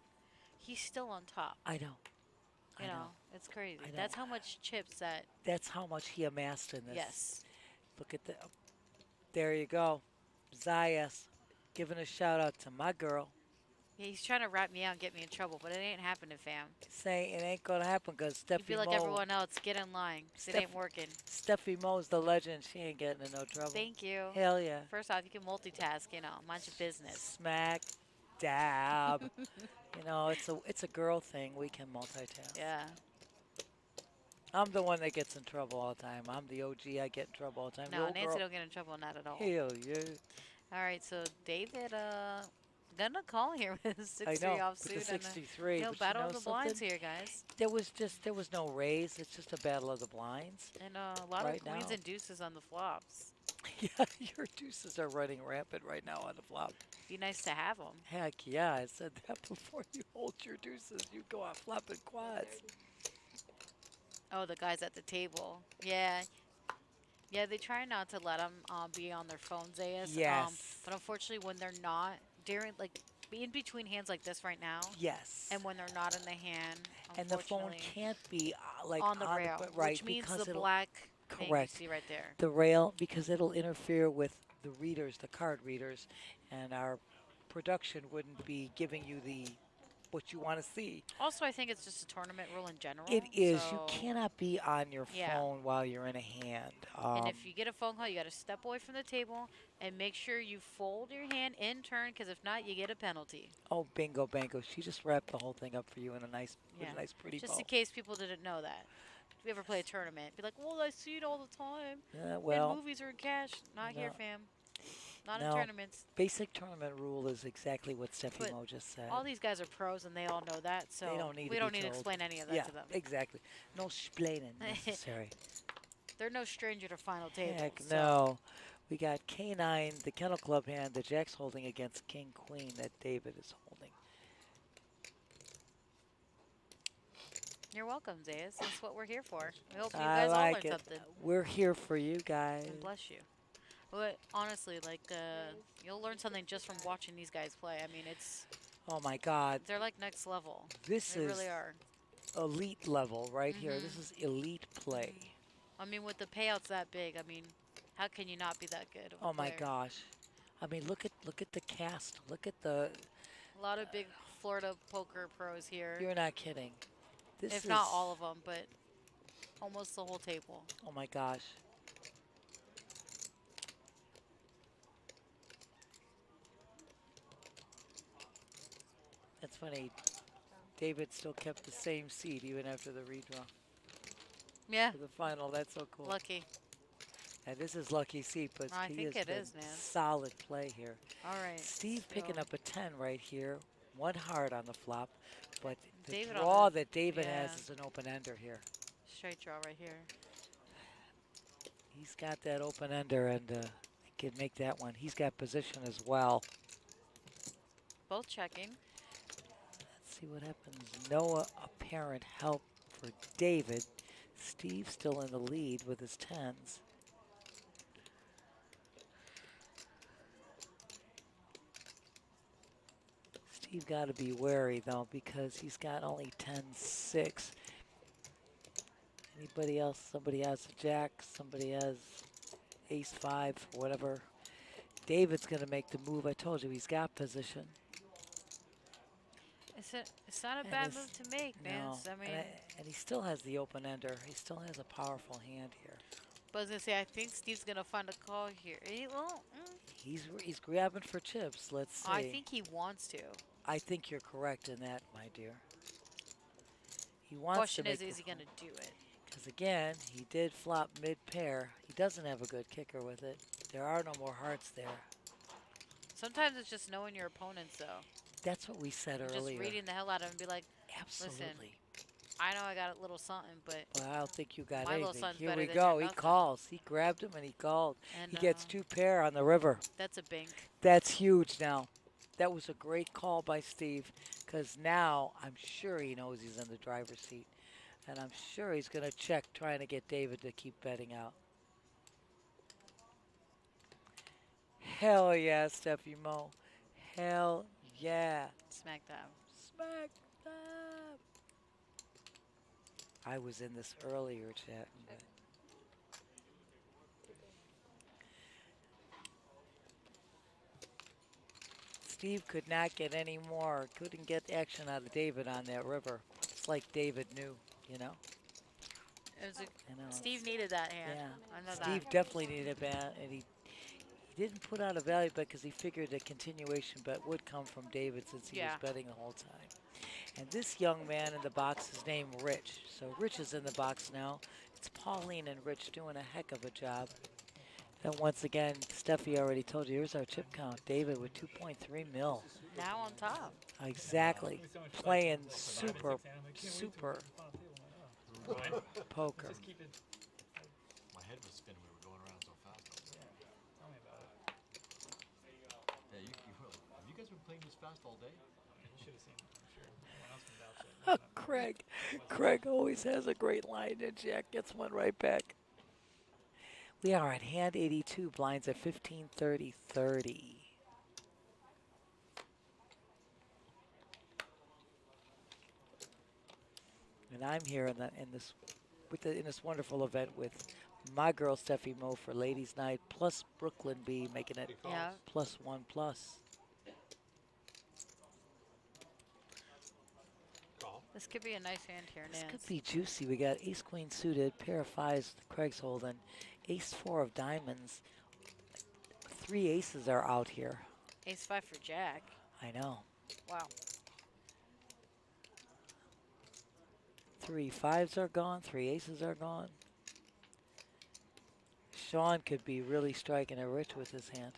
he's still on top. I know. You know, it's crazy. I know. That's how much chips that. That's how much he amassed in this. Yes. Look at the. There you go. Zayas giving a shout out to my girl. Yeah, he's trying to rat me out and get me in trouble, but it ain't happening, fam. Saying it ain't going to happen because Steffi You be like Mo, everyone else, get in line, 'cause it ain't working. Steffi Mo's the legend. She ain't getting in no trouble. Thank you. Hell yeah. First off, you can multitask, you know, mind your business. Smack, dab. You know, it's a girl thing. We can multitask. Yeah. I'm the one that gets in trouble all the time. I'm the OG. I get in trouble all the time. No, Yo, Nancy girl. don't get in trouble, not at all. Hell yeah. All right, so David, gonna call here with a 6-3 I know, offsuit. with the 63. You know, but battle you of know the blinds something? here, guys. There was no raise. It's just a battle of the blinds. And a lot right of queens now. and deuces on the flops. Yeah, your deuces are running rampant right now on the flop. Be nice to have them. Heck yeah, I said that before you hold your deuces. You go out flopping quads. Oh, the guys at the table. Yeah. Yeah, they try not to let them be on their phones, AS. Yes. But unfortunately, when they're not, during, like, in between hands like this right now. Yes. And when they're not in the hand, And the phone unfortunately, can't be like on the rail, right, which means because the it'll- black thing you correct. see right there. The rail, because it'll interfere with the readers, the card readers, and our production wouldn't be giving you what you want to see. Also, I think it's just a tournament rule in general. It is. So You cannot be on your Yeah. phone while you're in a hand. And if you get a phone call, you got to step away from the table and make sure you fold your hand in turn, because if not, you get a penalty. Oh, bingo, bango. She just wrapped the whole thing up for you in a nice, with Yeah. a nice pretty Just bow. in case people didn't know that. If we ever play a tournament, be like, well, I see it all the time. Well, in movies or in cash. Not here, no. fam. Not No. in tournaments. Basic tournament rule is exactly what Steffi But Mo just said. all these guys are pros, and they all know that, so They don't need we to don't be need to told. explain any of that Yeah, to them. exactly. No splaining necessary. They're no stranger to final tables. Heck so- no. We got K9, the Kennel Club hand that Jack's holding against King Queen that David is holding. You're welcome, Zayas. That's what we're here for. We hope you I guys like all learned it. something. We're here for you guys. And bless you. But honestly, like, you'll learn something just from watching these guys play. I mean, Oh my God. they're like next level. This They is really are. elite level right here. This is elite play. I mean, with the payouts that big, I mean, how can you not be that good of a Oh my player? gosh. I mean, look at the cast. Look at the. A lot of big Florida poker pros here. You're not kidding. This If is. not all of them, but almost the whole table. Oh my gosh. That's funny. David still kept the same seat even after the redraw. Yeah. For the final, that's so cool. Lucky. And this is lucky seat, but I he think has it been is, man. solid play here. All right. Steve picking so- up a 10 right here. One hard on the flop, but the David on draw the- that David yeah. has is an open ender here. Straight draw right here. He's got that open ender and can make that one. He's got position as well. Both checking. Let's see what happens. No apparent help for David. Steve still in the lead with his 10s. Steve got to be wary though because he's got only 10-6. Anybody else? Somebody has a jack. Somebody has ace-5, whatever. David's going to make the move. I told you he's got position. It's not a bad move to make, man. No, I mean, and he still has the open ender. He still has a powerful hand here. but I was gonna say, I think Steve's gonna find a call here. He's grabbing for chips. Let's see. I think he wants to. I think you're correct in that, my dear. He wants Question to make is he gonna do it? Because again, he did flop mid-pair. He doesn't have a good kicker with it. There are no more hearts there. Sometimes it's just knowing your opponents, though. That's what we said earlier. Just reading the hell out of him and be like, Absolutely. listen, I know I got a little something, but Well, I don't think you got my little anything. son's Here better we than go. your He nothing. calls. He grabbed him and he called. And, He gets 2 pair on the river. That's a bink. That's huge now. That was a great call by Steve because now I'm sure he knows he's in the driver's seat. And I'm sure he's going to check trying to get David to keep betting out. Hell yeah, Steffi Mo. Hell yeah. Smack that. Smack that. I was in this earlier chat. But Steve could not get any more. Couldn't get action out of David on that river. It's like David knew, you know? It was I know. Steve needed that hand. Yeah. I know Steve that. definitely needed a bet, and he didn't put out a value bet because he figured a continuation bet would come from David since he was betting the whole time. And this young man in the box is named Rich. So Rich is in the box now. It's Pauline and Rich doing a heck of a job. And once again, Steffi already told you, here's our chip count. David with 2.3 mil. Now on top. Exactly. Playing super poker. My head was spinning. We were going around so fast. Tell me about it. Yeah, have you guys been playing this fast all day? You should have seen it, I'm sure. Everyone else can vouch it. Craig always has a great line, and Jack gets one right back. We are at hand 82, blinds at 15, 30, 30. And I'm here in this wonderful event with my girl Steffi Mo for Ladies Night plus Brooklyn B, making it +1+. This could be a nice hand here, This Nance. could be juicy. We got ace queen suited, pair of fives Craig's holding, ace 4 of diamonds. 3 aces are out here. Ace-5 for Jack. I know. Wow. 3 fives are gone, 3 aces are gone. Sean could be really striking it rich with his hand.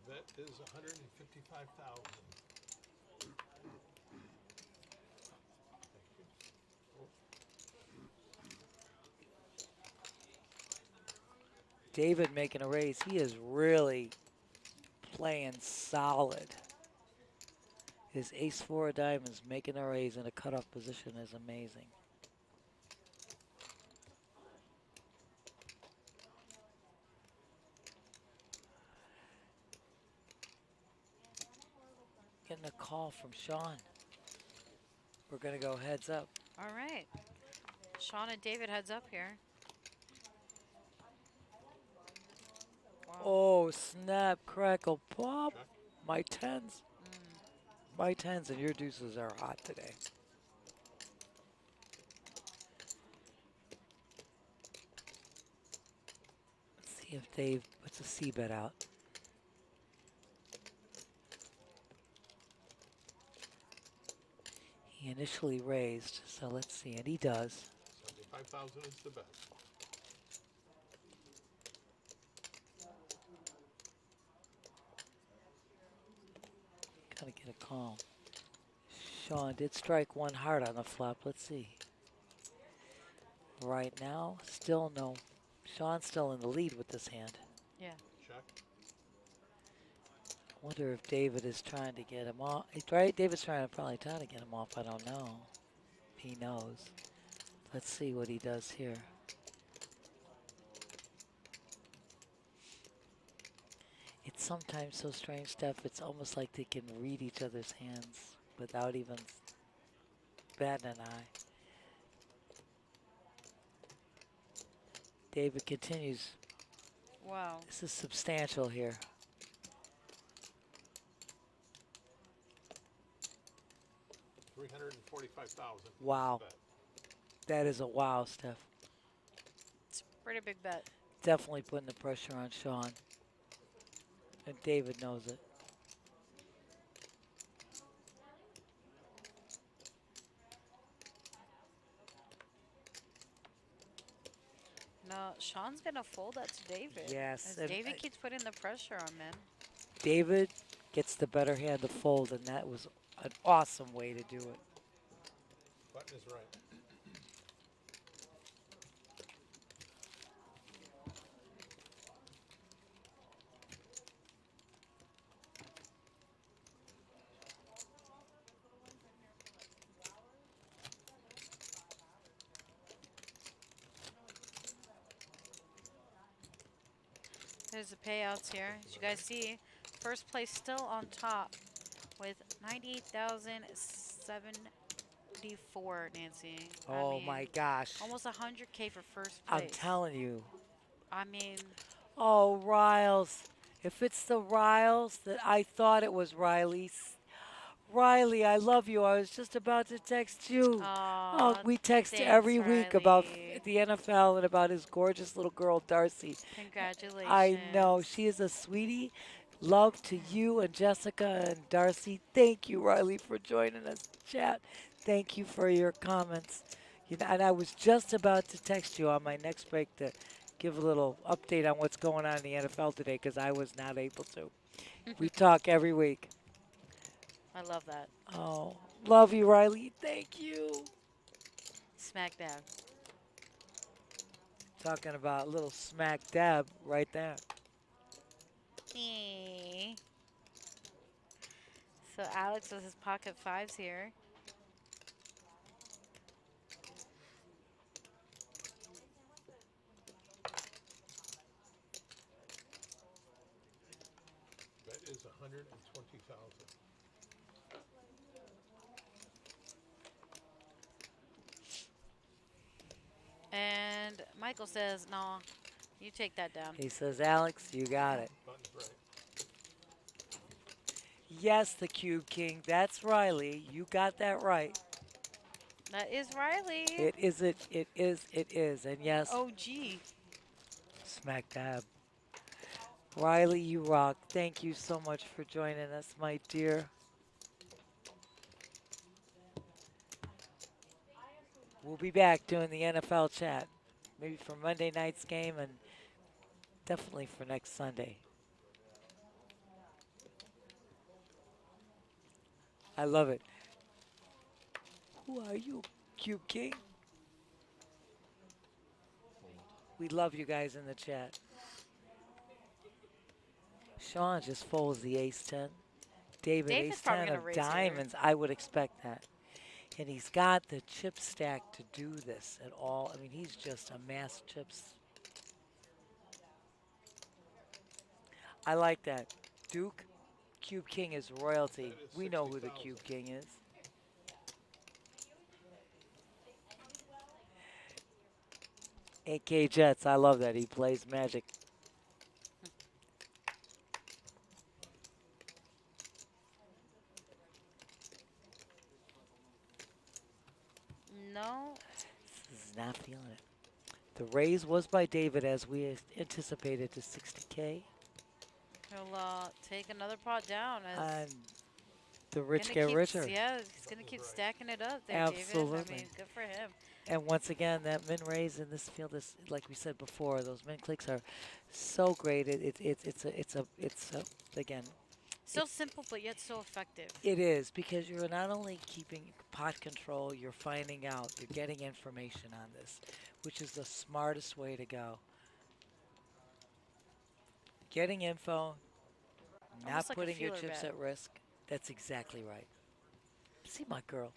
That is 155,000. David making a raise. He is really playing solid. His ace-4 of diamonds making a raise in a cutoff position is amazing. getting a call from Sean. We're going to go heads up. All right. Sean and David heads up here. Wow. Oh, snap, crackle, pop. My tens. My tens and your deuces are hot today. Let's see if Dave puts a C bet out. He initially raised, so let's see, and he does. 75,000 is the best. Gotta get a call. Sean did strike one hard on the flop. Let's see. Right now, still no. Sean's still in the lead with this hand. Yeah. Check. I wonder if David is trying to get him off. Right? David's probably trying to get him off. I don't know. He knows. Let's see what he does here. It's sometimes so strange, Steph. It's almost like they can read each other's hands without even batting an eye. David continues. Wow. This is substantial here. $345,000. Wow. That is a wow, Steph. It's a pretty big bet. Definitely putting the pressure on Sean. And David knows it. No, Sean's going to fold that to David. Yes, As and David keeps putting the pressure on, man. David gets the better hand to fold, and that was an awesome way to do it. Button is right. There's the payouts here. As you guys see, first place still on top with 98,774, Nancy. Oh I mean, my gosh. Almost 100K for first place. I'm telling you. I mean, Oh, Riles. If it's the Riles that I thought it was Riley's. Riley, I love you. I was just about to text you. Oh, we text thanks, every week about Riley. the NFL and about his gorgeous little girl, Darcy. Congratulations. I know. She is a sweetie. Love to you and Jessica and Darcy. Thank you, Riley, for joining us, chat. Thank you for your comments. You know, and I was just about to text you on my next break to give a little update on what's going on in the NFL today because I was not able to. We talk every week. I love that. Oh, love you, Riley. Thank you. Smack dab. Talking about a little smack dab right there. So Alex with his pocket fives here. Bet is 120,000. And Michael says, no, you take that down. He says, Alex, you got it. Button's right. Yes, the Cube King. That's Riley. You got that right. That is Riley. It is it. It is. It is. And yes. OG. Smack dab. Riley, you rock. Thank you so much for joining us, my dear. We'll be back doing the NFL chat. Maybe for Monday night's game and definitely for next Sunday. I love it. Who are you, Cube King? We love you guys in the chat. Sean just folds the ace-10. David, David's ace-10 probably gonna of raise here. diamonds. I would expect that. And he's got the chip stack to do this at all. I mean, he's just amassed chips. I like that. Duke, Cube King is royalty. We know who the Cube King is. AK Jets, I love that. He plays Magic. No. This is not feeling it. The raise was by David as we anticipated to 60K. He'll take another pot down. As And the rich gonna get keep, richer. Yeah, he's going to keep stacking it up there, Absolutely. David. I mean, good for him. And once again, that min raise in this field is, like we said before, those min clicks are so great. It's again. So simple, but yet so effective. It is, because you're not only keeping pot control, you're finding out, you're getting information on this, which is the smartest way to go. Getting info, not Almost like a putting your feeler chips bet. at risk. That's exactly right. See my girl.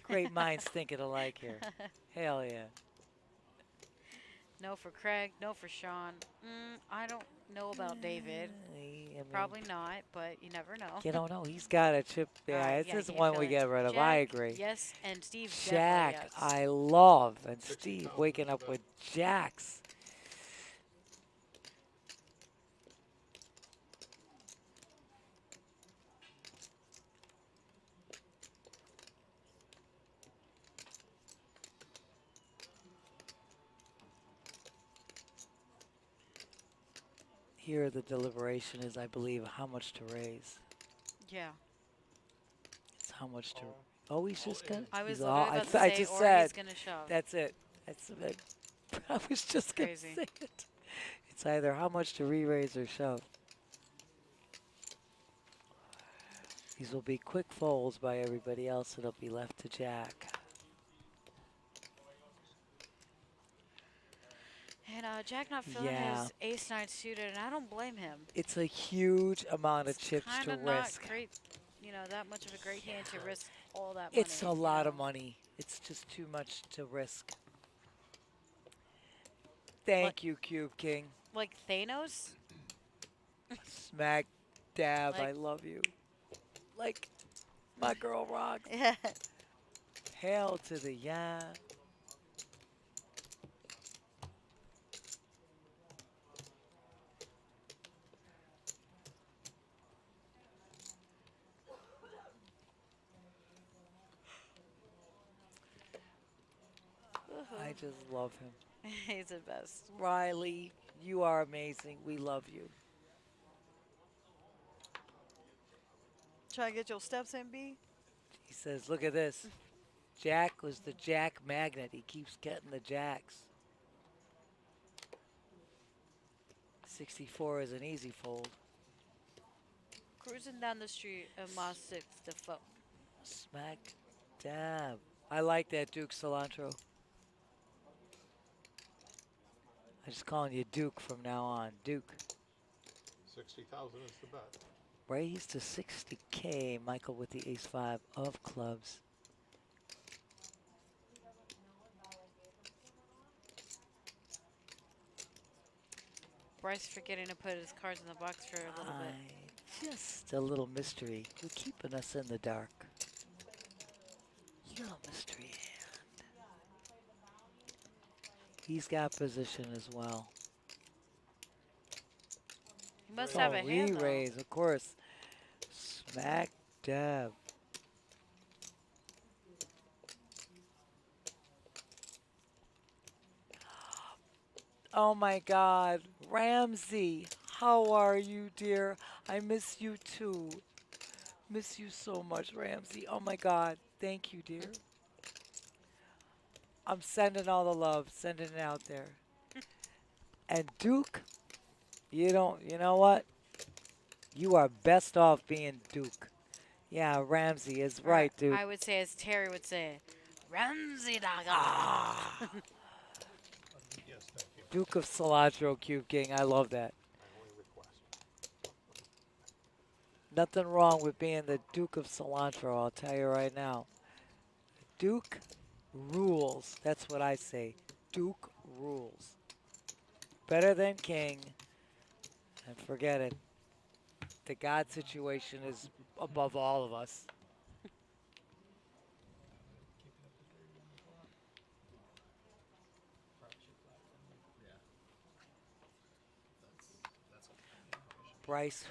Great minds thinking alike here. Hell yeah. No for Craig, no for Sean. I don't know about David. I mean, Probably not, but you never know. You don't know. He's got a chip. Yeah, this is one we get rid of. I agree. Yes, and Steve Jack, definitely yes. I love. And Steve waking up with jacks. Here the deliberation is, I believe, how much to raise. Yeah. It's how much to. Oh, he's just gonna. I was he's literally about to say, I just or said. he's gonna shove. That's it. That's it. I was just gonna Crazy. say it. It's either how much to re-raise or shove. These will be quick folds by everybody else. It'll be left to Jack. And Jack not feeling his ace-9 suited, and I don't blame him. It's a huge amount of chips to Kinda not risk. great, that much of a great hand to risk all that money. It's a lot of money. It's just too much to risk. Thank you, Cube King. Like Thanos? Smack dab, Like- I love you. Like, my girl rocks. Yeah. Hail to the yeah. I just love him. He's the best. Riley, you are amazing. We love you. Try to get your steps in, B? He says, look at this. Jack was the jack magnet. He keeps getting the jacks. 64 is an easy fold. Cruising down the street at Moss 6 to foe. Smack dab. I like that, Duke Cilantro. I'm just calling you Duke from now on. Duke. 60,000 is the bet. Raised to 60K. Michael with the ace-5 of clubs. Bryce forgetting to put his cards in the box for a little bit. Just a little mystery. You're keeping us in the dark. Little mystery hand. He's got position as well. He must have a hand, though. Re-raise, of course. Smack dab. Oh my God, Ramsey, how are you, dear? I miss you too. Miss you so much, Ramsey. Oh my God, thank you, dear. I'm sending all the love, sending it out there. And Duke, you know what? You are best off being Duke. Yeah, Ramsey is right, Duke. I would say, as Terry would say, Ramsey Daga. Duke of Cilantro, Cube King. I love that. Nothing wrong with being the Duke of Cilantro, I'll tell you right now. Duke rules. That's what I say. Duke rules. Better than King. And forget it. The God situation is above all of us. Bryce.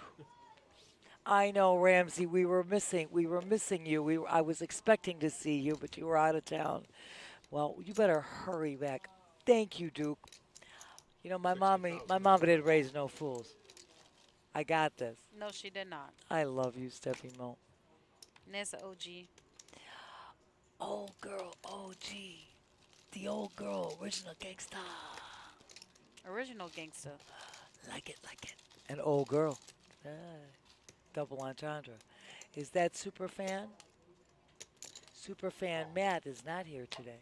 I know, Ramsey. We were missing you. I was expecting to see you, but you were out of town. Well, you better hurry back. Thank you, Duke. You know, my mama didn't raise no fools. I got this. No, she did not. I love you, Steffi Mo. Nessa OG. Old girl, OG. The old girl, original gangsta. Original gangster. Like it. An old girl. Ah, double entendre. Is that super fan? Super fan Matt is not here today.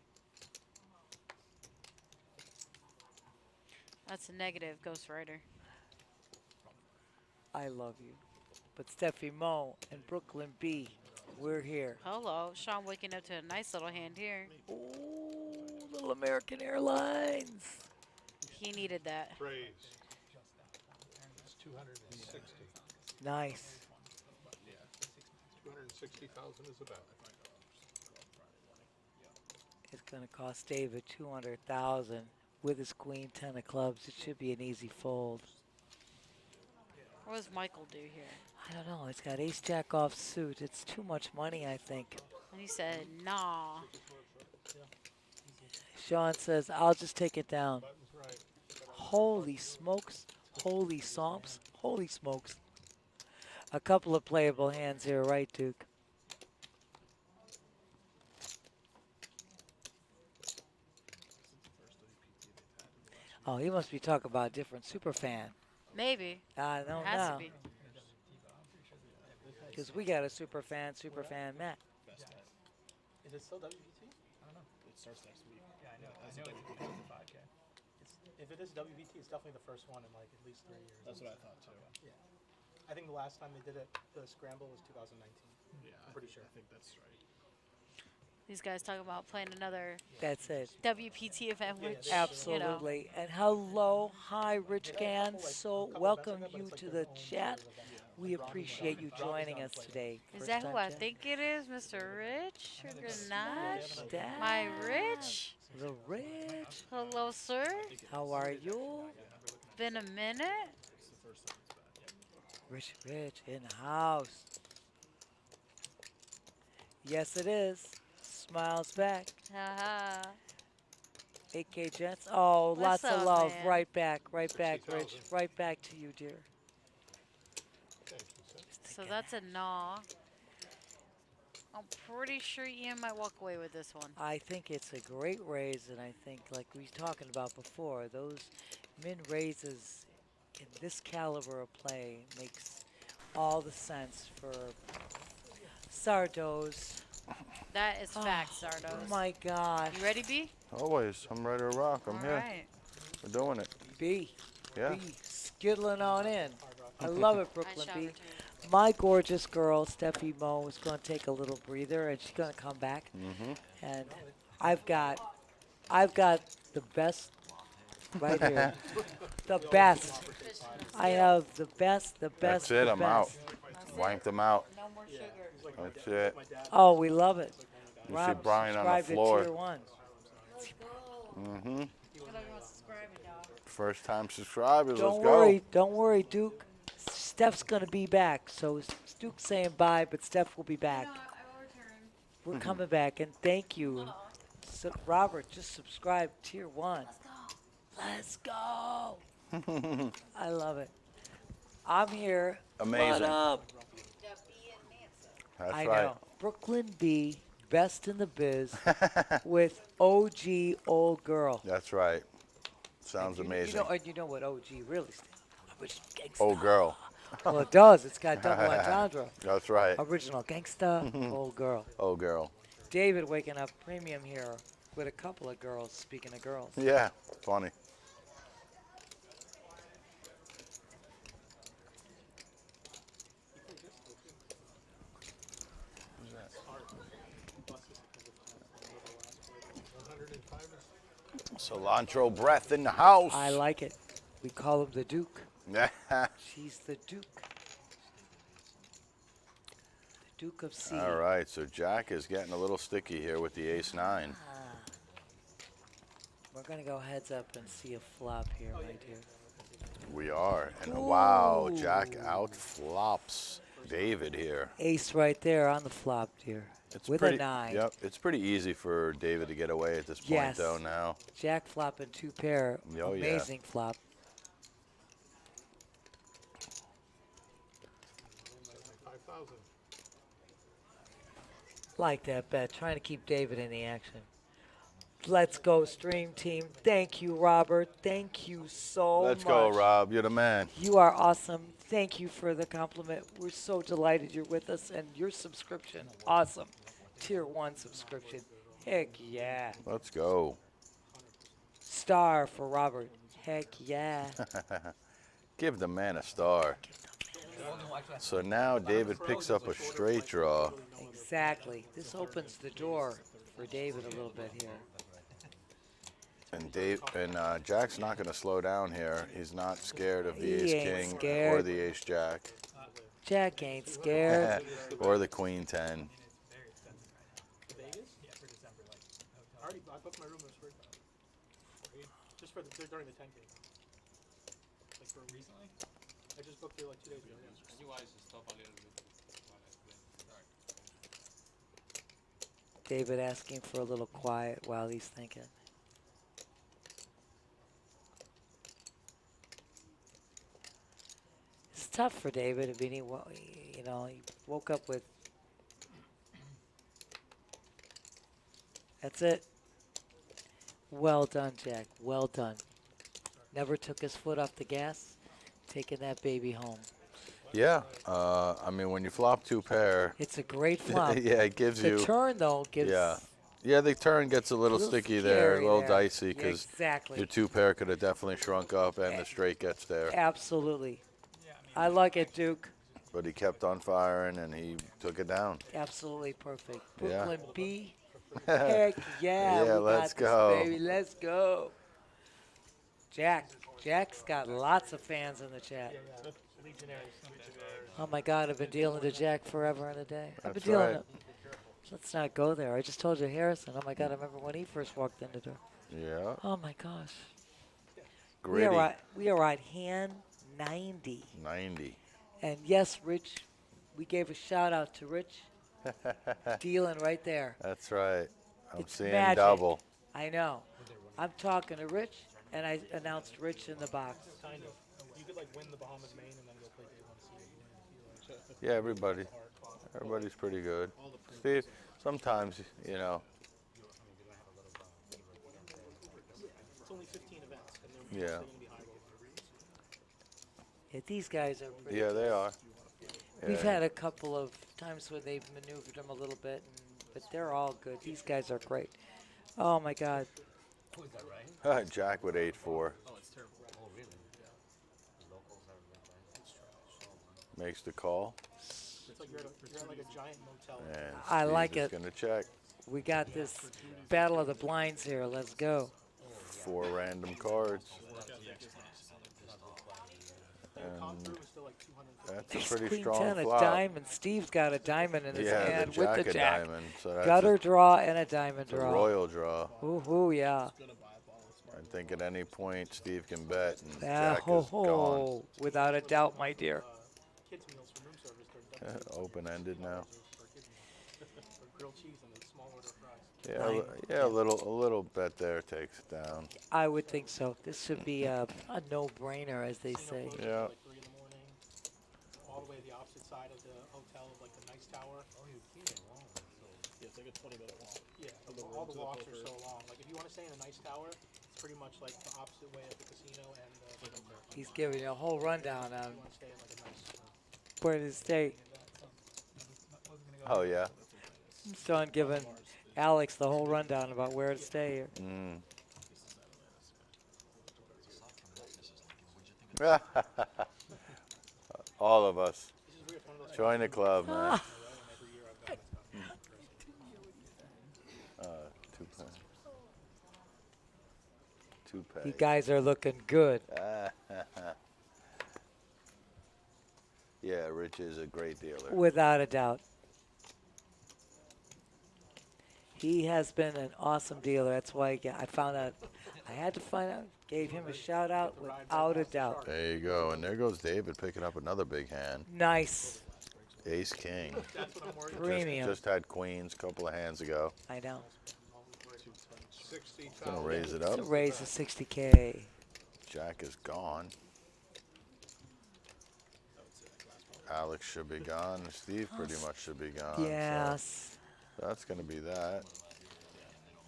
That's a negative, Ghost Rider. I love you. But Steffi Mo and Brooklyn B, we're here. Hello. Sean waking up to a nice little hand here. Ooh, little American Airlines. He needed that. Praise. It's 260. Nice. 260,000 is the bet. It's going to cost David 200,000 with his queen 10 of clubs. It should be an easy fold. What does Michael do here? I don't know. It's got ace jack off suit. It's too much money, I think. And he said, nah. Sean says, I'll just take it down. Holy smokes. Holy somps. Holy smokes. A couple of playable hands here, right, Duke? Oh, he must be talking about a different super fan. Maybe. I don't Has know. to be. Because we got a super fan Matt. Is it still WVT? I don't know. It starts next week. Yeah, I know. I know it's 5K. If it is WVT, it's definitely the first one in like at least 3 years. That's what I thought too. Yeah. I think the last time they did it, the scramble was 2019. Yeah, I'm pretty sure. I think that's right. These guys talking about playing another That's it. WPT event, which, Absolutely. And hello, hi, Rich Gann. So welcome you to the chat. We appreciate you joining us today. Is that who First I time think it is? Mr. Rich? Ganache? Dad. My Rich? The Rich. Hello, sir. How are you? Been a minute? Rich in the house. Yes, it is. Smiles back. Haha. 8K Gents. Oh, What's lots of up, love. man? Right back, Rich. Right back to you, dear. So that's a gnaw. I'm pretty sure Ian might walk away with this one. I think it's a great raise, and I think, like we were talking about before, those min raises in this caliber of play makes all the sense for Sardos. That is facts, Zardos. Oh my gosh. You ready, B? Always. I'm ready to rock. I'm All here. right. We're doing it. B. Yeah. B. Skiddling on in. I love it, Brooklyn shall B. return. My gorgeous girl, Steffi Mo, is going to take a little breather, and she's going to come back. Mm-hmm. And I've got the best right here. The best. I have the best. That's it. I'm out. Wipe them out. No more sugar. That's it. Oh, we love it. You see Rob, Brian on the subscribe to floor. Tier 1. Mm-hmm. Good luck on subscribing, y'all. First time subscribers. Don't Let's worry. Don't worry, Duke. Steph's going to be back. So Duke's saying bye, but Steph will be back. I will return. We're coming back, and thank you. So, Robert, just subscribe Tier 1. Let's go. I love it. I'm here. Amazing. What up? That's I right. know. Brooklyn B, best in the biz, with OG Old Girl. That's right. Sounds You amazing. know, and you know what OG really stands for? Original Gangsta. Old girl. Well, it does. It's got double entendre. That's right. Original Gangsta, Old Girl. Old girl. David waking up premium here with a couple of girls, speaking of girls. Yeah. Funny. Cilantro breath in the house. I like it. We call him the Duke. Yeah. She's the Duke. Duke of C. All right, so Jack is getting a little sticky here with the ace-9. We're going to go heads up and see a flop here, my dear. We are. And wow, Jack out flops David here. Ace right there on the flop, dear. It's with pretty, a 9. Yep, it's pretty easy for David to get away at this point, Yes. though, now. Jack flop and 2 pair. Oh, yeah. Amazing flop. Like that bet. Trying to keep David in the action. Let's go, stream team. Thank you, Robert. Thank you so much. Let's go, Rob. You're the man. You are awesome. Thank you for the compliment. We're so delighted you're with us. And your subscription, awesome. Tier 1 subscription. Heck yeah. Let's go. Star for Robert. Heck yeah. Give the man a star. So now David picks up a straight draw. Exactly. This opens the door for David a little bit here. And Jack's not going to slow down here. He's not scared of the He ace ain't king scared. or the ace jack. Jack ain't scared. Or the queen 10. I booked my room just for during the 10K. Like for recently? I just booked it like 2 days ago. David asking for a little quiet while he's thinking. It's tough for David. I mean, he woke up with. That's it. Well done, Jack. Well done. Never took his foot off the gas. Taking that baby home. Yeah. I mean, when you flop 2 pair. It's a great flop. Yeah, it gives you. The turn, though, gives. Yeah. Yeah, the turn gets a little sticky there, a little there. dicey, because Exactly. your 2 pair could have definitely shrunk up, and the straight gets there. Absolutely. I like it, Duke. But he kept on firing, and he took it down. Absolutely perfect. Yeah. Brooklyn B. Heck yeah. Yeah, we let's got this, go. baby. Let's go. Jack's got lots of fans in the chat. Oh, my God. I've been dealing to Jack forever and a day. I've been That's dealing right. to. Let's not go there. I just told you Harrison. Oh, my God. I remember when he first walked in the door. Yeah. Oh, my gosh. Gritty. We are at hand 90. 90. And yes, Rich, we gave a shout out to Rich. Dealing right there. That's right. I'm It's seeing magic. double. I know. I'm talking to Rich, and I announced Rich in the box. Kind of. You could like win the Bahamas main and then go play the 1C. Yeah, everybody's pretty good. Steve, sometimes, It's only 15 events, and they're Yeah. going to be high roll. Yeah, these guys are pretty Yeah, they are. We've Yeah. had a couple of times where they've maneuvered them a little bit, but they're all good. These guys are great. Oh, my God. Jack with 8-4. Makes the call. It's like you're at like a giant motel. And I like Steve is it. going to check. We got this battle of the blinds here. Let's go. 4 random cards. And that's a pretty Queen strong 10, flop. a diamond. Steve's got a diamond in his Yeah, the hand with jack the of jack. diamond, so that's Gutter a- draw and a diamond It's a draw. royal draw. Ooh, yeah. I think at any point Steve can bet, and Ah, Jack ho, is ho. Without a doubt, my dear. gone. Open-ended now. Grilled cheese and a small order of fries. Yeah, yeah, a little bet there takes it down. I would think so. This should be a no-brainer, as they say. Yeah. Like 3 in the morning, all the way to the opposite side of the hotel of like the nice tower. Oh, you've seen it long. Yeah, it's like a 20-minute walk. Yeah, all the walks are so long. Like if you want to stay in a nice tower, it's pretty much like the opposite way of the casino and the poker. He's giving you a whole rundown on You want to stay in like a nice. where to stay. Oh, yeah. Sean giving Alex the whole rundown about where to stay here. All of us. Join the club, man. Two pay. You guys are looking good. Yeah, Rich is a great dealer. Without a doubt. He has been an awesome dealer. That's why I found out. I had to find out. Gave him a shout out without a doubt. There you go. And there goes David picking up another big hand. Nice. Ace King. Premium. Just had queens a couple of hands ago. I know. Gonna raise it up. To raise the 60K. Jack is gone. Alex should be gone. Steve pretty much should be gone. Yes. So that's gonna be that.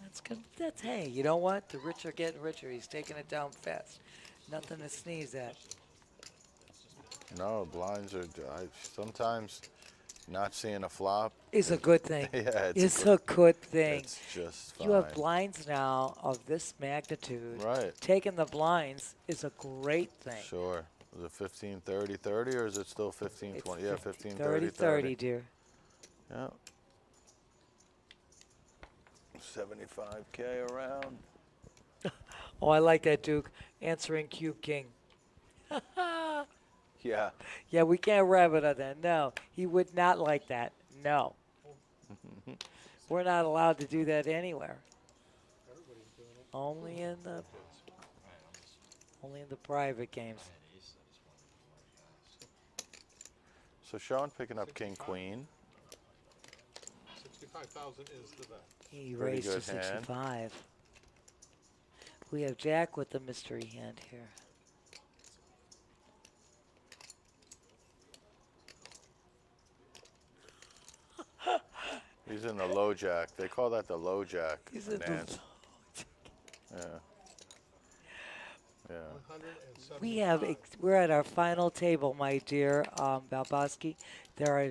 That's good. That's, hey, you know what? The rich are getting richer. He's taking it down fast. Nothing to sneeze at. No, blinds are. Sometimes not seeing a flop is a good thing. Yeah, it's a good thing. It's just fine. You have blinds now of this magnitude. Right. Taking the blinds is a great thing. Sure. Is it 15, 30, 30, or is it still 15, 20? Yeah, 15, 30, 30, dear. Yeah. 75K around. Oh, I like that, Duke. Answering Cube King. Yeah. Yeah, we can't wrap it on that. No, he would not like that. No. We're not allowed to do that anywhere. Only in the private games. So Sean picking up King Queen. 65,000 is the bet. He raised to 65. We have Jack with the mystery hand here. He's in the low jack. They call that the low jack. He's in the low jack. Yeah. We're at our final table, my dear Balbowski. There are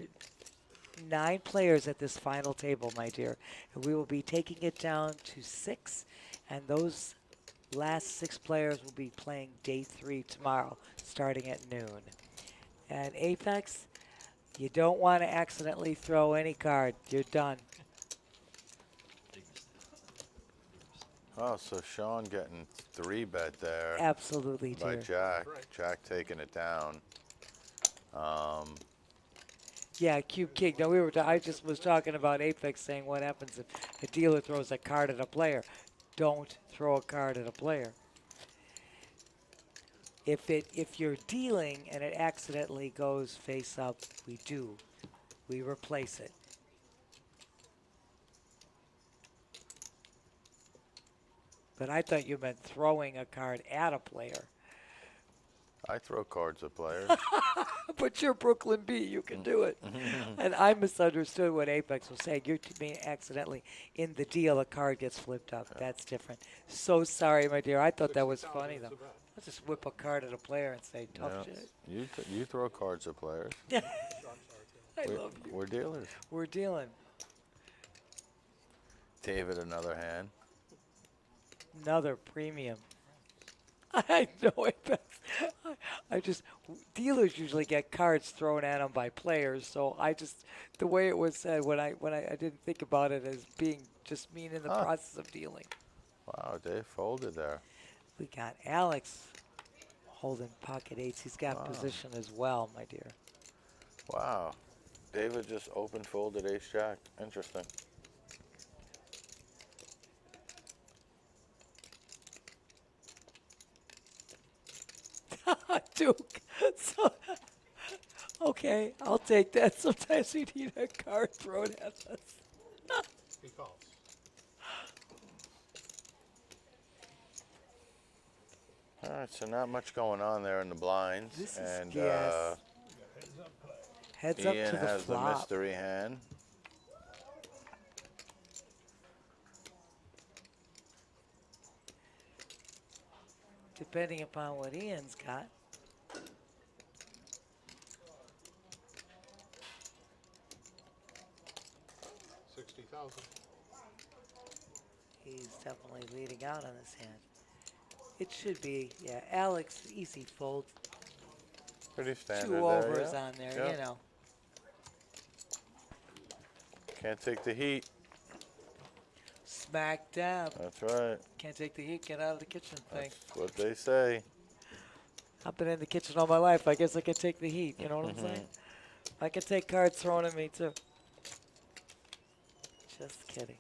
9 players at this final table, my dear. And we will be taking it down to 6. And those last 6 players will be playing day 3 tomorrow, starting at noon. And Apex, you don't want to accidentally throw any card. You're done. Oh, so Sean getting 3-bet there. Absolutely, by dear. Jack. Jack taking it down. Yeah, Cube King. No, I just was talking about Apex saying what happens if a dealer throws a card at a player. Don't throw a card at a player. If you're dealing and it accidentally goes face up, we replace it. But I thought you meant throwing a card at a player. I throw cards at players. But you're Brooklyn B. You can do it. And I misunderstood what Apex was saying. You're being accidentally in the deal. A card gets flipped up. That's different. So sorry, my dear. I thought that was funny, though. Let's just whip a card at a player and say, tough shit. You throw cards at players. I love you. We're dealers. We're dealing. David, another hand. Another premium. I know it. Dealers usually get cards thrown at them by players, so the way it was said, when I didn't think about it as being just mean in the process of dealing. Wow, Dave folded there. We got Alex holding pocket 8s. He's got position as well, my dear. Wow. David just open folded ace jack. Interesting. Duke. So, okay, I'll take that. Sometimes we need a card thrown at us. He calls. All right, so not much going on there in the blinds. This is, and yes. Heads up Ian to the has flop. the mystery hand. Depending upon what Ian's got. $60,000. He's definitely leading out on this hand. It should be, yeah, Alex, easy fold. Pretty standard 2 there, overs yeah. on there, Yeah. you know. Can't take the heat. Smack dab. That's right. Can't take the heat, get out of the kitchen thing. That's what they say. I've been in the kitchen all my life. I guess I can take the heat, you know what I'm Mm-hmm. saying? I can take cards thrown at me, too. Just kidding.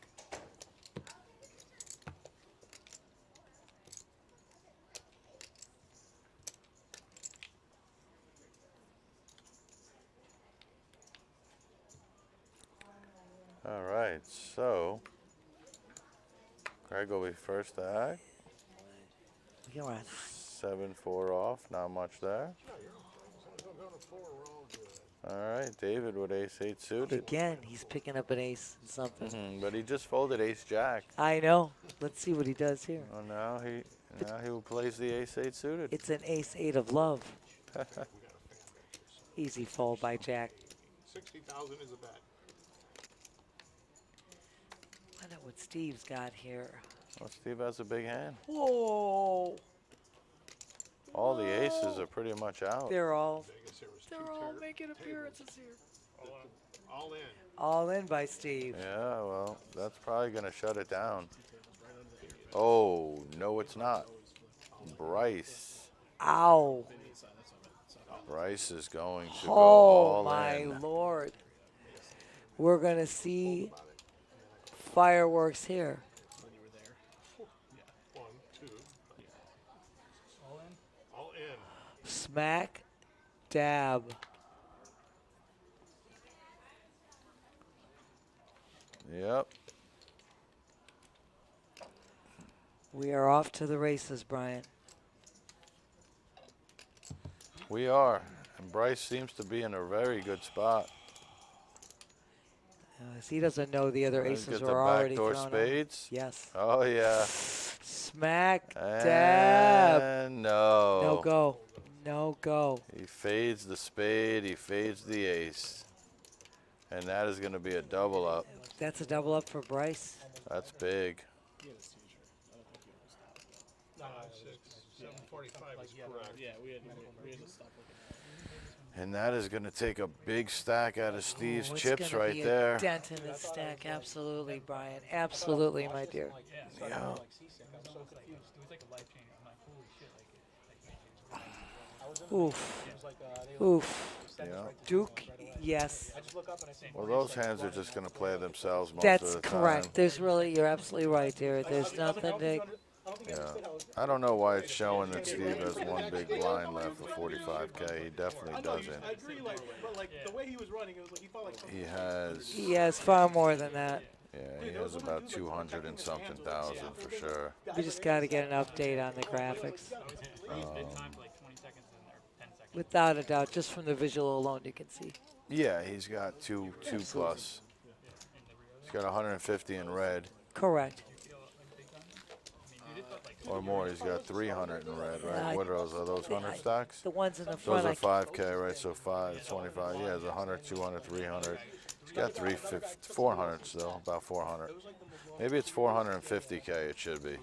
right, so Craig will be first to act. You're on. 7-4 off, not much there. All right, David with ace-8 suited. Again, he's picking up an ace and something. But he just folded ace-jack. I know. Let's see what he does here. Oh, now he plays the ace-8 suited. It's an ace-8 of love. Easy fold by Jack. 60,000 is a bet. I know what Steve's got here. Well, Steve has a big hand. Whoa! All the aces are pretty much out. They're all making appearances here. All in. All in by Steve. Yeah, well, that's probably going to shut it down. Oh, no, it's not. Bryce. Ow. Bryce is going to go all Oh, my in. Lord. We're going to see fireworks here. 1, 2. All in? All in. Smack dab. Yep. We are off to the races, Brian. We are. And Bryce seems to be in a very good spot. He doesn't know the other Let's aces get the are already backdoor thrown out. spades. Yes. Oh, yeah. Smack dab. And no. No go. No go. He fades the spade. He fades the ace. And that is going to be a double up. That's a double up for Bryce. That's big. 745 is correct. Yeah, we had to stop And that is going to take a big stack out of Steve's Oh, it's chips gonna right be there. A dent in the stack. Absolutely, Brian. Absolutely, my dear. Yeah. Oof. Oof. Yeah. Duke, yes. Well, those hands are just going to play themselves most That's of the time. correct. There's really, you're absolutely right there. There's nothing to. Yeah. I don't know why it's showing that Steve has one big blind left for 45K. He definitely doesn't. I agree, but the way he was running, it was like he felt like something. He has. He has far more than that. Yeah, he has about 200 and something thousand for sure. We just got to get an update on the graphics. Without a doubt, just from the visual alone, you can see. Yeah, he's got two plus. He's got 150 in red. Correct. Or more. He's got 300 in red, right? What are those? Are those 100 stacks? The ones in the front. Those are 5K, right? So 25. Yeah, it's 100, 200, 300. He's got 400 still, about 400. Maybe it's 450K. It should be.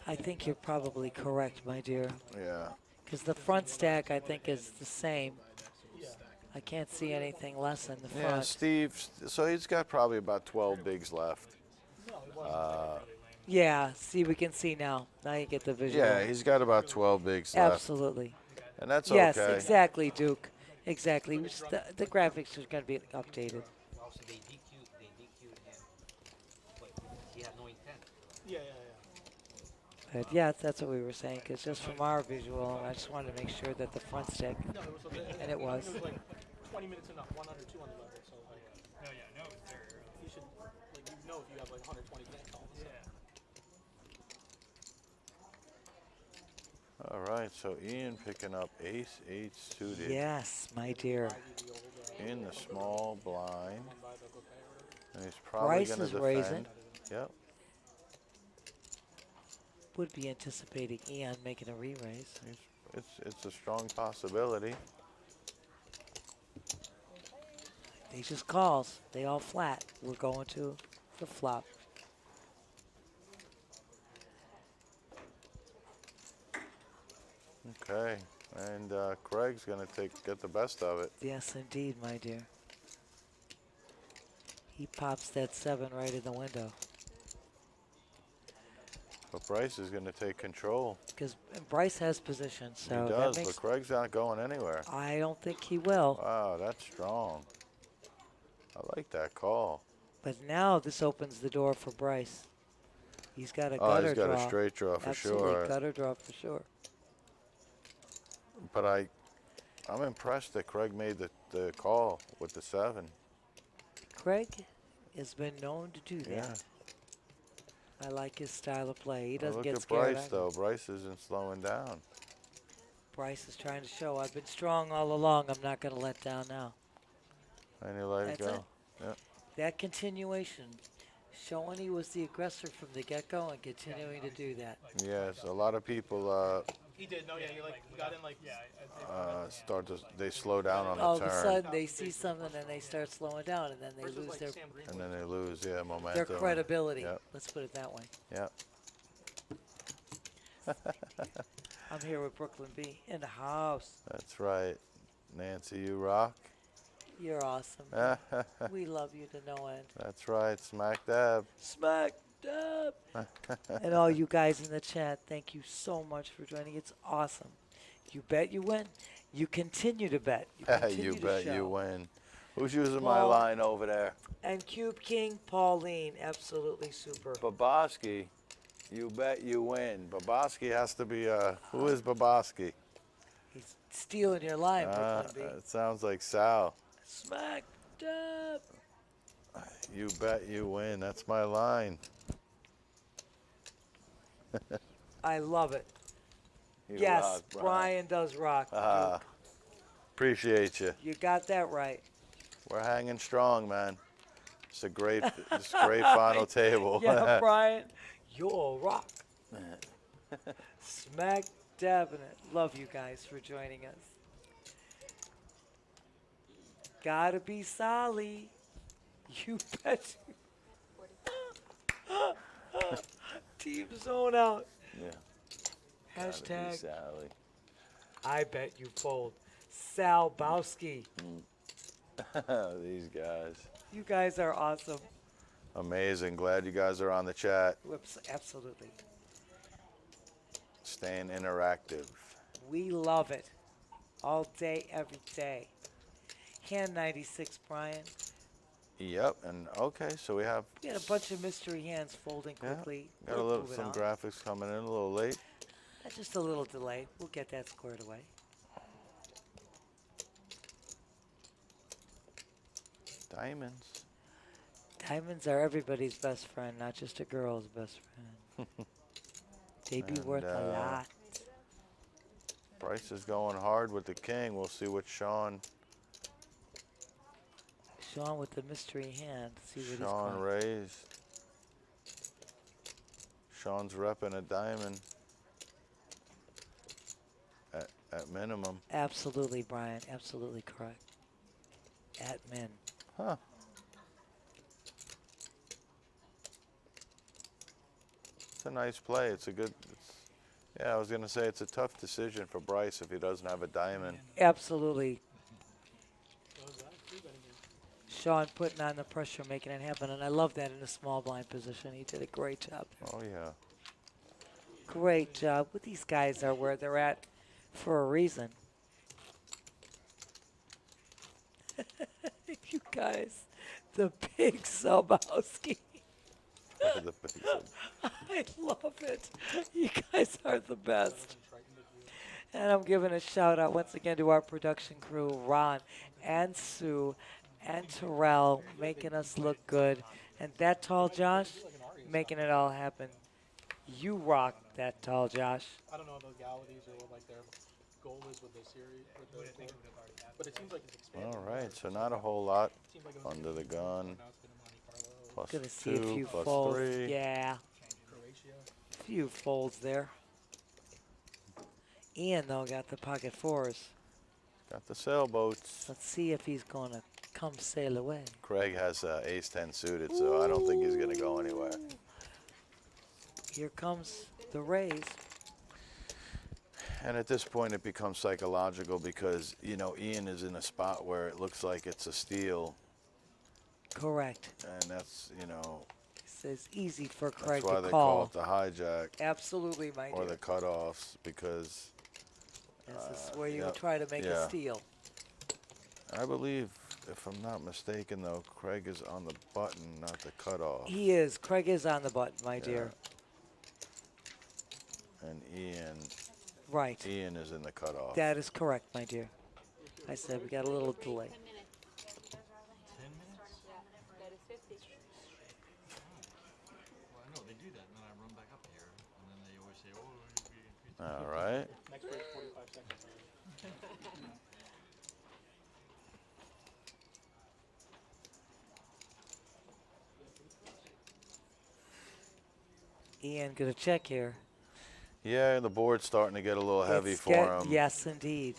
I think you're probably correct, my dear. Yeah. Because the front stack, I think, is the same. I can't see anything less in the front. Yeah, Steve. So he's got probably about 12 bigs left. Yeah, see, we can see now. Now you get the visual. Yeah, he's got about 12 bigs left. Absolutely. And that's yes, okay. Yes, exactly, Duke. Exactly. The graphics are going to be updated. Also, they DQ'd him, but he had no intent. Yeah. But yeah, that's what we were saying, because just from our visual, I just wanted to make sure that the front stack, and it was. It was like 20 minutes enough, 1 under 2 on the level, so like, you should, like, you know if you have like 120 grand calls. Yeah. All right, so Ian picking up ace-8 suited. Yes, my dear. In the small blind. And he's probably going to defend. Raising. Yep. Would be anticipating Ian making a re-raise. It's a strong possibility. They just calls. They all flat. We're going to the flop. Okay, and Craig's going to get the best of it. Yes, indeed, my dear. He pops that 7 right in the window. But Bryce is going to take control. Because Bryce has position, so he does, but Craig's not going anywhere. I don't think he will. Wow, that's strong. I like that call. But now this opens the door for Bryce. He's got a Oh, gutter he's got draw. a straight draw for Absolutely, sure. gutter draw for sure. But I'm impressed that Craig made the call with the 7. Craig? has been known to do Yeah. that. I like his style of play. He Oh, doesn't look get at scared. Bryce, though. Bryce isn't slowing down. Bryce is trying to show I've been strong all along. I'm not going to let down now. And he let it That's go. it. Yep. That continuation, showing he was the aggressor from the get-go and continuing to do that. Yes, a lot of people He did. No, yeah, you got in like. they slow down on All the of a turn. sudden, they see something and they start slowing down, and then they lose their And then they lose, momentum. their credibility. Yep. Let's put it that way. Yep. I'm here with Brooklyn B in the house. That's right. Nancy, you rock. You're awesome. We love you to no end. That's right. Smack dab. Smack dab. And all you guys in the chat, thank you so much for joining. It's awesome. You bet you win. You continue to bet. You, continue You to bet show. you win. Who's using my Paul. line over there? And Cube King Pauline, absolutely super. Babosky, you bet you win. Babosky has to be, who is Babosky? He's stealing your line, Brooklyn B. It sounds like Sal. Smack dab. You bet you win. That's my line. I love it. You Yes, rock, Brian does rock. Appreciate you. You got that right. We're hanging strong, man. It's a great final table. Yeah, Brian, you'll rock. Smack dabbing it. Love you guys for joining us. Gotta be Solly. You bet you. Team zone out. Yeah. Hashtag. Sally. I bet you fold. Sal Bowski. These guys. You guys are awesome. Amazing. Glad you guys are on the chat. Whoops, absolutely. Staying interactive. We love it. All day, every day. Hand 96, Brian. Yep. And okay, so we have We had a bunch of mystery hands folding quickly. got We're a little moving some on. graphics coming in a little late. Just a little delay. We'll get that squared away. Diamonds. Diamonds are everybody's best friend, not just a girl's best friend. They be And, worth a lot. Bryce is going hard with the king. We'll see what Sean Sean with the mystery hand. See what Sean he's raised. Sean's repping a diamond at minimum. Absolutely, Brian. Absolutely correct. At min. Huh. It's a nice play. It's a good. Yeah, I was gonna say it's a tough decision for Bryce if he doesn't have a diamond. Absolutely. Sean putting on the pressure, making it happen, and I love that in a small blind position. He did a great job there. Oh yeah. Great job. But these guys are where they're at for a reason. You guys, the big Sobowski. I love it. You guys are the best. And I'm giving a shout out once again to our production crew, Ron and Sue and Terrell, making us look good. And that tall Josh, making it all happen. You rock that tall Josh. I don't know the legalities or what like their goal is with the series, but it seems like it's expanding. All right, so not a whole lot under the gun. Plus Gonna see a 2, few plus folds. 3. Yeah. Few folds there. Ian though got the pocket fours. Got the sailboats. Let's see if he's gonna come sail away. Craig has ace 10 suited, so I don't think he's gonna go anywhere. Here comes the raise. And at this point, it becomes psychological because, you know, Ian is in a spot where it looks like it's a steal. Correct. And that's, you know, It's easy for Craig that's why to they call. call it the hijack. Absolutely, my Or dear. the cutoffs because. This is where you yep, try to make yeah. a steal. I believe, if I'm not mistaken, though, Craig is on the button, not the cutoff. He is. Craig is on the button, my dear. And Ian. Right. Ian is in the cutoff. That is correct, my dear. I said we got a little delay. All right. Next break, 45 seconds. Ian, gonna check here. Yeah, the board's starting to get a little heavy for him. Yes, indeed.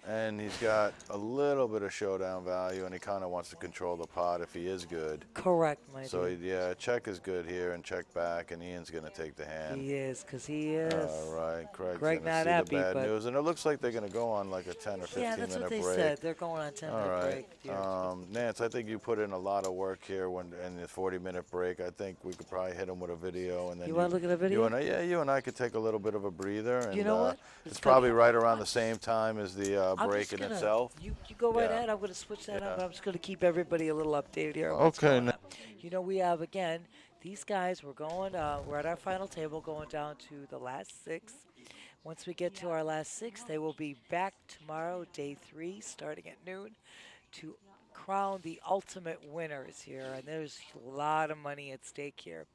And he's got a little bit of showdown value, and he kind of wants to control the pot if he is good. Correct, my So, dude. yeah, check is good here and check back, and Ian's going to take the hand. He is, because he is. All right, Craig's Greg going to not see happy, the bad but news. And it looks like they're going to go on like a 10 or 15 yeah, that's minute what they break. said. They're going on 10-minute All right. break. Nance, I think you put in a lot of work here in the 40-minute break. I think we could probably hit him with a video. And then You want to look at a video? You and I could take a little bit of a breather. And, You know what? It's probably right around the same time as the I'm break just in gonna- itself. You go right Yeah. ahead. I'm going to switch that up. Yeah. I'm just going to keep everybody a little updated here. on what's Okay, going on. You know, we have, again, these guys, we're at our final table going down to the last 6. Once we get to our last 6, they will be back tomorrow, day 3, starting at noon, to crown the ultimate winners here. And there's a lot of money at stake here.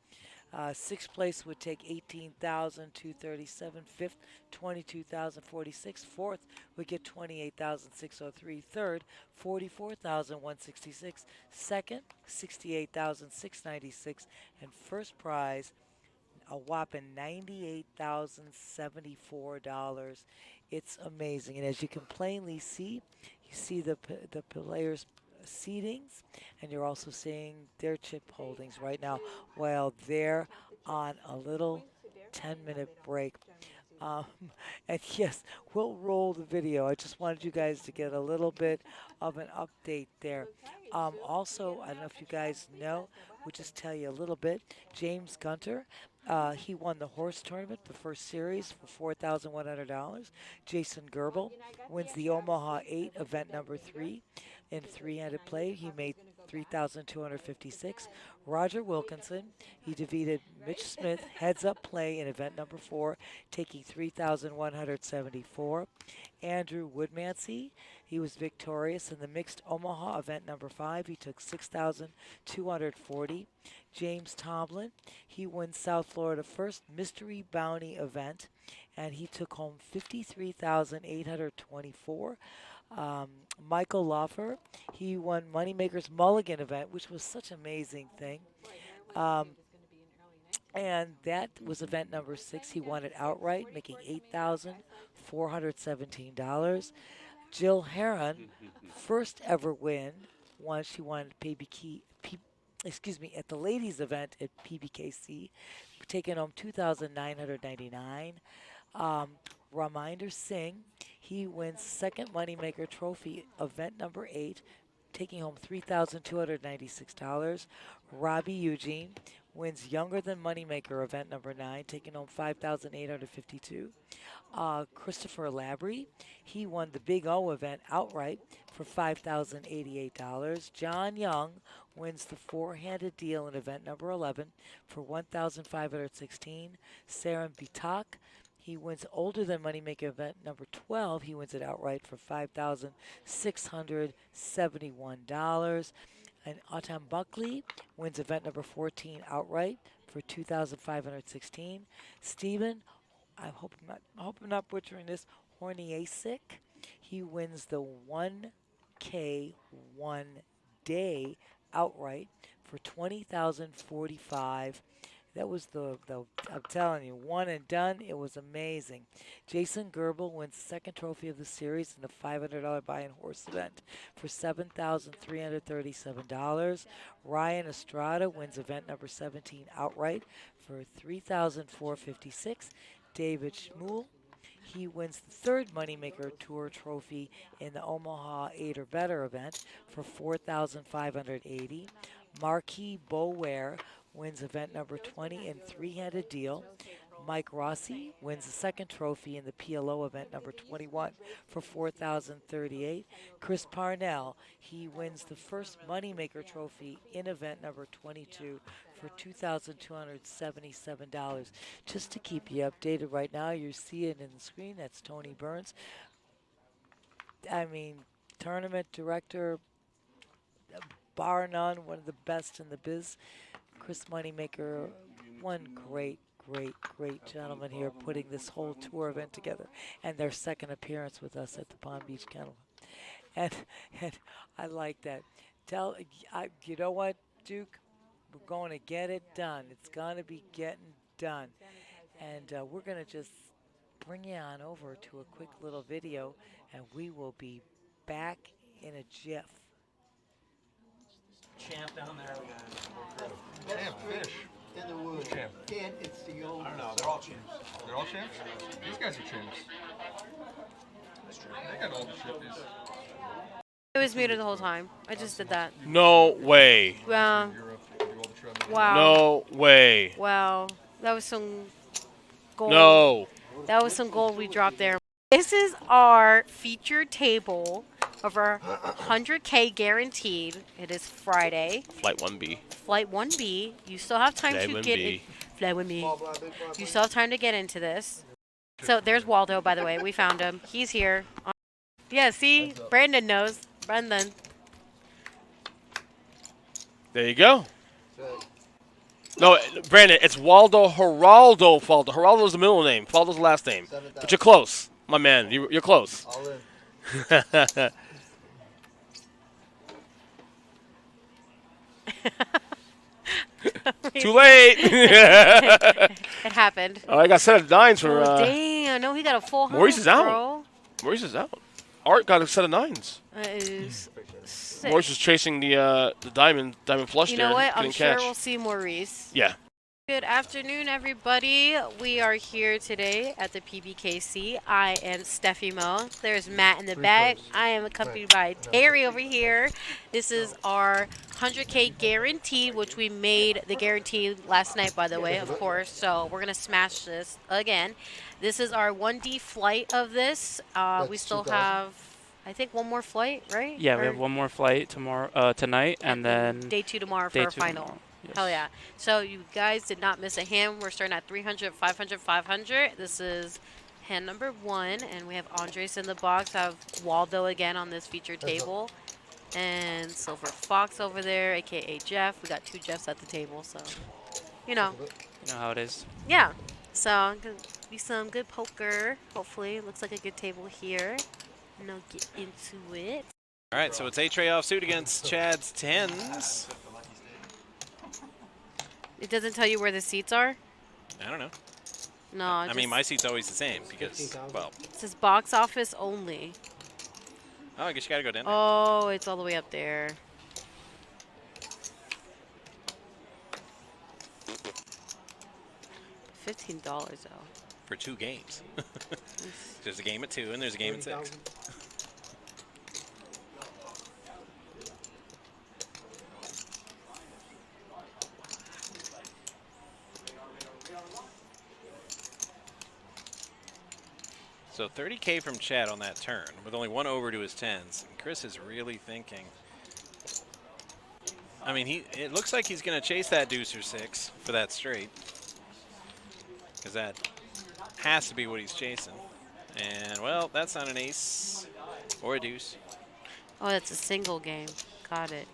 6th place would take 18,237. 5th, 22,046. 4th would get 28,603. 3rd, 44,166. 2nd, 68,696. And first prize, a whopping $98,074. It's amazing, and as you can plainly see, you see the players' seedings, and you're also seeing their chip holdings right now while they're on a little 10-minute break. And yes, we'll roll the video. I just wanted you guys to get a little bit of an update there. Also, I don't know if you guys know, we'll just tell you a little bit. James Gunter, he won the horse tournament, the first series, for $4,100. Jason Gerbel wins the Omaha 8, event number 3, in three-handed play. He made $3,256. Roger Wilkinson, he defeated Mitch Smith, heads-up play in event number 4, taking $3,174. Andrew Woodmansey, he was victorious in the mixed Omaha event number 5. He took $6,240. James Tomlin, he wins South Florida First Mystery Bounty event, and he took home $53,824. Michael Loffer, he won Moneymaker's Mulligan event, which was such an amazing thing. And that was event number 6. He won it outright, making $8,417. Jill Heron, first ever win, she won at the ladies event at PBKC, taking home $2,999. Raminder Singh, he wins second Moneymaker Trophy, event number 8, taking home $3,296. Robbie Eugene wins Younger Than Moneymaker, event number 9, taking home $5,852. Christopher Labrie, he won the Big O event outright for $5,088. John Young wins the four-handed deal in event number 11 for $1,516. Saren Bitak, he wins Older Than Moneymaker event number 12. He wins it outright for $5,671. And Autumn Buckley wins event number 14 outright for $2,516. Stephen, I hope I'm not butchering this, Horniasic, he wins the 1K 1 day outright for $20,045. That was I'm telling you, one and done. It was amazing. Jason Gerbel wins the second trophy of the series in the $500 buy-in horse event for $7,337. Ryan Estrada wins event number 17 outright for $3,456. David Schmuel, he wins the third Moneymaker Tour trophy in the Omaha 8 or better event for $4,580. Marquis Bower wins event number 20 in three-handed deal. Mike Rossi wins the second trophy in the PLO event number 21 for $4,038. Chris Parnell, he wins the first Moneymaker trophy in event number 22 for $2,277. Just to keep you updated right now, you see it in the screen. That's Tony Burns. I mean, tournament director, bar none, one of the best in the biz. Chris Moneymaker, one great great gentlemen here putting this whole tour event together and their second appearance with us at the Palm Beach Kennel. And, and I like that. You know what, Duke? We're going to get it done. It's going to be getting done. And we're going to just bring you on over to a quick little video, and we will be back in a jiff. Champ down there, guys. Champ fish. In the woods. Champ. Kid, it's the old. I don't know. They're all champs. They're all champs? These guys are champs. They got all the shifties. It was muted the whole time. I just did that. No way. Wow. Wow. No way. Wow. That was some gold. No. That was some gold we dropped there. This is our feature table of our 100K guaranteed. It is Friday. Flight 1B. Flight 1B. You still have time Flight to 1B. get in. Flight 1B. You still have time to get into this. So there's Waldo, by the way. We found him. He's here. Yeah, see? Brandon knows. Brendan. There you go. No, Brandon, it's Waldo Geraldo Faldo. Geraldo's the middle name. Faldo's the last name. But you're close, my man. You're close. All in. Too late. It happened. Oh, I got a set of nines for. Damn, no, he got a full house, Maurice is out. bro. Maurice is out. Art got a set of nines. That is sick. Maurice was chasing the diamond flush You there. know what? I'm Couldn't sure catch. we'll see Maurice. Yeah. Good afternoon, everybody. We are here today at the PBKC. I am Steffi Mo. There's Matt in the back. I am accompanied by Terry over here. This is our 100K guarantee, which we made the guarantee last night, by the way, of course. So we're going to smash this again. This is our 1D flight of this. We still have, I think, one more flight, right? Yeah, we have one more flight tomorrow, tonight, and then day 2 tomorrow for day our 2 final. tomorrow. Yes. Hell yeah. So you guys did not miss a hand. We're starting at 300, 500, 500. This is hand number 1, and we have Andres in the box. I have Waldo again on this feature table. And Silver Fox over there, a.k.a. Jeff. We got 2 Jeffs at the table, so, you know. You know how it is. Yeah. So, going to be some good poker, hopefully. Looks like a good table here. And I'll get into it. All right, so it's a tray offsuit against Chad's 10s. It doesn't tell you where the seats are? I don't know. No, I mean, my seat's always the same because, well. It says box office only. Oh, I guess you got to go down there. Oh, it's all the way up there. $15 though. For 2 games. There's a game at 2 and there's a game at 6. So 30K from Chad on that turn, with only 1 over to his 10s. And Chris is really thinking. I mean, it looks like he's going to chase that deuce or 6 for that straight. Because that has to be what he's chasing. And, well, that's not an ace or a deuce. Oh, that's a single game. Got it.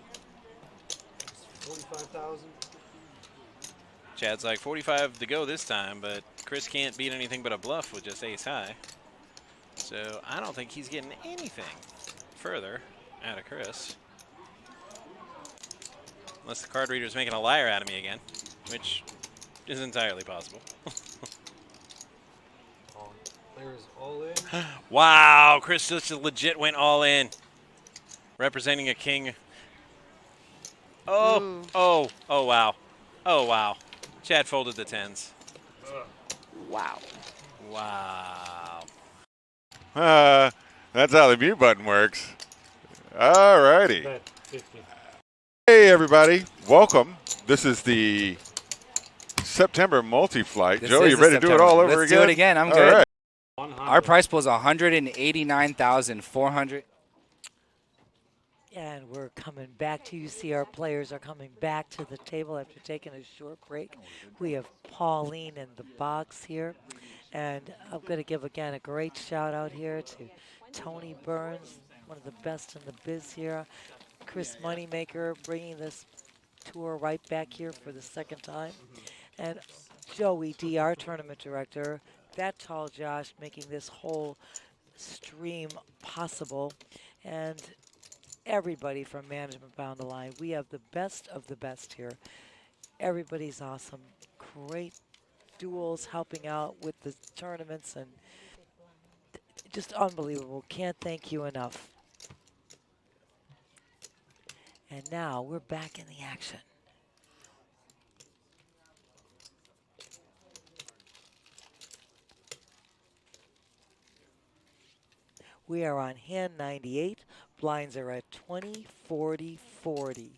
45,000. Chad's like 45 to go this time, but Chris can't beat anything but a bluff with just ace high. So I don't think he's getting anything further out of Chris. Unless the card reader's making a liar out of me again, which is entirely possible. Players all in. Wow, Chris just legit went all in. Representing a king. Oh, oh, oh, wow. Oh, wow. Chad folded the 10s. Wow. Wow. That's how the mute button works. All righty. Hey, everybody. Welcome. This is the September multi-flight. Joe, you ready to do it all over Let's again? do it again. I'm All good. right. Our price pool is 189,400. And we're coming back to you. See, our players are coming back to the table after taking a short break. We have Pauline in the box here. And I'm going to give, again, a great shout out here to Tony Burns, one of the best in the biz here. Chris Moneymaker bringing this tour right back here for the second time. And Joey D, our tournament director, that tall Josh making this whole stream possible. And everybody from management down the line. We have the best of the best here. Everybody's awesome. Great duels helping out with the tournaments and just unbelievable. Can't thank you enough. And now we're back in the action. We are on hand 98. Blinds are at 20, 40, 40.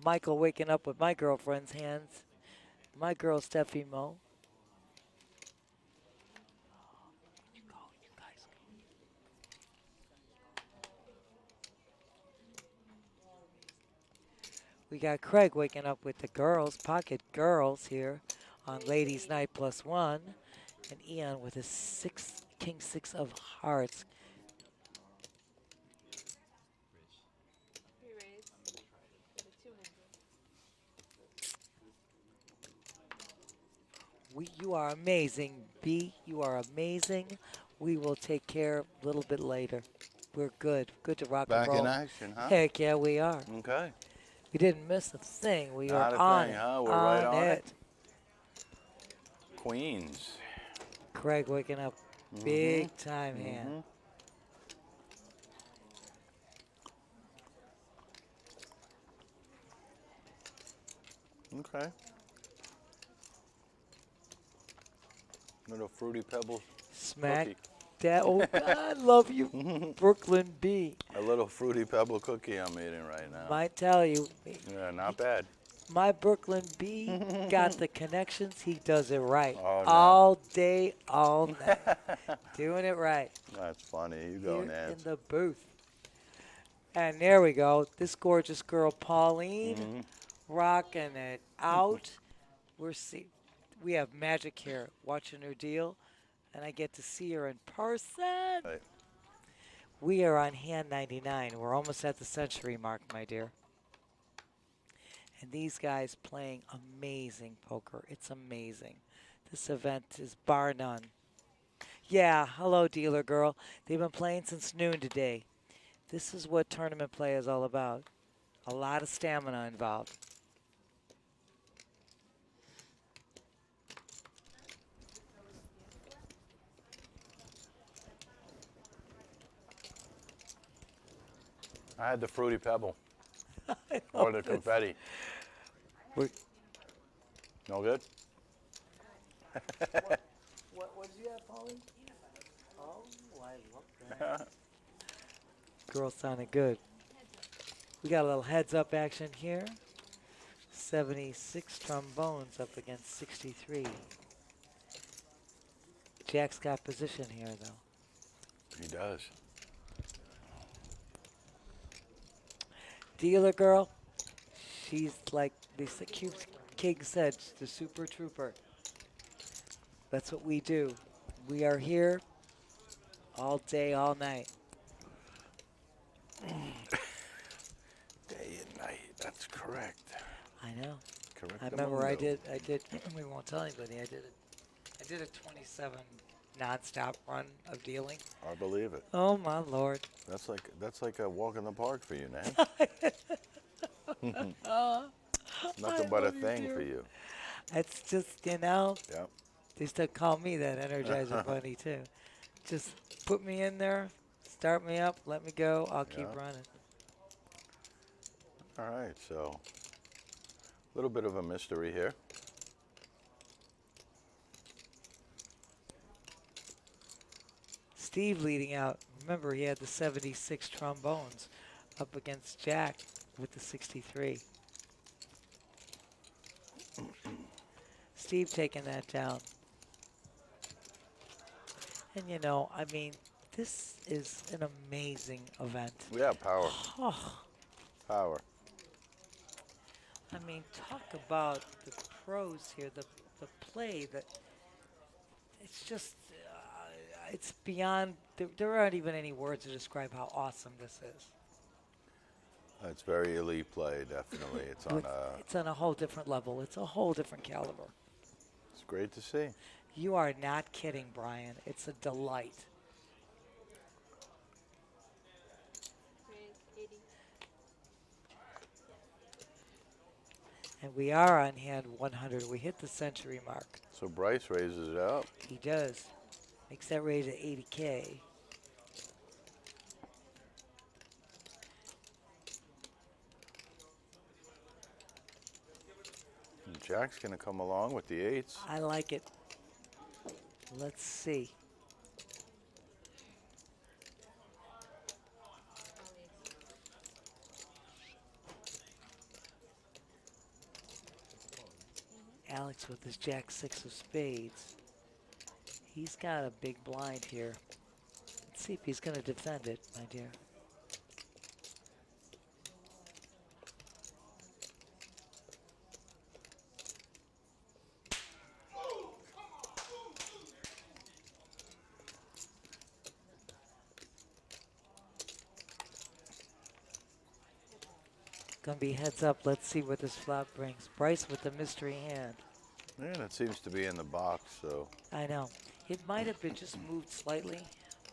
Michael waking up with my girlfriend's hands. My girl, Steffi Mo. We got Craig waking up with the girls, pocket girls here on Ladies Night +1. And Ian with his King 6 of hearts. You are amazing, B. You are amazing. We will take care a little bit later. We're good. Good to rock and Back roll. in action, huh? Heck yeah, we are. Okay. We didn't miss a thing. We Not are a on thing, it. huh? We're right on it. it. Queens. Craig waking up big time hand. Okay. Little Fruity Pebbles. Smack cookie. that. Oh, God, I love you, Brooklyn B. A little Fruity Pebble cookie I'm eating right now. Might tell you. Yeah, not bad. My Brooklyn B got the connections. He does it right. Oh, no. All day, all night. Doing it right. That's funny. You go, Here Nance. in the booth. And there we go. This gorgeous girl, Pauline, rocking it out. We have magic here watching her deal, and I get to see her in person. Right. We are on hand 99. We're almost at the century mark, my dear. And these guys playing amazing poker. It's amazing. This event is bar none. Yeah, hello, dealer girl. They've been playing since noon today. This is what tournament play is all about. A lot of stamina involved. I had the Fruity Pebble. Or the confetti. No good? What did you have, Pauline? Oh, I love that. Girl sounded good. We got a little heads-up action here. 76 trombones up against 63. Jack's got position here, though. He does. Dealer girl, she's like King said, she's the super trooper. That's what we do. We are here all day, all night. Day and night, that's correct. I know. Correct. I remember I did, we won't tell anybody, I did a 27 non-stop run of dealing. I believe it. Oh my Lord. That's like a walk in the park for you, Nan. Nothing but a thing for you. It's just, you know, Yep. they still call me that Energizer Bunny too. Just put me in there, start me up, let me go, I'll keep running. All right, so a little bit of a mystery here. Steve leading out. Remember, he had the 76 trombones up against Jack with the 63. Steve taking that down. And, you know, I mean, this is an amazing event. Yeah, power. Oh, Power. I mean, talk about the pros here, the play that it's just, it's beyond, there aren't even any words to describe how awesome this is. it's very elite play, definitely. It's on a. It's on a whole different level. It's a whole different caliber. It's great to see. You are not kidding, Brian. It's a delight. And we are on hand 100. We hit the century mark. So Bryce raises it up. He does. Makes that raise at 80K. And Jack's going to come along with the 8s. I like it. Let's see. Alex with his Jack 6 of spades. He's got a big blind here. Let's see if he's going to defend it, my dear. Gonna be heads up. Let's see what this flop brings. Bryce with the mystery hand. Yeah, it seems to be in the box, so. I know. It might have been just moved slightly.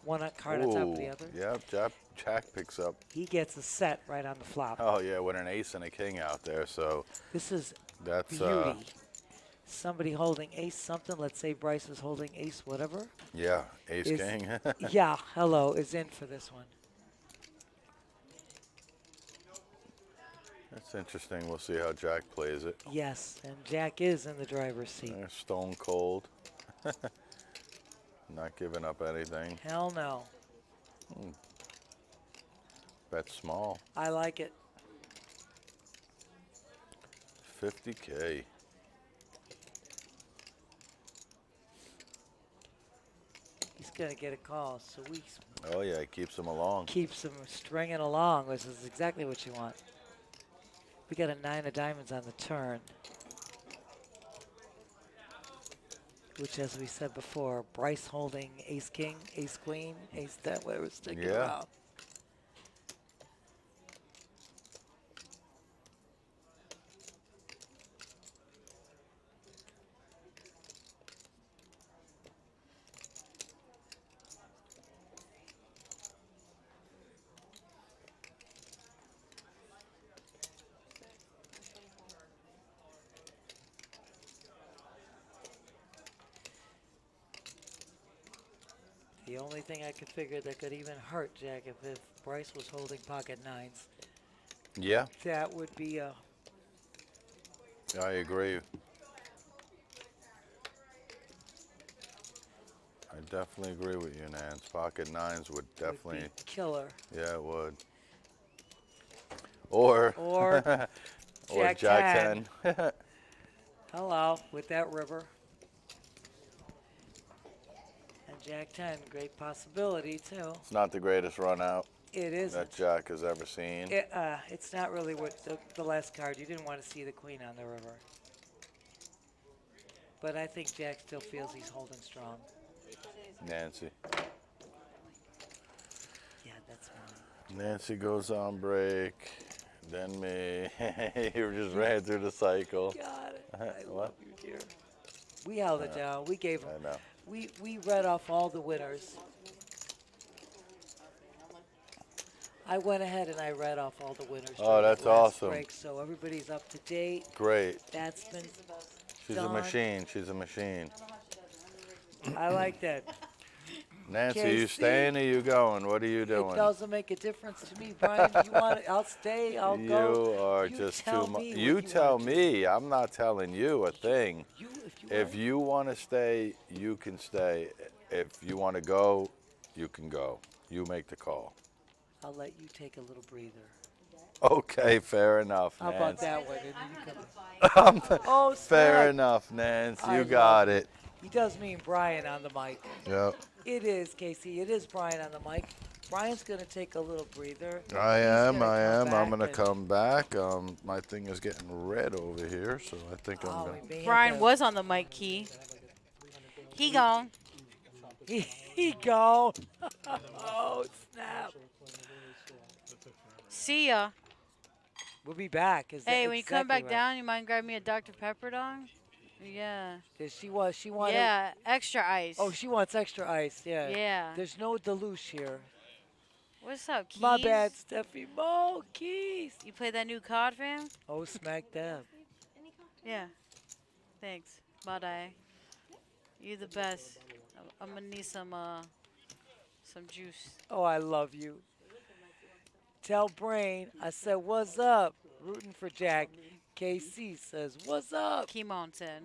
One card on top of the other. Yep, Jack picks up. He gets a set right on the flop. Oh, yeah, with an ace and a king out there, so. This is that's beauty. Somebody holding ace something. Let's say Bryce is holding ace whatever. Yeah, ace king. Yeah, hello, is in for this one. That's interesting. We'll see how Jack plays it. Yes, and Jack is in the driver's seat. They're stone cold. Not giving up anything. Hell no. Bet small. I like it. 50K. He's going to get a call, so we Oh, yeah, it keeps him along. keeps him stringing along, which is exactly what you want. We got a 9 of diamonds on the turn. Which, as we said before, Bryce holding ace king, ace queen, ace 10, whatever it's sticking around. The only thing I could figure that could even hurt Jack if Bryce was holding pocket 9s. Yeah. That would be a... I agree. I definitely agree with you, Nance. Pocket 9s would definitely... Would be killer. Yeah, it would. Or... Or or Jack 10. Hello, with that river. And Jack 10, great possibility, too. It's not the greatest run out It isn't. that Jack has ever seen. It's not really what the last card. You didn't want to see the queen on the river. But I think Jack still feels he's holding strong. Nancy. Yeah, that's fine. Nancy goes on break. Then me. You just ran through the cycle. Got it. I What? love you, dear. We held it down. We gave them. I know. We read off all the winners. I went ahead and I read off all the winners. Oh, during that's the last awesome. break, so everybody's up to date. Great. That's been She's done. a machine. She's a machine. I like that. Nancy, KC, you staying or you going? What are you doing? It doesn't make a difference to me, Brian. You want it? I'll stay. I'll go. You are You just tell too much. me what You you tell me. I'm not telling you a thing. If you want to stay, you can stay. If you want to go, you can go. You make the call. I'll let you take a little breather. Okay, fair enough, How Nance. about that one? And you come. Oh, Fair snap. enough, Nance. I You love got it. He does mean Brian on the mic. Yep. It is, Casey. It is Brian on the mic. Brian's going to take a little breather. I am. I'm back going to and- come back. My thing is getting red over here, so I think I'm going to. Brian was on the mic key. He gone. He gone. Oh, snap. See ya. We'll be back. Is Hey, that when you come back exactly right. down, you mind grab me a Dr. Pepper, dong? Yeah. She wanted. Yeah, extra ice. Oh, she wants extra ice. Yeah. Yeah. There's no deluge here. What's up, Keys? My bad, Steffi. Mo Keys. You play that new COD, fam? Oh, smack them. Yeah. Thanks. Bye. You the best. I'm gonna need some juice. Oh, I love you. Tell Brain I said what's up. Rooting for Jack. KC says what's up. Kemonton.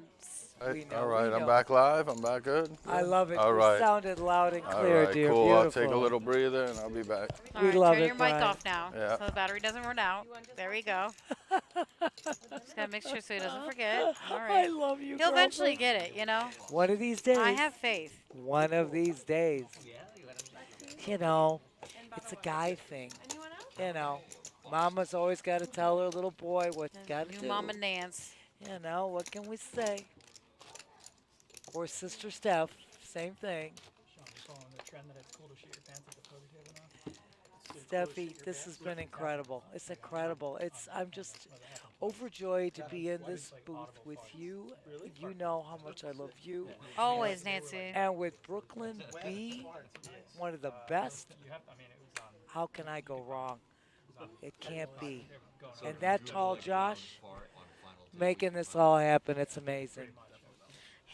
We know, All right, we I'm know. back live. I'm back good. I love it. All You right. sounded loud and All clear, right, dear. cool. Beautiful. I'll take a little breather and I'll be back. All We right, love turn it, your mic Brian. off now, Yeah. so the battery doesn't run out. There we go. Just gotta make sure so he doesn't forget. All right. I love you, He'll eventually girlfriend. get it, you know. One of these days. I have faith. One of these days. You know, it's a guy thing. You know, mama's always got to tell her little boy what got to New do. Mama Nance. You know, what can we say? Or Sister Steph, same thing. Steffi, this has been incredible. It's incredible. I'm just overjoyed to be in this booth with you. You know how much I love you. Always, Nancy. And with Brooklyn B, one of the best. How can I go wrong? It can't be. And that tall Josh making this all happen, it's amazing.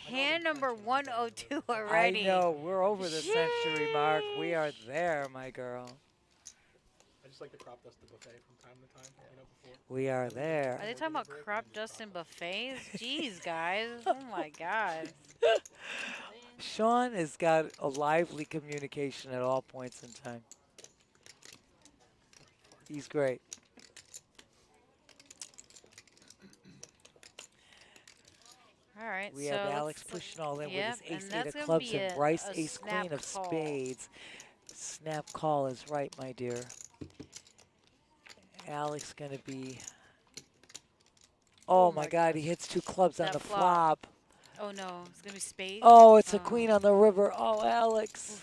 Hand number 102 already. I know, we're over the century mark. We are there, my girl. I just like to crop dust the buffet from time to time, before. We are there. Are they talking about crop dust and buffets? Jeez, guys. Oh, my God. Sean has got a lively communication at all points in time. He's great. All right, We so have Alex let's- pushing all in yep, with his and ace-8 that's of gonna clubs be and a- Bryce a ace-queen snap of call. spades. Snap call is right, my dear. Alex going to be... Oh, my God, he hits 2 clubs on That the flop. flop. Oh, no. It's going to be spades? Oh, it's a queen on the river. Oh, Alex.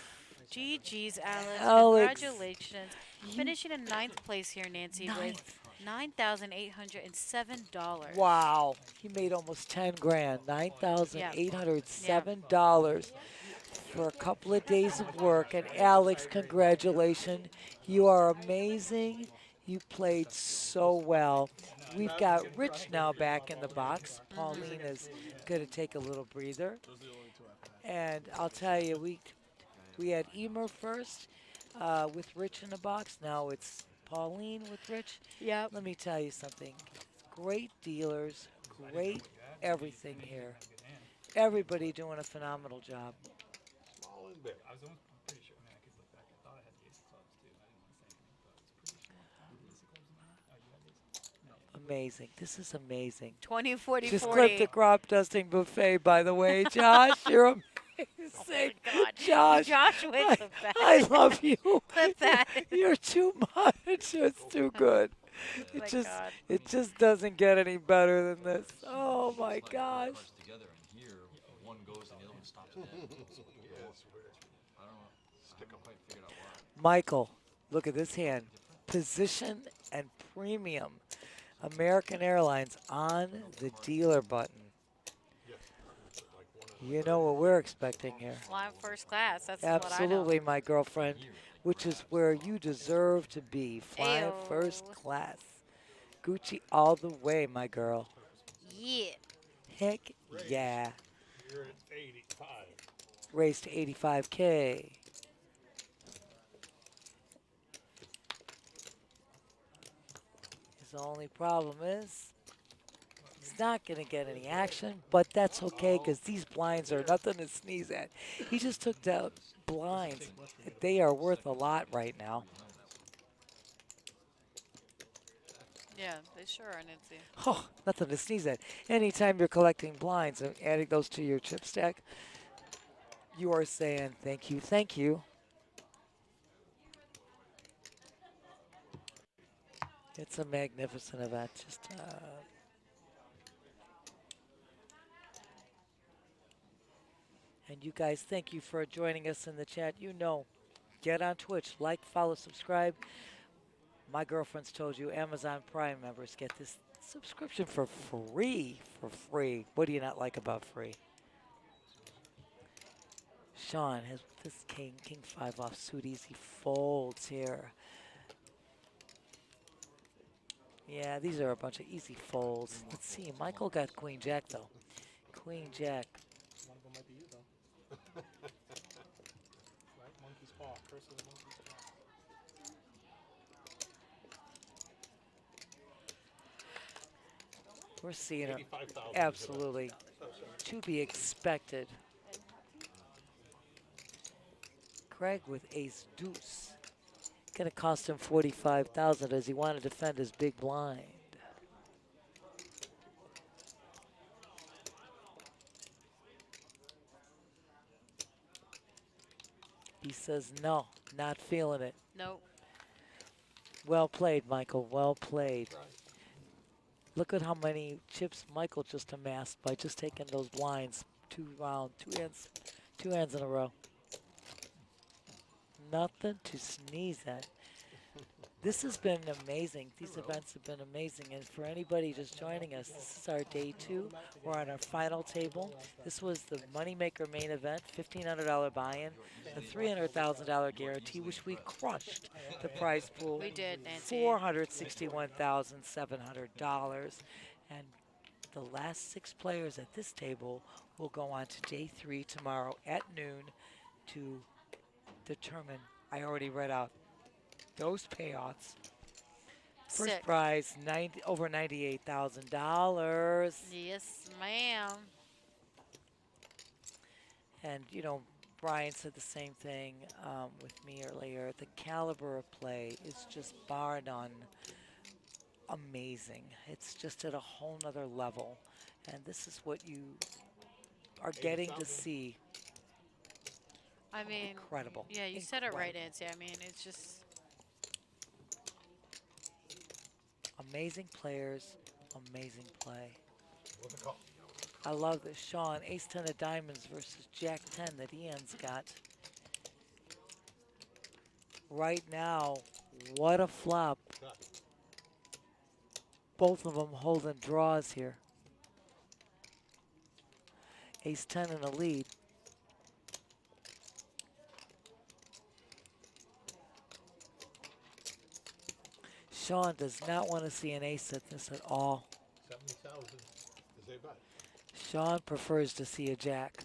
GG's, Alex. Alex. Congratulations. Finishing in 9th place here, Nancy, with $9,807. Wow. He made almost 10 grand. $9,807 for a couple of days of work. And Alex, congratulations. You are amazing. You played so well. We've got Rich now back in the box. Pauline is going to take a little breather. And I'll tell you, we had Emer first with Rich in the box. Now it's Pauline with Rich. Yep. Let me tell you something. Great dealers, great everything here. Everybody doing a phenomenal job. Small and big. I was almost pretty sure. I mean, I could look back. I thought I had the ace of clubs too. I didn't want to say anything, but I was pretty sure. Did the ace of clubs in there? Oh, you had the ace of clubs? No. Amazing. This is amazing. 20, 40, Just 40. clip the crop dusting buffet, by the way. Josh, you're amazing. God. Josh, Josh wins the bet. I love you. Clip that. You're too much. It's too good. My God. It just doesn't get any better than this. Oh my gosh. Together, and here one goes and the other one stops dead. So I don't know. I haven't quite figured out why. Michael, look at this hand. Position and premium. American Airlines on the dealer button. You know what we're expecting here. Flying first class. That's Absolutely, my girlfriend, which is where you deserve to be. Flying Ayo. first class. Gucci all the way, my girl. what I know. Yeah. Heck yeah. You're at 85. Race to 85K. His only problem is he's not going to get any action, but that's okay because these blinds are nothing to sneeze at. He just took down blinds. They are worth a lot right now. Yeah, they sure are, Nancy. Oh, nothing to sneeze at. Anytime you're collecting blinds and adding those to your chip stack, you are saying thank you, thank you. It's a magnificent event. Just and you guys, thank you for joining us in the chat. You know, get on Twitch, like, follow, subscribe. My girlfriend's told you Amazon Prime members get this subscription for free. For free. What do you not like about free? Sean has this king 5 off suit, easy folds here. Yeah, these are a bunch of easy folds. Let's see, Michael got queen jack though. Queen jack. One of them might be you, though. Right? Monkey's paw. Curse of the monkey's paw. We're seeing it 85,000 absolutely to be expected. Craig with ace deuce. Gonna cost him 45,000. Does he want to defend his big blind? He says no, not feeling it. Nope. Well played, Michael. Well played. Look at how many chips Michael just amassed by just taking those blinds. 2 hands in a row. Nothing to sneeze at. This has been amazing. These events have been amazing. And for anybody just joining us, this is our day 2. We're on our final table. This was the Moneymaker main event, $1,500 buy-in, the $300,000 guarantee, which we crushed the prize pool. We did, Nancy. $461,700. And the last 6 players at this table will go on to day 3 tomorrow at noon to determine, I already read out those payouts. First Sick. prize, over $98,000. Yes, ma'am. And, you know, Brian said the same thing with me earlier. The caliber of play is just bar none amazing. It's just at a whole nother level. And this is what you are getting to see. I mean, incredible. Yeah, you said it right, Nancy. I mean, it's just amazing players, amazing play. I love this. Sean, ace 10 of diamonds versus jack 10 that Ian's got. Right now, what a flop. Both of them holding draws here. Ace 10 in the lead. Sean does not want to see an ace at this at all. 70,000 is a bet. Sean prefers to see a jack.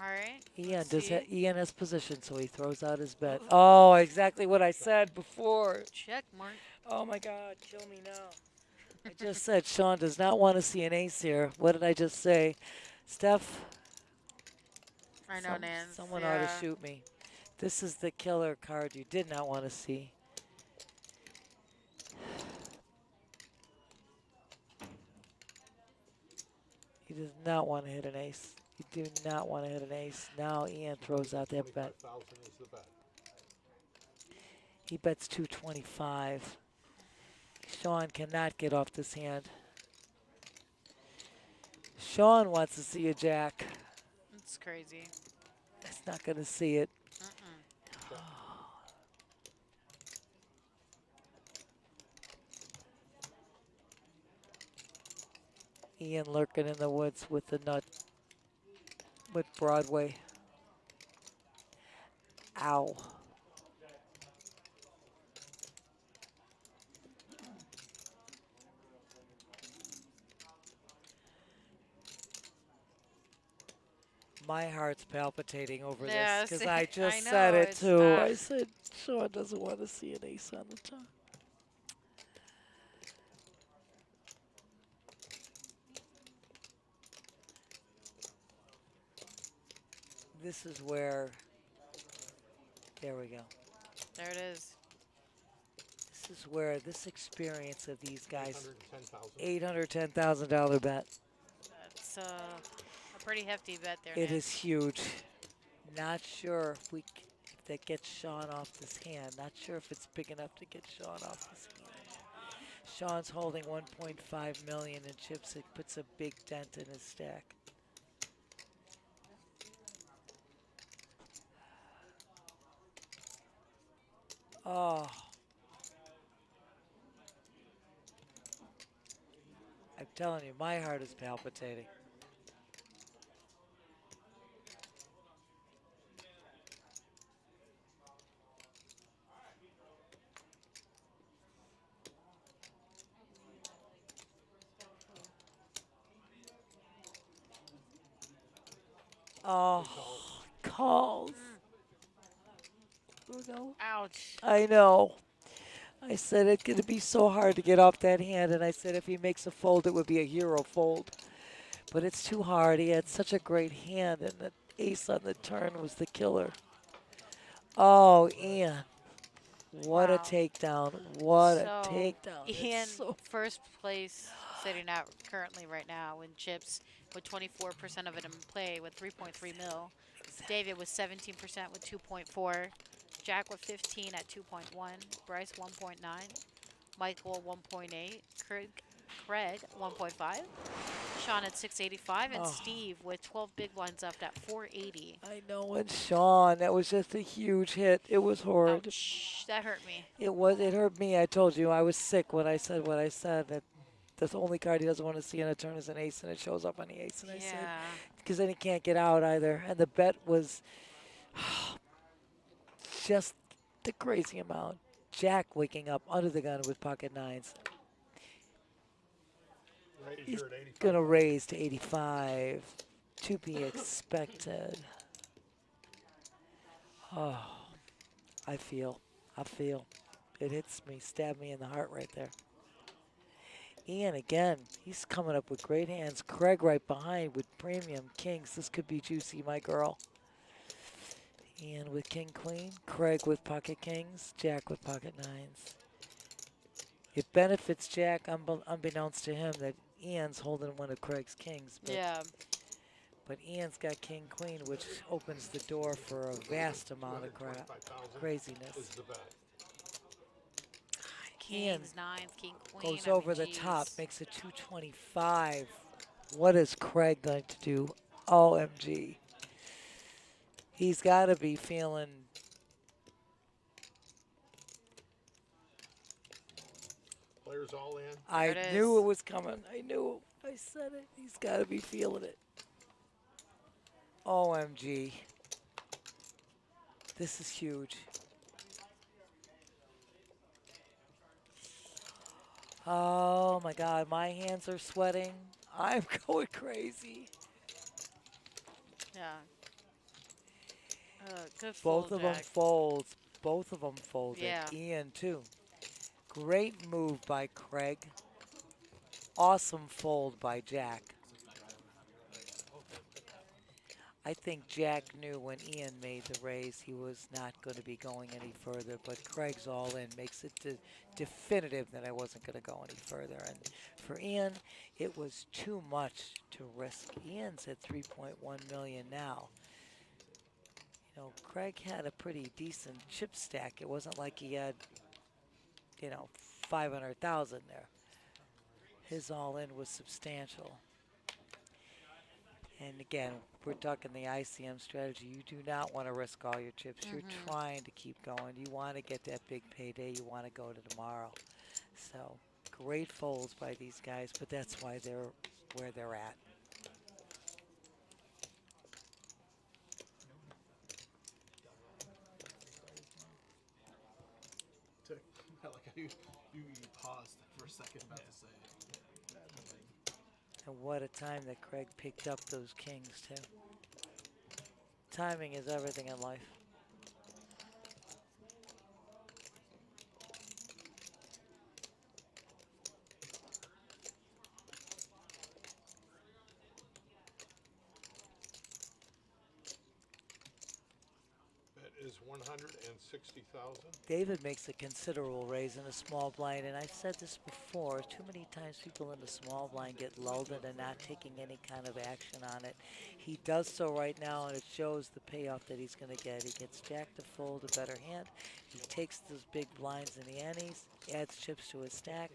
all right. Ian has position, so he throws out his bet. Oh, exactly what I said before. Check mark. Oh my God, kill me now. I just said Sean does not want to see an ace here. What did I just say? Steph? I know, Nan. Someone ought to shoot me. This is the killer card you did not want to see. He does not want to hit an ace. You do not want to hit an ace. Now Ian throws out that bet. 25,000 is the bet. He bets 225. Sean cannot get off this hand. Sean wants to see a jack. It's crazy. It's not going to see it. Ian lurking in the woods with the nut. With Broadway. Ow. My heart's palpitating over this because I just said it too. I said Sean doesn't want to see an ace on the top. This is where, there we go. There it is. This is where this experience of these guys, $810,000. $810,000 bet. That's a pretty hefty bet there. It Nan. is huge. Not sure if that gets Sean off this hand. Not sure if it's big enough to get Sean off this hand. Sean's holding 1.5 million in chips. It puts a big dent in his stack. Oh. I'm telling you, my heart is palpitating. Oh, calls. Bruno. Ouch. I know. I said it's going to be so hard to get off that hand, and I said if he makes a fold, it would be a hero fold. But it's too hard. He had such a great hand, and the ace on the turn was the killer. Oh, Ian. What a Wow. takedown. What a So, takedown. It's Ian, so first place, sitting out currently right now in chips with 24% of it in play with 3.3 mil. David with 17% with 2.4. Jack with 15 at 2.1. Bryce 1.9. Michael 1.8. Craig 1.5. Sean at 685. And Oh. Steve with 12 big blinds up at 480. I know, and Sean, that was just a huge hit. It was horrid. Ouch, that hurt me. It was. It hurt me. I told you I was sick when I said what I said. That the only card he doesn't want to see in a turn is an ace, and it shows up on the ace. And I said, because then he can't get out either. And the bet was just the crazy amount. Jack waking up under the gun with pocket nines. He's going to raise to 85. To be expected. Oh, I feel. It hits me, stabbed me in the heart right there. Ian again, he's coming up with great hands. Craig right behind with premium kings. This could be juicy, my girl. Ian with king queen, Craig with pocket kings, Jack with pocket nines. It benefits Jack, unbeknownst to him, that Ian's holding one of Craig's kings. But, yeah. But Ian's got king queen, which opens the door for a vast amount of craziness. Ian Kings, nines, king, queen. goes over the top, makes it 225. What is Craig going to do? OMG. He's got to be feeling. Players all in. I knew it was coming. I knew it. I said it. He's got to be feeling it. OMG. This is huge. Oh my God, my hands are sweating. I'm going crazy. Yeah. Good Both fold, of them Jack. folds. Both of them folded. Yeah. Ian too. Great move by Craig. Awesome fold by Jack. I think Jack knew when Ian made the raise he was not going to be going any further, but Craig's all in makes it definitive that I wasn't going to go any further. And for Ian, it was too much to risk. Ian's at 3.1 million now. You know, Craig had a pretty decent chip stack. It wasn't like he had, 500,000 there. His all-in was substantial. And again, we're talking the ICM strategy. You do not want to risk all your chips. You're trying to keep going. You want to get that big payday. You want to go to tomorrow. So great folds by these guys, but that's why they're where they're at. I like how you paused for a second about to say it. And what a time that Craig picked up those kings, too. Timing is everything in life. Is 160,000. David makes a considerable raise in a small blind, and I've said this before. Too many times people in the small blind get lulled into not taking any kind of action on it. He does so right now, and it shows the payoff that he's going to get. He gets Jack to fold a better hand. He takes those big blinds in the antes, adds chips to his stack.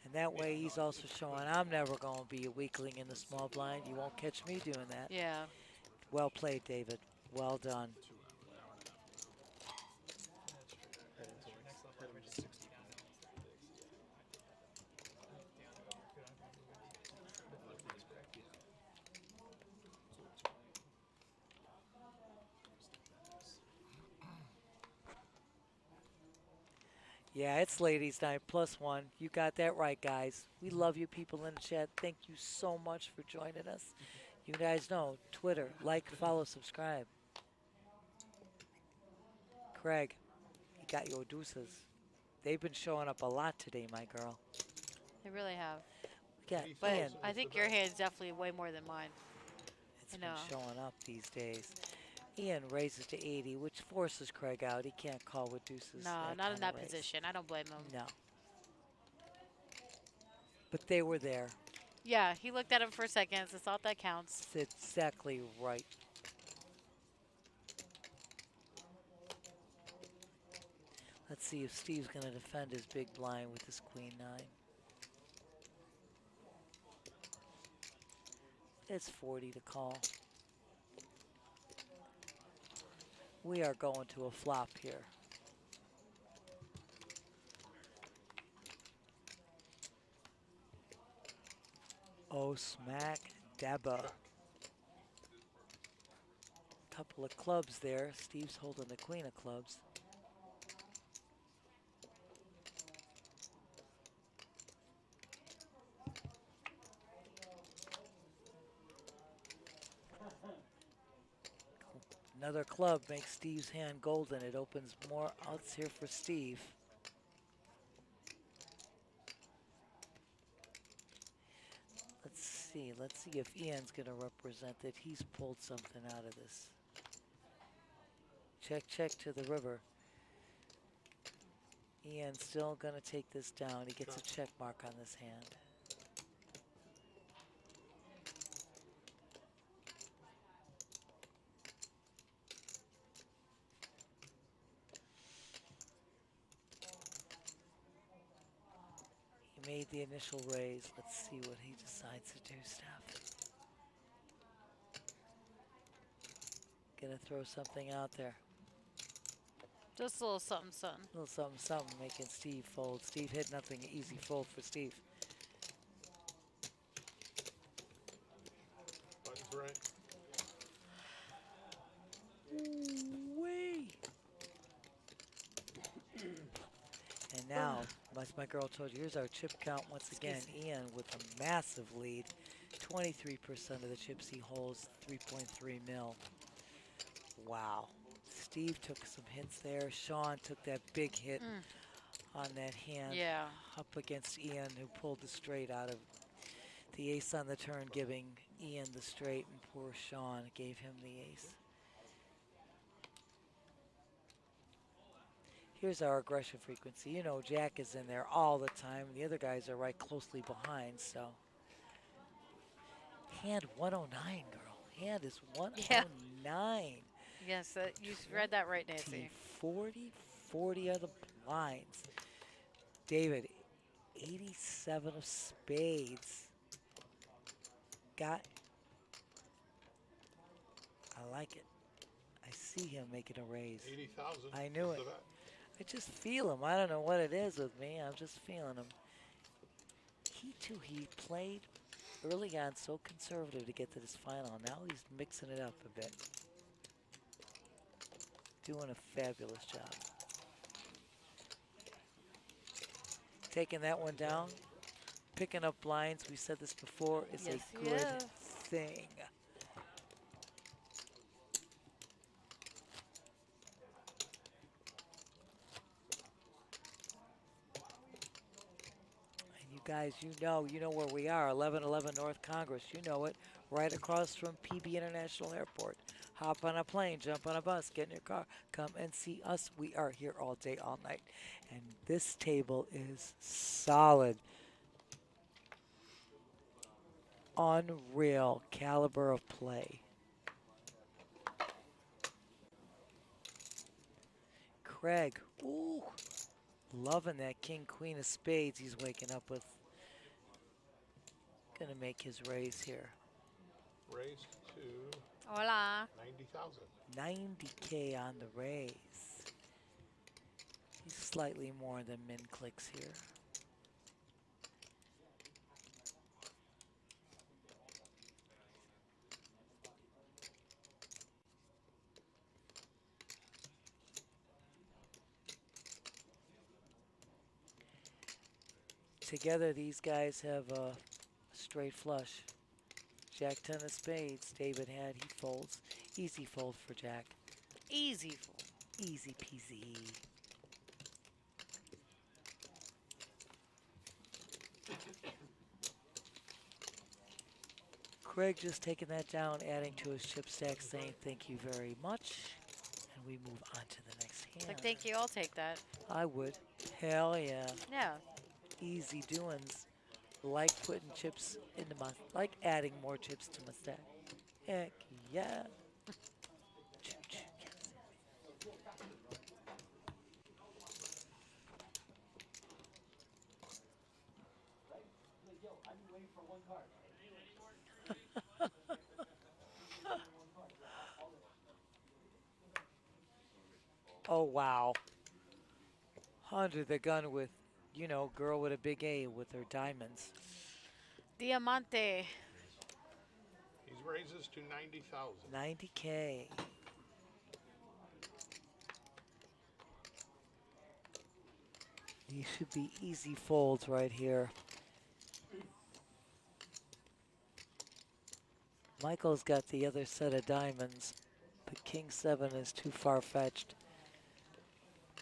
And that way he's also showing I'm never going to be a weakling in the small blind. You won't catch me doing that. Yeah. Well played, David. Well done. Yeah, it's ladies' night +1. You got that right, guys. We love you people in the chat. Thank you so much for joining us. You guys know, Twitter, like, follow, subscribe. Craig, you got your deuces. They've been showing up a lot today, my girl. They really have. We got But Ian. I think your hand's definitely way more than mine. It's been showing up these days. Ian raises to 80, which forces Craig out. He can't call with deuces. No, that not in kinda that raise. position. I don't blame him. No. But they were there. Yeah, he looked at him for a second. It's all that counts. That's exactly right. Let's see if Steve's going to defend his big blind with his queen 9. It's 40 to call. We are going to a flop here. Oh, smack dabba. Couple of clubs there. Steve's holding the queen of clubs. Another club makes Steve's hand golden. It opens more outs here for Steve. Let's see. Let's see if Ian's going to represent that he's pulled something out of this. Check, check to the river. Ian's still going to take this down. He gets a check mark on this hand. He made the initial raise. Let's see what he decides to do, Steph. Gonna throw something out there. Just a little something, something. A little something, something, making Steve fold. Steve hit nothing. Easy fold for Steve. Buttons right. Wait. And now, as my girl told you, here's our chip count once again. Ian with a massive lead. 23% of the chips he holds, 3.3 mil. Wow. Steve took some hits there. Sean took that big hit on that hand. Yeah. Up against Ian, who pulled the straight out of the ace on the turn, giving Ian the straight, and poor Sean gave him the ace. Here's our aggression frequency. You know, Jack is in there all the time. The other guys are right closely behind, so. Hand 109, girl. Hand is 109. Yes, you read that right, Nancy. 40 are the blinds. David, 87 of spades. I like it. I see him making a raise. 80,000. I knew it. I just feel him. I don't know what it is with me. I'm just feeling him. He played early on so conservative to get to this final. Now he's mixing it up a bit. Doing a fabulous job. Taking that one down. Picking up blinds. We said this before. Is a good thing. Guys, you know where we are, 1111 North Congress. You know it, right across from PB International Airport. Hop on a plane, jump on a bus, get in your car, come and see us. We are here all day, all night. And this table is solid. Unreal caliber of play. Craig, ooh, loving that king, queen of spades he's waking up with. Gonna make his raise here. Raised to Hola. 90,000. 90K on the raise. He's slightly more than min clicks here. Together, these guys have a straight flush. Jack 10 of spades. David had, he folds. Easy fold for Jack. Easy fold. Easy peasy. Craig just taking that down, adding to his chip stack, saying thank you very much. And we move on to the next hand. Like, thank you, I'll take that. I would. Hell yeah. Yeah. Easy doings. Like putting chips into my, like adding more chips to my stack. Heck yeah. Oh, wow. Under the gun with, you know, girl with a big A with her diamonds. Diamante. He raises to 90,000. 90K. These should be easy folds right here. Michael's got the other set of diamonds, but King 7 is too far-fetched.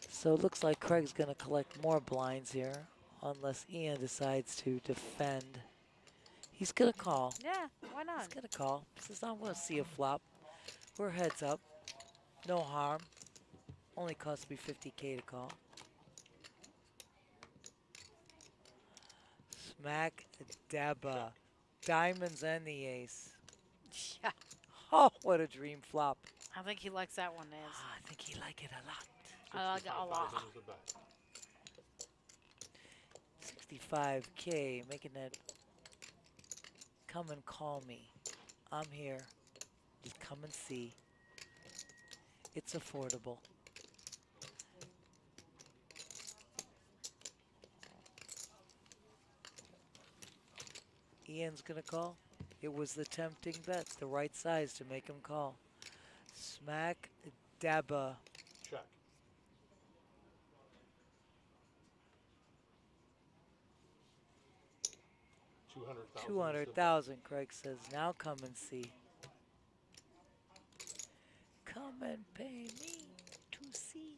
So it looks like Craig's going to collect more blinds here, unless Ian decides to defend. He's going to call. Yeah, why not? He's going to call. He says, I'm going to see a flop. We're heads up. No harm. Only cost me 50K to call. Smack Dabba. Diamonds and the ace. Yeah. Oh, what a dream flop. I think he likes that one, Nance. I think he like it a lot. I like it a lot. 65K, making that come and call me. I'm here. Just come and see. It's affordable. Ian's gonna call. It was the tempting bet, the right size to make him call. Smack Dabba. Check. $200,000. 200,000, Craig says. Now come and see. Come and pay me to see.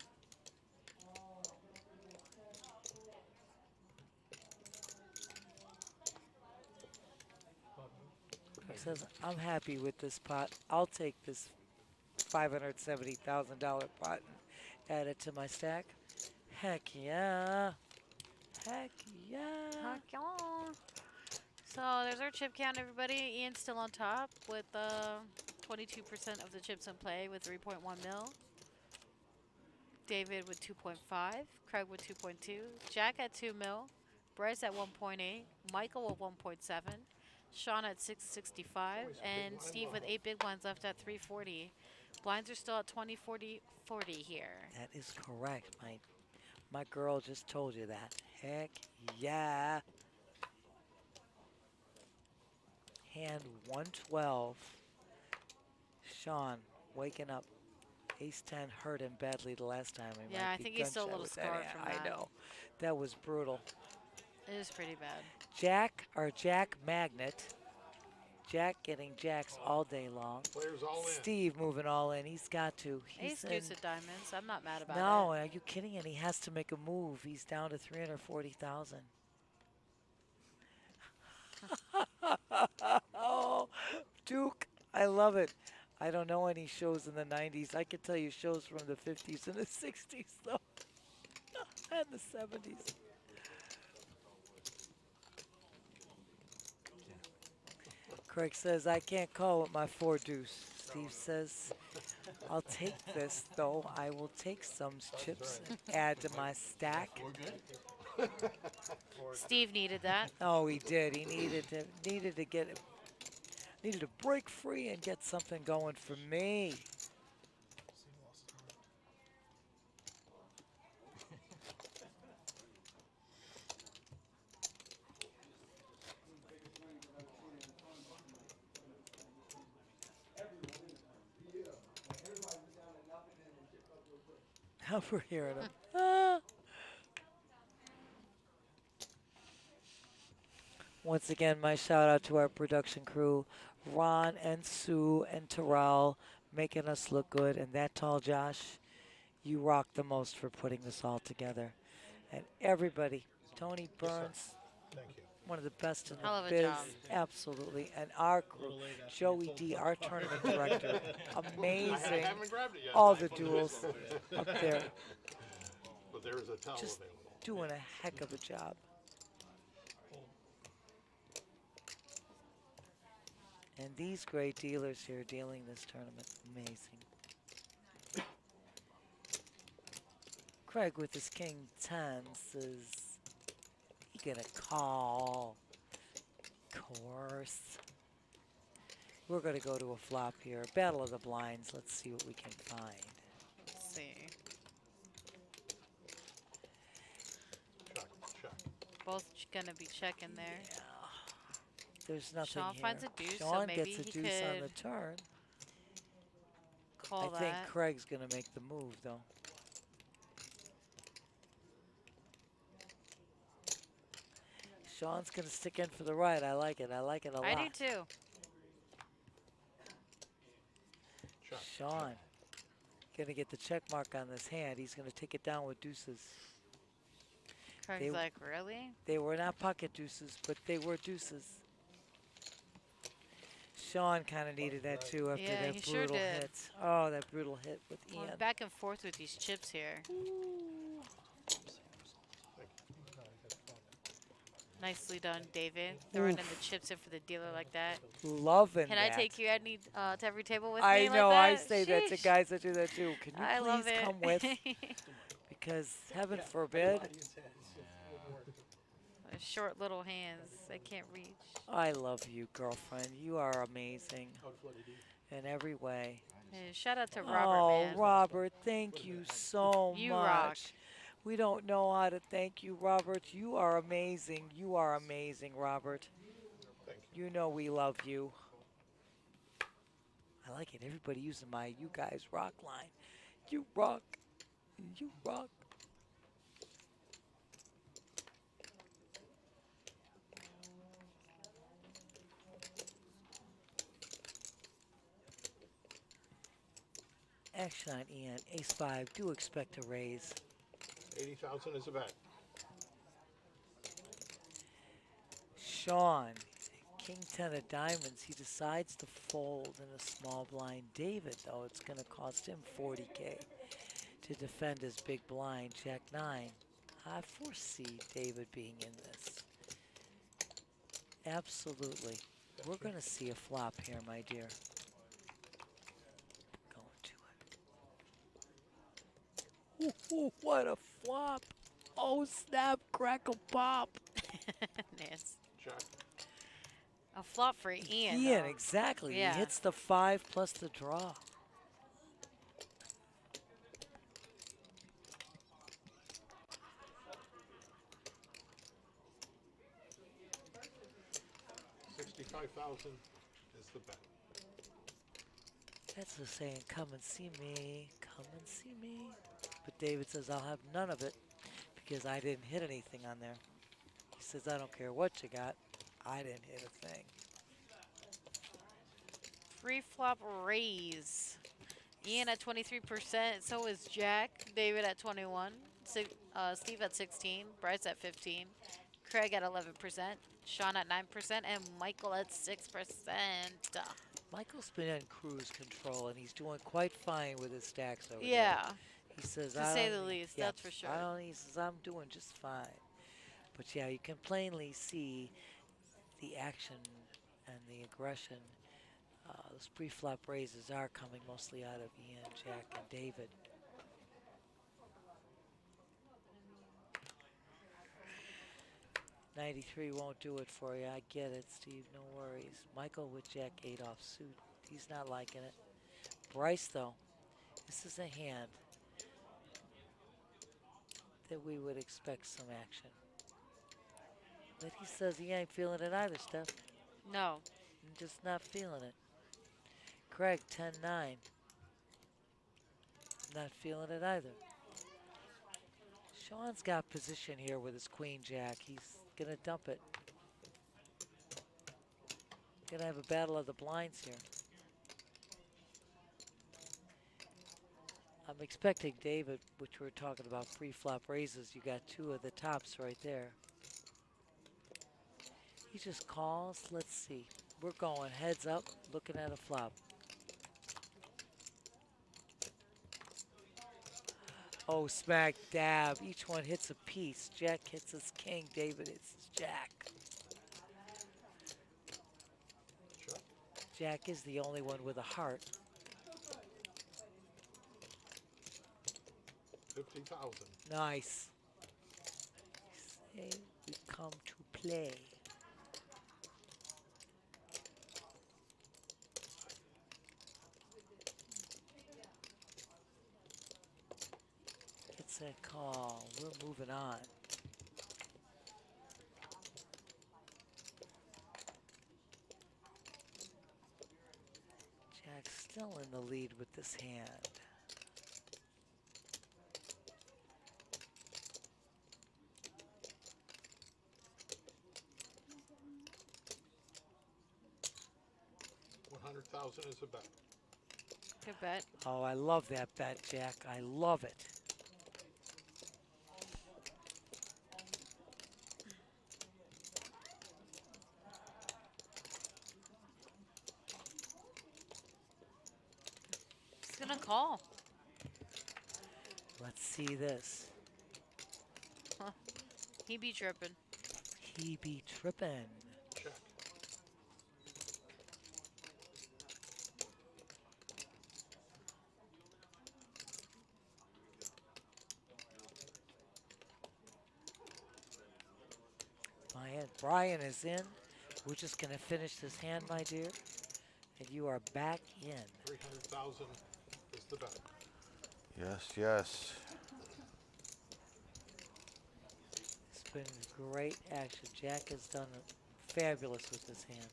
Craig says, I'm happy with this pot. I'll take this $570,000 pot and add it to my stack. Heck yeah. Heck yeah. Heck yeah. So there's our chip count, everybody. Ian's still on top with 22% of the chips in play with 3.1 mil. David with 2.5. Craig with 2.2. Jack at 2 mil. Bryce at 1.8. Michael with 1.7. Sean at 665. And Steve with 8 big ones left at 340. Blinds are still at 20, 40, 40 here. That is correct. My girl just told you that. Heck yeah. Hand 112. Sean waking up. Ace 10 hurt him badly the last time. He Yeah, I think he's still a little scarred from that. I know. That was brutal. It is pretty bad. Jack Magnet. Jack getting jacks all day long. Players all in. Steve moving all in. He's got to. Ace deuce of diamonds. I'm not mad about No, it. are you kidding? And he has to make a move. He's down to 340,000. Oh, Duke, I love it. I don't know any shows in the 90s. I can tell you shows from the 50s and the 60s, though, and the 70s. Craig says, I can't call with my 4 deuce. Steve says, I'll take this, though. I will take some chips and add to my stack. Steve needed that. Oh, he did. He needed to break free and get something going for me. Now we're hearing him. Once again, my shout out to our production crew, Ron and Sue and Terrell, making us look good. And that tall Josh, you rock the most for putting this all together. And everybody, Tony Burns, Thank you. one of the best in the Hell of a biz, job. absolutely. And our crew, Joey D, our tournament director, amazing. haven't grabbed it yet. All the duels up there, But there is a towel just available. doing a heck of a job. And these great dealers here dealing this tournament, amazing. Craig with his king 10 says, he gonna call. Course. We're gonna go to a flop here. Battle of the blinds. Let's see what we can find. Let's see. Check, check. Both gonna be checking there. There's nothing Sean here. finds a deuce, so Sean maybe gets a he deuce on the could turn. call I think that. Craig's gonna make the move though. Sean's gonna stick in for the right. I like it. I like it a lot. I do too. Sean gonna get the check mark on this hand. He's gonna take it down with deuces. Craig's like, really? They were not pocket deuces, but they were deuces. Sean kind of needed that too after Yeah, that he sure brutal did. hit. Oh, that brutal hit with Going Ian. back and forth with these chips here. Nicely done, David. Throwing in the chips in for the dealer like that. Loving Can that. I take you to every table with I me know, like I that? say that to Sheesh. guys that do that too. Can you I please love it. come with? Because heaven forbid, Short little hands. I can't reach. I love you, girlfriend. You are amazing in every way. Hey, shout out to Robert, Oh, man. Robert, thank you so You much. rock. We don't know how to thank you, Robert. You are amazing. You are amazing, Robert. You know we love you. I like it. Everybody using my "you guys rock" line. You rock. You rock. Action on Ian. Ace 5. Do expect a raise. 80,000 is a bet. Sean, King 10 of diamonds. He decides to fold in a small blind. David, though, it's going to cost him 40K to defend his big blind. Jack 9. I foresee David being in this. Absolutely. We're going to see a flop here, my dear. Going to it. Ooh, what a flop. Oh, snap, crackle, pop. Nice. Check. A flop for Ian. Ian, though. exactly. Yeah. He hits the 5 plus the draw. $65,000 is the bet. That's the saying, come and see me, come and see me. But David says, I'll have none of it because I didn't hit anything on there. He says, I don't care what you got. I didn't hit a thing. Free flop raise. Ian at 23%. So is Jack. David at 21. Steve at 16. Bryce at 15. Craig at 11%. Sean at 9%. And Michael at 6%. Michael's been in cruise control, and he's doing quite fine with his stacks over Yeah. there. He says, To I say don't- the least, yeah, that's for sure. I don't, he says, I'm doing just fine. But yeah, you can plainly see the action and the aggression. Those pre-flop raises are coming mostly out of Ian, Jack, and David. '93 won't do it for you. I get it, Steve. No worries. Michael with Jack 8 offsuit. He's not liking it. Bryce, though, this is a hand that we would expect some action. But he says he ain't feeling it either, Steph. No. I'm just not feeling it. Craig, 10-9. Not feeling it either. Sean's got position here with his queen jack. He's going to dump it. Gonna have a battle of the blinds here. I'm expecting David, which we're talking about pre-flop raises. You got two of the tops right there. He just calls. Let's see. We're going heads up, looking at a flop. Oh, smack dab. Each one hits a piece. Jack hits his king. David hits his jack. Jack is the only one with a heart. 50,000. Nice. Say we come to play. It's a call. We're moving on. Jack's still in the lead with this hand. $100,000 is a bet. Good bet. Oh, I love that bet, Jack. I love it. He's gonna call. Let's see this. Huh. He be tripping. He be tripping. Check. Brian is in. We're just going to finish this hand, my dear. And you are back in. 300,000 is the bet. Yes, yes. It's been great action. Jack has done fabulous with this hand.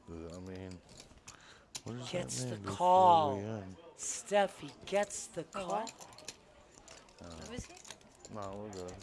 I mean, what does Gets that the mean before call. we end? Steffi gets the call. Let me see. No, we're good.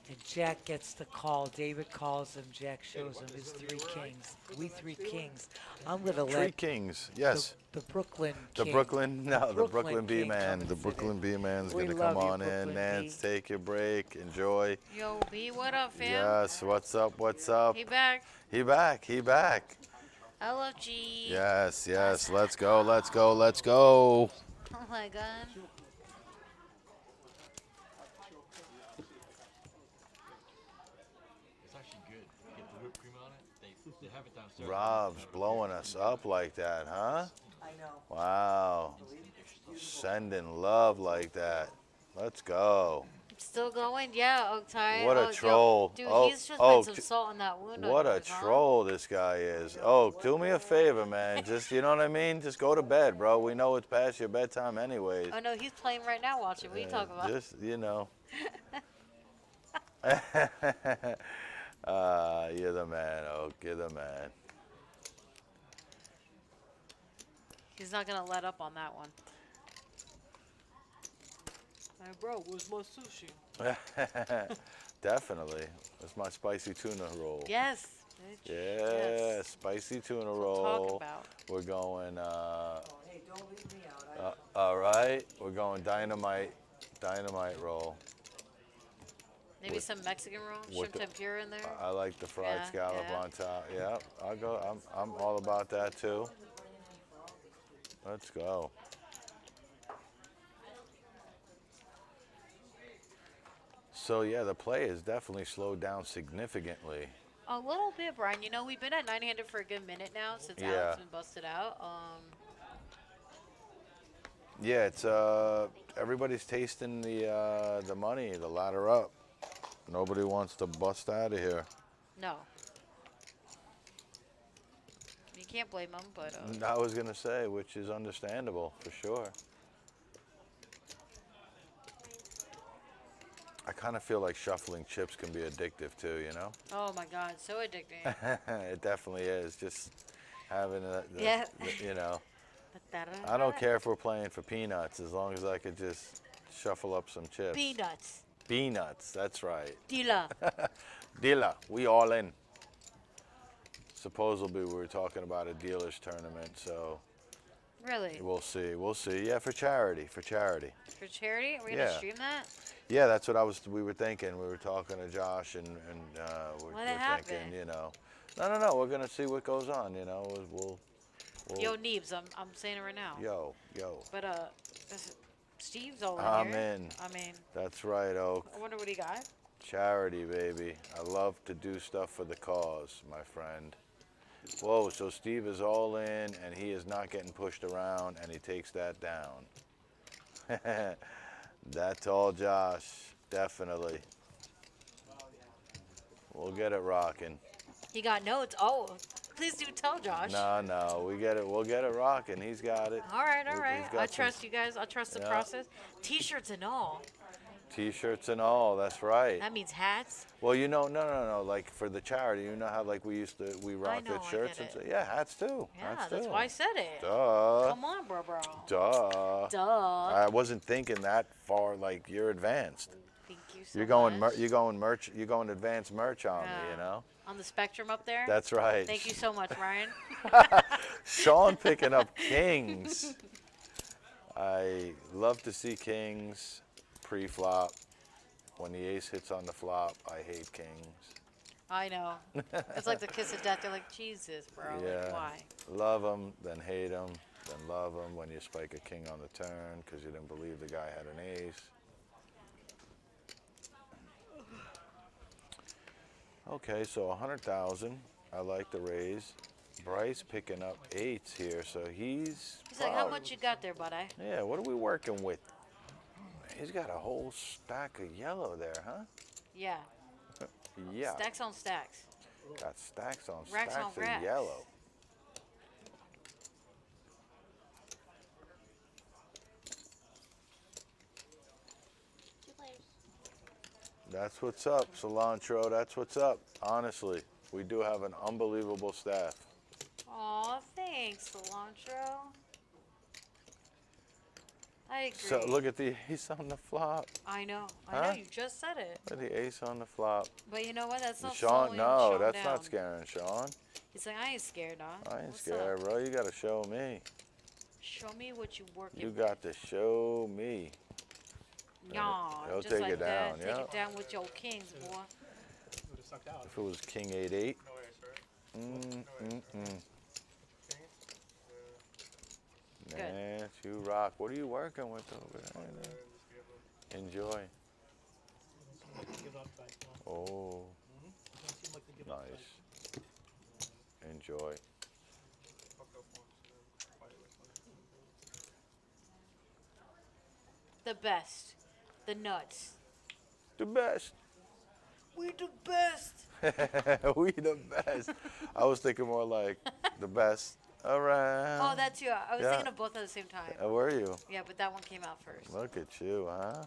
And Jack gets the call. David calls him. Jack shows him his three kings. We three kings. I'm going to let Three kings, yes. the Brooklyn The king. Brooklyn, no, the Brooklyn king B-Man. come The and sit Brooklyn in. B-Man's We going to love come you, on Brooklyn in. Nance, B. take your break. Enjoy. Yo, B, what up, fam? Yes, what's up, what's up? He back. He back, he back. I love G. Yes, yes, let's go, let's go, let's go. Oh my god. It's actually good. Get the whipped cream on it. They have it downstairs. Rob's blowing us up like that, huh? I know. Wow. Sending love like that. Let's go. Still going? Yeah, Oaktai. What a Oh, troll. Dude, Oh, he's just oh, put some salt on that wound. What on a yours, huh? troll this guy is. Oh, do me a favor, man. Just, you know what I mean? Just go to bed, bro. We know it's past your bedtime anyways. Oh no, he's playing right now. Watching. What are you talking about? Just, you know. You're the man, Oak. You're the man. He's not gonna let up on that one. Hey, bro, where's my sushi? Definitely. That's my spicy tuna roll. Yes. Yeah, Yes. spicy tuna That's what I'm roll. talking about. We're going, Hey, don't leave me out. all right, we're going dynamite roll. Maybe With- some Mexican roll, with shrimp the- tempura in there. I like the fried Yeah, scallop yeah. on top. Yeah, I'll go. I'm all about that too. Let's go. So yeah, the play has definitely slowed down significantly. A little bit, Brian. You know, we've been at 900 for a good minute now since Yeah. Alex been busted out. Yeah, it's everybody's tasting the money, the ladder up. Nobody wants to bust out of here. No. You can't blame them, but. I was going to say, which is understandable for sure. I kind of feel like shuffling chips can be addictive too, you know? Oh my God, so addicting. It definitely is. Just having Yeah. you know. I don't care if we're playing for peanuts as long as I could just shuffle up some chips. Peanuts. Peanuts, that's right. Dila. Dila, we all in. Supposedly we were talking about a dealers tournament, so Really? we'll see. We'll see. Yeah, for charity. For charity. For charity? Are we gonna stream that? Yeah, that's what we were thinking. We were talking to Josh and we're What thinking, happened? you know. No. We're gonna see what goes on. You know, we'll Yo, Neebs, I'm saying it right now. Yo. But Steve's all in I'm here. in. I mean. That's right, Oak. I wonder what he got. Charity, baby. I love to do stuff for the cause, my friend. Whoa, so Steve is all in, and he is not getting pushed around, and he takes that down. That's all, Josh. Definitely. We'll get it rocking. He got notes. Oh, please do tell Josh. No, we get it. We'll get it rocking. He's got it. All right. He's got I some- trust you guys. I trust the process. T-shirts and all. T-shirts and all. That's right. That means hats. Well, you know, no. Like for the charity, you know how like we rocked the shirts and stuff. Yeah, hats too. Yeah, hats that's too. why I said it. Duh. Come on, bro. Duh. I wasn't thinking that far. Like you're advanced. Thank you so You're going much. you're going advanced merch on me. You know. On the spectrum up there. That's right. Thank you so much, Ryan. Sean picking up kings. I love to see kings pre-flop. When the ace hits on the flop, I hate kings. I know. It's like the kiss of death. You're like, Jesus, bro. Yeah. Like, why? Love them, then hate them, then love them when you spike a king on the turn because you didn't believe the guy had an ace. Okay, so 100,000. I like the raise. Bryce picking up eights here, so he's like, how much you got there, buddy? Yeah, what are we working with? He's got a whole stack of yellow there, huh? Yeah. Yeah. Stacks on stacks. Got stacks on Racks stacks on of racks. yellow. That's what's up, Cilantro. That's what's up. Honestly, we do have an unbelievable staff. Aw, thanks, Cilantro. I agree. So look at the ace on the flop. I know. Huh? I know. You just said it. Look at the ace on the flop. But you know what? That's not Sean, slowing no, Sean that's down. not scaring Sean. He's like, I ain't scared, dog. I ain't What's scared, up? bro. You gotta show me. Show me what you working You with. got to show me. Yaw, He'll just take like it down, that. yeah. Take it down with your kings, boy. If it was king 8-8. Nance, you rock. What are you working with over there? Enjoy. Oh, nice. Enjoy. The best. The nuts. The best. We the best. We the best. I was thinking more like the best around. Oh, that too. I was Yeah. thinking of both at the same time. Were you? Yeah, but that one came out first. Look at you, huh?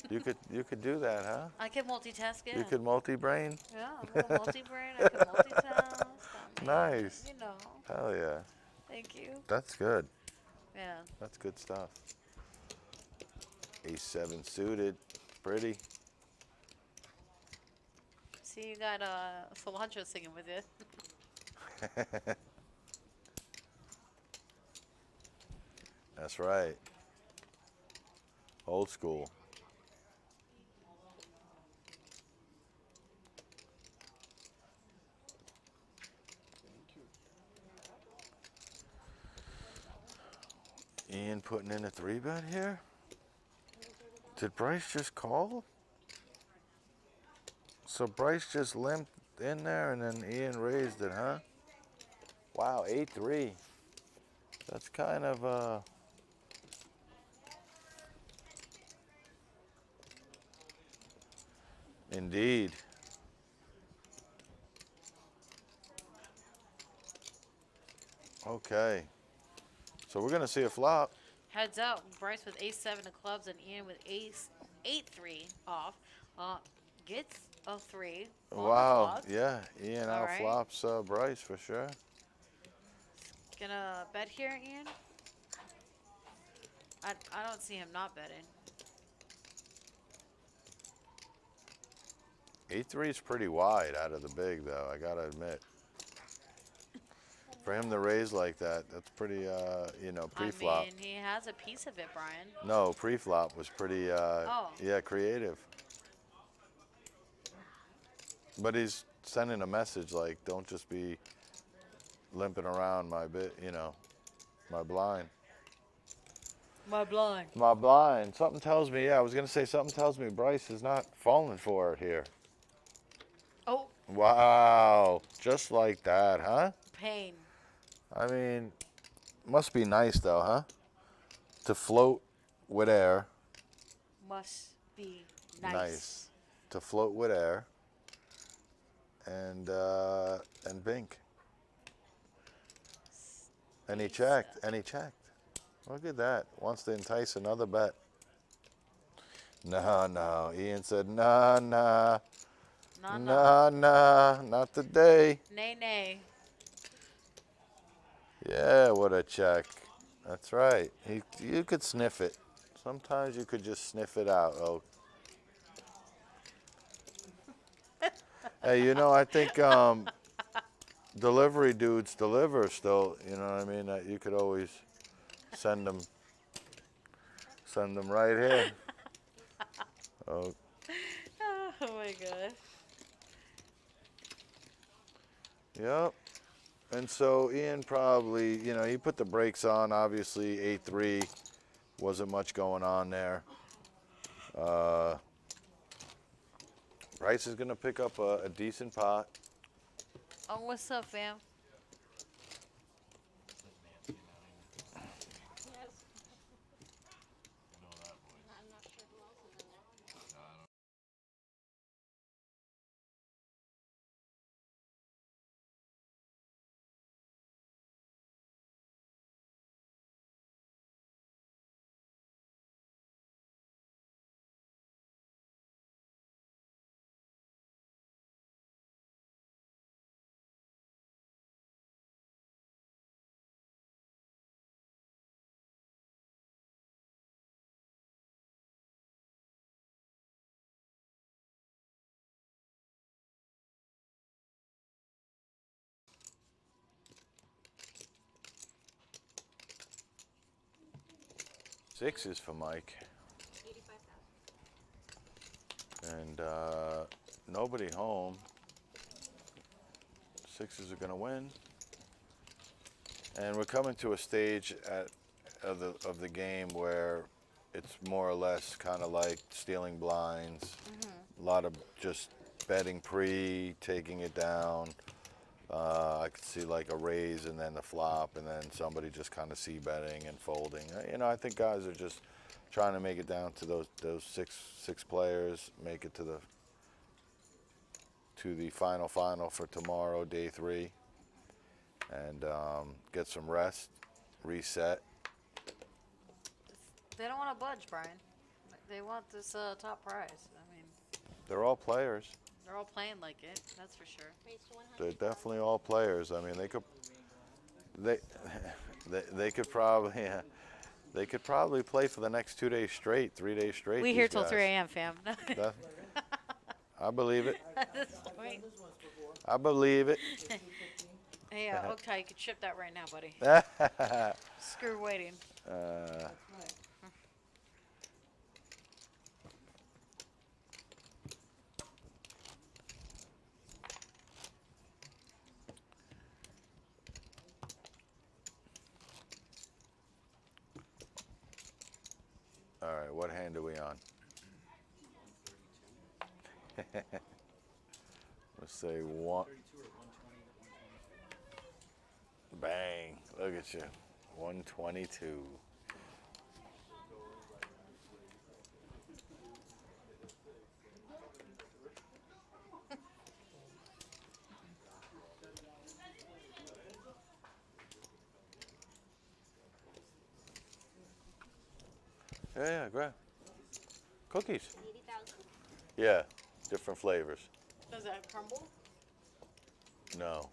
You could do that, huh? I can multitask, yeah. You could multi-brain? Yeah, I'm a multi-brain. I can multitask. Nice. You know. Hell yeah. Thank you. That's good. Yeah. That's good stuff. Ace-7 suited. Pretty. See, you got Cilantro singing with you. That's right. Old school. Ian putting in a 3-bet here. Did Bryce just call? So Bryce just limped in there and then Ian raised it, huh? Wow, 8-3. That's kind of Indeed. Okay. So we're going to see a flop. Heads up, Bryce with ace-7 of clubs and Ian with ace 8-3 off. Gets a 3 on the Wow. flop. Yeah. Ian All out right. flops Bryce for sure. Gonna bet here, Ian? I don't see him not betting. 8-3 is pretty wide out of the big, though, I got to admit. For him to raise like that, that's pretty, pre-flop. I mean, he has a piece of it, Brian. No, pre-flop was pretty, yeah, creative. But he's sending a message like, don't just be limping around my my blind. My blind. My blind. Something tells me, I was going to say something tells me Bryce is not falling for it here. Oh. Wow. Just like that, huh? Pain. I mean, must be nice though, huh? To float with air. Must be nice. To float with air. And bink. And he checked. Look at that. Wants to entice another bet. No. Ian said, nah. No. Nah, not today. Nay. Yeah, what a check. That's right. You could sniff it. Sometimes you could just sniff it out. Oh. Hey, I think delivery dudes deliver still. You know what I mean? That you could always send them right here. Oh. Oh my god. Yep. And so Ian probably, he put the brakes on. Obviously, 8-3 wasn't much going on there. Bryce is going to pick up a decent pot. Oh, what's up, fam? Sixes for Mike. And nobody home. Sixes are going to win. And we're coming to a stage of the game where it's more or less kind of like stealing blinds. A lot of just betting pre, taking it down. I could see like a raise and then the flop and then somebody just kind of c-betting and folding. I think guys are just trying to make it down to those six players, make it to the final for tomorrow, day 3, and get some rest, reset. They don't want to budge, Brian. They want this top prize. I mean, They're all players. they're all playing like it. That's for sure. They're definitely all players. I mean, they could probably they could probably play for the next 2 days straight, 3 days straight. We here till 3 a.m., fam. I believe it. At this point. I believe it. Hey, Oaktai, you could ship that right now, buddy. Screw waiting. All right, what hand are we on? Let's say one. Bang, look at you. 122. Yeah, grab. Cookies. Yeah, different flavors. Does that crumble? No.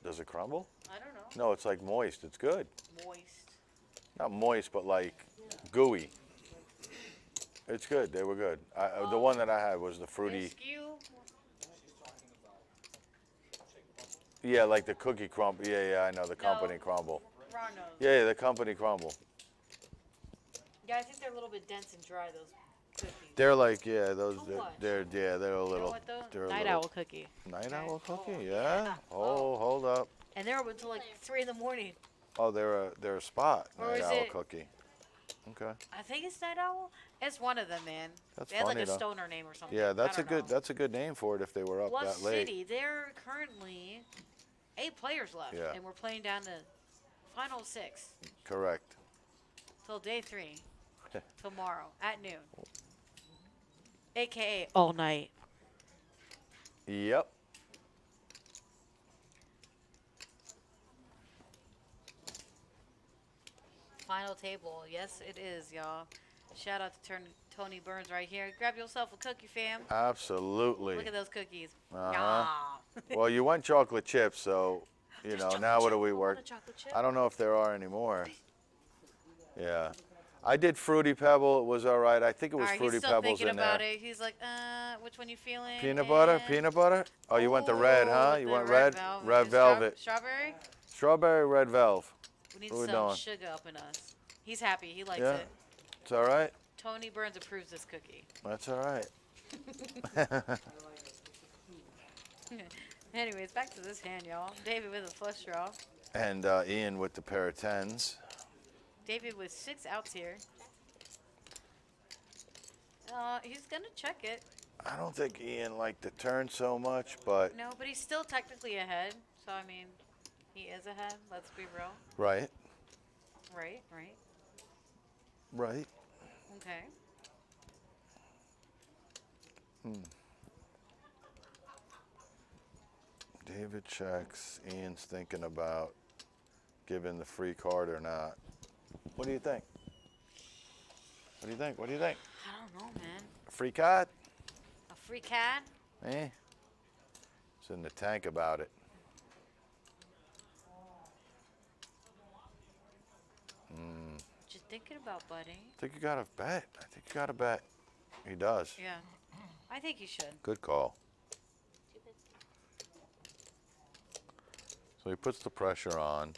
Does it crumble? I don't know. No, it's like moist. It's good. Moist. Not moist, but like gooey. It's good. They were good. The one that I had was the fruity. Yeah, like the cookie crumble. Yeah, I know the company crumble. Ron knows. Yeah, the company crumble. Yeah, I think they're a little bit dense and dry. Those cookies. They're like those. Somewhat. They're a little. You know what though? They're a Night little, owl cookie. Night owl cookie. Yeah. Oh, hold up. And they're open until like 3 in the morning. Oh, they're a spot. Or Night is owl it- cookie. Okay. I think it's Night Owl. It's one of them, man. That's they had like funny, a though. stoner name or something. Yeah, that's I a don't good. know. That's a good name for it if they were up Bluff that late. City. They're currently 8 players left, Yeah. and we're playing down to final 6 Correct. till day 3 tomorrow at noon, aka all night. Yep. Final table. Yes, it is, y'all. Shout out to Tony Burns right here. Grab yourself a cookie, fam. Absolutely. Look at those cookies. Uh-huh. Yum. Well, you went chocolate chips, so you know now what do we work? a chocolate chip. I don't know if there are anymore. Yeah, I did Fruity Pebble. It was all right. I think it was All right, Fruity he's still Pebbles thinking in about there. it. He's like, which one you feeling? Peanut butter? Peanut butter? Oh, you went the red, huh? You the went red red? velvet. Red velvet. Strawberry? Strawberry, red velvet. We need What we some doing? sugar up in us. He's happy. He likes Yeah. it. It's all right. Tony Burns approves this cookie. That's all right. Anyways, back to this hand, y'all. David with a flush draw. And Ian with the pair of tens. David with 6 outs here. He's going to check it. I don't think Ian liked the turn so much, but No, but he's still technically ahead. So, I mean, he is ahead. Let's be real. right, Right. right. Okay. David checks. Ian's thinking about giving the free card or not. What do you think? What do you think? What do you think? I don't know, man. A free card? A free cat? Eh? It's in the tank about it. What you thinking about, buddy? I think you got to bet. I think you got to bet. He does. Yeah. I think you should. Good call. So he puts the pressure on.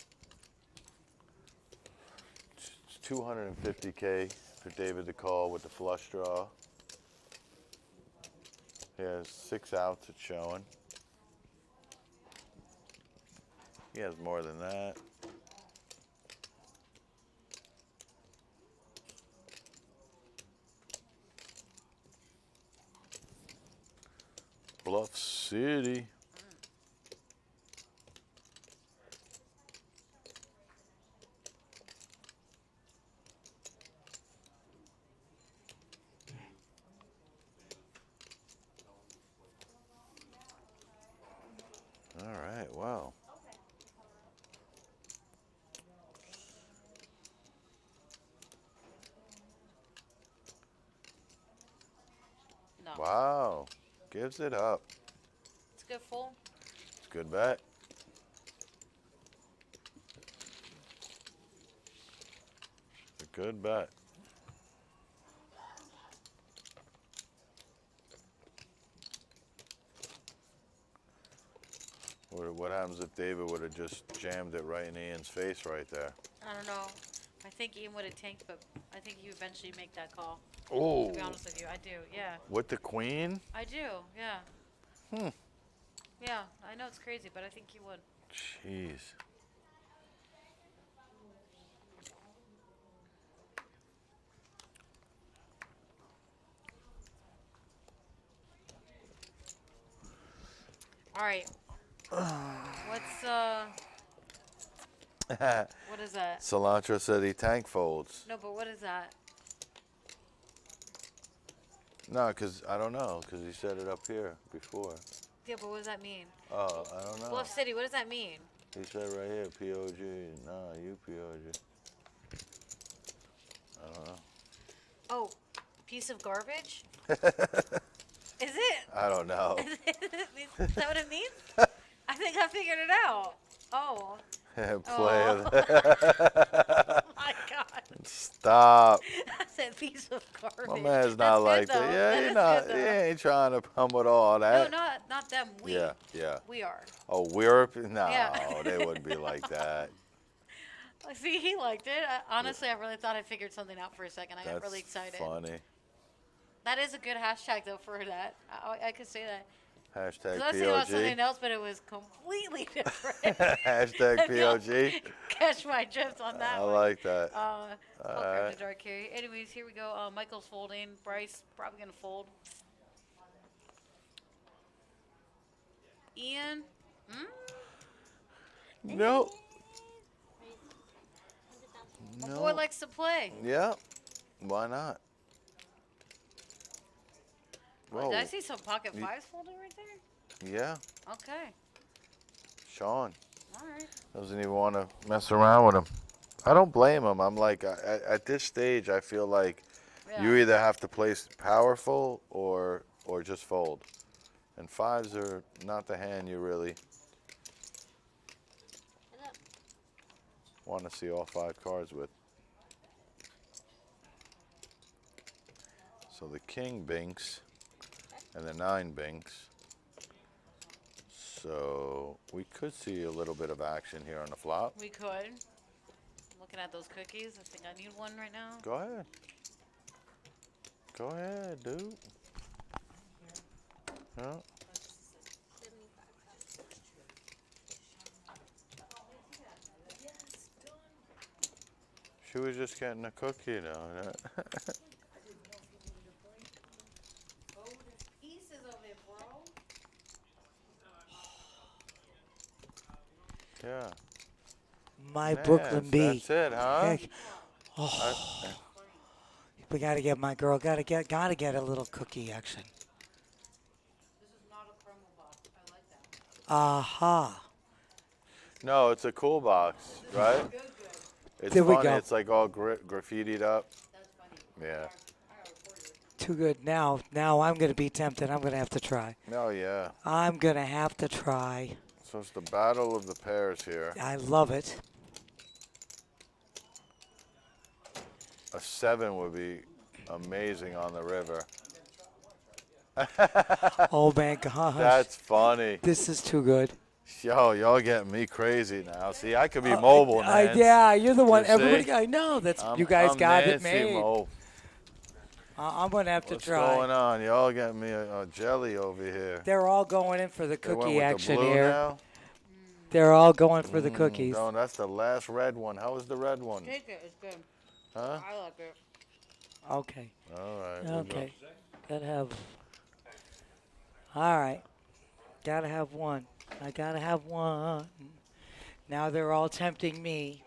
It's 250K for David to call with the flush draw. He has 6 outs, it's showing. He has more than that. Bluff City. All right, wow. No. Wow, gives it up. It's a good full. It's a good bet. It's a good bet. What happens if David would have just jammed it right in Ian's face right there? I don't know. I think Ian would have tanked, but I think you eventually make that call. Oh. To be honest with you, I do. Yeah. With the queen? I do. Yeah. Yeah. I know it's crazy, but I think you would. Jeez. All right. What's what is that? Cilantro said he tank folds. No, but what is that? No, because I don't know, because he said it up here before. Yeah, but what does that mean? Oh, I don't know. Bluff City. What does that mean? He said right here, POG. No, you POG. I don't know. Oh, piece of garbage? Is it? I don't know. Is that what it means? I think I figured it out. Oh. Play Oh. of Oh my God. Stop. I said piece of garbage. My man's That's not good, like though. that. Yeah, That he's is not. good, He though. ain't trying to pummel all that. No, not them. We. Yeah, yeah. We are. Oh, we're no, Yeah. they wouldn't be like that. See, he liked it. Honestly, I really thought I figured something out for a second. I got really excited. Funny. That is a good hashtag, though, for that. I could say that. Hashtag 'Cause I was thinking about POG. something else, but it was completely different. Hashtag If y'all POG. Catch my drift on that I one. like that. I'll grab Alright. the dark carry. Anyways, here we go. Michael's folding. Bryce probably going to fold. Ian? No. My No. boy likes to play. Yeah. Why not? Oh, did I Whoa. see some pocket fives folding right there? Yeah. Okay. Sean. All right. Doesn't even want to mess around with him. I don't blame him. I'm like, at this stage, I feel like you either have to play powerful or just fold. And fives are not the hand you really want to see all 5 cards with. So the king binks and the 9 binks. So we could see a little bit of action here on the flop. We could. Looking at those cookies, I think I need one right now. Go ahead. Go ahead, dude. Yeah. She was just getting a cookie though. Yeah. My Nance, Brooklyn B. That's it, huh? Heck. Oh. We gotta get my girl. Gotta get a little cookie action. Aha. No, it's a cool box, right? It's There we funny. go. It's like all graffitied up. Yeah. Too good. Now I'm gonna be tempted. I'm gonna have to try. Oh yeah. I'm gonna have to try. So it's the battle of the pairs here. I love it. A 7 would be amazing on the river. Oh my gosh. That's funny. This is too good. Yo, y'all getting me crazy now. See, I could be mobile, Nance. Yeah, you're the one. You see? Everybody, I know. You guys I'm got Nancy it made. Mo. I'm gonna have to What's try. going on? Y'all getting me a jelly over here. They're all going in for the They went cookie with the action blue here. now? They're all going for the cookies. No, that's the last red one. How was the red one? Take it. It's good. Huh? I like it. Okay. All right. Okay. Gotta have. All right. Gotta have one. I gotta have one. Now they're all tempting me.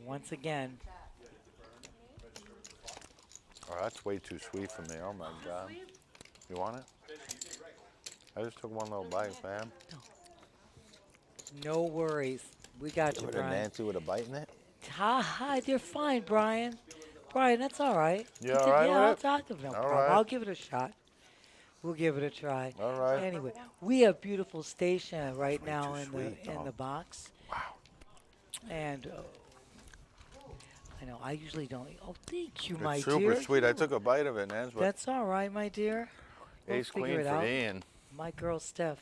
Once again. Oh, that's way too sweet for me. Oh my God. You want it? I just took one little bite, fam. No worries. We got you, With a Brian. Nancy with a bite in it? Hi, you're fine, Brian. Brian, that's all right. You all right yeah, with I'll it? talk to him. No All problem. right. I'll give it a shot. We'll give it a try. All right. Anyway, we have beautiful station right now in the box. Wow. And I know I usually don't. Oh, thank you, It's my super dear. sweet. I took a bite of it, Nance. But That's all right, my dear. We'll ace figure queen it for out. Ian. My girl Steph.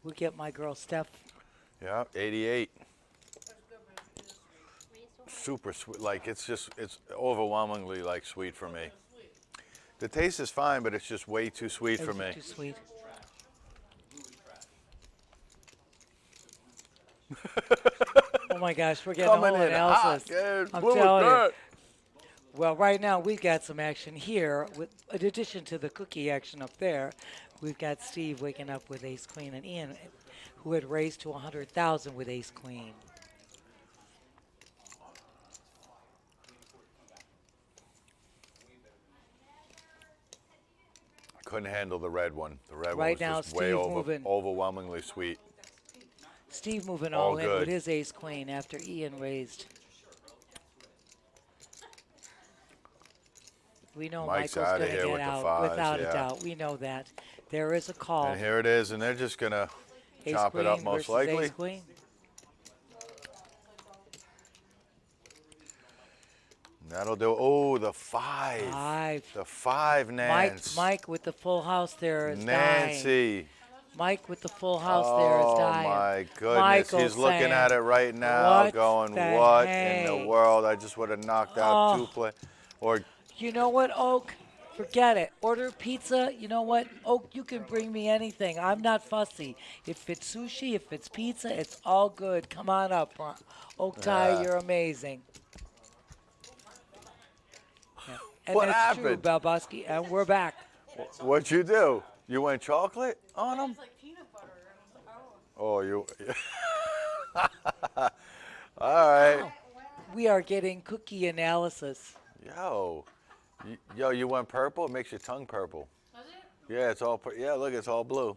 We'll get my girl Steph. Yeah, 88. Super sweet. Like it's overwhelmingly like sweet for me. The taste is fine, but it's just way too sweet for me. Too sweet. Oh my gosh, we're getting Coming a whole in hot, analysis. dude. I'm What was telling you. that? Well, right now we've got some action here. In addition to the cookie action up there, we've got Steve waking up with Ace Queen and Ian, who had raised to 100,000 with Ace Queen. Couldn't handle the red one. The red Right one now, was just way Steve moving. overwhelmingly sweet. Steve moving All all in good. with his Ace Queen after Ian raised. We know Mike's Michael's outta going to here get with the out fives, without yeah. a doubt. We know that. There is a call. And here it is, and they're just going to Ace chop it up queen most versus likely. Ace queen. That'll do. Oh, the five. The five, Nance. Mike with the full house there is Nancy. dying. Mike with the full house there is dying. Oh, my goodness. Michael's He's looking saying, at it right now, what going, the what in hey? the world? I just would have knocked out two play. Or You know what, Oak? Forget it. Order pizza. You know what, Oak? You can bring me anything. I'm not fussy. If it's sushi, if it's pizza, it's all good. Come on up, Oak Ty. Yeah. You're amazing. Yeah. And What that's happened? true, Balbowski. And we're back. what'd you do? You went chocolate on them? Oh, you. All right. We are getting cookie analysis. Yo, you went purple. It makes your tongue purple. Does it? Yeah, it's all. Yeah, look, it's all blue.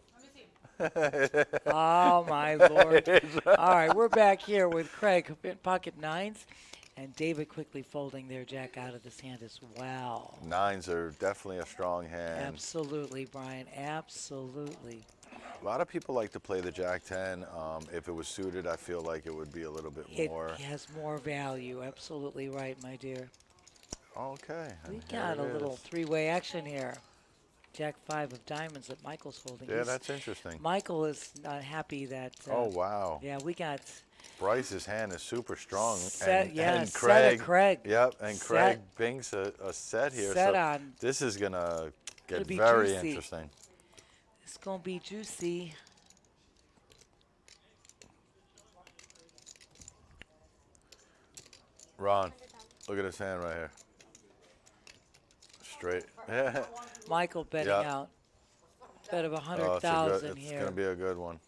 Oh my Lord! All right, we're back here with Craig in pocket nines, and David quickly folding their jack out of this hand as well. Nines are definitely a strong hand. Absolutely, Brian. Absolutely. A lot of people like to play the Jack 10. If it was suited, I feel like it would be a little bit more. It has more value. Absolutely right, my dear. Okay. We got a little three-way action here. Jack 5 of diamonds that Michael's holding. Yeah, that's interesting. Michael is not happy that. Oh, wow. Yeah, we got. Bryce's hand is super strong. Set, and Craig. Craig. Yep, and Set. Craig binks a set here. Set so on. this is going to get be very juicy. interesting. It's going to be juicy. Ron, look at his hand right here. Straight. Michael betting out. Bet of 100,000 here. It's going to be a good one.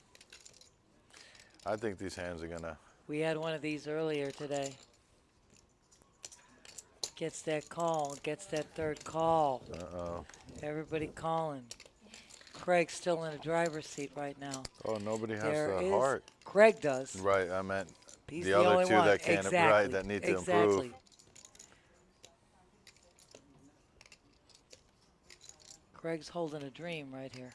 I think these hands are going to. We had one of these earlier today. Gets that call. Gets that third call. Uh-oh. Everybody calling. Craig's still in the driver's seat right now. Oh, nobody has There the is- heart. Craig does. Right, I meant He's the the other only two one. that can't. Exactly. Right, that need to improve. Craig's holding a dream right here.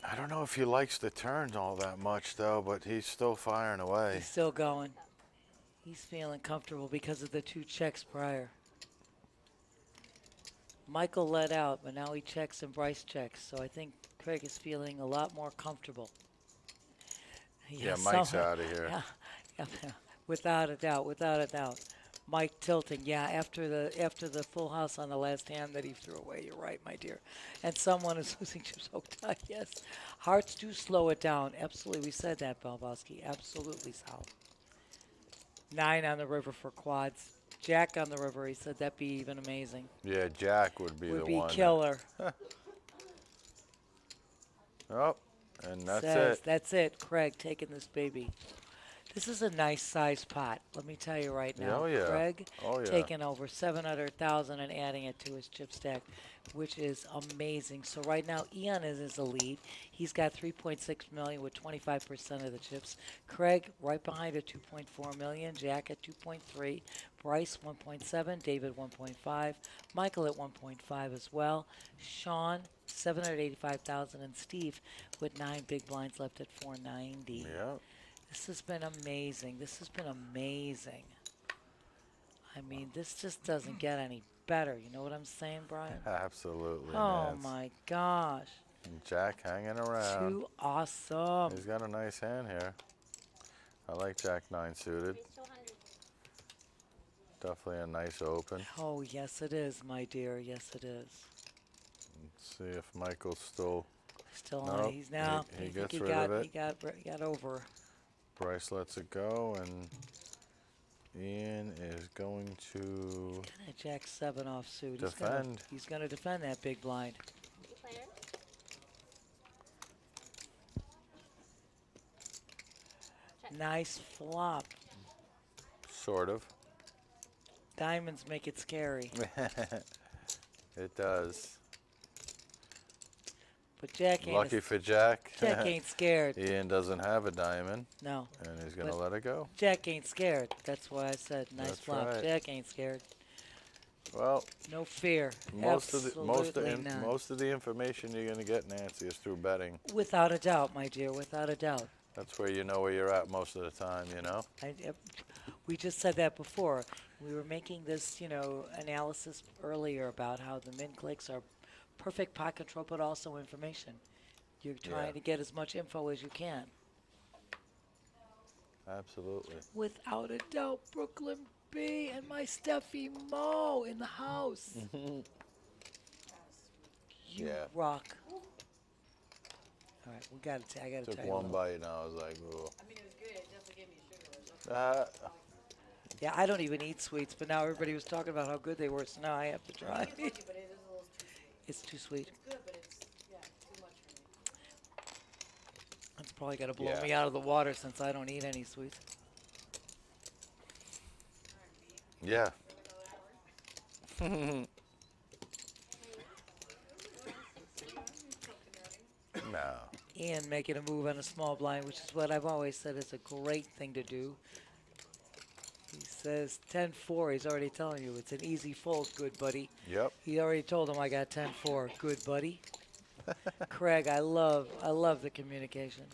I don't know if he likes the turns all that much, though, but he's still firing away. He's still going. He's feeling comfortable because of the two checks prior. Michael let out, but now he checks and Bryce checks. So I think Craig is feeling a lot more comfortable. Yeah, Mike's out of here. Yeah, without a doubt, without a doubt. Mike tilting, yeah, after the full house on the last hand that he threw away. You're right, my dear. And someone is losing chips hooked on, yes. Hearts do slow it down. Absolutely, we said that, Balbowski. Absolutely, Sal. 9 on the river for quads. Jack on the river, he said that'd be even amazing. Yeah, Jack would be the one. Would be killer. Oh, and that's Says, it. That's it, Craig taking this baby. This is a nice size pot, let me tell you right now. Oh, yeah. Craig Oh, yeah. taking over 700,000 and adding it to his chip stack, which is amazing. So right now, Ian is the lead. He's got 3.6 million with 25% of the chips. Craig right behind at 2.4 million. Jack at 2.3. Bryce 1.7. David 1.5. Michael at 1.5 as well. Sean 785,000 and Steve with 9 big blinds left at 490. Yeah. This has been amazing. This has been amazing. I mean, this just doesn't get any better. You know what I'm saying, Brian? Absolutely. Oh, Nance. my gosh. And Jack hanging around. Too awesome. He's got a nice hand here. I like Jack 9 suited. Definitely a nice open. Oh, yes, it is, my dear. Yes, it is. Let's see if Michael's still. Still on. Nope. He's now. He I think gets rid of it. He got over. Bryce lets it go, and Ian is going to Kind of Jack 7 offsuit. defend. He's going to defend that big blind. Nice flop. Sort of. Diamonds make it scary. It does. But Jack ain't Lucky for Jack. Jack ain't scared. Ian doesn't have a diamond. No. And he's going to But let it go. Jack ain't scared. That's why I said nice That's flop. right. Jack ain't scared. Well, no fear. Most of the information you're going to get, Nancy, is through betting. Without a doubt, my dear, without a doubt. That's where you know where you're at most of the time, you know? We just said that before. We were making this, analysis earlier about how the min clicks are perfect pot control, but also information. You're trying to get as much info as you can. Absolutely. Without a doubt, Brooklyn B and my Steffi Mo in the house. You rock. All right, I gotta tell you. Took one bite and I was like, ooh. I mean, it was good. It definitely gave me a sugar rush. Yeah, I don't even eat sweets, but now everybody was talking about how good they were, so now I have to try. It's too sweet. It's good, but it's too much for me. It's probably gonna blow me out of the water since I don't eat any sweets. Yeah. No. Ian making a move on a small blind, which is what I've always said is a great thing to do. He says 10-4. He's already telling you it's an easy fold, good buddy. Yep. He already told him I got 10-4, good buddy. Craig, I love the communication.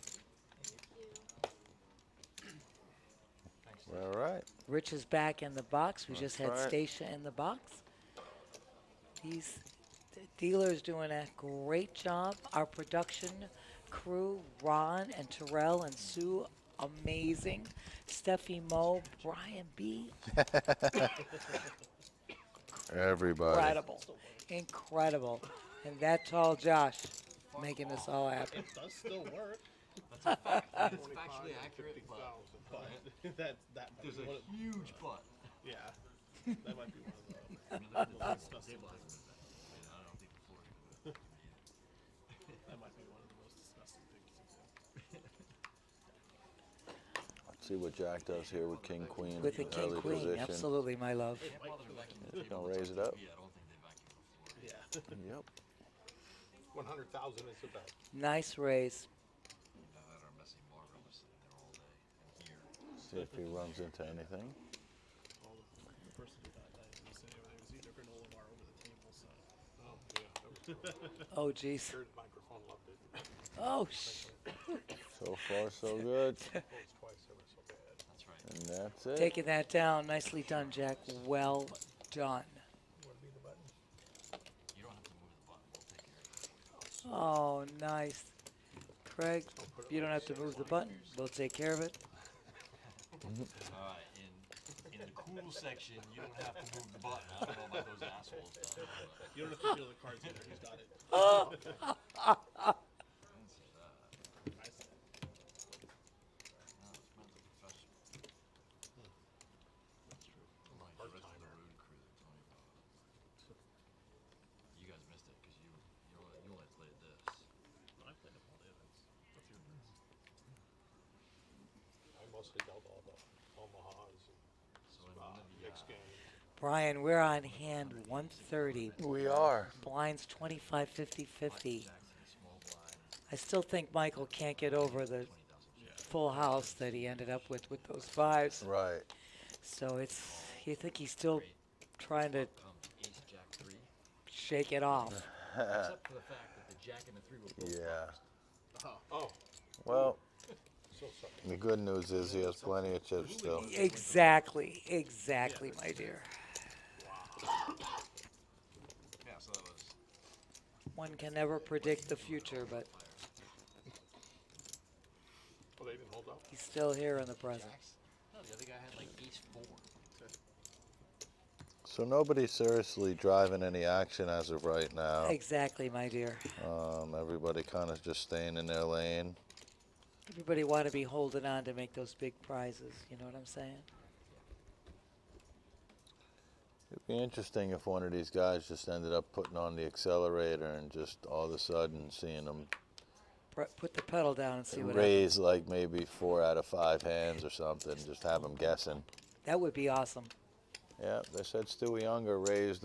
All right. Rich is back in the box. We just had right. Stacia in the box. The dealer's doing a great job. Our production crew, Ron and Terrell and Sue, amazing. Steffi Mo, Brian B. Everybody. Incredible. And that tall Josh making this all happen. It does still work. That's a fact. It's factually accurate, but There's a huge but. Yeah. That might be one of the most disgusting things. That might be one of the most disgusting things to do. Let's see what Jack does here with King Queen. With the King early Queen, position. absolutely, my love. He's gonna raise it up. Yeah. Yep. 100,000 is the bet. Nice raise. See if he runs into anything. The person who got that, he said it was either granola bar over the table, so. Oh, jeez. Third microphone loved it. Oh, So far, so good. Twice, ever so bad. That's right. And that's it. Taking that down. Nicely done, Jack. Well done. You don't have to move the button. We'll take care of it. Oh, nice. Craig, you don't have to move the button. We'll take care of it. Alright, in the cool section, you don't have to move the button. I don't know about those assholes though. You don't have to feel the cards either. He's got it. You guys missed it because you only played this. I played up all the events. What's your events? I mostly dealt all the Omahas and mixed game. Brian, we're on hand 130. We are. Blinds 25, 50, 50. I still think Michael can't get over the full house that he ended up with those fives. Right. So you think he's still trying to shake it off. Except for the fact that the jack and the three were both Yeah. Oh. Well, the good news is he has plenty of chips still. Exactly, my dear. Yeah, so that was. One can never predict the future, but Oh, they didn't hold up? he's still here in the present. No, the other guy had like ace 4. So nobody's seriously driving any action as of right now. Exactly, my dear. Everybody kind of just staying in their lane. Everybody want to be holding on to make those big prizes. You know what I'm saying? It'd be interesting if one of these guys just ended up putting on the accelerator and just all of a sudden seeing them Put the pedal down and see what raise like maybe 4 out of 5 hands or something. Just have them guessing. That would be awesome. Yeah, they said Stewie Younger raised,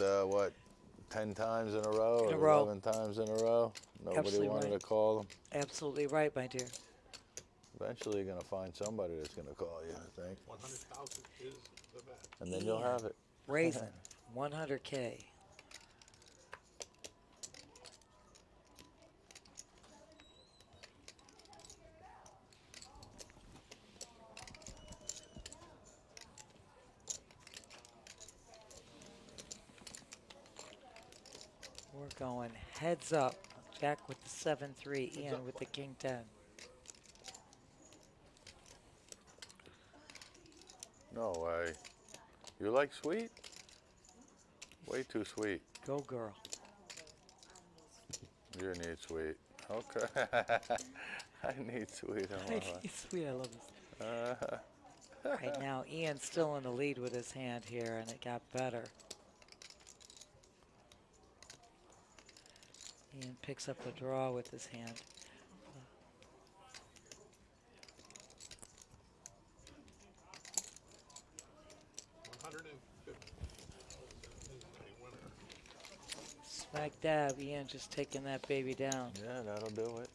10 times in a row In a or row. 11 times in a row. Nobody Absolutely wanted right. to call them. Absolutely right, my dear. Eventually, you're going to find somebody that's going to call you, I think. 100,000 is the bet. And then you'll have it. Raising 100K. We're going heads up. Jack with the 7-3, Ian with the king 10. No way. You like sweet? Way too sweet. Go girl. You need sweet. Okay. I need sweet in my life. Sweet, I love this. Right now, Ian's still in the lead with his hand here, and it got better. Ian picks up the draw with his hand. Smack dab, Ian just taking that baby down. Yeah, that'll do it.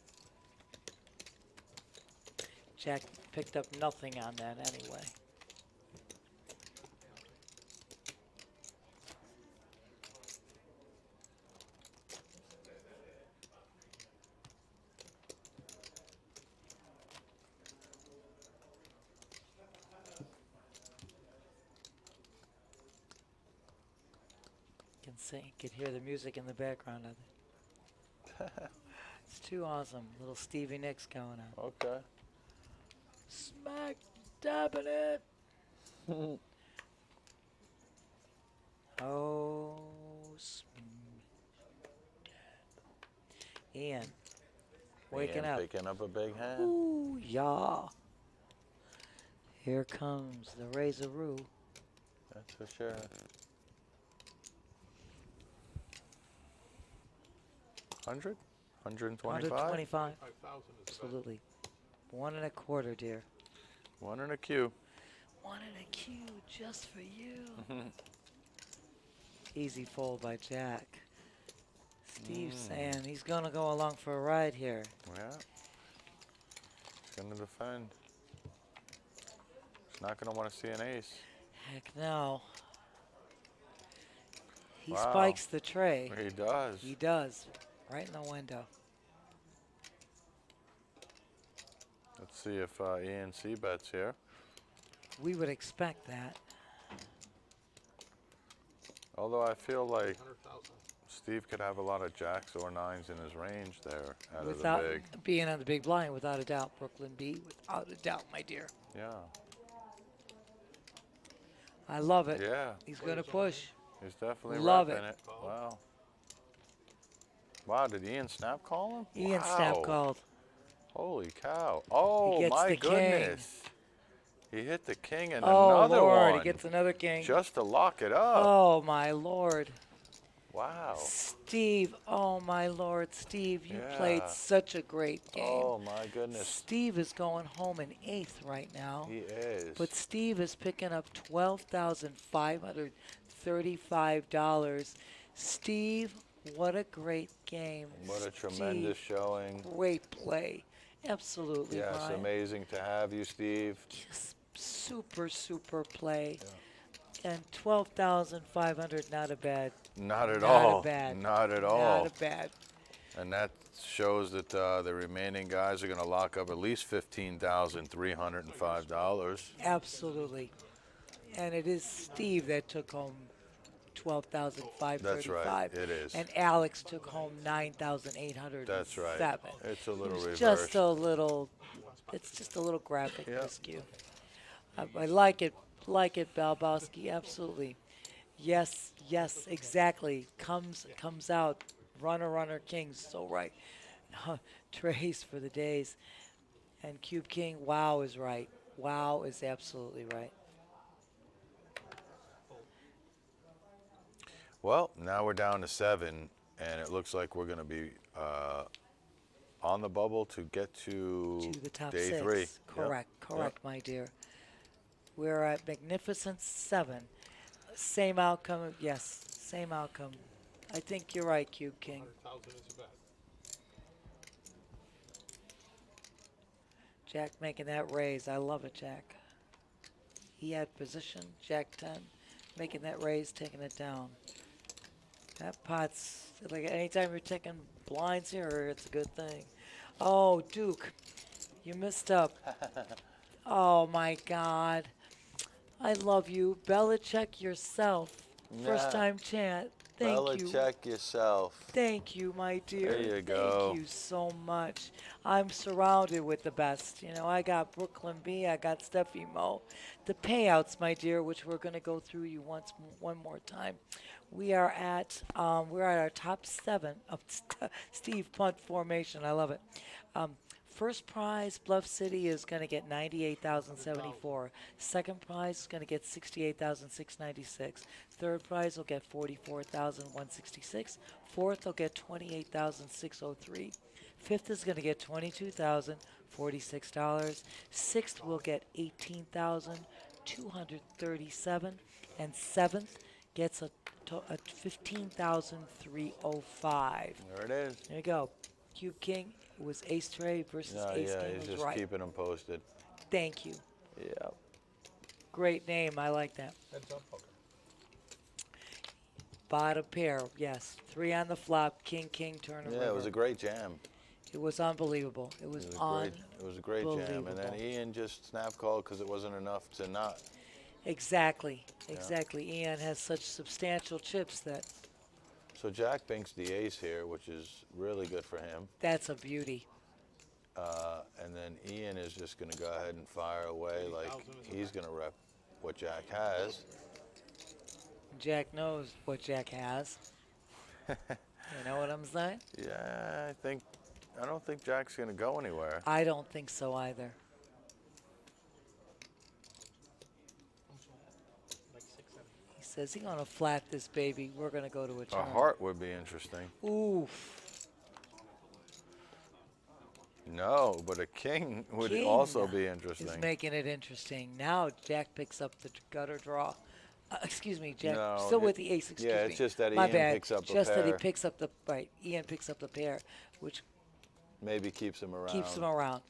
Jack picked up nothing on that anyway. Can sing, can hear the music in the background of it. It's too awesome. Little Stevie Nicks going on. Okay. Smack dabbing it. Oh, Ian, waking Ian up. picking up a big hand. Ooh, yeah. Here comes the razoroo. That's for sure. 100? 125? 125. 5,000 is the bet. Absolutely. 1 1/4, dear. 1 and a Q. 1 and a Q just for you. Easy fold by Jack. Steve's saying he's going to go along for a ride here. Yeah. He's going to defend. He's not going to want to see an ace. Heck no. He Wow. spikes the tray. He does. He does. Right in the window. Let's see if Ian C bets here. We would expect that. Although I feel like 100,000. Steve could have a lot of jacks or nines in his range there out Without of the big. being on the big blind, without a doubt. Brooklyn B, without a doubt, my dear. Yeah. I love it. Yeah. He's going to push. He's definitely Love repping it. Wow. Wow, did Ian snap call him? Ian wow. snap called. Holy cow. Oh, gets my the king. goodness. He hit the king and Oh, another Lord, one. he gets another king. Just to lock it up. Oh, my Lord. Wow. Steve, oh, my Lord. Steve, you Yeah. played such a great game. Oh, my goodness. Steve is going home in 8th right now. He is. But Steve is picking up $12,535. Steve, what a great game. What a tremendous Steve, showing. Great play. Absolutely, Yes, Brian. amazing to have you, Steve. Just super, super play. And 12,500, not a bad. Not at not all. A bad. Not at all. Not a bad. And that shows that the remaining guys are going to lock up at least $15,305. Absolutely. And it is Steve that took home 12,535. That's right, it is. And Alex took home 9,807. That's right. It's a little reverse. Just a little. It's just a little graphic miscue. I like it. Like it, Balbowski. Absolutely. Yes. Yes. Exactly. Comes out. Runner, king. So right. Trace for the days. And Cube King. Wow is right. Wow is absolutely right. Well, now we're down to 7, and it looks like we're going to be on the bubble to get to The top day 6. 3. Correct. Correct, my dear. We're at Magnificent 7. Same outcome. Yes. Same outcome. I think you're right, Cube King. 100,000 is a bet. Jack making that raise. I love it, Jack. He had position, Jack 10, making that raise, taking it down. That pot's, like anytime you're taking blinds here, it's a good thing. Oh, Duke, you messed up. Oh, my God. I love you. Belichick yourself. First Nah. time chant. Thank you. Belichick yourself. Thank you, my dear. There you go. Thank you so much. I'm surrounded with the best. You know, I got Brooklyn B, I got Steffi Mo. The payouts, my dear, which we're going to go through you one more time. We are at our top 7 of Steve Punt formation. I love it. First prize, Bluff City is going to get 98,074. Second prize is going to get 68,696. Third prize will get 44,166. Fourth will get 28,603. Fifth is going to get $22,046. Sixth will get 18,237. And seventh gets a 15,305. There it is. There you go. Cube King was Ace Trey versus Ace Yeah, King he's was just right. keeping them posted. Thank you. Yeah. Great name. I like that. Heads up poker. Bottom pair. Yes. 3 on the flop. King, king, turn, and Yeah, it was river. a great jam. It was unbelievable. It was It was a great jam. And then Ian just snap called because it wasn't enough to not. Exactly. Yeah. Exactly. Ian has such substantial chips that So Jack binks the ace here, which is really good for him. that's a beauty. And then Ian is just going to go ahead and fire away like he's going to rep what Jack has. Jack knows what Jack has. You know what I'm saying? Yeah, I don't think Jack's going to go anywhere. I don't think so either. He says he's going to flat this baby. We're going to go to a A turn. heart would be interesting. Oof. No, but a king would King also be interesting. is making it interesting. Now Jack picks up the gutter draw. Excuse me, Jack. No, Still with the ace. Excuse me. yeah, it's just that My Ian bad. picks up a Just that he pair. picks up the right. Ian picks up the pair, which Maybe keeps him around. keeps him around.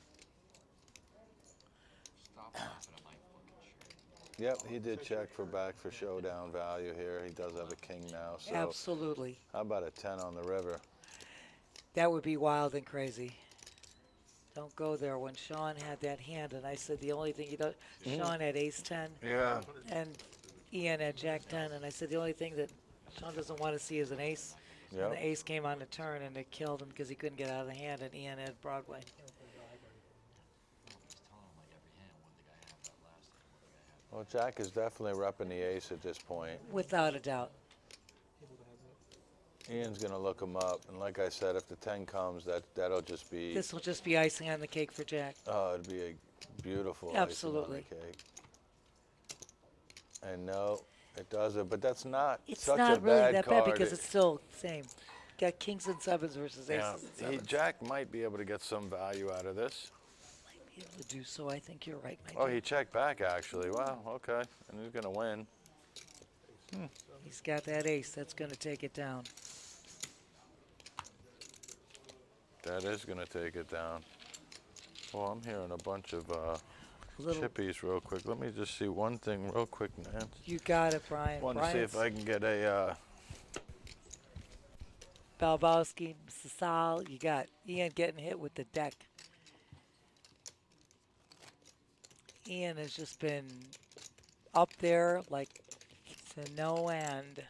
Yep, he did check for back for showdown value here. He does have a king now. So Absolutely. How about a 10 on the river? That would be wild and crazy. Don't go there. When Sean had that hand, and I said the only thing he does, Sean had ace 10. Yeah. And Ian had jack 10, and I said the only thing that Sean doesn't want to see is an ace. Yep. And the ace came on the turn, and it killed him because he couldn't get out of the hand, and Ian had Broadway. Well, Jack is definitely repping the ace at this point. Without a doubt. Ian's going to look him up, and like I said, if the 10 comes, that'll just be... This will just be icing on the cake for Jack. Oh, it'd be a beautiful Absolutely. icing on the cake. And no, it doesn't, but that's not It's such not a really bad that card. bad because it's still the same. Got kings and sevens versus Yeah, aces and sevens. Jack might be able to get some value out of this. Be able to do so. I think you're right, my Oh, dear. he checked back, actually. Wow, okay. And he's going to win. He's got that ace. That's going to take it down. That is going to take it down. Well, I'm hearing a bunch of Little- chippies real quick. Let me just see one thing real quick, man. You got it, Brian. Want to see if I can get a... Balbowski, Sasal. You got Ian getting hit with the deck. Ian has just been up there like to no end.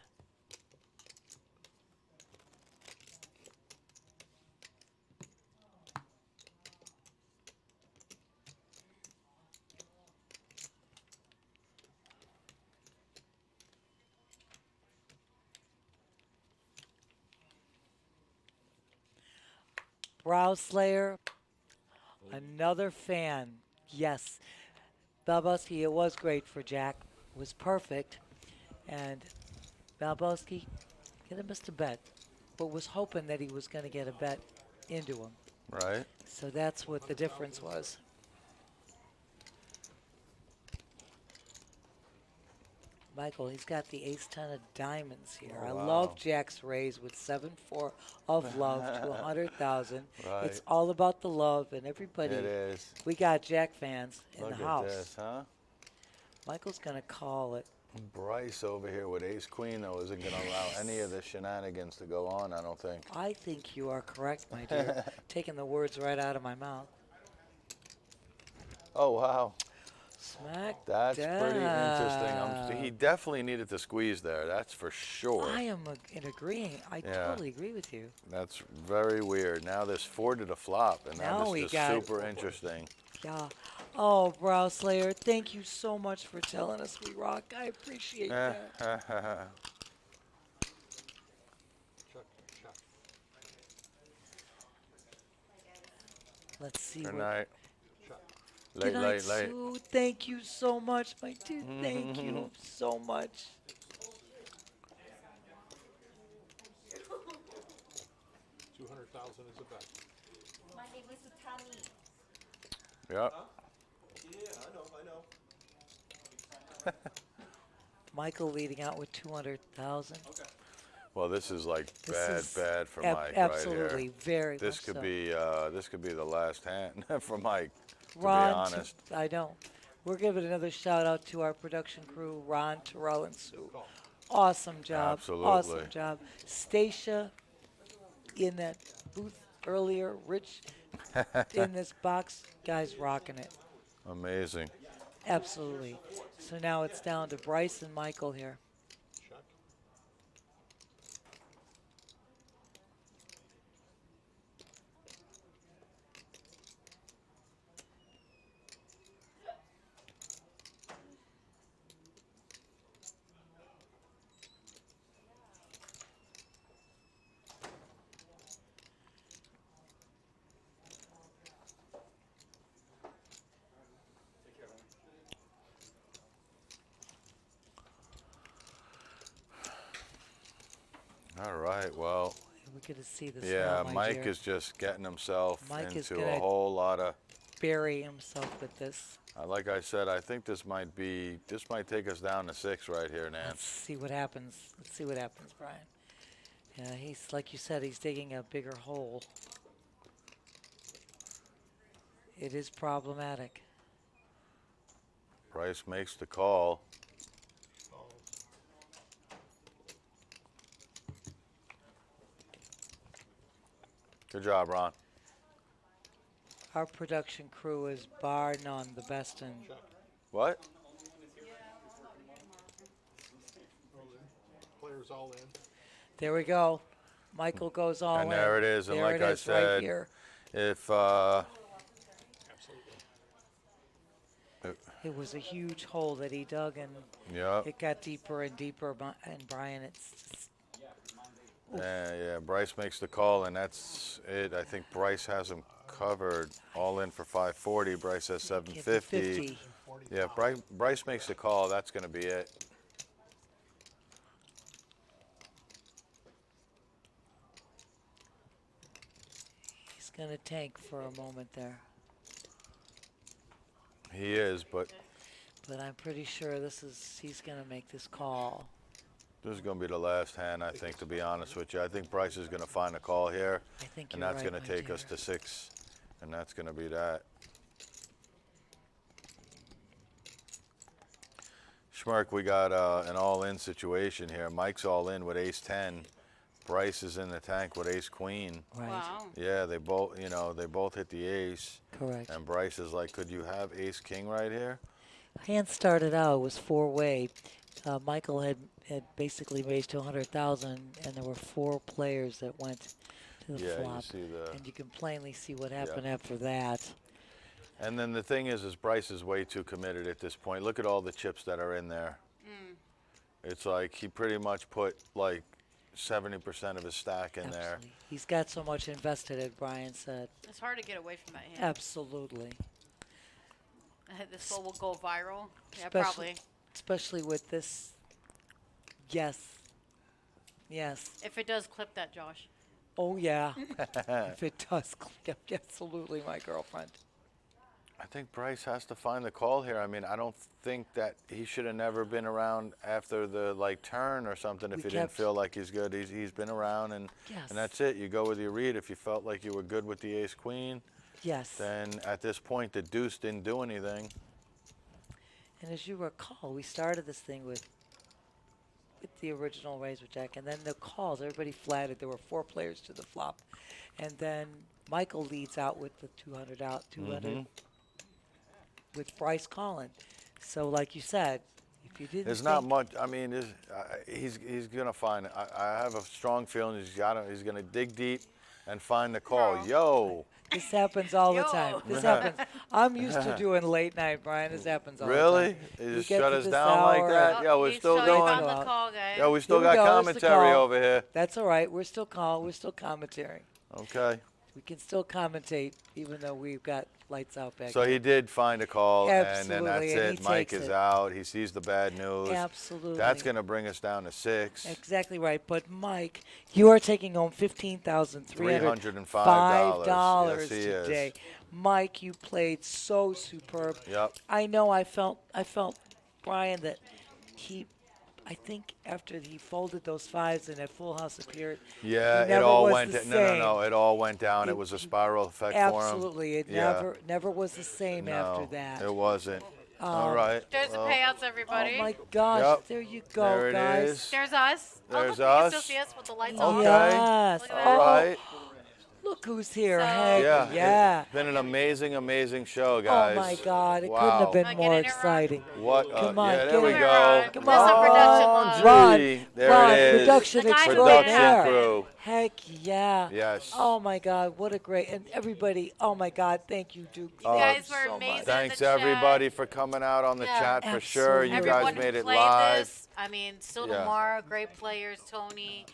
Brow Slayer, another fan. Yes. Balbowski, it was great for Jack. It was perfect. And Balbowski could have missed a bet, but was hoping that he was going to get a bet into him. Right. So that's what the difference was. Michael, he's got the ace-10 of diamonds here. Oh, I wow. love Jack's raise with 7-4 of love to 100,000. Right. It's all about the love, and everybody. It is. We got Jack fans in Look the at house. this, huh? Michael's going to call it. Bryce over here with ace-queen, though, isn't going to allow any of the shenanigans to go on, I don't think. I think you are correct, my dear. Taking the words right out of my mouth. Oh, wow. Smack That's pretty down. interesting. He definitely needed to squeeze there, that's for sure. I am in agreeing. I totally agree with you. That's very weird. Now there's 4 to the flop, and Now that we is just got- super interesting. Yeah. Oh, Brow Slayer, thank you so much for telling us we rock. I appreciate that. Let's see. Good what- night. Good night, Late. Sue. Thank you so much, my dude. Thank you so much. $200,000 is a bet. My name is Utami. Yep. I know. Michael leading out with 200,000. Okay. Well, this is like This is bad for ab- Mike absolutely, right here. very This much could so. be this could be the last hand for Mike. To Ron, be honest. I know. We're giving another shout out to our production crew, Ron, Terrell, and Sue. Awesome job. Absolutely. Awesome job. Stacia in that booth earlier, Rich in this box. Guys rocking it. Amazing. Absolutely. So now it's down to Bryce and Michael here. All right. Well. We're going to see this. Yeah, now, my Mike dear. is just getting himself Mike is into a gonna whole lot of. bury himself with this. Like I said, I think this might take us down to 6 right here, Let's Nance. see what happens. Let's see what happens, Brian. Yeah, he's like you said, he's digging a bigger hole. It is problematic. Bryce makes the call. Good job, Ron. Our production crew is bar none the best in. What? Players all in. There we go. Michael goes all in. And there it is. And There like it I is, right said, here. if It was a huge hole that he dug, and Yep. it got deeper and deeper. And Brian, it's just, yeah, Bryce makes the call, and that's it. I think Bryce has him covered. All in for 540. Bryce has 750. Yeah, Bryce makes the call. That's going to be it. he's gonna tank for a moment there. He is, but But I'm pretty sure he's gonna make this call. this is going to be the last hand, I think, to be honest with you. I think Bryce is going to find a call here, I think and you're that's right, going to my take us dear. to 6, and that's going to be that. Schmirk, we got an all-in situation here. Mike's all in with ace-10. Bryce is in the tank with ace-queen. Right. Wow. Yeah, they both hit the ace. Correct. And Bryce is like, could you have ace-king right here? Hand started out, it was 4-way. Michael had basically raised to 100,000, and there were 4 players that went to the Yeah, you flop. see the- and you can plainly see what happened Yeah. after that. And then the thing is Bryce is way too committed at this point. Look at all the chips that are in there. It's like he pretty much put like 70% of his stack in there. He's got so much invested, as Brian said. It's hard to get away from that hand. Absolutely. This one will go viral. Yeah, Especially- probably. Especially with this. Yes. Yes. If it does, clip that, Josh. Oh, yeah. If it does, absolutely, my girlfriend. I think Bryce has to find the call here. I mean, I don't think that he should have never been around after the turn or something if We he didn't kept- feel like he's good. He's been around and Yes. that's it. You go with your read. If you felt like you were good with the ace queen, Yes. then at this point the deuce didn't do anything. And as you recall, we started this thing with the original razor jack, and then the calls. Everybody flatted. There were 4 players to the flop, and then Michael leads out with the 200 out, 200 with Bryce calling. So, like you said, if you didn't, There's not much. I mean, he's gonna find it. I have a strong feeling he's gonna dig deep and find the call. Yo. This happens all the time. This happens. I'm used to doing late night, Brian. This happens all the time. Really? You We just get shut to us this down like hour that? and- Yeah, we're still doing. the call, guys. Yeah, we still Here we got go, it's the commentary call. over here. That's all right. We're still We're still commentating. Okay. We can still commentate even though we've got lights out back So here. he did find a call, and then that's Absolutely, and it. he Mike takes is it. out. He sees the bad news. Absolutely. That's going to bring us down to 6. Exactly right. But Mike, you are taking home $15,305 Yes, he is. today. Mike, you played so superb. Yep. I know. I felt Brian that I think after he folded those 5s and that full house appeared. Yeah, he it never all was went. the No. same. It all went down. It It- was a spiral effect Absolutely. It for him. Yeah. never was the same after No, that. it wasn't. All right. There's the payouts, everybody. Oh my gosh! Yep. There you go, There it guys. is. There's us. There's oh, look, you can us. still see us with the lights Okay. on. Yes. Look at All that. right. Look who's here. So- Heck, Yeah. yeah. It's been an amazing, amazing show, guys. Oh my God! It Wow. couldn't have been Am I more getting it wrong? exciting. What? Come on, yeah, get there we it. go. Come There's some on, production love. Ron, There Ron, it is. production The guy who made it extraordinaire. happen. crew. Heck yeah. Yes. Oh my God! What a great and everybody. Oh my God! Thank you, Duke. You guys were so amazing. much. Thanks the chat. everybody for coming out on the Yeah. chat for sure. You Absolutely. Everyone guys made who it played live. This, I mean, still Yeah. tomorrow, great players, Tony,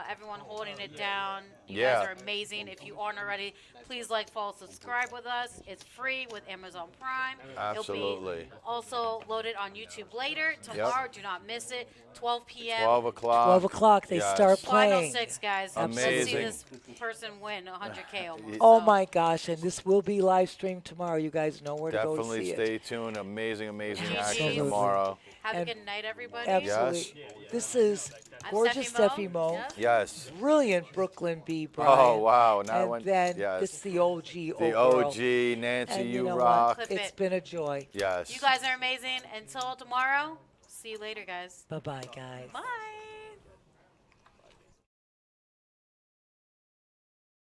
everyone holding it down. You Yeah. guys are amazing. If you aren't already, please like, follow, subscribe with us. It's free with Amazon Prime. It'll Absolutely. be also loaded on YouTube later. Tomorrow, do not miss it. 12 p.m. 12 o'clock. 12 o'clock. They Yes. start playing. 506, guys. Amazing. Let's see this person win 100K almost. Oh so. my gosh! And this will be live streamed tomorrow. You guys know where to go to Definitely see stay it. tuned. Amazing, amazing GG. action Absolutely. tomorrow. Have And a good night, everybody. Absolutely. Yes. This is I'm gorgeous Steffi Steffi Mo. Mo. Yes. Yes. Brilliant Brooklyn B. Brian. Oh, wow. Now and when- then yes. it's the OG. The O'Girl. OG, Nancy, And you know what? rock. Clip It's it. been a joy. Yes. You guys are amazing. Until tomorrow, see you later, guys. Bye bye, guys. Bye.